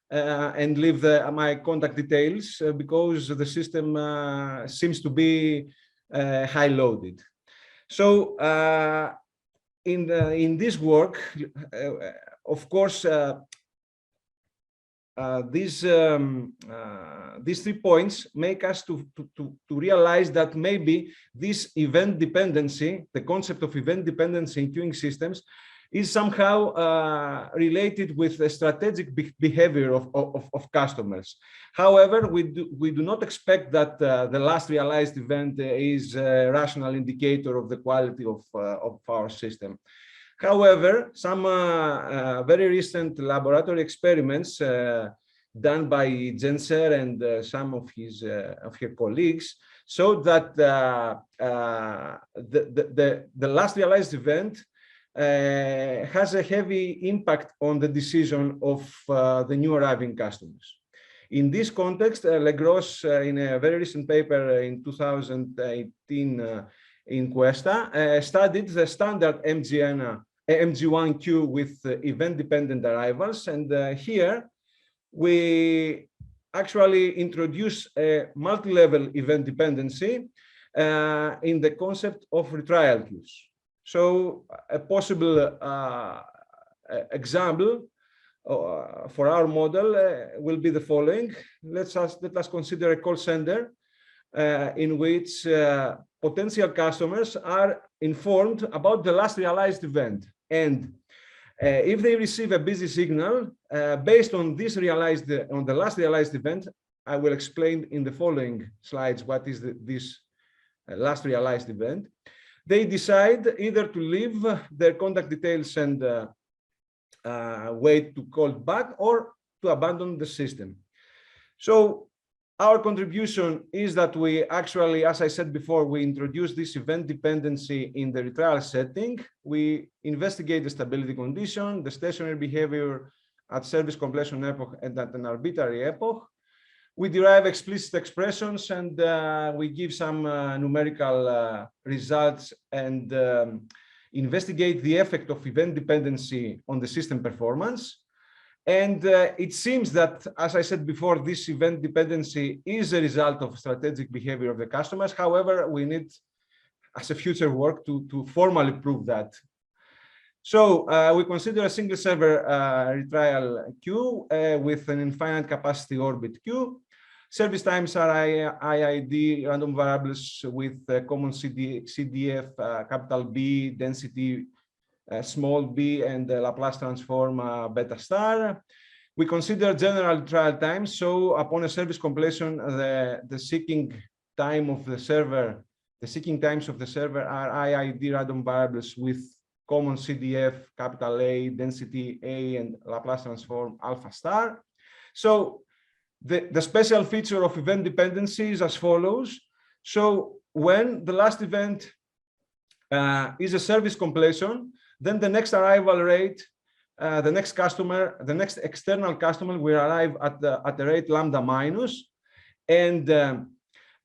and leave my contact details because the system seems to be high loaded. So in this work, of course, these 3 points make us to realize that maybe this event dependency, the concept of event dependency in queuing systems, is somehow related with the strategic behavior of customers. However, we do not expect that the last realized event is a rational indicator of the quality of our system. However, some very recent laboratory experiments done by Jenser and some of her colleagues showed that the last realized event has a heavy impact on the decision of the new arriving customers. In this context, Legros, in a very recent paper in 2018 in Questa, studied the standard MG1 queue with event-dependent arrivals, and here we actually introduce a multi-level event dependency in the concept of retrial queues. So a possible example for our model will be the following. Let us consider a call center in which potential customers are informed about the last realized event. And if they receive a busy signal based on this on the last realized event, I will explain in the following slides what is this last realized event. They decide either to leave their contact details and wait to call back, or to abandon the system. So our contribution is that we actually, as I said before, we introduce this event dependency in the retrial setting. We investigate the stability condition, the stationary behavior at service completion epoch and at an arbitrary epoch. we derive explicit expressions, and we give some numerical results and investigate the effect of event dependency on the system performance. And it seems that, as I said before, this event dependency is a result of strategic behavior of the customers. However, we need, as a future work, to formally prove that. So we consider a single server retrial queue with an infinite capacity orbit queue. Service times are IID random variables with common CDF, capital B, density small b, and the Laplace transform beta star. We consider general trial time. So upon a service completion, the seeking time of the server, the seeking times of the server are IID random variables with common CDF, capital A, density A, and Laplace transform alpha star. So the special feature of event dependency is as follows. So when the last event is a service completion, then the next arrival rate, the next customer, the next external customer will arrive at the rate lambda minus. And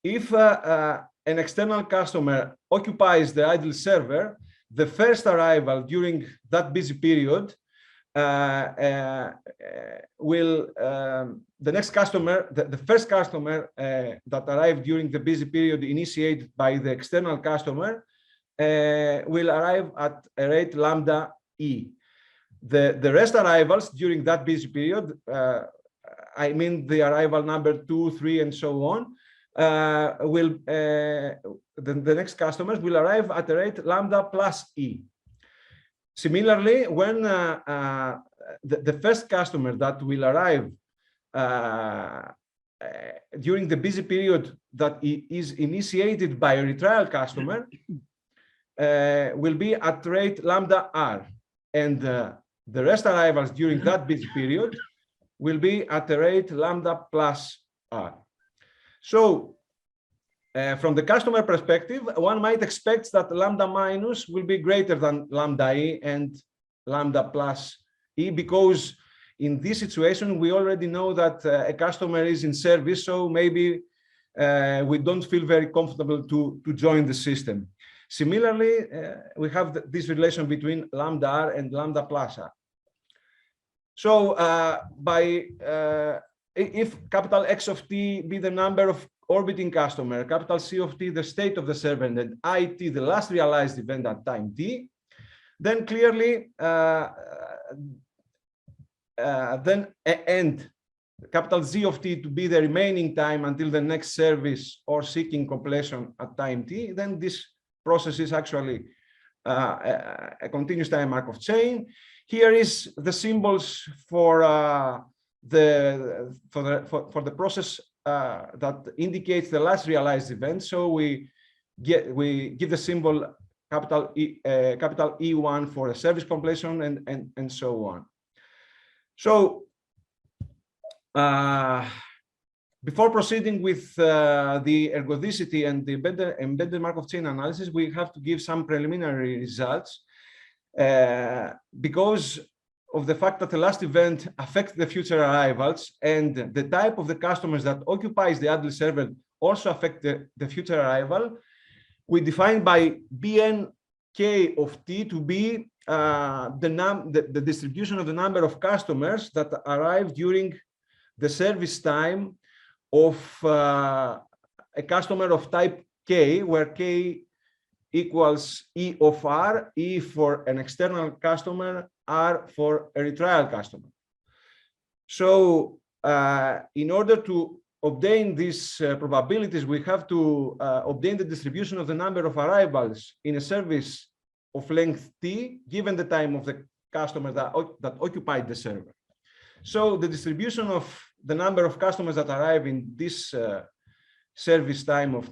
if an external customer occupies the idle server, the first arrival during that busy period will, the next customer, the first customer that arrived during the busy period initiated by the external customer will arrive at a rate lambda e. The rest arrivals during that busy period, I mean the arrival number 2, 3, and so on, will the next customers will arrive at a rate lambda plus e. Similarly, when the first customer that will arrive during the busy period that is initiated by a retrial customer will be at rate lambda r, and the rest arrivals during that busy period will be at the rate lambda plus r. So from the customer perspective, one might expect that lambda minus will be greater than lambda e and lambda plus e, because in this situation, we already know that a customer is in service, so maybe we don't feel very comfortable to join the system. Similarly, we have this relation between lambda r and lambda plus r. So if capital X of t be the number of orbiting customer, capital C of t the state of the server, and then IT the last realized event at time t, then clearly and capital Z of t to be the remaining time until the next service or seeking completion at time t, then this process is actually a continuous time Markov chain. Here is the symbols for the process that indicates the last realized event. So we give the symbol capital E1 for the service completion and so on. So before proceeding with the ergodicity and the embedded Markov chain analysis, we have to give some preliminary results because of the fact that the last event affects the future arrivals, and the type of the customers that occupies the idle server also affect the future arrival. We define by Bnk of t to be the distribution of the number of customers that arrive during the service time of a customer of type K, where K equals E of R, E for an external customer, R for a retrial customer. So in order to obtain these probabilities, we have to obtain the distribution of the number of arrivals in a service of length t, given the time of the customer that occupied the server. So the distribution of the number of customers that arrive in this service time of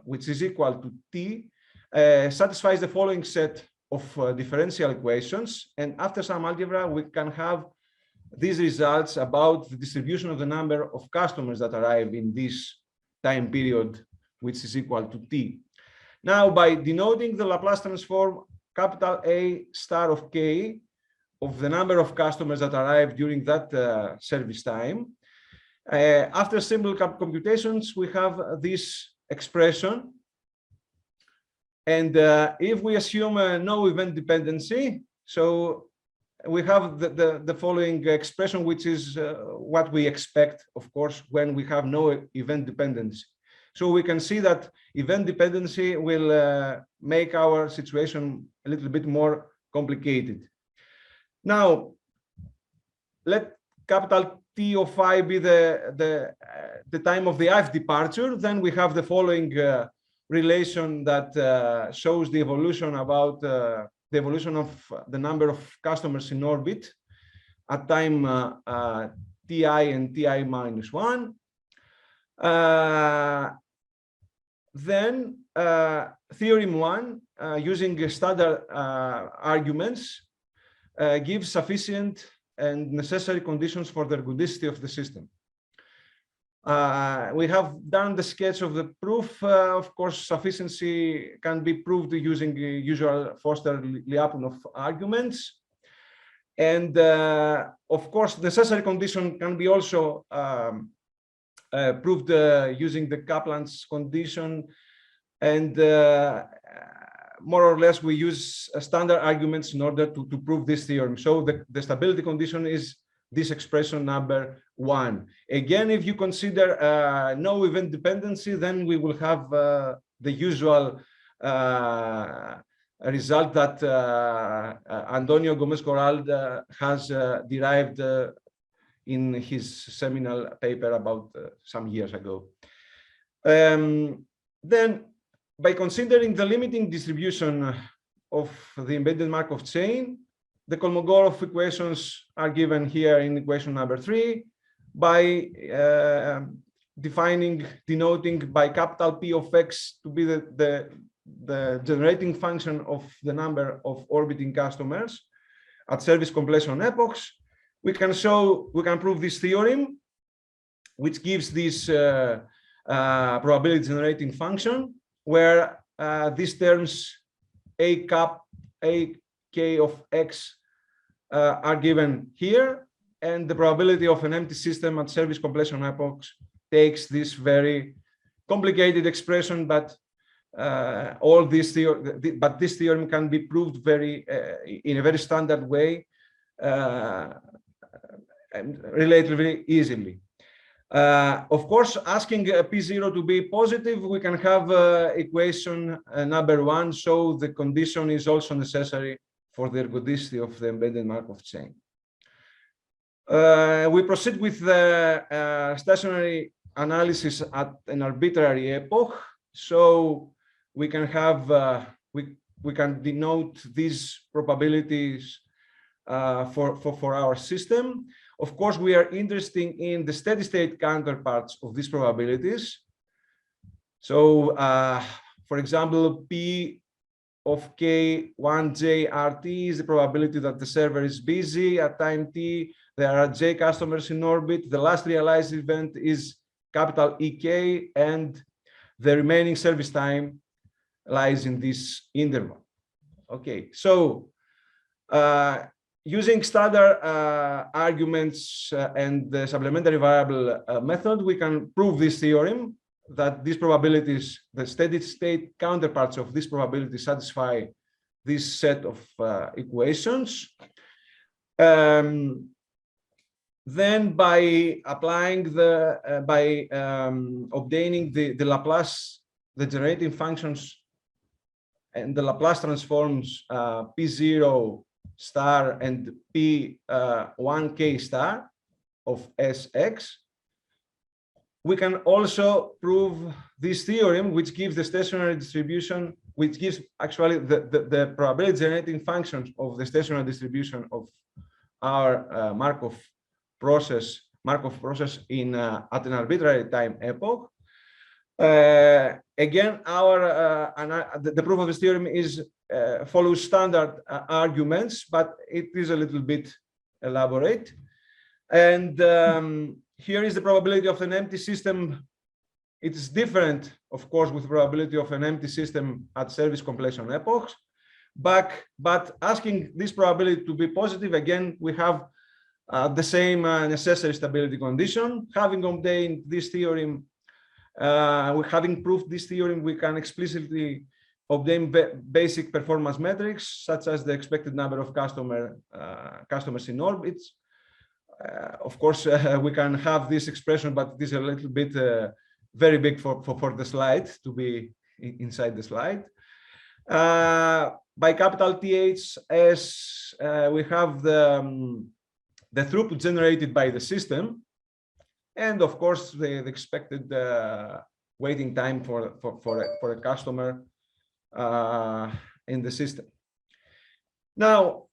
which is equal to t satisfies the following set of differential equations, and after some algebra we can have these results about the distribution of the number of customers that arrive in this time period which is equal to t. Now, by denoting the Laplace transform capital A star of k of the number of customers that arrive during that service time, After simple computations, we have this expression. And if we assume no event dependency, so we have the following expression, which is what we expect, of course, when we have no event dependency. So we can see that event dependency will make our situation a little bit more complicated. Now, let capital T of I be the time of the ith departure. Then we have the following relation that shows the evolution about the evolution of the number of customers in orbit at time Ti and Ti minus 1. Then theorem 1, using standard arguments, gives sufficient and necessary conditions for the ergodicity of the system. We have done the sketch of the proof. Of course, sufficiency can be proved using the usual Foster-Lyapunov arguments. And of course, necessary condition can be also proved using the Kaplan's condition. And more or less, we use standard arguments in order to prove this theorem. So the stability condition is this expression number 1. Again, if you consider no event dependency, then we will have the usual result that Antonio Gomez Corral has derived in his seminal paper about some years ago. Then, by considering the limiting distribution of the embedded Markov chain, the Kolmogorov equations are given here in equation number 3 by denoting by capital P of X to be the generating function of the number of orbiting customers at service completion epochs. We can prove this theorem, which gives this probability generating function, where these terms A k of X are given here, and the probability of an empty system at service completion epochs takes this very complicated expression, but this theorem can be proved in a very standard way, relatively easily. Of course, asking P0 to be positive, we can have equation number 1, so the condition is also necessary for the ergodicity of the embedded Markov chain. We proceed with the stationary analysis at an arbitrary epoch. So we can have we can denote these probabilities for our system. Of course, we are interested in the steady state counterparts of these probabilities. So, for example, P of K1J RT is the probability that the server is busy at time T. There are J customers in orbit. The last realized event is capital EK, and the remaining service time lies in this interval. Okay, so using standard arguments and the supplementary variable method, we can prove this theorem that these probabilities, the steady state counterparts of this probability, satisfy this set of equations. Then by applying obtaining the Laplace, the generating functions and the Laplace transforms P0 star and P1K star of Sx, we can also prove this theorem, which gives the stationary distribution, which gives actually the probability generating functions of the stationary distribution of our Markov process in at an arbitrary time epoch. Again, the proof of this theorem is follows standard arguments, but it is a little bit elaborate. And here is the probability of an empty system. It is different, of course, with probability of an empty system at service completion epochs. But asking this probability to be positive, again, we have the same necessary stability condition. Having obtained this theorem, having proved this theorem, we can explicitly obtain basic performance metrics, such as the expected number of customers in orbits. Of course, we can have this expression, but this is a little bit very big for the slide to be inside the slide. By capital TH, as we have the throughput generated by the system, and of course the expected waiting time for a customer in the system. Now,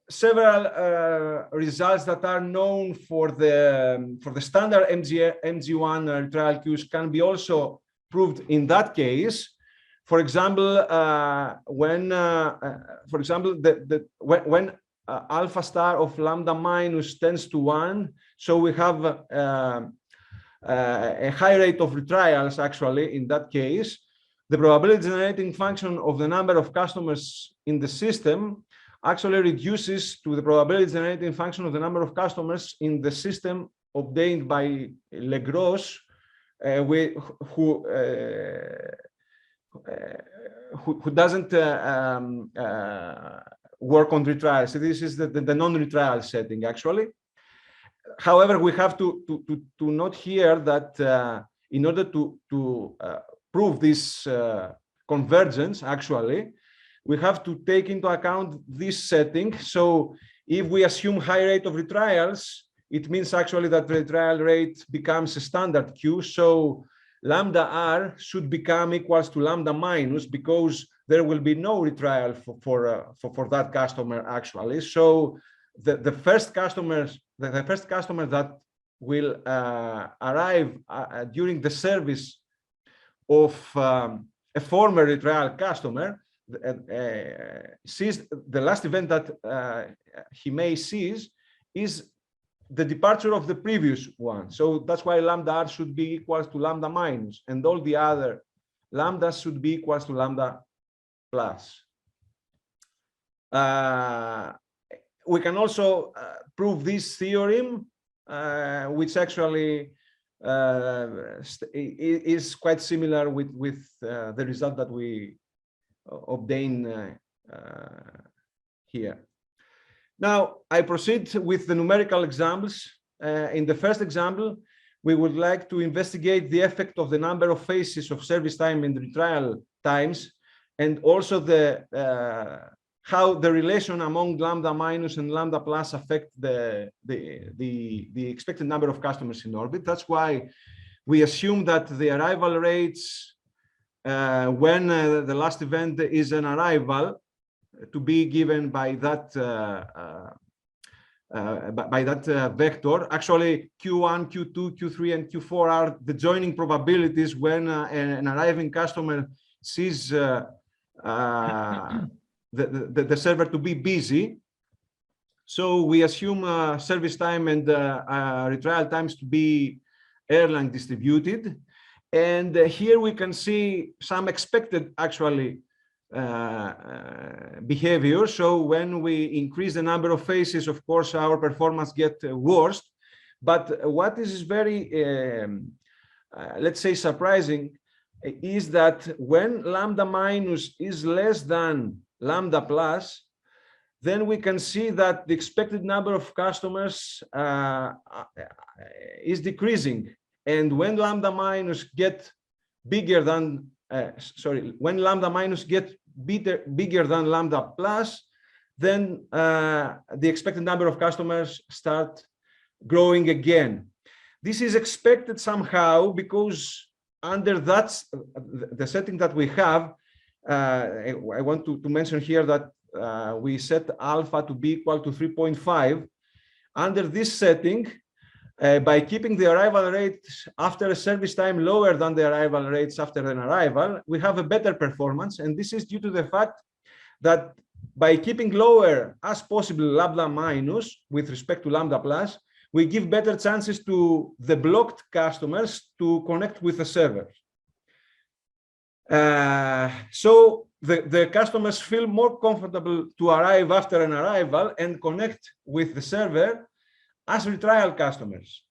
several results that are known for the standard MG1 retrial queues can be also proved in that case. For example, when alpha star of lambda minus tends to 1, so we have a high rate of retrials actually in that case. The probability generating function of the number of customers in the system actually reduces to the probability generating function of the number of customers in the system obtained by Legros, who doesn't work on retrials. So this is the non-retrial setting actually. However, we have to note here that in order to prove this convergence actually, we have to take into account this setting. So if we assume high rate of retrials, it means actually that the retrial rate becomes a standard queue. So lambda r should become equals to lambda minus, because there will be no retrial for that customer actually. So the first customer that will arrive during the service of a former retrial customer sees the last event that he may seize is the departure of the previous one. So that's why lambda r should be equals to lambda minus, and all the other lambdas should be equals to lambda plus. We can also prove this theorem, which actually is quite similar with the result that we obtain here. Now, I proceed with the numerical examples. In the first example, we would like to investigate the effect of the number of phases of service time and retrial times, and also how the relation among lambda minus and lambda plus affect the expected number of customers in orbit. That's why we assume that the arrival rates when the last event is an arrival to be given by that vector. Actually, Q1, Q2, Q3, and Q4 are the joining probabilities when an arriving customer sees the server to be busy. So we assume service time and retrial times to be Erlang distributed. And here we can see some expected actually behavior. So when we increase the number of phases, of course, our performance gets worse. But what is very, let's say, surprising is that when lambda minus is less than lambda plus, then we can see that the expected number of customers is decreasing. And when lambda minus get bigger than, when lambda minus get bigger than lambda plus, then the expected number of customers start growing again. This is expected somehow because under that, the setting that we have, I want to mention here that we set alpha to be equal to 3.5. Under this setting, by keeping the arrival rate after a service time lower than the arrival rates after an arrival, we have a better performance. And this is due to the fact that by keeping lower as possible lambda minus with respect to lambda plus, we give better chances to the blocked customers to connect with the server. So the customers feel more comfortable to arrive after an arrival and connect with the server as retrial customers.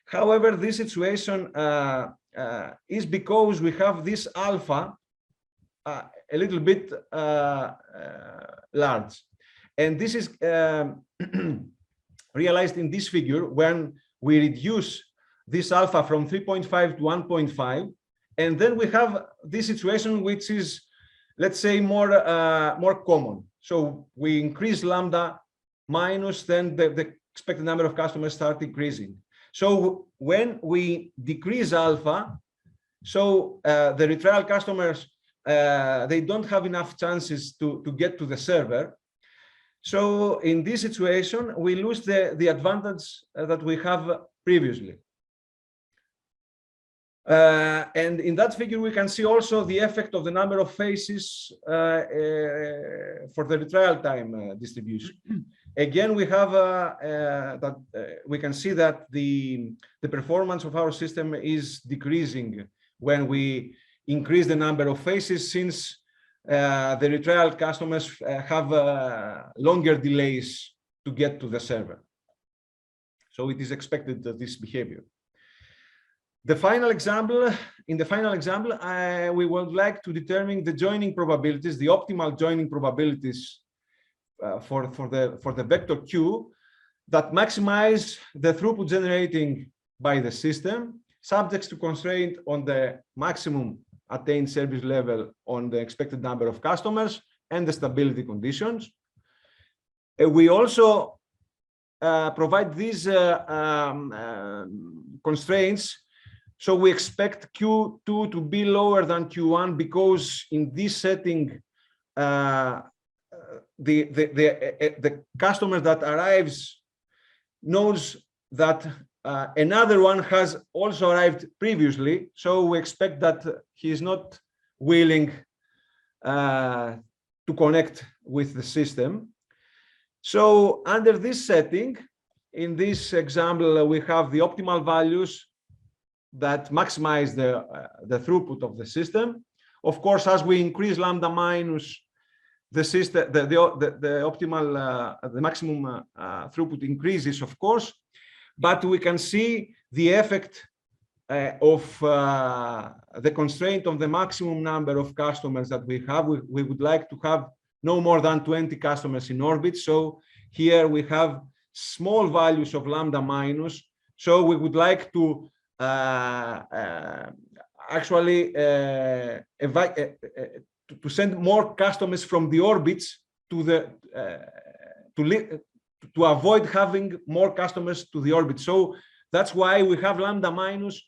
However, this situation is because we have this alpha a little bit large. And this is realized in this figure when we reduce this alpha from 3.5 to 1.5. And then we have this situation which is, let's say, more common. So we increase lambda minus, then the expected number of customers start increasing. So when we decrease alpha, so the retrial customers, they don't have enough chances to get to the server. So in this situation, we lose the advantage that we have previously. And in that figure, we can see also the effect of the number of phases for the retrial time distribution. Again, we have we can see that the performance of our system is decreasing when we increase the number of phases, since the retrial customers have longer delays to get to the server. So it is expected that this behavior. The final example, in the final example, we would like to determine the joining probabilities, the optimal joining probabilities for the vector Q that maximize the throughput generating by the system, subject to constraint on the maximum attained service level on the expected number of customers and the stability conditions. We also provide these constraints. So we expect Q2 to be lower than Q1 because in this setting, the customer that arrives knows that another one has also arrived previously. So we expect that he is not willing to connect with the system. So under this setting, in this example, we have the optimal values that maximize the throughput of the system. Of course, as we increase lambda minus, the system, the optimal, the maximum throughput increases, of course, but we can see the effect of the constraint of the maximum number of customers that we have. We would like to have no more than 20 customers in orbit. So here we have small values of lambda minus. So we would like to actually to send more customers from the orbits to the to avoid having more customers to the orbit. So that's why we have lambda minus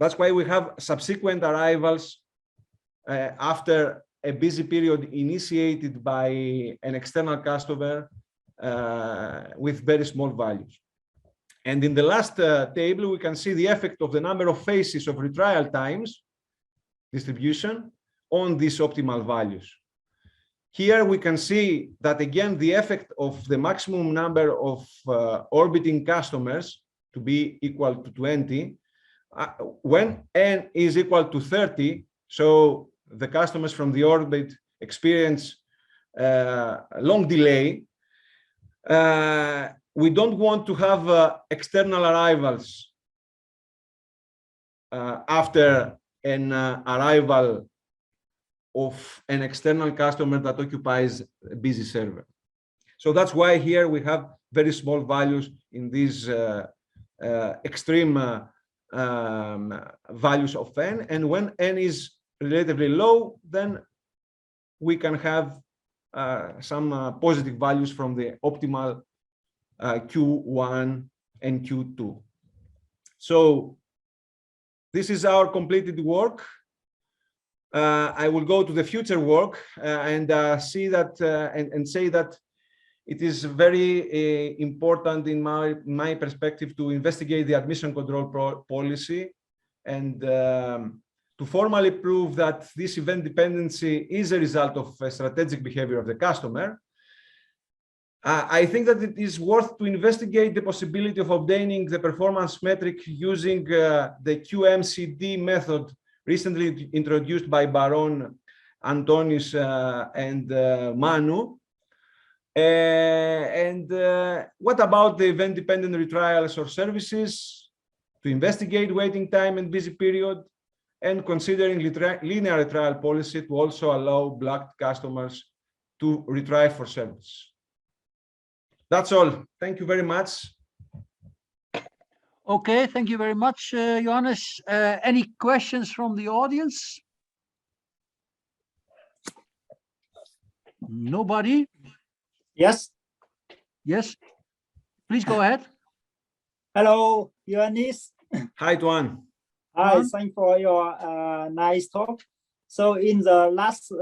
that's why we have subsequent arrivals after a busy period initiated by an external customer with very small values. And in the last table, we can see the effect of the number of phases of retrial times distribution on these optimal values. Here we can see that again, the effect of the maximum number of orbiting customers to be equal to 20, when n is equal to 30, so the customers from the orbit experience long delay. We don't want to have external arrivals after an arrival of an external customer that occupies a busy server. So that's why here we have very small values in these extreme values of n. And when n is relatively low, then we can have some positive values from the optimal Q1 and Q2. So this is our completed work. I will go to the future work and see that and say that it is very important in my perspective to investigate the admission control policy and to formally prove that this event dependency is a result of a strategic behavior of the customer. I think that it is worth to investigate the possibility of obtaining the performance metric using the QMCD method recently introduced by Baron, Antonis, and Manu. What about the event-dependent retrials or services to investigate waiting time and busy period, and considering linear retrial policy to also allow blocked customers to retry for service. That's all. Thank you very much. Okay, thank you very much, Johannes. Any questions from the audience? Nobody? Yes. Yes. Please go ahead. Hello, Ioannis. Hi, Tuan. Hi, thanks for your nice talk. So in the last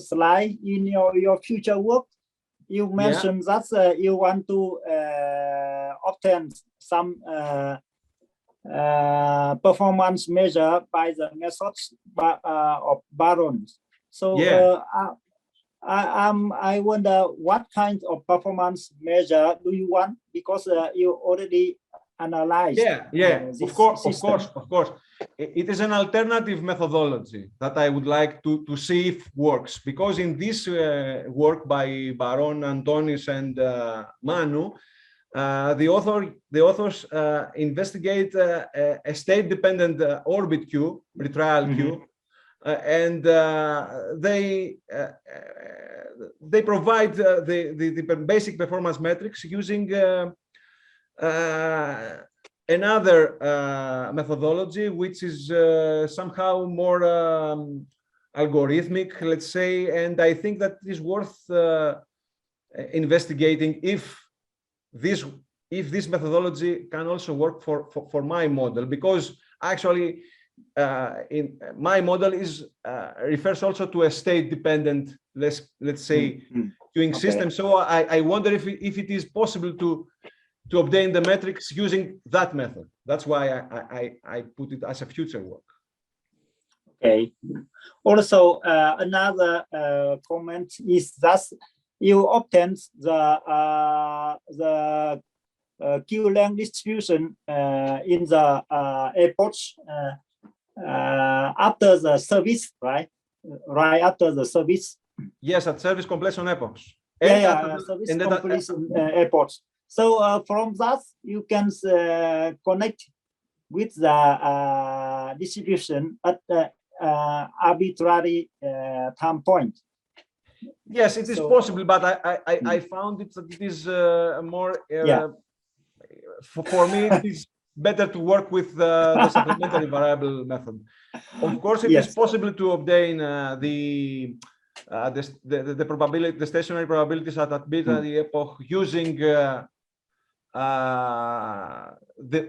slide, in your future work, you mentioned that you want to obtain some performance measure by the methods of barons. So I wonder what kind of performance measure do you want, because you already analyzed. Of course. It is an alternative methodology that I would like to see if works, because in this work by Baron, Antonis, and Manu, the authors investigate a state-dependent orbit queue, retrial queue, and they provide the basic performance metrics using another methodology, which is somehow more algorithmic, let's say, and I think that it is worth investigating if this methodology can also work for my model, because actually in my model refers also to a state-dependent, let's say, queuing system. So I wonder if it is possible to obtain the metrics using that method. That's why I put it as a future work. Okay. Also, another comment is that you obtain the queue length distribution in the airports after the service, right? Right after the service. Yes, at service completion epochs. Service completion airports. So from that, you can connect with the distribution at the arbitrary time point. Yes, it is possible, but I found that it is more, for me, it is better to work with the supplementary variable method. Of course, it is possible to obtain the probability, the stationary probabilities at arbitrary epoch using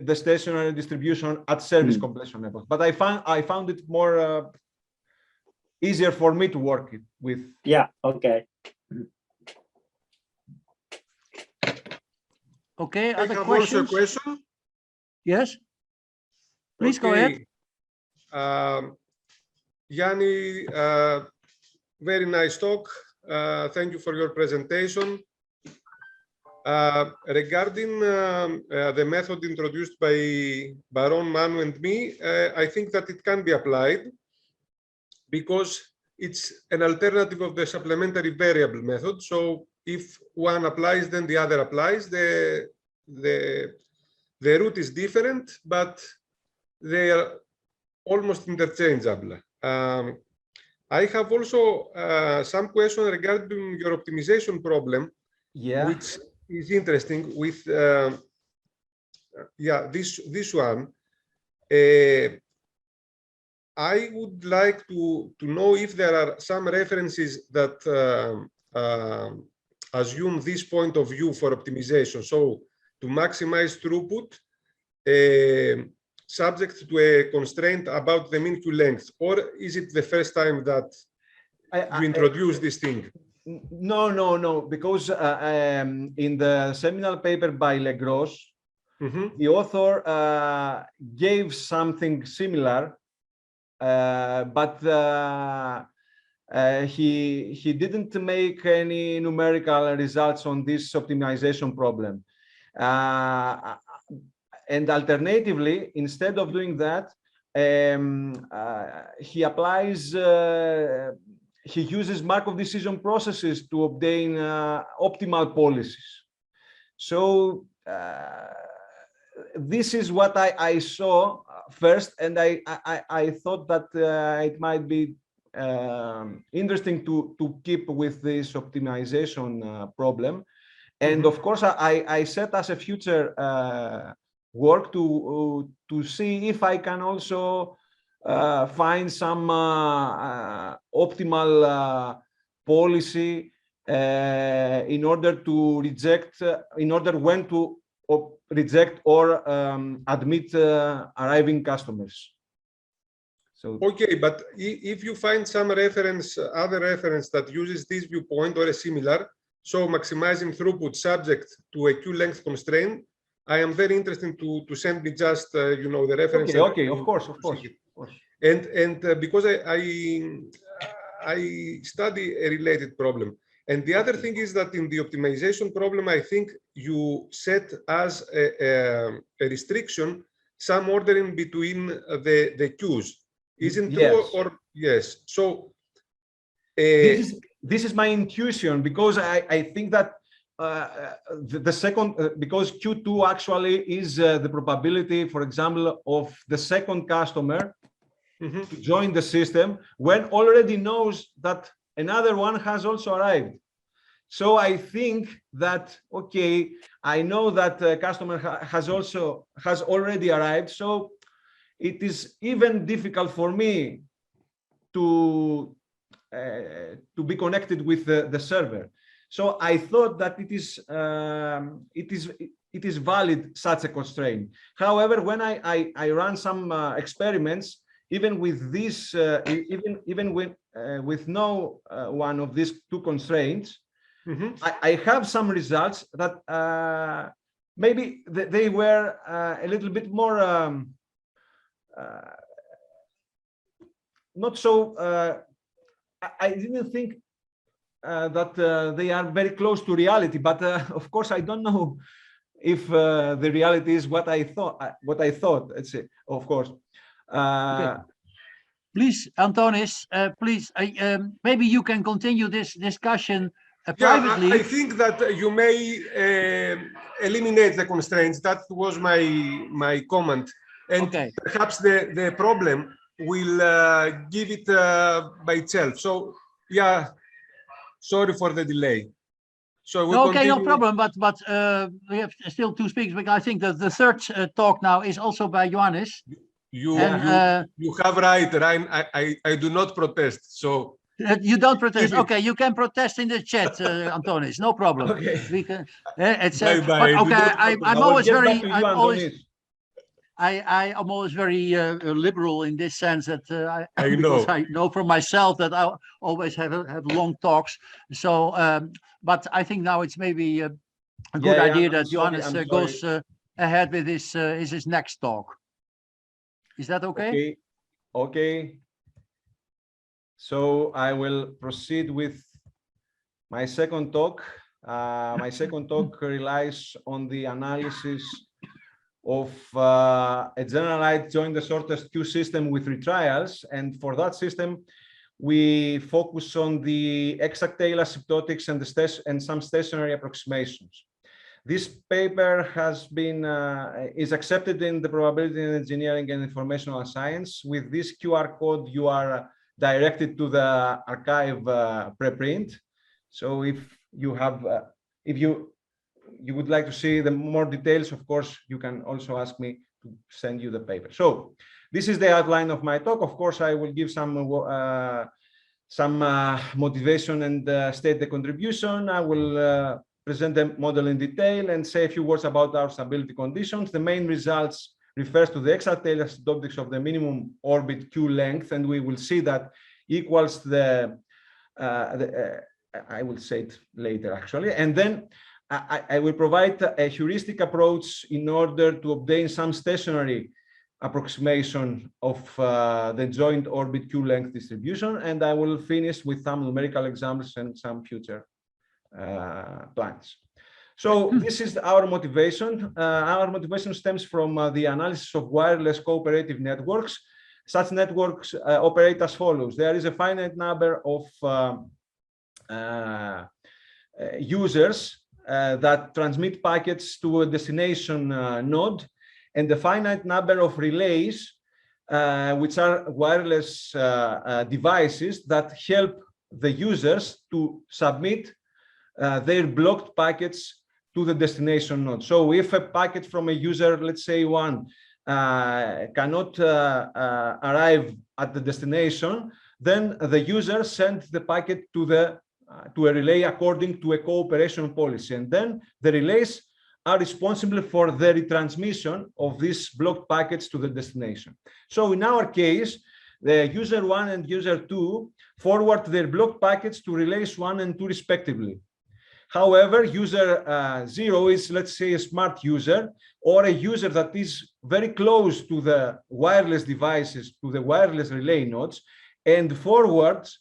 the stationary distribution at service completion epoch. But I found it more easier for me to work it with. Okay. Okay, I other have questions? also a question. Yes. Please go ahead. Yanni, very nice talk. Thank you for your presentation. Regarding the method introduced by Baron, Manu, and me, I think that it can be applied because it's an alternative of the supplementary variable method. So if one applies, then the other applies. The route is different, but they are almost interchangeable. I have also some question regarding your optimization problem, which is interesting with this one. I would like to know if there are some references that assume this point of view for optimization. So to maximize throughput, subject to a constraint about the mean queue length, or is it the first time that you introduce this thing? No, because in the seminal paper by Legros, the author gave something similar, but he didn't make any numerical results on this optimization problem. And alternatively, instead of doing that, he applies, he uses Markov decision processes to obtain optimal policies. So this is what I saw first, and I thought that it might be interesting to keep with this optimization problem. And of course, I set as a future work to see if I can also find some optimal policy in order to reject, in order when to reject or admit arriving customers. So okay, but if you find some reference, other reference that uses this viewpoint or a similar, so maximizing throughput subject to a queue length constraint, I am very interested to send me just you know, the reference. Okay, of course. And because I study a related problem. And the other thing is that in the optimization problem, I think you set as a restriction some ordering between the queues. Isn't true? Yes. Or yes? So this is my intuition, because I think that the second, because Q2 actually is the probability, for example, of the second customer to join the system when already knows that another one has also arrived. So I think that, okay, I know that the customer has already arrived, so it is even difficult for me to be connected with the server. So I thought that it is valid, such a constraint. However, when I ran some experiments, even with this, even with no one of these two constraints, I have some results that maybe they were a little bit more not so. I didn't think that they are very close to reality, but of course I don't know if the reality is what I thought. Let's say, of course. Okay. Please, Antonis, please, maybe you can continue this discussion privately. Yeah, I think that you may eliminate the constraints. That was my comment. And perhaps the problem will give it by itself. So, yeah, sorry for the delay. So we okay, no problem. But we have still two speakers. Because I think that the third talk now is also by Johannes. You have right, Ryan. I do not protest. So you don't protest. Okay, you can protest in the chat, Antonis. No problem. Okay. We can. It's bye. But okay, I'm always very. I am always very liberal in this sense that because I know from myself that I always have long talks. So, but I think now it's maybe a good idea that Johannes goes ahead with his next talk. Is that okay? Okay. So I will proceed with my second talk. My second talk relies on the analysis of a generalized join the shortest queue system with retrials. And for that system, we focus on the exact tail asymptotics and some stationary approximations. This paper has been is accepted in the probability in engineering and informational science. With this QR code, you are directed to the archive preprint. So if you have, if you would like to see the more details, of course, you can also ask me to send you the paper. So this is the outline of my talk. Of course, I will give some motivation and state the contribution. I will present the model in detail and say a few words about our stability conditions. The main results refers to the exact tail asymptotics of the minimum orbit Q length, and we will see that equals the I will say it later actually. And then I will provide a heuristic approach in order to obtain some stationary approximation of the joint orbit Q length distribution. And I will finish with some numerical examples and some future plans. So this is our motivation. Our motivation stems from the analysis of wireless cooperative networks. such networks operate as follows. There is a finite number of users that transmit packets to a destination node, and a finite number of relays, which are wireless devices that help the users to submit their blocked packets to the destination node. So if a packet from a user, let's say one, cannot arrive at the destination, then the user sends the packet to a relay according to a cooperation policy, and then the relays are responsible for the retransmission of these blocked packets to the destination. So in our case, the user 1 and user 2 forward their blocked packets to relays 1 and 2 respectively. However, user 0 is, let's say, a smart user, or a user that is very close to the wireless devices, to the wireless relay nodes, and forwards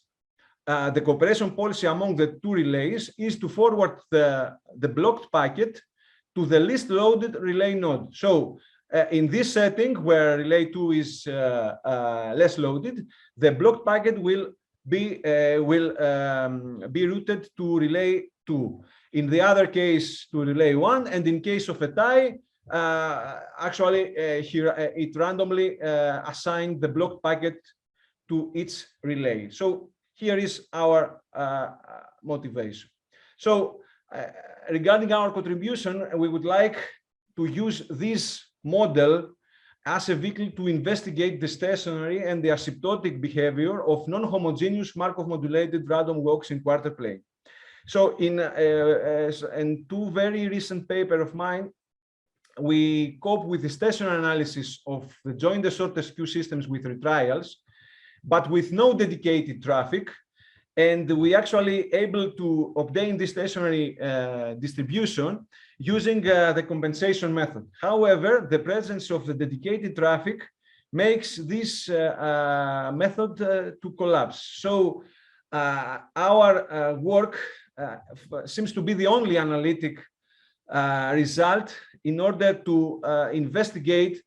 the cooperation policy among the two relays is to forward the blocked packet to the least loaded relay node. So in this setting where relay 2 is less loaded, the blocked packet will be routed to relay 2. In the other case, to relay 1, and in case of a tie, actually here it randomly assigned the blocked packet to its relay. So here is our motivation. So regarding our contribution, we would like to use this model as a vehicle to investigate the stationary and the asymptotic behavior of non-homogeneous Markov modulated random walks in quarter plane. So in two very recent papers of mine, we cope with the stationary analysis of the joint the shortest queue systems with retrials, but with no dedicated traffic. And we actually able to obtain this stationary distribution using the compensation method. However, the presence of the dedicated traffic makes this method to collapse. So our work seems to be the only analytic result in order to investigate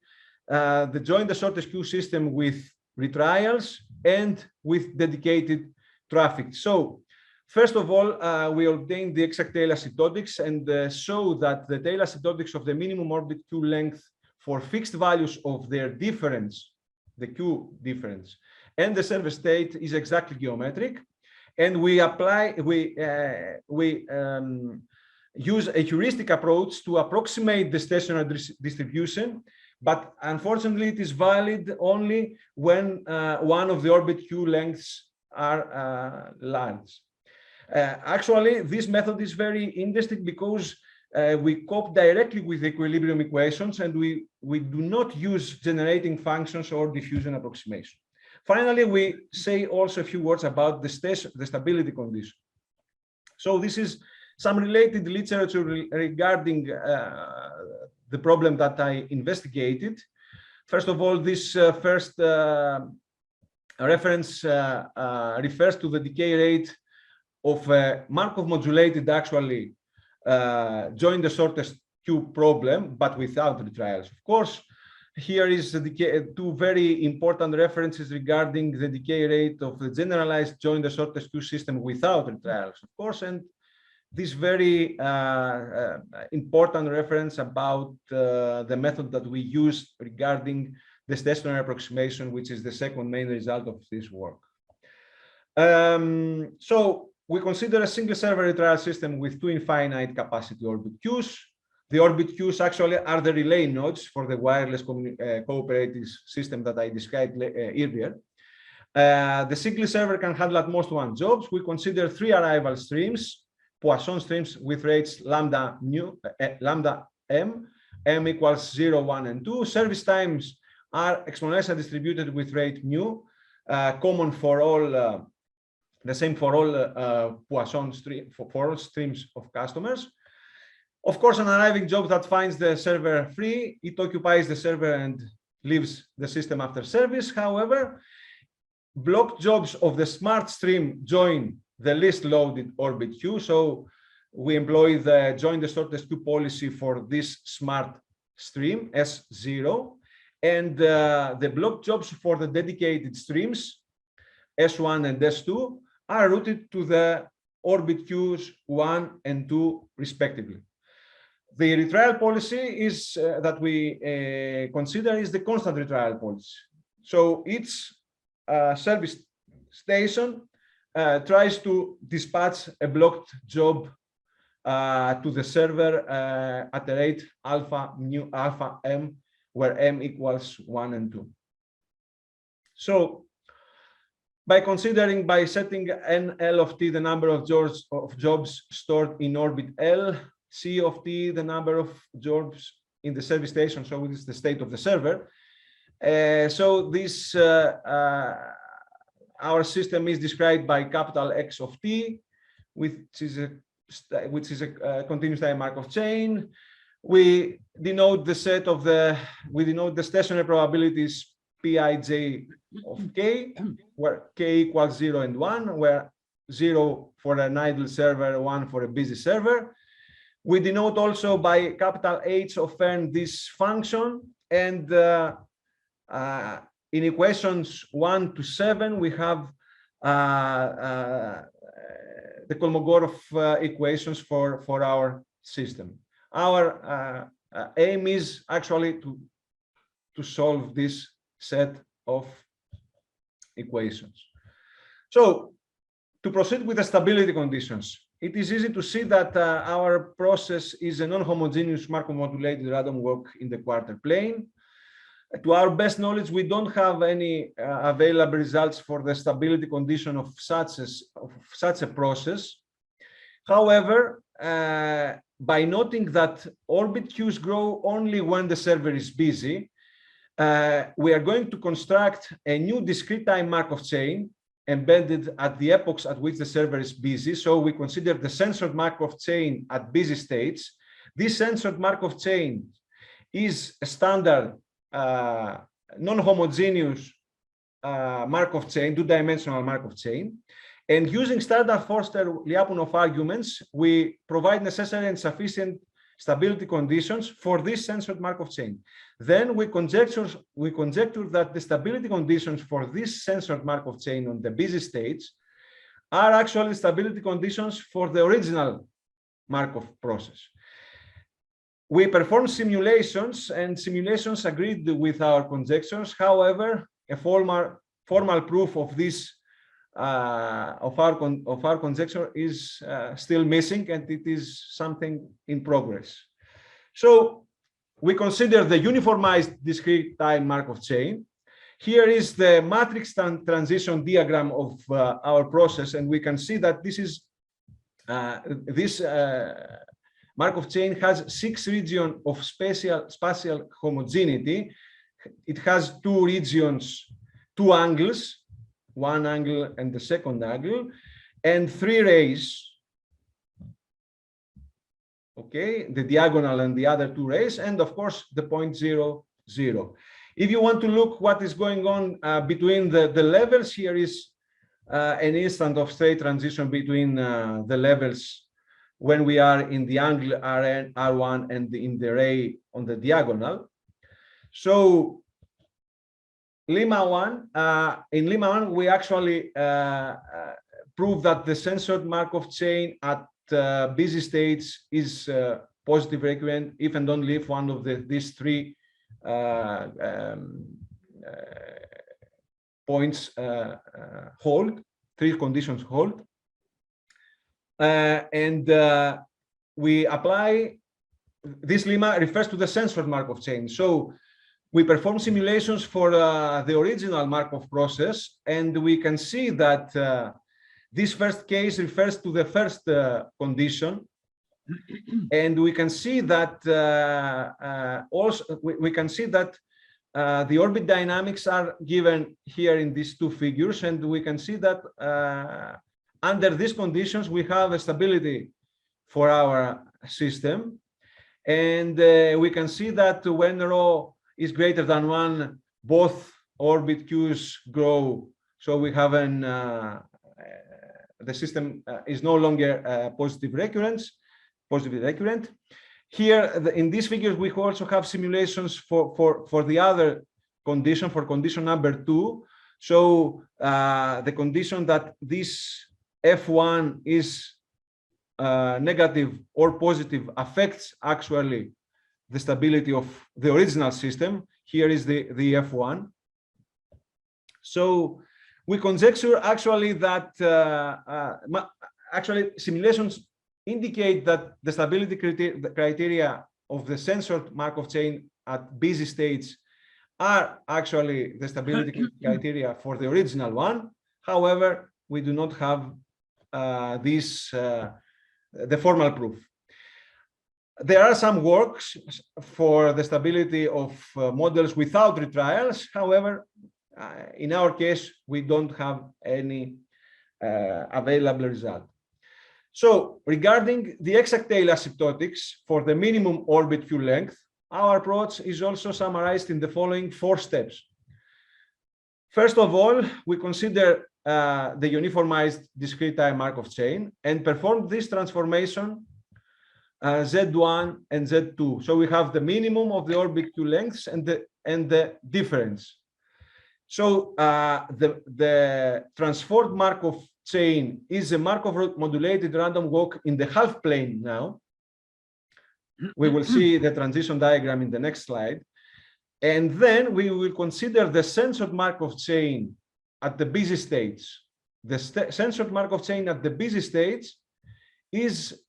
the joint the shortest queue system with retrials and with dedicated traffic. So first of all, we obtained the exact tail asymptotics and show that the tail asymptotics of the minimum orbit queue length for fixed values of their difference, the queue difference, and the server state is exactly geometric. And we apply, we use a heuristic approach to approximate the stationary distribution, but unfortunately it is valid only when one of the orbit queue lengths are large. Actually, this method is very interesting because we cope directly with equilibrium equations, and we do not use generating functions or diffusion approximation. Finally, we say also a few words about the stability condition. So this is some related literature regarding the problem that I investigated. First of all, this first reference refers to the decay rate of Markov modulated actually join the shortest queue problem, but without retrials. Of course, here is the decay, two very important references regarding the decay rate of the generalized join the shortest queue system without retrials, of course, and this very important reference about the method that we use regarding the stationary approximation, which is the second main result of this work. So we consider a single server retrial system with two infinite capacity orbit queues. The orbit queues actually are the relay nodes for the wireless cooperative system that I described earlier. The single server can handle at most one job. We consider three arrival streams, Poisson streams with rates lambda m equals 0, 1, and 2. Service times are exponentially distributed with rate mu, common for all, the same for all Poisson for all streams of customers. Of course, an arriving job that finds the server free, it occupies the server and leaves the system after service. However, blocked jobs of the smart stream join the least loaded orbit queue. So we employ the join the shortest queue policy for this smart stream S0. and the block jobs for the dedicated streams, S1 and S2, are routed to the orbit queues 1 and 2 respectively. The retrial policy is that we consider is the constant retrial policy. So each service station tries to dispatch a blocked job to the server at the rate alpha mu alpha m, where m equals 1 and 2. So by setting NL of t the number of jobs stored in orbit L, C of t the number of jobs in the service station, so it is the state of the server. So this our system is described by capital X of t, which is a continuous time Markov chain. We denote the stationary probabilities Pij of k, where k equals 0 and 1, where 0 for an idle server, 1 for a busy server. We denote also by capital H of n this function, and in equations 1 to 7 we have the Kolmogorov equations for our system. Our aim is actually to solve this set of equations. So to proceed with the stability conditions, it is easy to see that our process is a non-homogeneous Markov modulated random walk in the quarter plane. To our best knowledge, we don't have any available results for the stability condition of such a process. However, by noting that orbit queues grow only when the server is busy, we are going to construct a new discrete time Markov chain embedded at the epochs at which the server is busy. So we consider the censored Markov chain at busy states. This censored Markov chain is a standard non-homogeneous Markov chain, two-dimensional Markov chain. And using standard Forster-Lyapunov arguments, we provide necessary and sufficient stability conditions for this censored Markov chain. Then we conjecture that the stability conditions for this censored Markov chain on the busy states are actually stability conditions for the original Markov process. We perform simulations, and simulations agreed with our conjectures. However, a formal proof of this of our conjecture is still missing, and it is something in progress. So we consider the uniformized discrete time Markov chain. Here is the matrix transition diagram of our process, and we can see that this is Markov chain has 6 regions of spatial homogeneity. It has 2 regions, 2 angles, one angle and the second angle, and 3 rays. Okay, the diagonal and the other 2 rays, and of course the point 0, 0. If you want to look what is going on between the levels, here is an instant of state transition between the levels when we are in the angle R1 and in the ray on the diagonal. So Lemma 1, in Lemma 1, we actually prove that the censored Markov chain at busy states is positive recurrent if and only if one of these 3 points hold, 3 conditions hold. And we apply this lemma refers to the censored Markov chain. So we perform simulations for the original Markov process, and we can see that this first case refers to the first condition, and we can see that we can see that the orbit dynamics are given here in these 2 figures, and we can see that under these conditions we have a stability for our system, and we can see that when rho is greater than 1, both orbit queues grow. So we have the system is no longer positively recurrent. Here in these figures we also have simulations for the other condition for condition number 2. So the condition that this F1 is negative or positive affects actually the stability of the original system. Here is the F1. So we conjecture actually that actually simulations indicate that the stability criteria of the censored Markov chain at busy states are actually the stability criteria for the original one. However, we do not have the formal proof. There are some works for the stability of models without retrials. However, in our case, we don't have any available result. So regarding the exact tail asymptotics for the minimum orbit Q length, our approach is also summarized in the following 4 steps. First of all, we consider the uniformized discrete time Markov chain and perform this transformation Z1 and Z2. So we have the minimum of the orbit Q lengths and the difference. So the transformed Markov chain is a Markov modulated random walk in the half plane now. We will see the transition diagram in the next slide. And then we will consider the censored Markov chain at the busy states. The censored Markov chain at the busy states is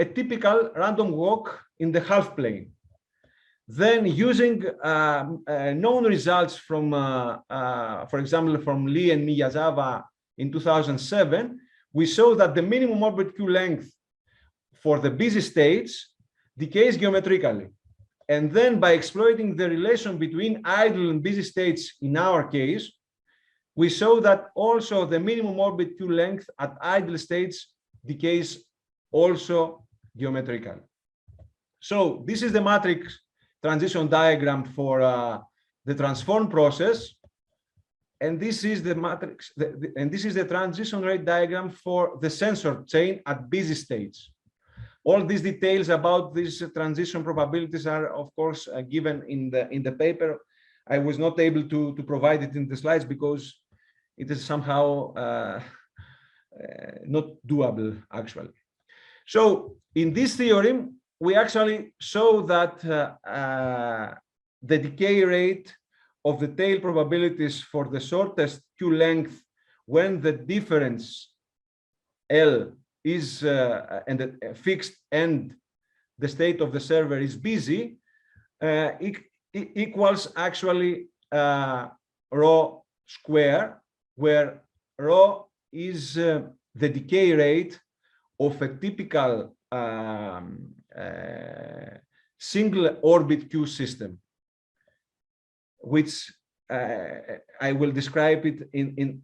a typical random walk in the half plane. Then using known results from, for example, from Lee and Miyazawa in 2007, we show that the minimum orbit Q length for the busy states decays geometrically. And then by exploiting the relation between idle and busy states in our case, we show that also the minimum orbit Q length at idle states decays also geometrically. So this is the matrix transition diagram for the transform process. And this is the matrix, and this is the transition rate diagram for the censored chain at busy states. All these details about these transition probabilities are, of course, given in the paper. I was not able to provide it in the slides because it is somehow not doable, actually. So in this theorem, we actually show that the decay rate of the tail probabilities for the shortest Q length when the difference L is fixed and the state of the server is busy equals actually rho square, where rho is the decay rate of a typical single orbit Q system, which I will describe it in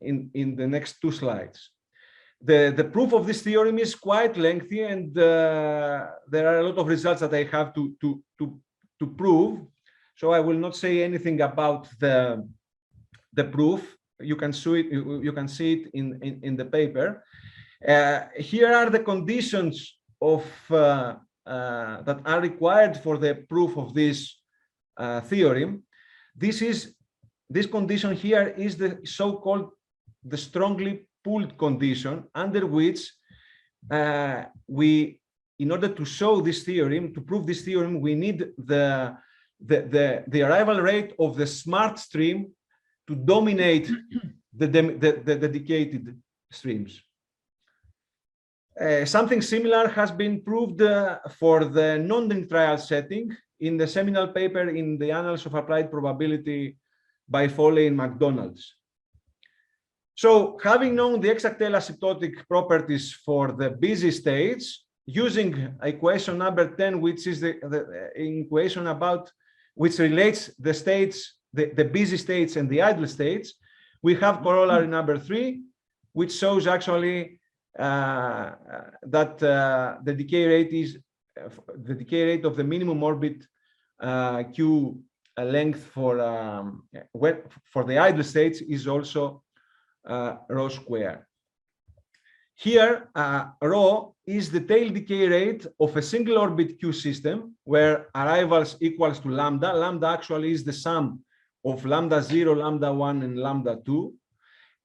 the next 2 slides. The proof of this theorem is quite lengthy, and there are a lot of results that I have to prove. So I will not say anything about the proof. You can see it in the paper. Here are the conditions of that are required for the proof of this theorem. This condition here is the so-called the strongly pooled condition, under which in order to show this theorem, to prove this theorem, we need the arrival rate of the smart stream to dominate the dedicated streams. Something similar has been proved for the non-trial setting in the seminal paper in the Annals of Applied Probability by Foley and McDonald's. So having known the exact tail asymptotic properties for the busy states, using equation number 10, which is the equation which relates the states, the busy states and the idle states, we have corollary number 3, which shows actually that the decay rate is the decay rate of the minimum orbit Q length for the idle states is also rho square. Here, rho is the tail decay rate of a single orbit Q system where arrivals equals to lambda. Lambda actually is the sum of lambda 0, lambda 1, and lambda 2.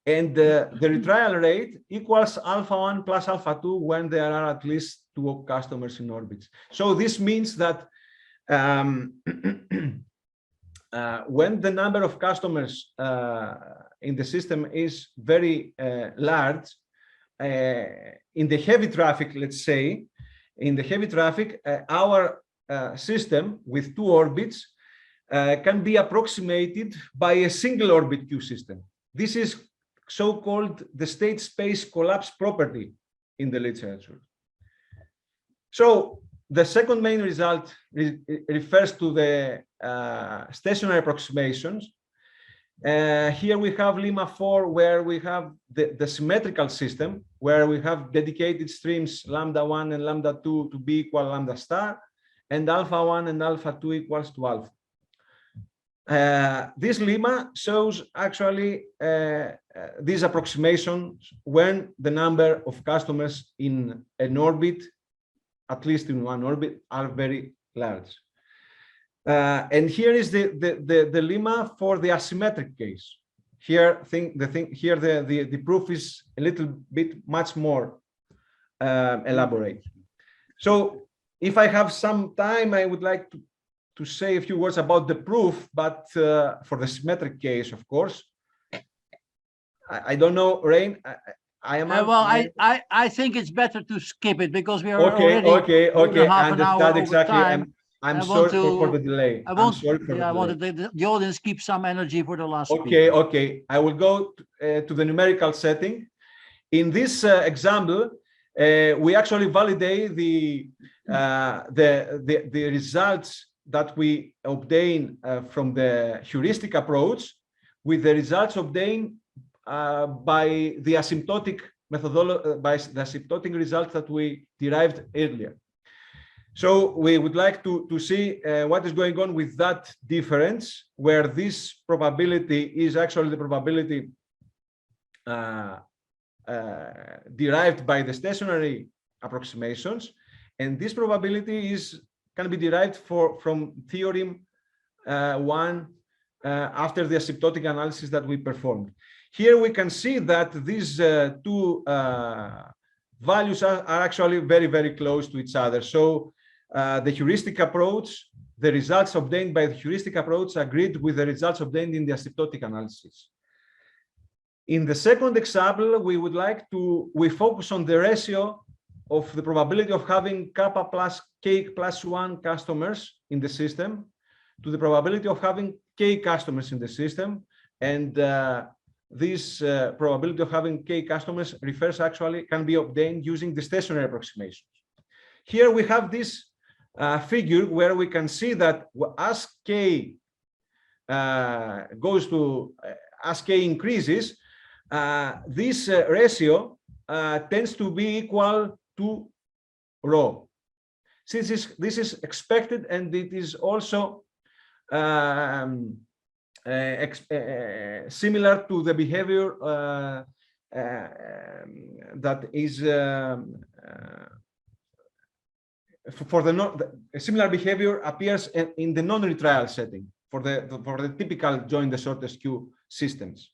And the retrial rate equals alpha 1 plus alpha 2 when there are at least 2 customers in orbits. So this means that when the number of customers in the system is very large, in the heavy traffic, let's say, in the heavy traffic, our system with 2 orbits can be approximated by a single orbit queue system. This is so-called the state space collapse property in the literature. So the second main result refers to the stationary approximations. Here we have Lima 4, where we have the symmetrical system, where we have dedicated streams lambda 1 and lambda 2 to be equal lambda star, and alpha 1 and alpha 2 equals to alpha. This lemma shows actually these approximations when the number of customers in an orbit, at least in one orbit, are very large. And here is the lemma for the asymmetric case. Here, the proof is a little bit much more elaborate. So if I have some time, I would like to say a few words about the proof, but for the symmetric case, of course. I don't know, Rain. I think it's better to skip it because we are okay. half an hour exactly. Time. I'm sorry for the delay. I wanted the audience keep some energy for the last. Okay. I will go to the numerical setting. In this example, we actually validate the results that we obtain from the heuristic approach with the results obtained by the asymptotic methodology, by the asymptotic results that we derived earlier. So we would like to see what is going on with that difference, where this probability is actually the probability derived by the stationary approximations, and this probability can be derived from theorem 1 after the asymptotic analysis that we performed. Here we can see that these two values are actually very, very close to each other. So the heuristic approach, the results obtained by the heuristic approach agreed with the results obtained in the asymptotic analysis. In the second example, we focus on the ratio of the probability of having kappa plus k plus 1 customers in the system to the probability of having k customers in the system. And this probability of having k customers can be obtained using the stationary approximations. Here we have this figure where we can see that as k increases, this ratio tends to be equal to rho. Since this is expected, and it is also similar to the behavior that is similar behavior appears in the non-retrial setting for the typical join the shortest queue systems.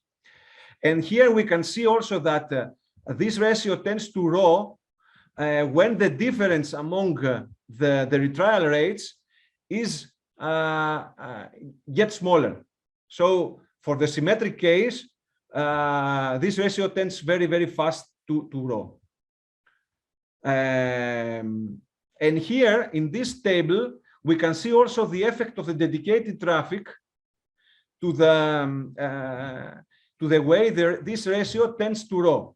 And here we can see also that this ratio tends to rho when the difference among the retrial rates gets smaller. So for the symmetric case, this ratio tends very, very fast to rho. And here in this table, we can see also the effect of the dedicated traffic to the way this ratio tends to rho.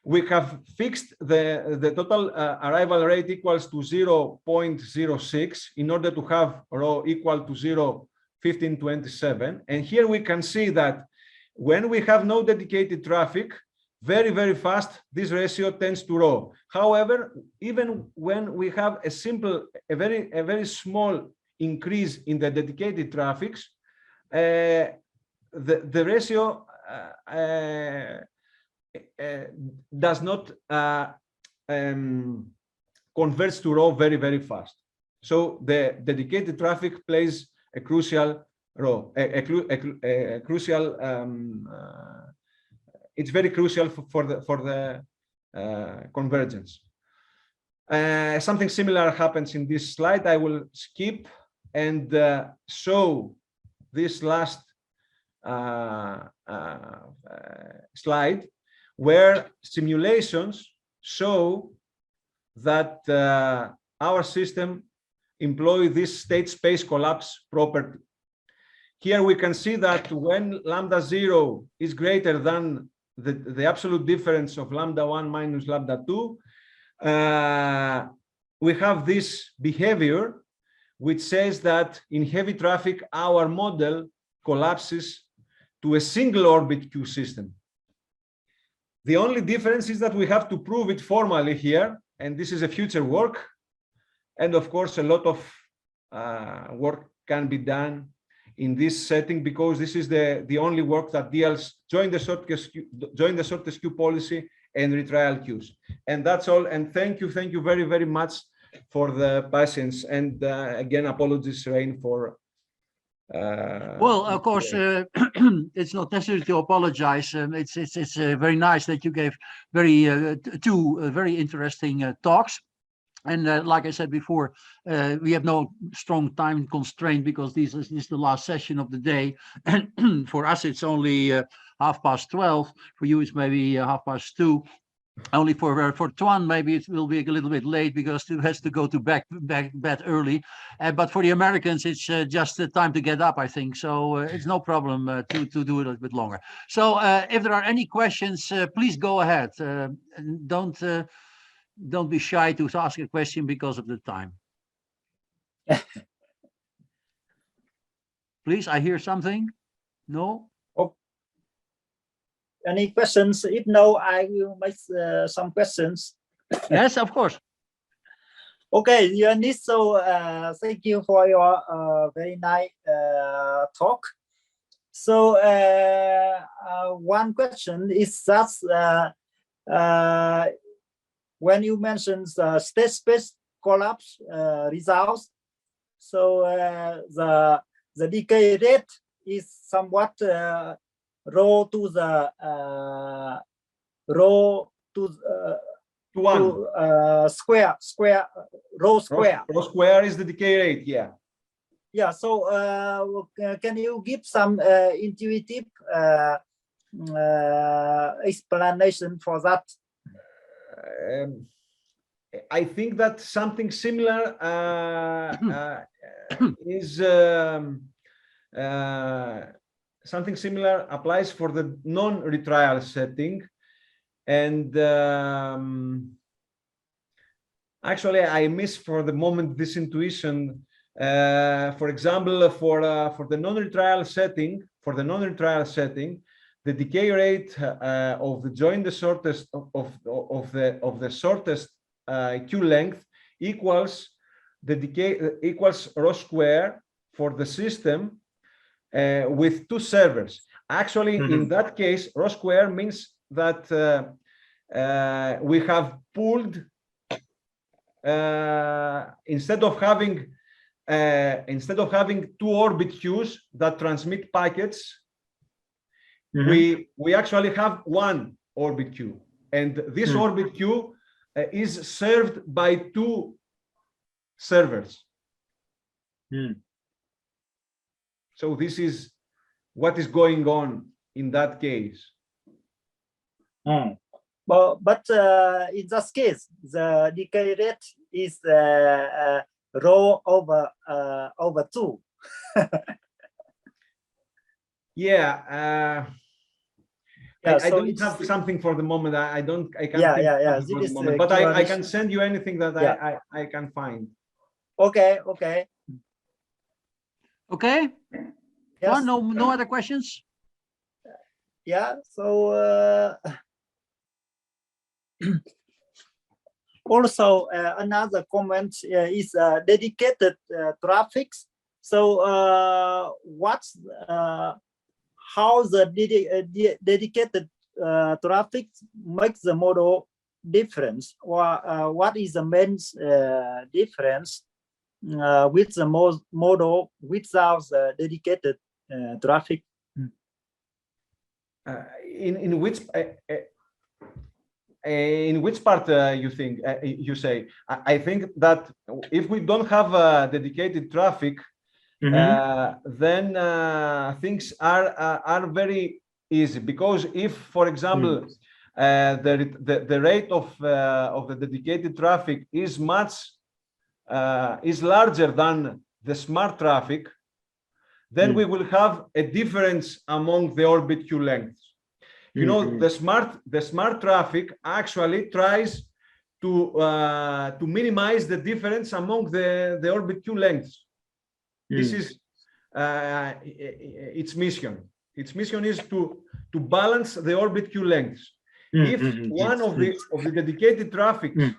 We have fixed the total arrival rate equals to 0.06 in order to have rho equal to 0.1527. And here we can see that when we have no dedicated traffic, very, very fast, this ratio tends to rho. However, even when we have a very small increase in the dedicated traffics, the ratio does not converge to rho very, very fast. So the dedicated traffic plays a crucial row, a crucial. It's very crucial for the convergence. Something similar happens in this slide. I will skip and show this last slide, where simulations show that our system employ this state space collapse property. Here we can see that when lambda 0 is greater than the absolute difference of lambda 1 minus lambda 2, we have this behavior which says that in heavy traffic, our model collapses to a single orbit Q system. The only difference is that we have to prove it formally here, and this is a future work. And of course, a lot of work can be done in this setting, because this is the only work that deals join the shortest queue policy and retrial queues. And that's all. And thank you very, very much for the patience. And again, apologies, Rain, for. Well, of course, it's not necessary to apologize. It's very nice that you gave two very interesting talks. And like I said before, we have no strong time constraint because this is the last session of the day. And for us, it's only 12:30. For you, it's maybe 2:30. Only for Tuan, maybe it will be a little bit late because he has to go to bed early. But for the Americans, it's just the time to get up, I think. So it's no problem to do it a little bit longer. So if there are any questions, please go ahead. Don't be shy to ask a question because of the time. Please, I hear something. No? Oh. Any questions? If no, I will make some questions. Yes, of course. Okay, Ioannis, so thank you for your very nice talk. So one question is that when you mentioned the state space collapse results, so the decay rate is somewhat rho to the square rho square. Rho square is the decay rate, yeah. Yeah. So can you give some intuitive explanation for that? I think that something similar something similar applies for the non-retrial setting. And actually, I miss for the moment this intuition. For example, for the non-retrial setting, the decay rate of the join the shortest of the shortest Q length equals the decay equals rho square for the system with two servers. Actually, in that case, rho square means that we have pulled instead of having two orbit queues that transmit packets. We actually have one orbit queue, and this orbit queue is served by two servers. So this is what is going on in that case. But in this case, the decay rate is rho over 2. Yeah. I don't have something for the moment. I can't think for the moment, but I can send you anything that I can find. Okay. Yes. No other questions? Yeah. So also another comment is dedicated traffic. So what's how the dedicated traffic makes the model difference, or what is the main difference with the model without the dedicated traffic? In which part you think you say? I think that if we don't have dedicated traffic, then things are very easy, because if, for example, the rate of the dedicated traffic is larger than the smart traffic, then we will have a difference among the orbit queue lengths. You know, the smart traffic actually tries to minimize the difference among the orbit queue lengths. This is its mission. Its mission is to balance the orbit queue lengths. If one of the dedicated traffics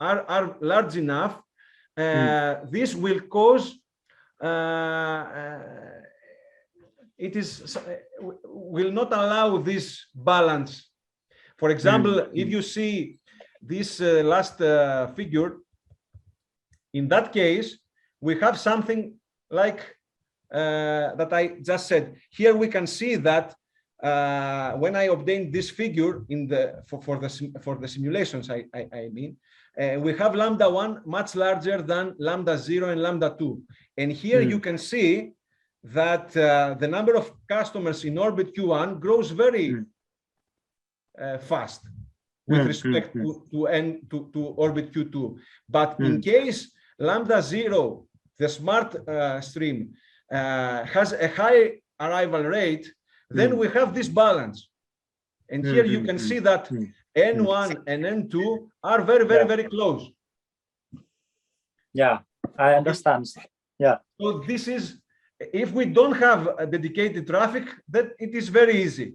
are large enough, this will cause will not allow this balance. For example, if you see this last figure, in that case, we have something like that I just said. Here we can see that when I obtained this figure in for the simulations, I mean, we have lambda 1 much larger than lambda 0 and lambda 2. And here you can see that the number of customers in orbit Q1 grows very fast with respect to orbit Q2. But in case lambda 0, the smart stream, has a high arrival rate, then we have this balance. And here you can see that N1 and N2 are very close. Yeah, I understand. Yeah. So this is, if we don't have a dedicated traffic, that it is very easy,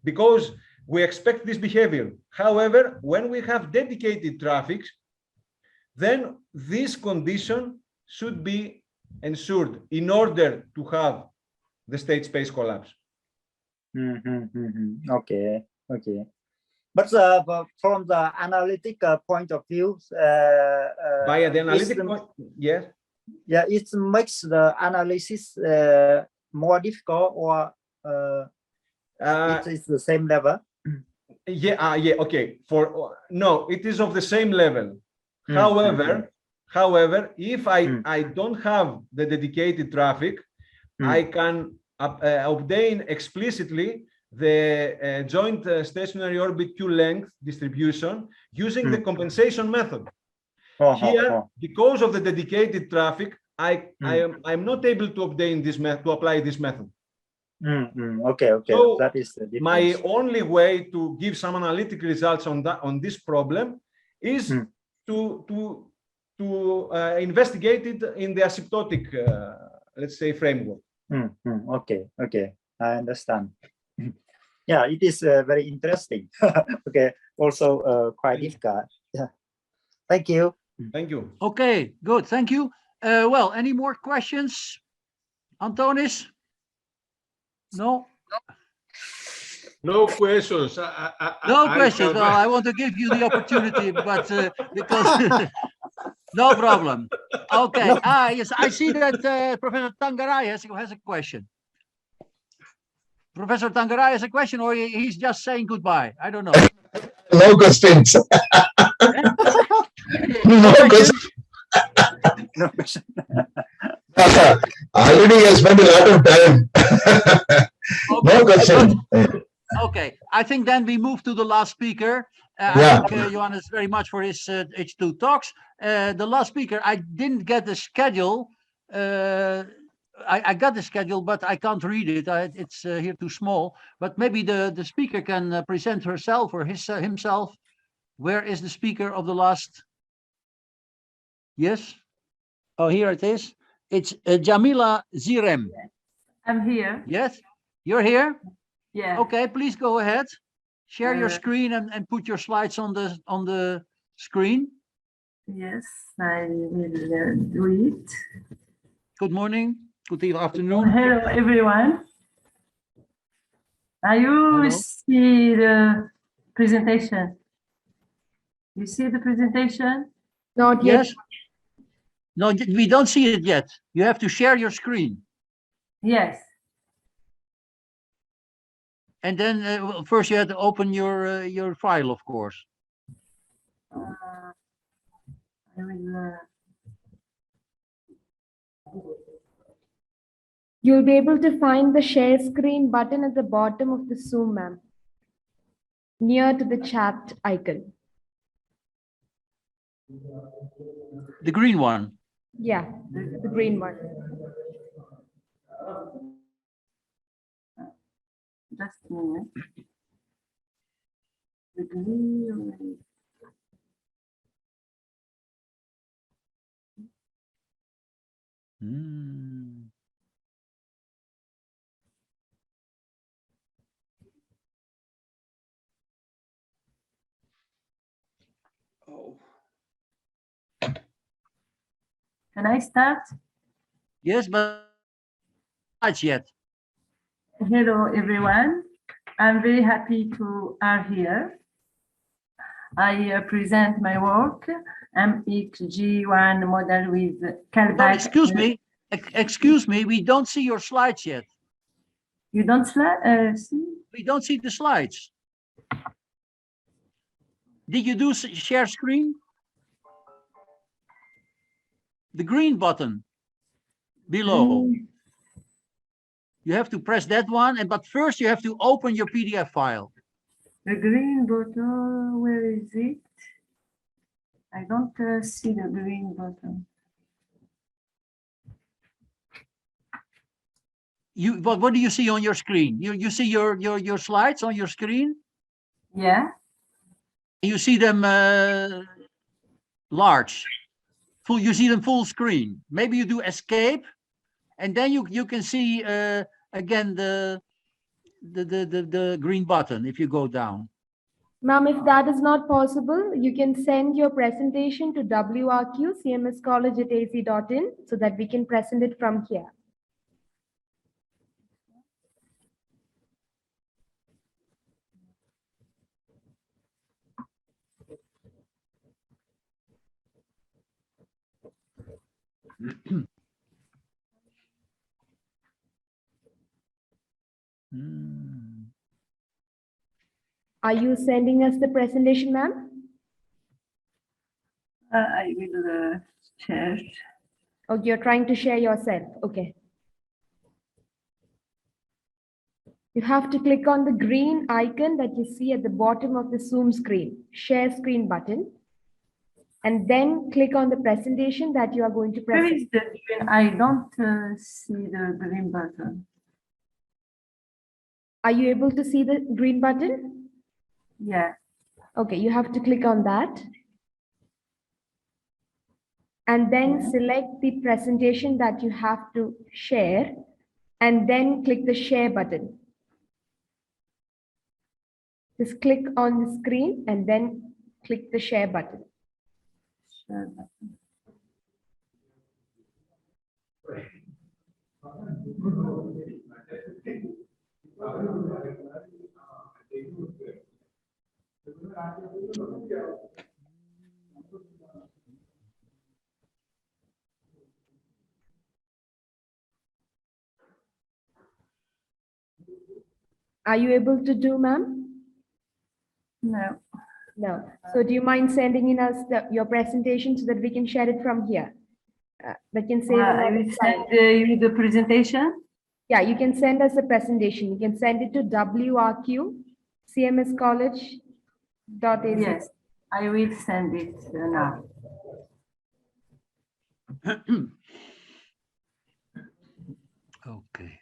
because we expect this behavior. However, when we have dedicated traffic, then this condition should be ensured in order to have the state space collapse. Okay. But from the analytic point of view, via the analytic point, yes. Yeah, it makes the analysis more difficult, or it is the same level. Yeah, okay. No, it is of the same level. However, if I don't have the dedicated traffic, I can obtain explicitly the joint stationary orbit Q length distribution using the compensation method. Here, because of the dedicated traffic, I'm not able to obtain this method, to apply this method. Okay. So that is the difference. My only way to give some analytic results on this problem is to investigate it in the asymptotic, let's say, framework. Okay, I understand. Yeah, it is very interesting. Okay, also quite difficult. Yeah. Thank you. Thank you. Okay, good. Thank you. Well, any more questions? Antonis? No? No questions. No questions. Well, I want to give you the opportunity, but because no problem. Okay. No. Yes, I see that Professor Tangaray has a question. Professor Tangaray has a question, or he's just saying goodbye. I don't know. No questions. No questions. No question. Already I spent a lot of time. No question. Okay, I think then we move to the last speaker. I thank Johannes very much for his H2 talks. The last speaker, I didn't get the schedule. I got the schedule, but I can't read it. It's here too small. But maybe the speaker can present herself or himself. Where is the speaker of the last? Yes. Oh, here it is. It's Jamila Zirem. I'm here. Yes, you're here. Yeah. Okay, please go ahead. Share your screen and put your slides on the screen. Yes, I will do it. Good morning. Good afternoon. Hello, everyone. You see the presentation? You see the presentation? Not yet. Yes. No, we don't see it yet. You have to share your screen. Yes. And then first you have to open your file, of course. I will. You'll be able to find the share screen button at the bottom of the Zoom, ma'am, near to the chat icon. The green one. Yeah, the green one. Just a minute. The green. Can I start? Yes, but not yet. Hello, everyone. I'm very happy to are here. I present my work, MXG1 model with callback. No, excuse me, we don't see your slides yet. You don't see? We don't see the slides. Did you do share screen? The green button below. You have to press that one, but first you have to open your PDF file. The green button, where is it? I don't see the green button. What do you see on your screen? You see your slides on your screen? Yeah. You see them large. You see them full screen. Maybe you do escape, and then you can see again the green button if you go down. Ma'am, if that is not possible, you can send your presentation to WRQ, CMS College at AC.in, so that we can present it from here. Are you sending us the presentation, ma'am? I will share. Oh, you're trying to share yourself. Okay. You have to click on the green icon that you see at the bottom of the Zoom screen, share screen button, and then click on the presentation that you are going to present. Where is the green? I don't see the green button. Are you able to see the green button? Yeah. Okay, you have to click on that. And then select the presentation that you have to share, and then click the share button. Just click on the screen and then click the share button. Share button. Are you able to do, ma'am? No. No. So do you mind sending in us your presentation so that we can share it from here? That can save a I lot will of time. send you the presentation. Yeah, you can send us a presentation. You can send it to WRQ, CMS College. Yes, I will send it now. Okay.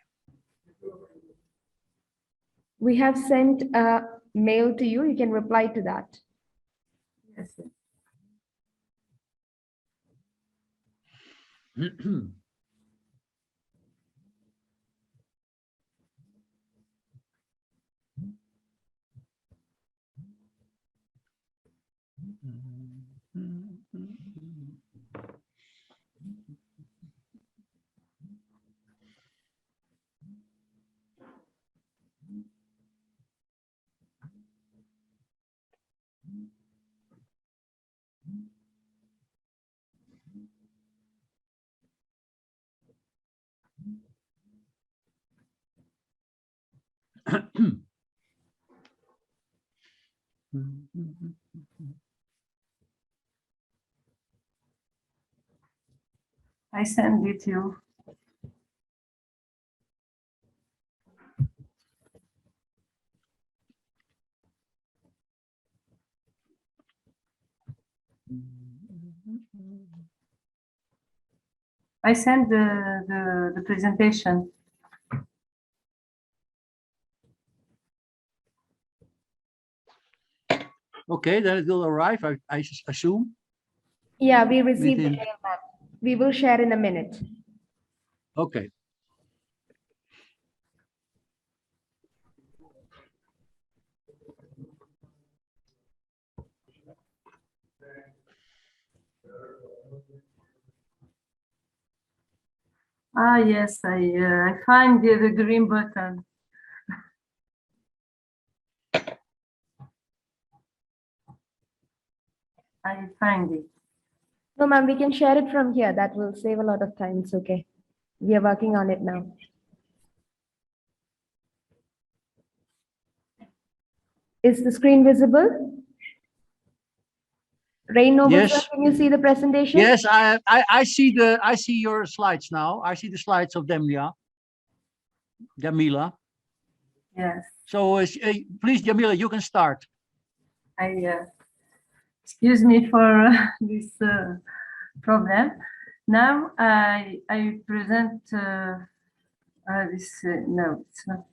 We have sent a mail to you. You can reply to that. Yes. I send it to you. I sent the presentation. Okay, then it will arrive, I assume. Yeah, we received the Within- mail, ma'am. We will share in a minute. Okay. Ah, yes, I find the green button. I find it. No, ma'am, we can share it from here. That will save a lot of time. It's okay. We are working on it now. Is the screen visible? Rain Noble, sir, Yes. can you see the presentation? Yes, I see your slides now. I see the slides of Jamila. Yes. So please, Jamila, you can start. Excuse me for this problem. Now I present this. No, it's not.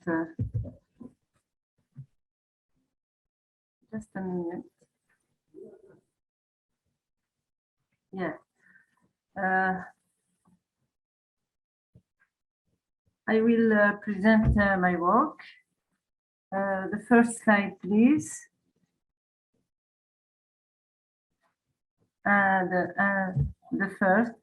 Just a minute. Yeah. I will present my work. The first slide, please. The first.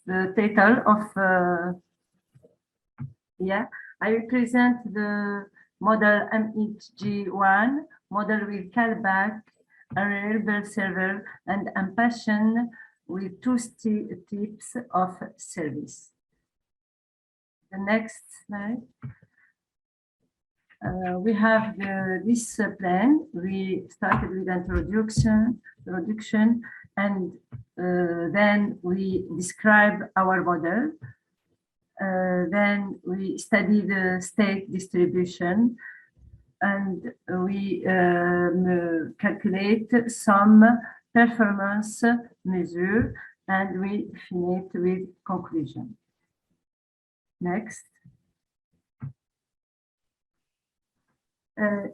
The title of, yeah, I represent the model MHG1, model with callback, a reliable server, and impassion with two types of service. The next slide. We have this plan. We started with introduction, and then we describe our model. Then we study the state distribution, and we calculate some performance measure, and we finish with conclusion. Next.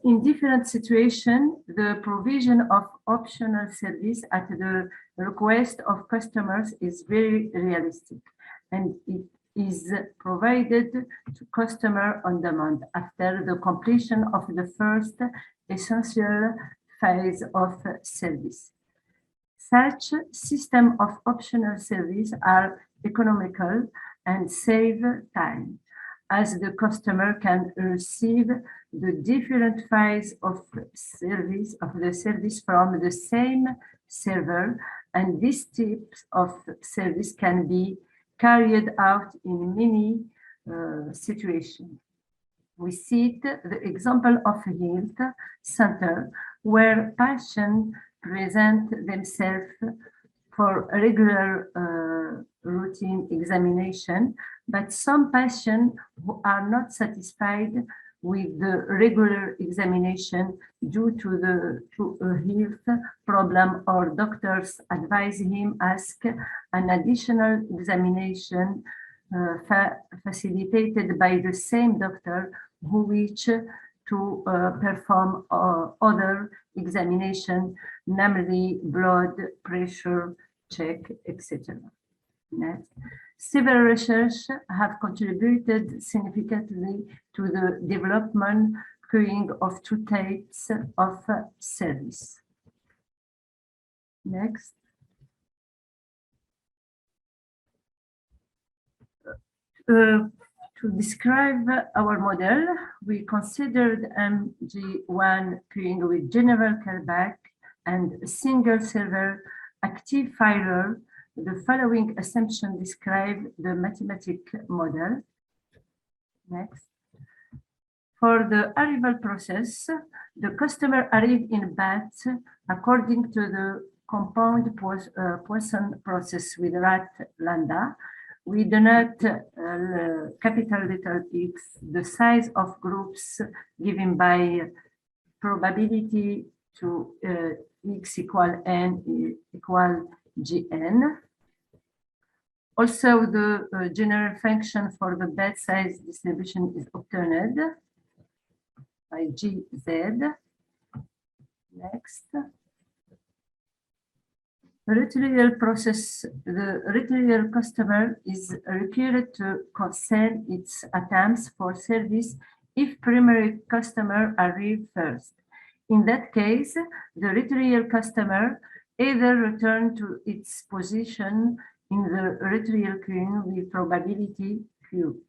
In different situations, the provision of optional service at the request of customers is very realistic, and it is provided to customer on demand after the completion of the first essential phase of service. Such system of optional service are economical and save time, as the customer can receive the different phase of the service from the same server, and these types of service can be carried out in many situations. We see the example of a health center where patients present themselves for regular routine examination, but some patients who are not satisfied with the regular examination due to a health problem, or doctors advise him ask an additional examination facilitated by the same doctor who wish to perform other examination, namely blood pressure check, etc. Next. Several research have contributed significantly to the development queuing of two types of service. Next. To describe our model, we considered MG1 queuing with general callback and a single server active filer the following assumption describe the mathematical model. Next. For the arrival process, the customer arrives in BAT according to the compound Poisson process with rat lambda. We denote capital letter X, the size of groups given by probability to X equal N equal Gn. Also, the general function for the bed size distribution is obtained by Gz. Next. The retrieval process, the retrieval customer is required to sell its attempts for service if primary customer arrive first. In that case, the retrieval customer either return to its position in the retrieval queue with probability Q,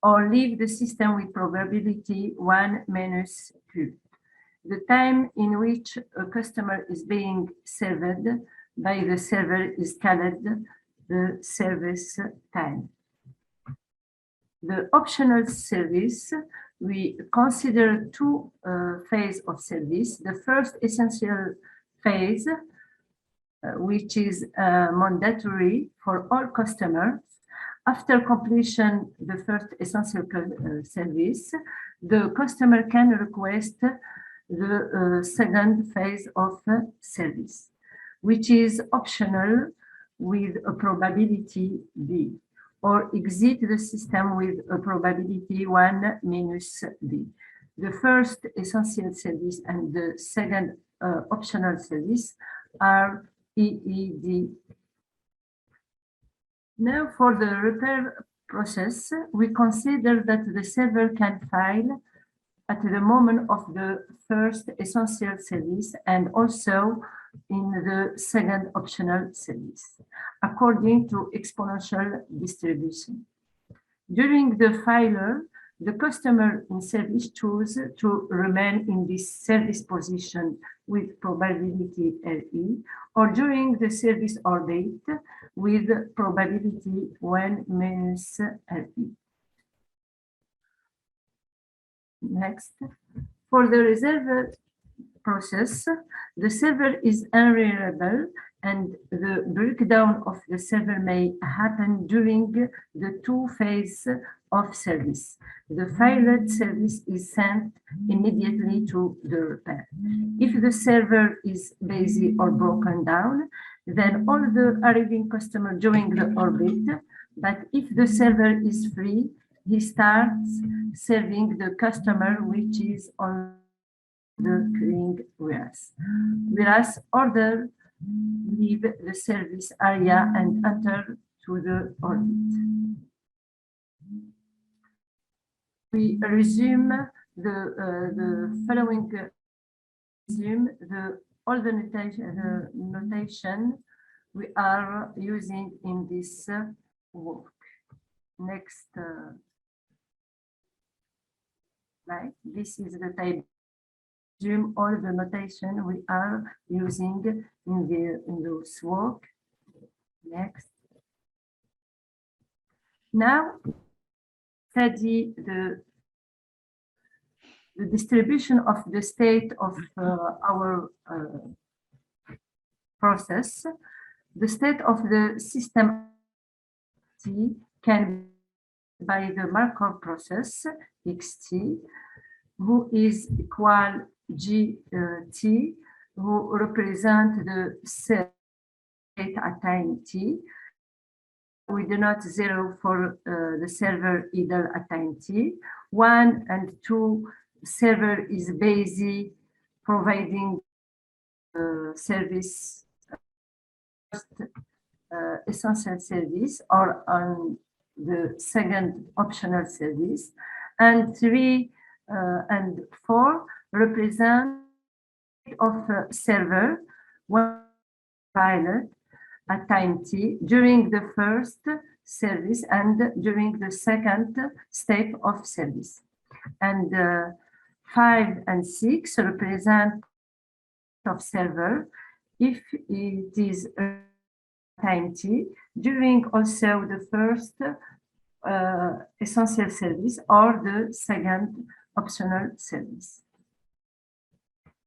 or leave the system with probability 1 minus Q. The time in which a customer is being served by the server is called the service time. The optional service, we consider two phases of service. The first essential phase, which is mandatory for all customers. After completion the first essential service, the customer can request the second phase of service, which is optional with a probability B, or exit the system with a probability 1 minus B. The first essential service and the second optional service are EED. Now for the repair process, we consider that the server can file at the moment of the first essential service and also in the second optional service, according to exponential distribution. During the failure, the customer in service chooses to remain in this service position with probability LE, or during the service orbit with probability 1 minus LE. Next, for the reserve process, the server is unreliable and the breakdown of the server may happen during the two phases of service. The failed service is sent immediately to the repair. If the server is busy or broken down, then all the arriving customer during the orbit, but if the server is free, he starts serving the customer which is on the queuing whereas order leave the service area and enter to the orbit. We resume the following. Resume all the notation we are using in this work. Next slide. This is the table. Resume all the notation we are using in this work. Next. Now, study the distribution of the state of our process. The state of the system T can be by the Markov process xt, who is equal gt, who represent the state at time t. We denote 0 for the server idle at time t. 1 and 2 server is busy providing service, essential service, or on the second optional service, and 3 and 4 represent of server one pilot at time t during the first service and during the second step of service, and 5 and 6 represent of server if it is time t during also the first essential service or the second optional service.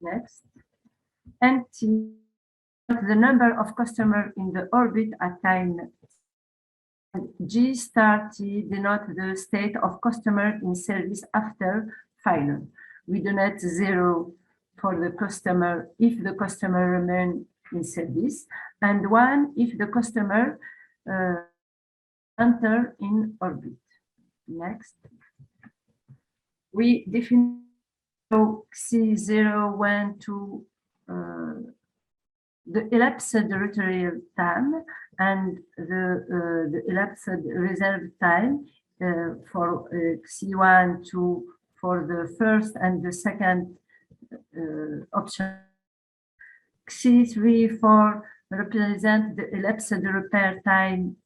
Next. And t, the number of customers in the orbit at time. G star T denote the state of customer in service after failure. We donate 0 for the customer if the customer remain in service, and 1 if the customer enter in orbit. Next. We define C0, 1, 2, the elapsed rotorial time and the elapsed reserve time for C1, 2 for the first and the second option. C3, 4 represent the elapsed repair time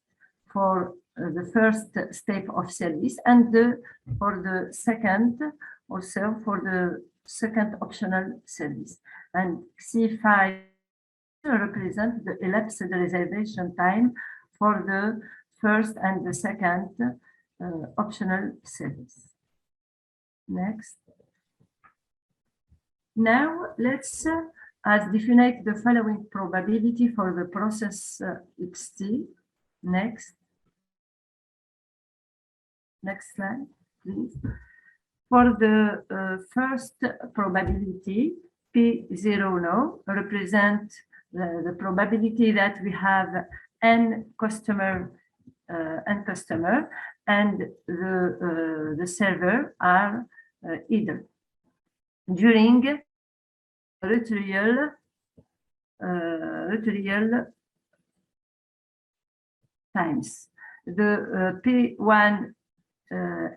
for the first step of service, and for the second, also for the second optional service. And C5 represent the elapsed reservation time for the first and the second optional service. Next. Now let's as define the following probability for the process xt. Next. Next slide, please. For the first probability, P0 no represent the probability that we have n customer and the server are either during rotorial times. The P1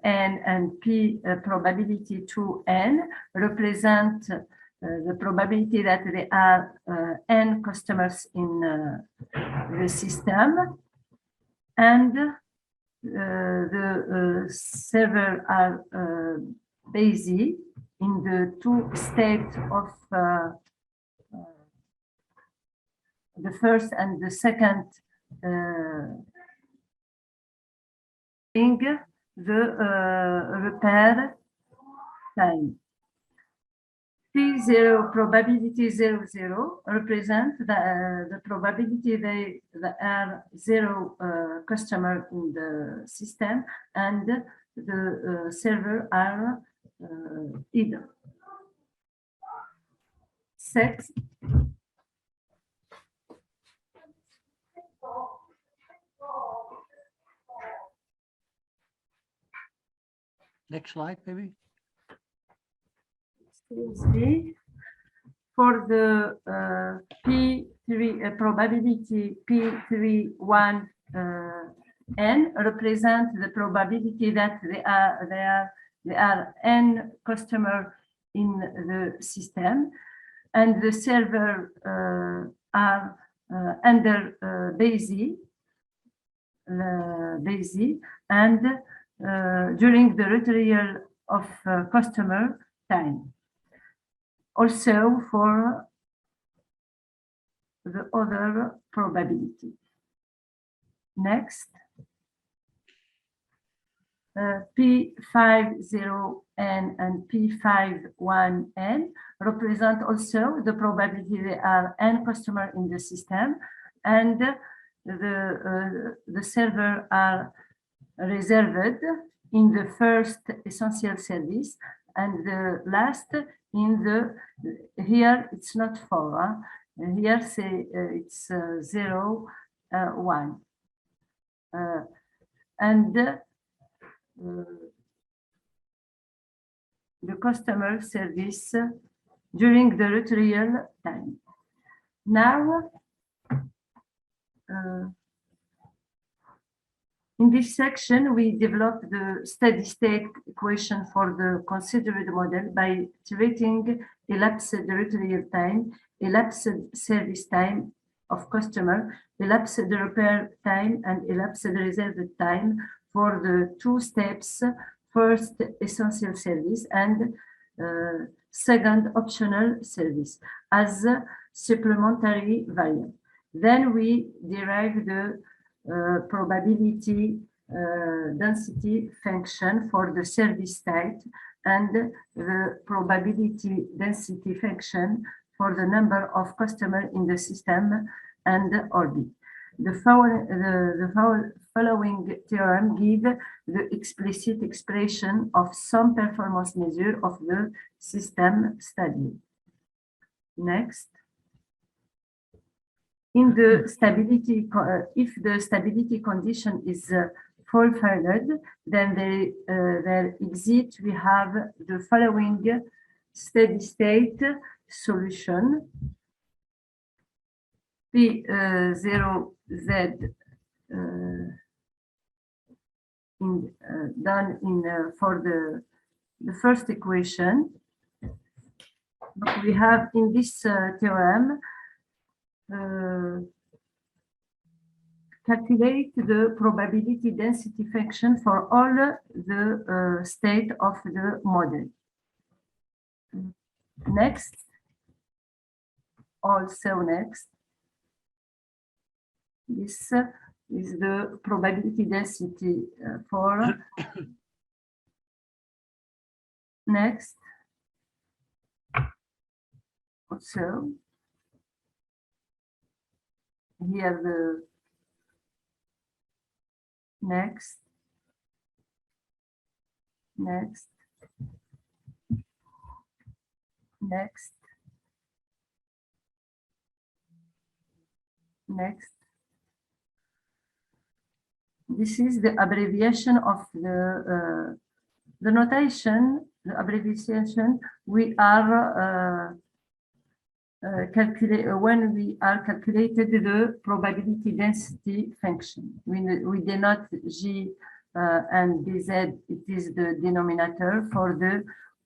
n and P probability 2n represent the probability that there are n customers in the system, and the server are busy in the two states of the first and the second the repair time. P0 probability 0 represent the probability there are 0 customer in the system and the server are either. Six. Next slide, maybe. Excuse me. For the P3 probability P31 n represent the probability that there are n customer in the system, and the server are under busy and during the rotorial of customer time. Also for the other probability. Next. P50n and P51n represent also the probability there are n customer in the system, and the server are reserved in the first essential service, and the last in the, here it's not 4, here say it's 0, 1. And the customer service during the rotorial time. Now, in this section, we developed the steady state equation for the considered model by treating elapsed rotorial time, elapsed service time of customer, elapsed repair time, and elapsed reserved time for the two steps, first essential service and second optional service as supplementary variable. Then we derive the probability density function for the service state and the probability density function for the number of customers in the system and orbit. The following theorem gives the explicit expression of some performance measure of the system study. Next. In the stability, if the stability condition is fulfilled, then there exist, we have the following steady state solution. P0Z done for the first equation. But we have in this theorem calculate the probability density function for all the state of the model. Next, also next, this is the probability density for next. Also, here the next, next, next, next. This is the abbreviation of the notation, the abbreviation we are when we are calculated the probability density function. We denote G and BZ, it is the denominator for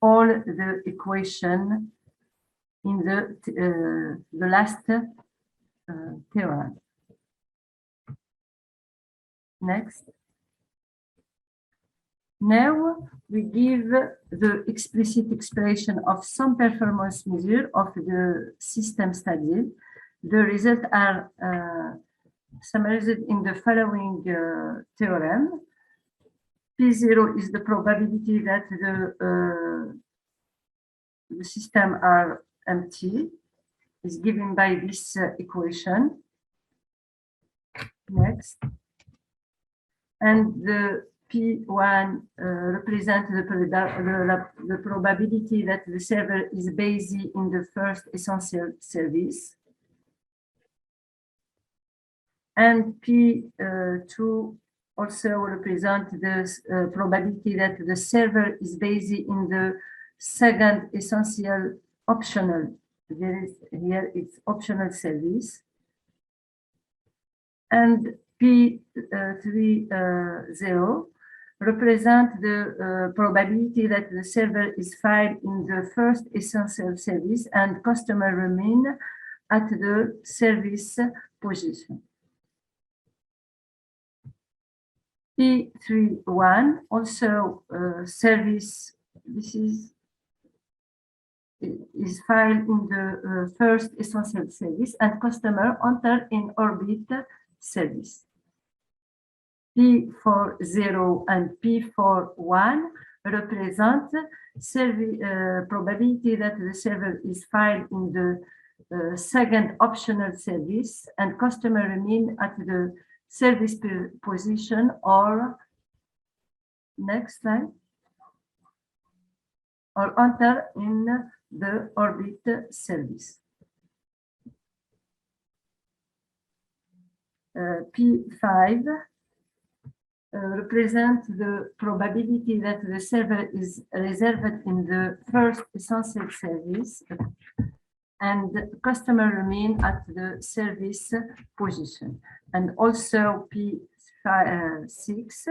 all the equation in the last theorem. Next. Now we give the explicit expression of some performance measure of the system study. The results are summarized in the following theorem. P0 is the probability that the system are empty, is given by this equation. Next. And the P1 represents the probability that the server is busy in the first essential service. And P2 also represents the probability that the server is busy in the second essential optional. Here it's optional service. And P30 represent the probability that the server is filed in the first essential service and customer remain at the service position. P31 also service, this is filed in the first essential service and customer enter in orbit service. P40 and P41 represent probability that the server is filed in the second optional service and customer remain at the service position or next slide or enter in the orbit service. P5 represent the probability that the server is reserved in the first essential service and customer remain at the service position. And also P6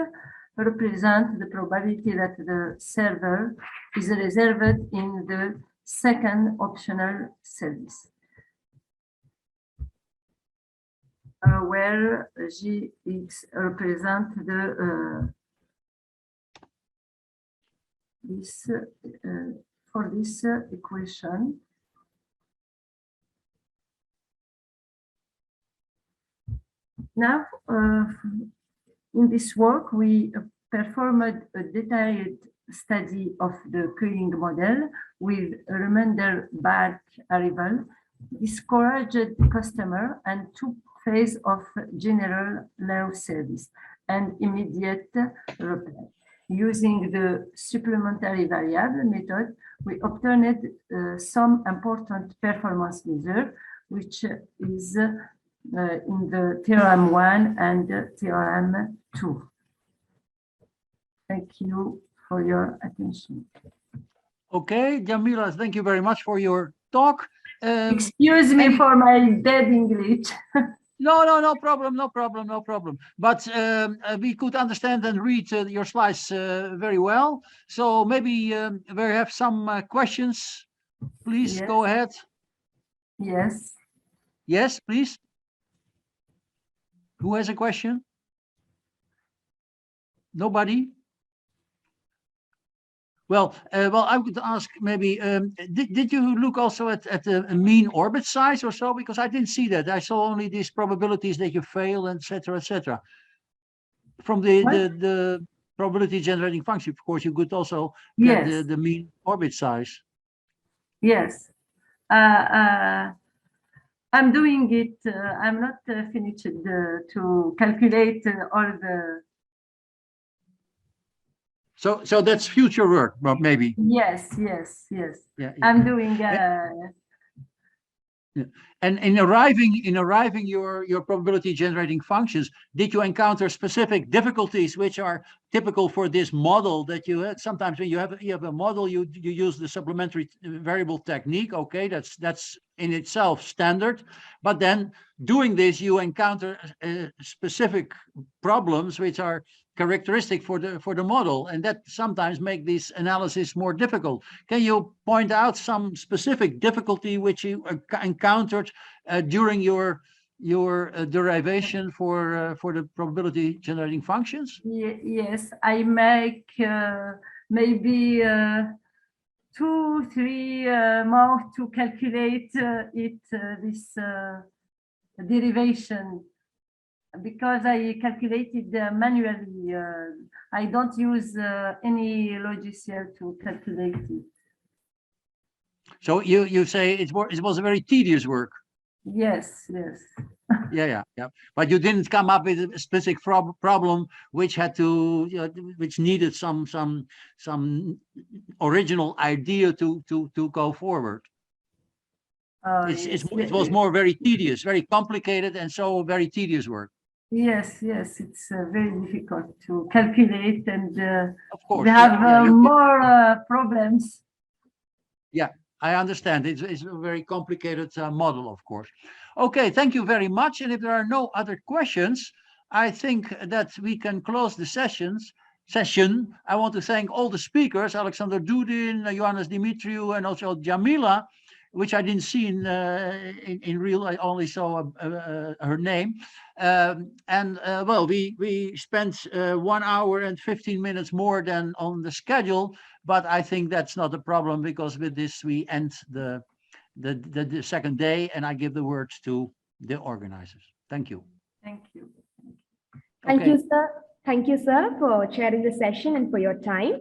represent the probability that the server is reserved in the second optional service. Where Gx represent the for this equation. Now, in this work, we performed a detailed study of the queuing model with remainder bulk arrival, discouraged customer, and took phase of general low service and immediate reply. Using the supplementary variable method, we obtained some important performance measure, which is in the theorem 1 and theorem 2. Thank you for your attention. Okay, Jamila, thank you very much for your talk. Excuse me for my dead English. No problem, no problem. But we could understand and read your slides very well. So maybe we have some questions. Please Yes. go ahead. Yes. Yes, please. Who has a question? Nobody? Well, I would ask maybe, did you look also at the mean orbit size or so? Because I didn't see that. I saw only these probabilities that you fail, etc., etc. From the probability generating function, of course, you could also get Yes. the mean orbit size. Yes. I'm doing it. I'm not finished to calculate all the. So that's future work, but maybe. Yes. Yeah. I'm doing. Yeah. And in arriving your probability generating functions, did you encounter specific difficulties which are typical for this model that you had? Sometimes when you have a model, you use the supplementary variable technique. Okay, that's in itself standard, but then doing this you encounter specific problems which are characteristic for the model, and that sometimes make this analysis more difficult. Can you point out some specific difficulty which you encountered during your derivation for the probability generating functions? Yes, I make maybe 2-3 more to calculate this derivation, because I calculated manually. I don't use any logiciel to calculate it. So you say it was a very tedious work. Yes. Yeah. But you didn't come up with a specific problem which had to, which needed some original idea to go forward. It was more very tedious, very complicated, and so very tedious work. Yes, it's very difficult to calculate, and of course, we have more problems. Yeah, I understand. It's a very complicated model, of course. Okay, thank you very much. And if there are no other questions, I think that we can close the session. I want to thank all the speakers, Alexander Dudin, Ioannis Dimitriou, and also Jamila, which I didn't see in real. I only saw her name. Well, we spent 1 hour and 15 minutes more than on the schedule, but I think that's not a problem, because with this we end the second day, and I give the words to the organizers. Thank you. Thank you. Thank you, sir. Thank you, sir, for chairing the session and for your time.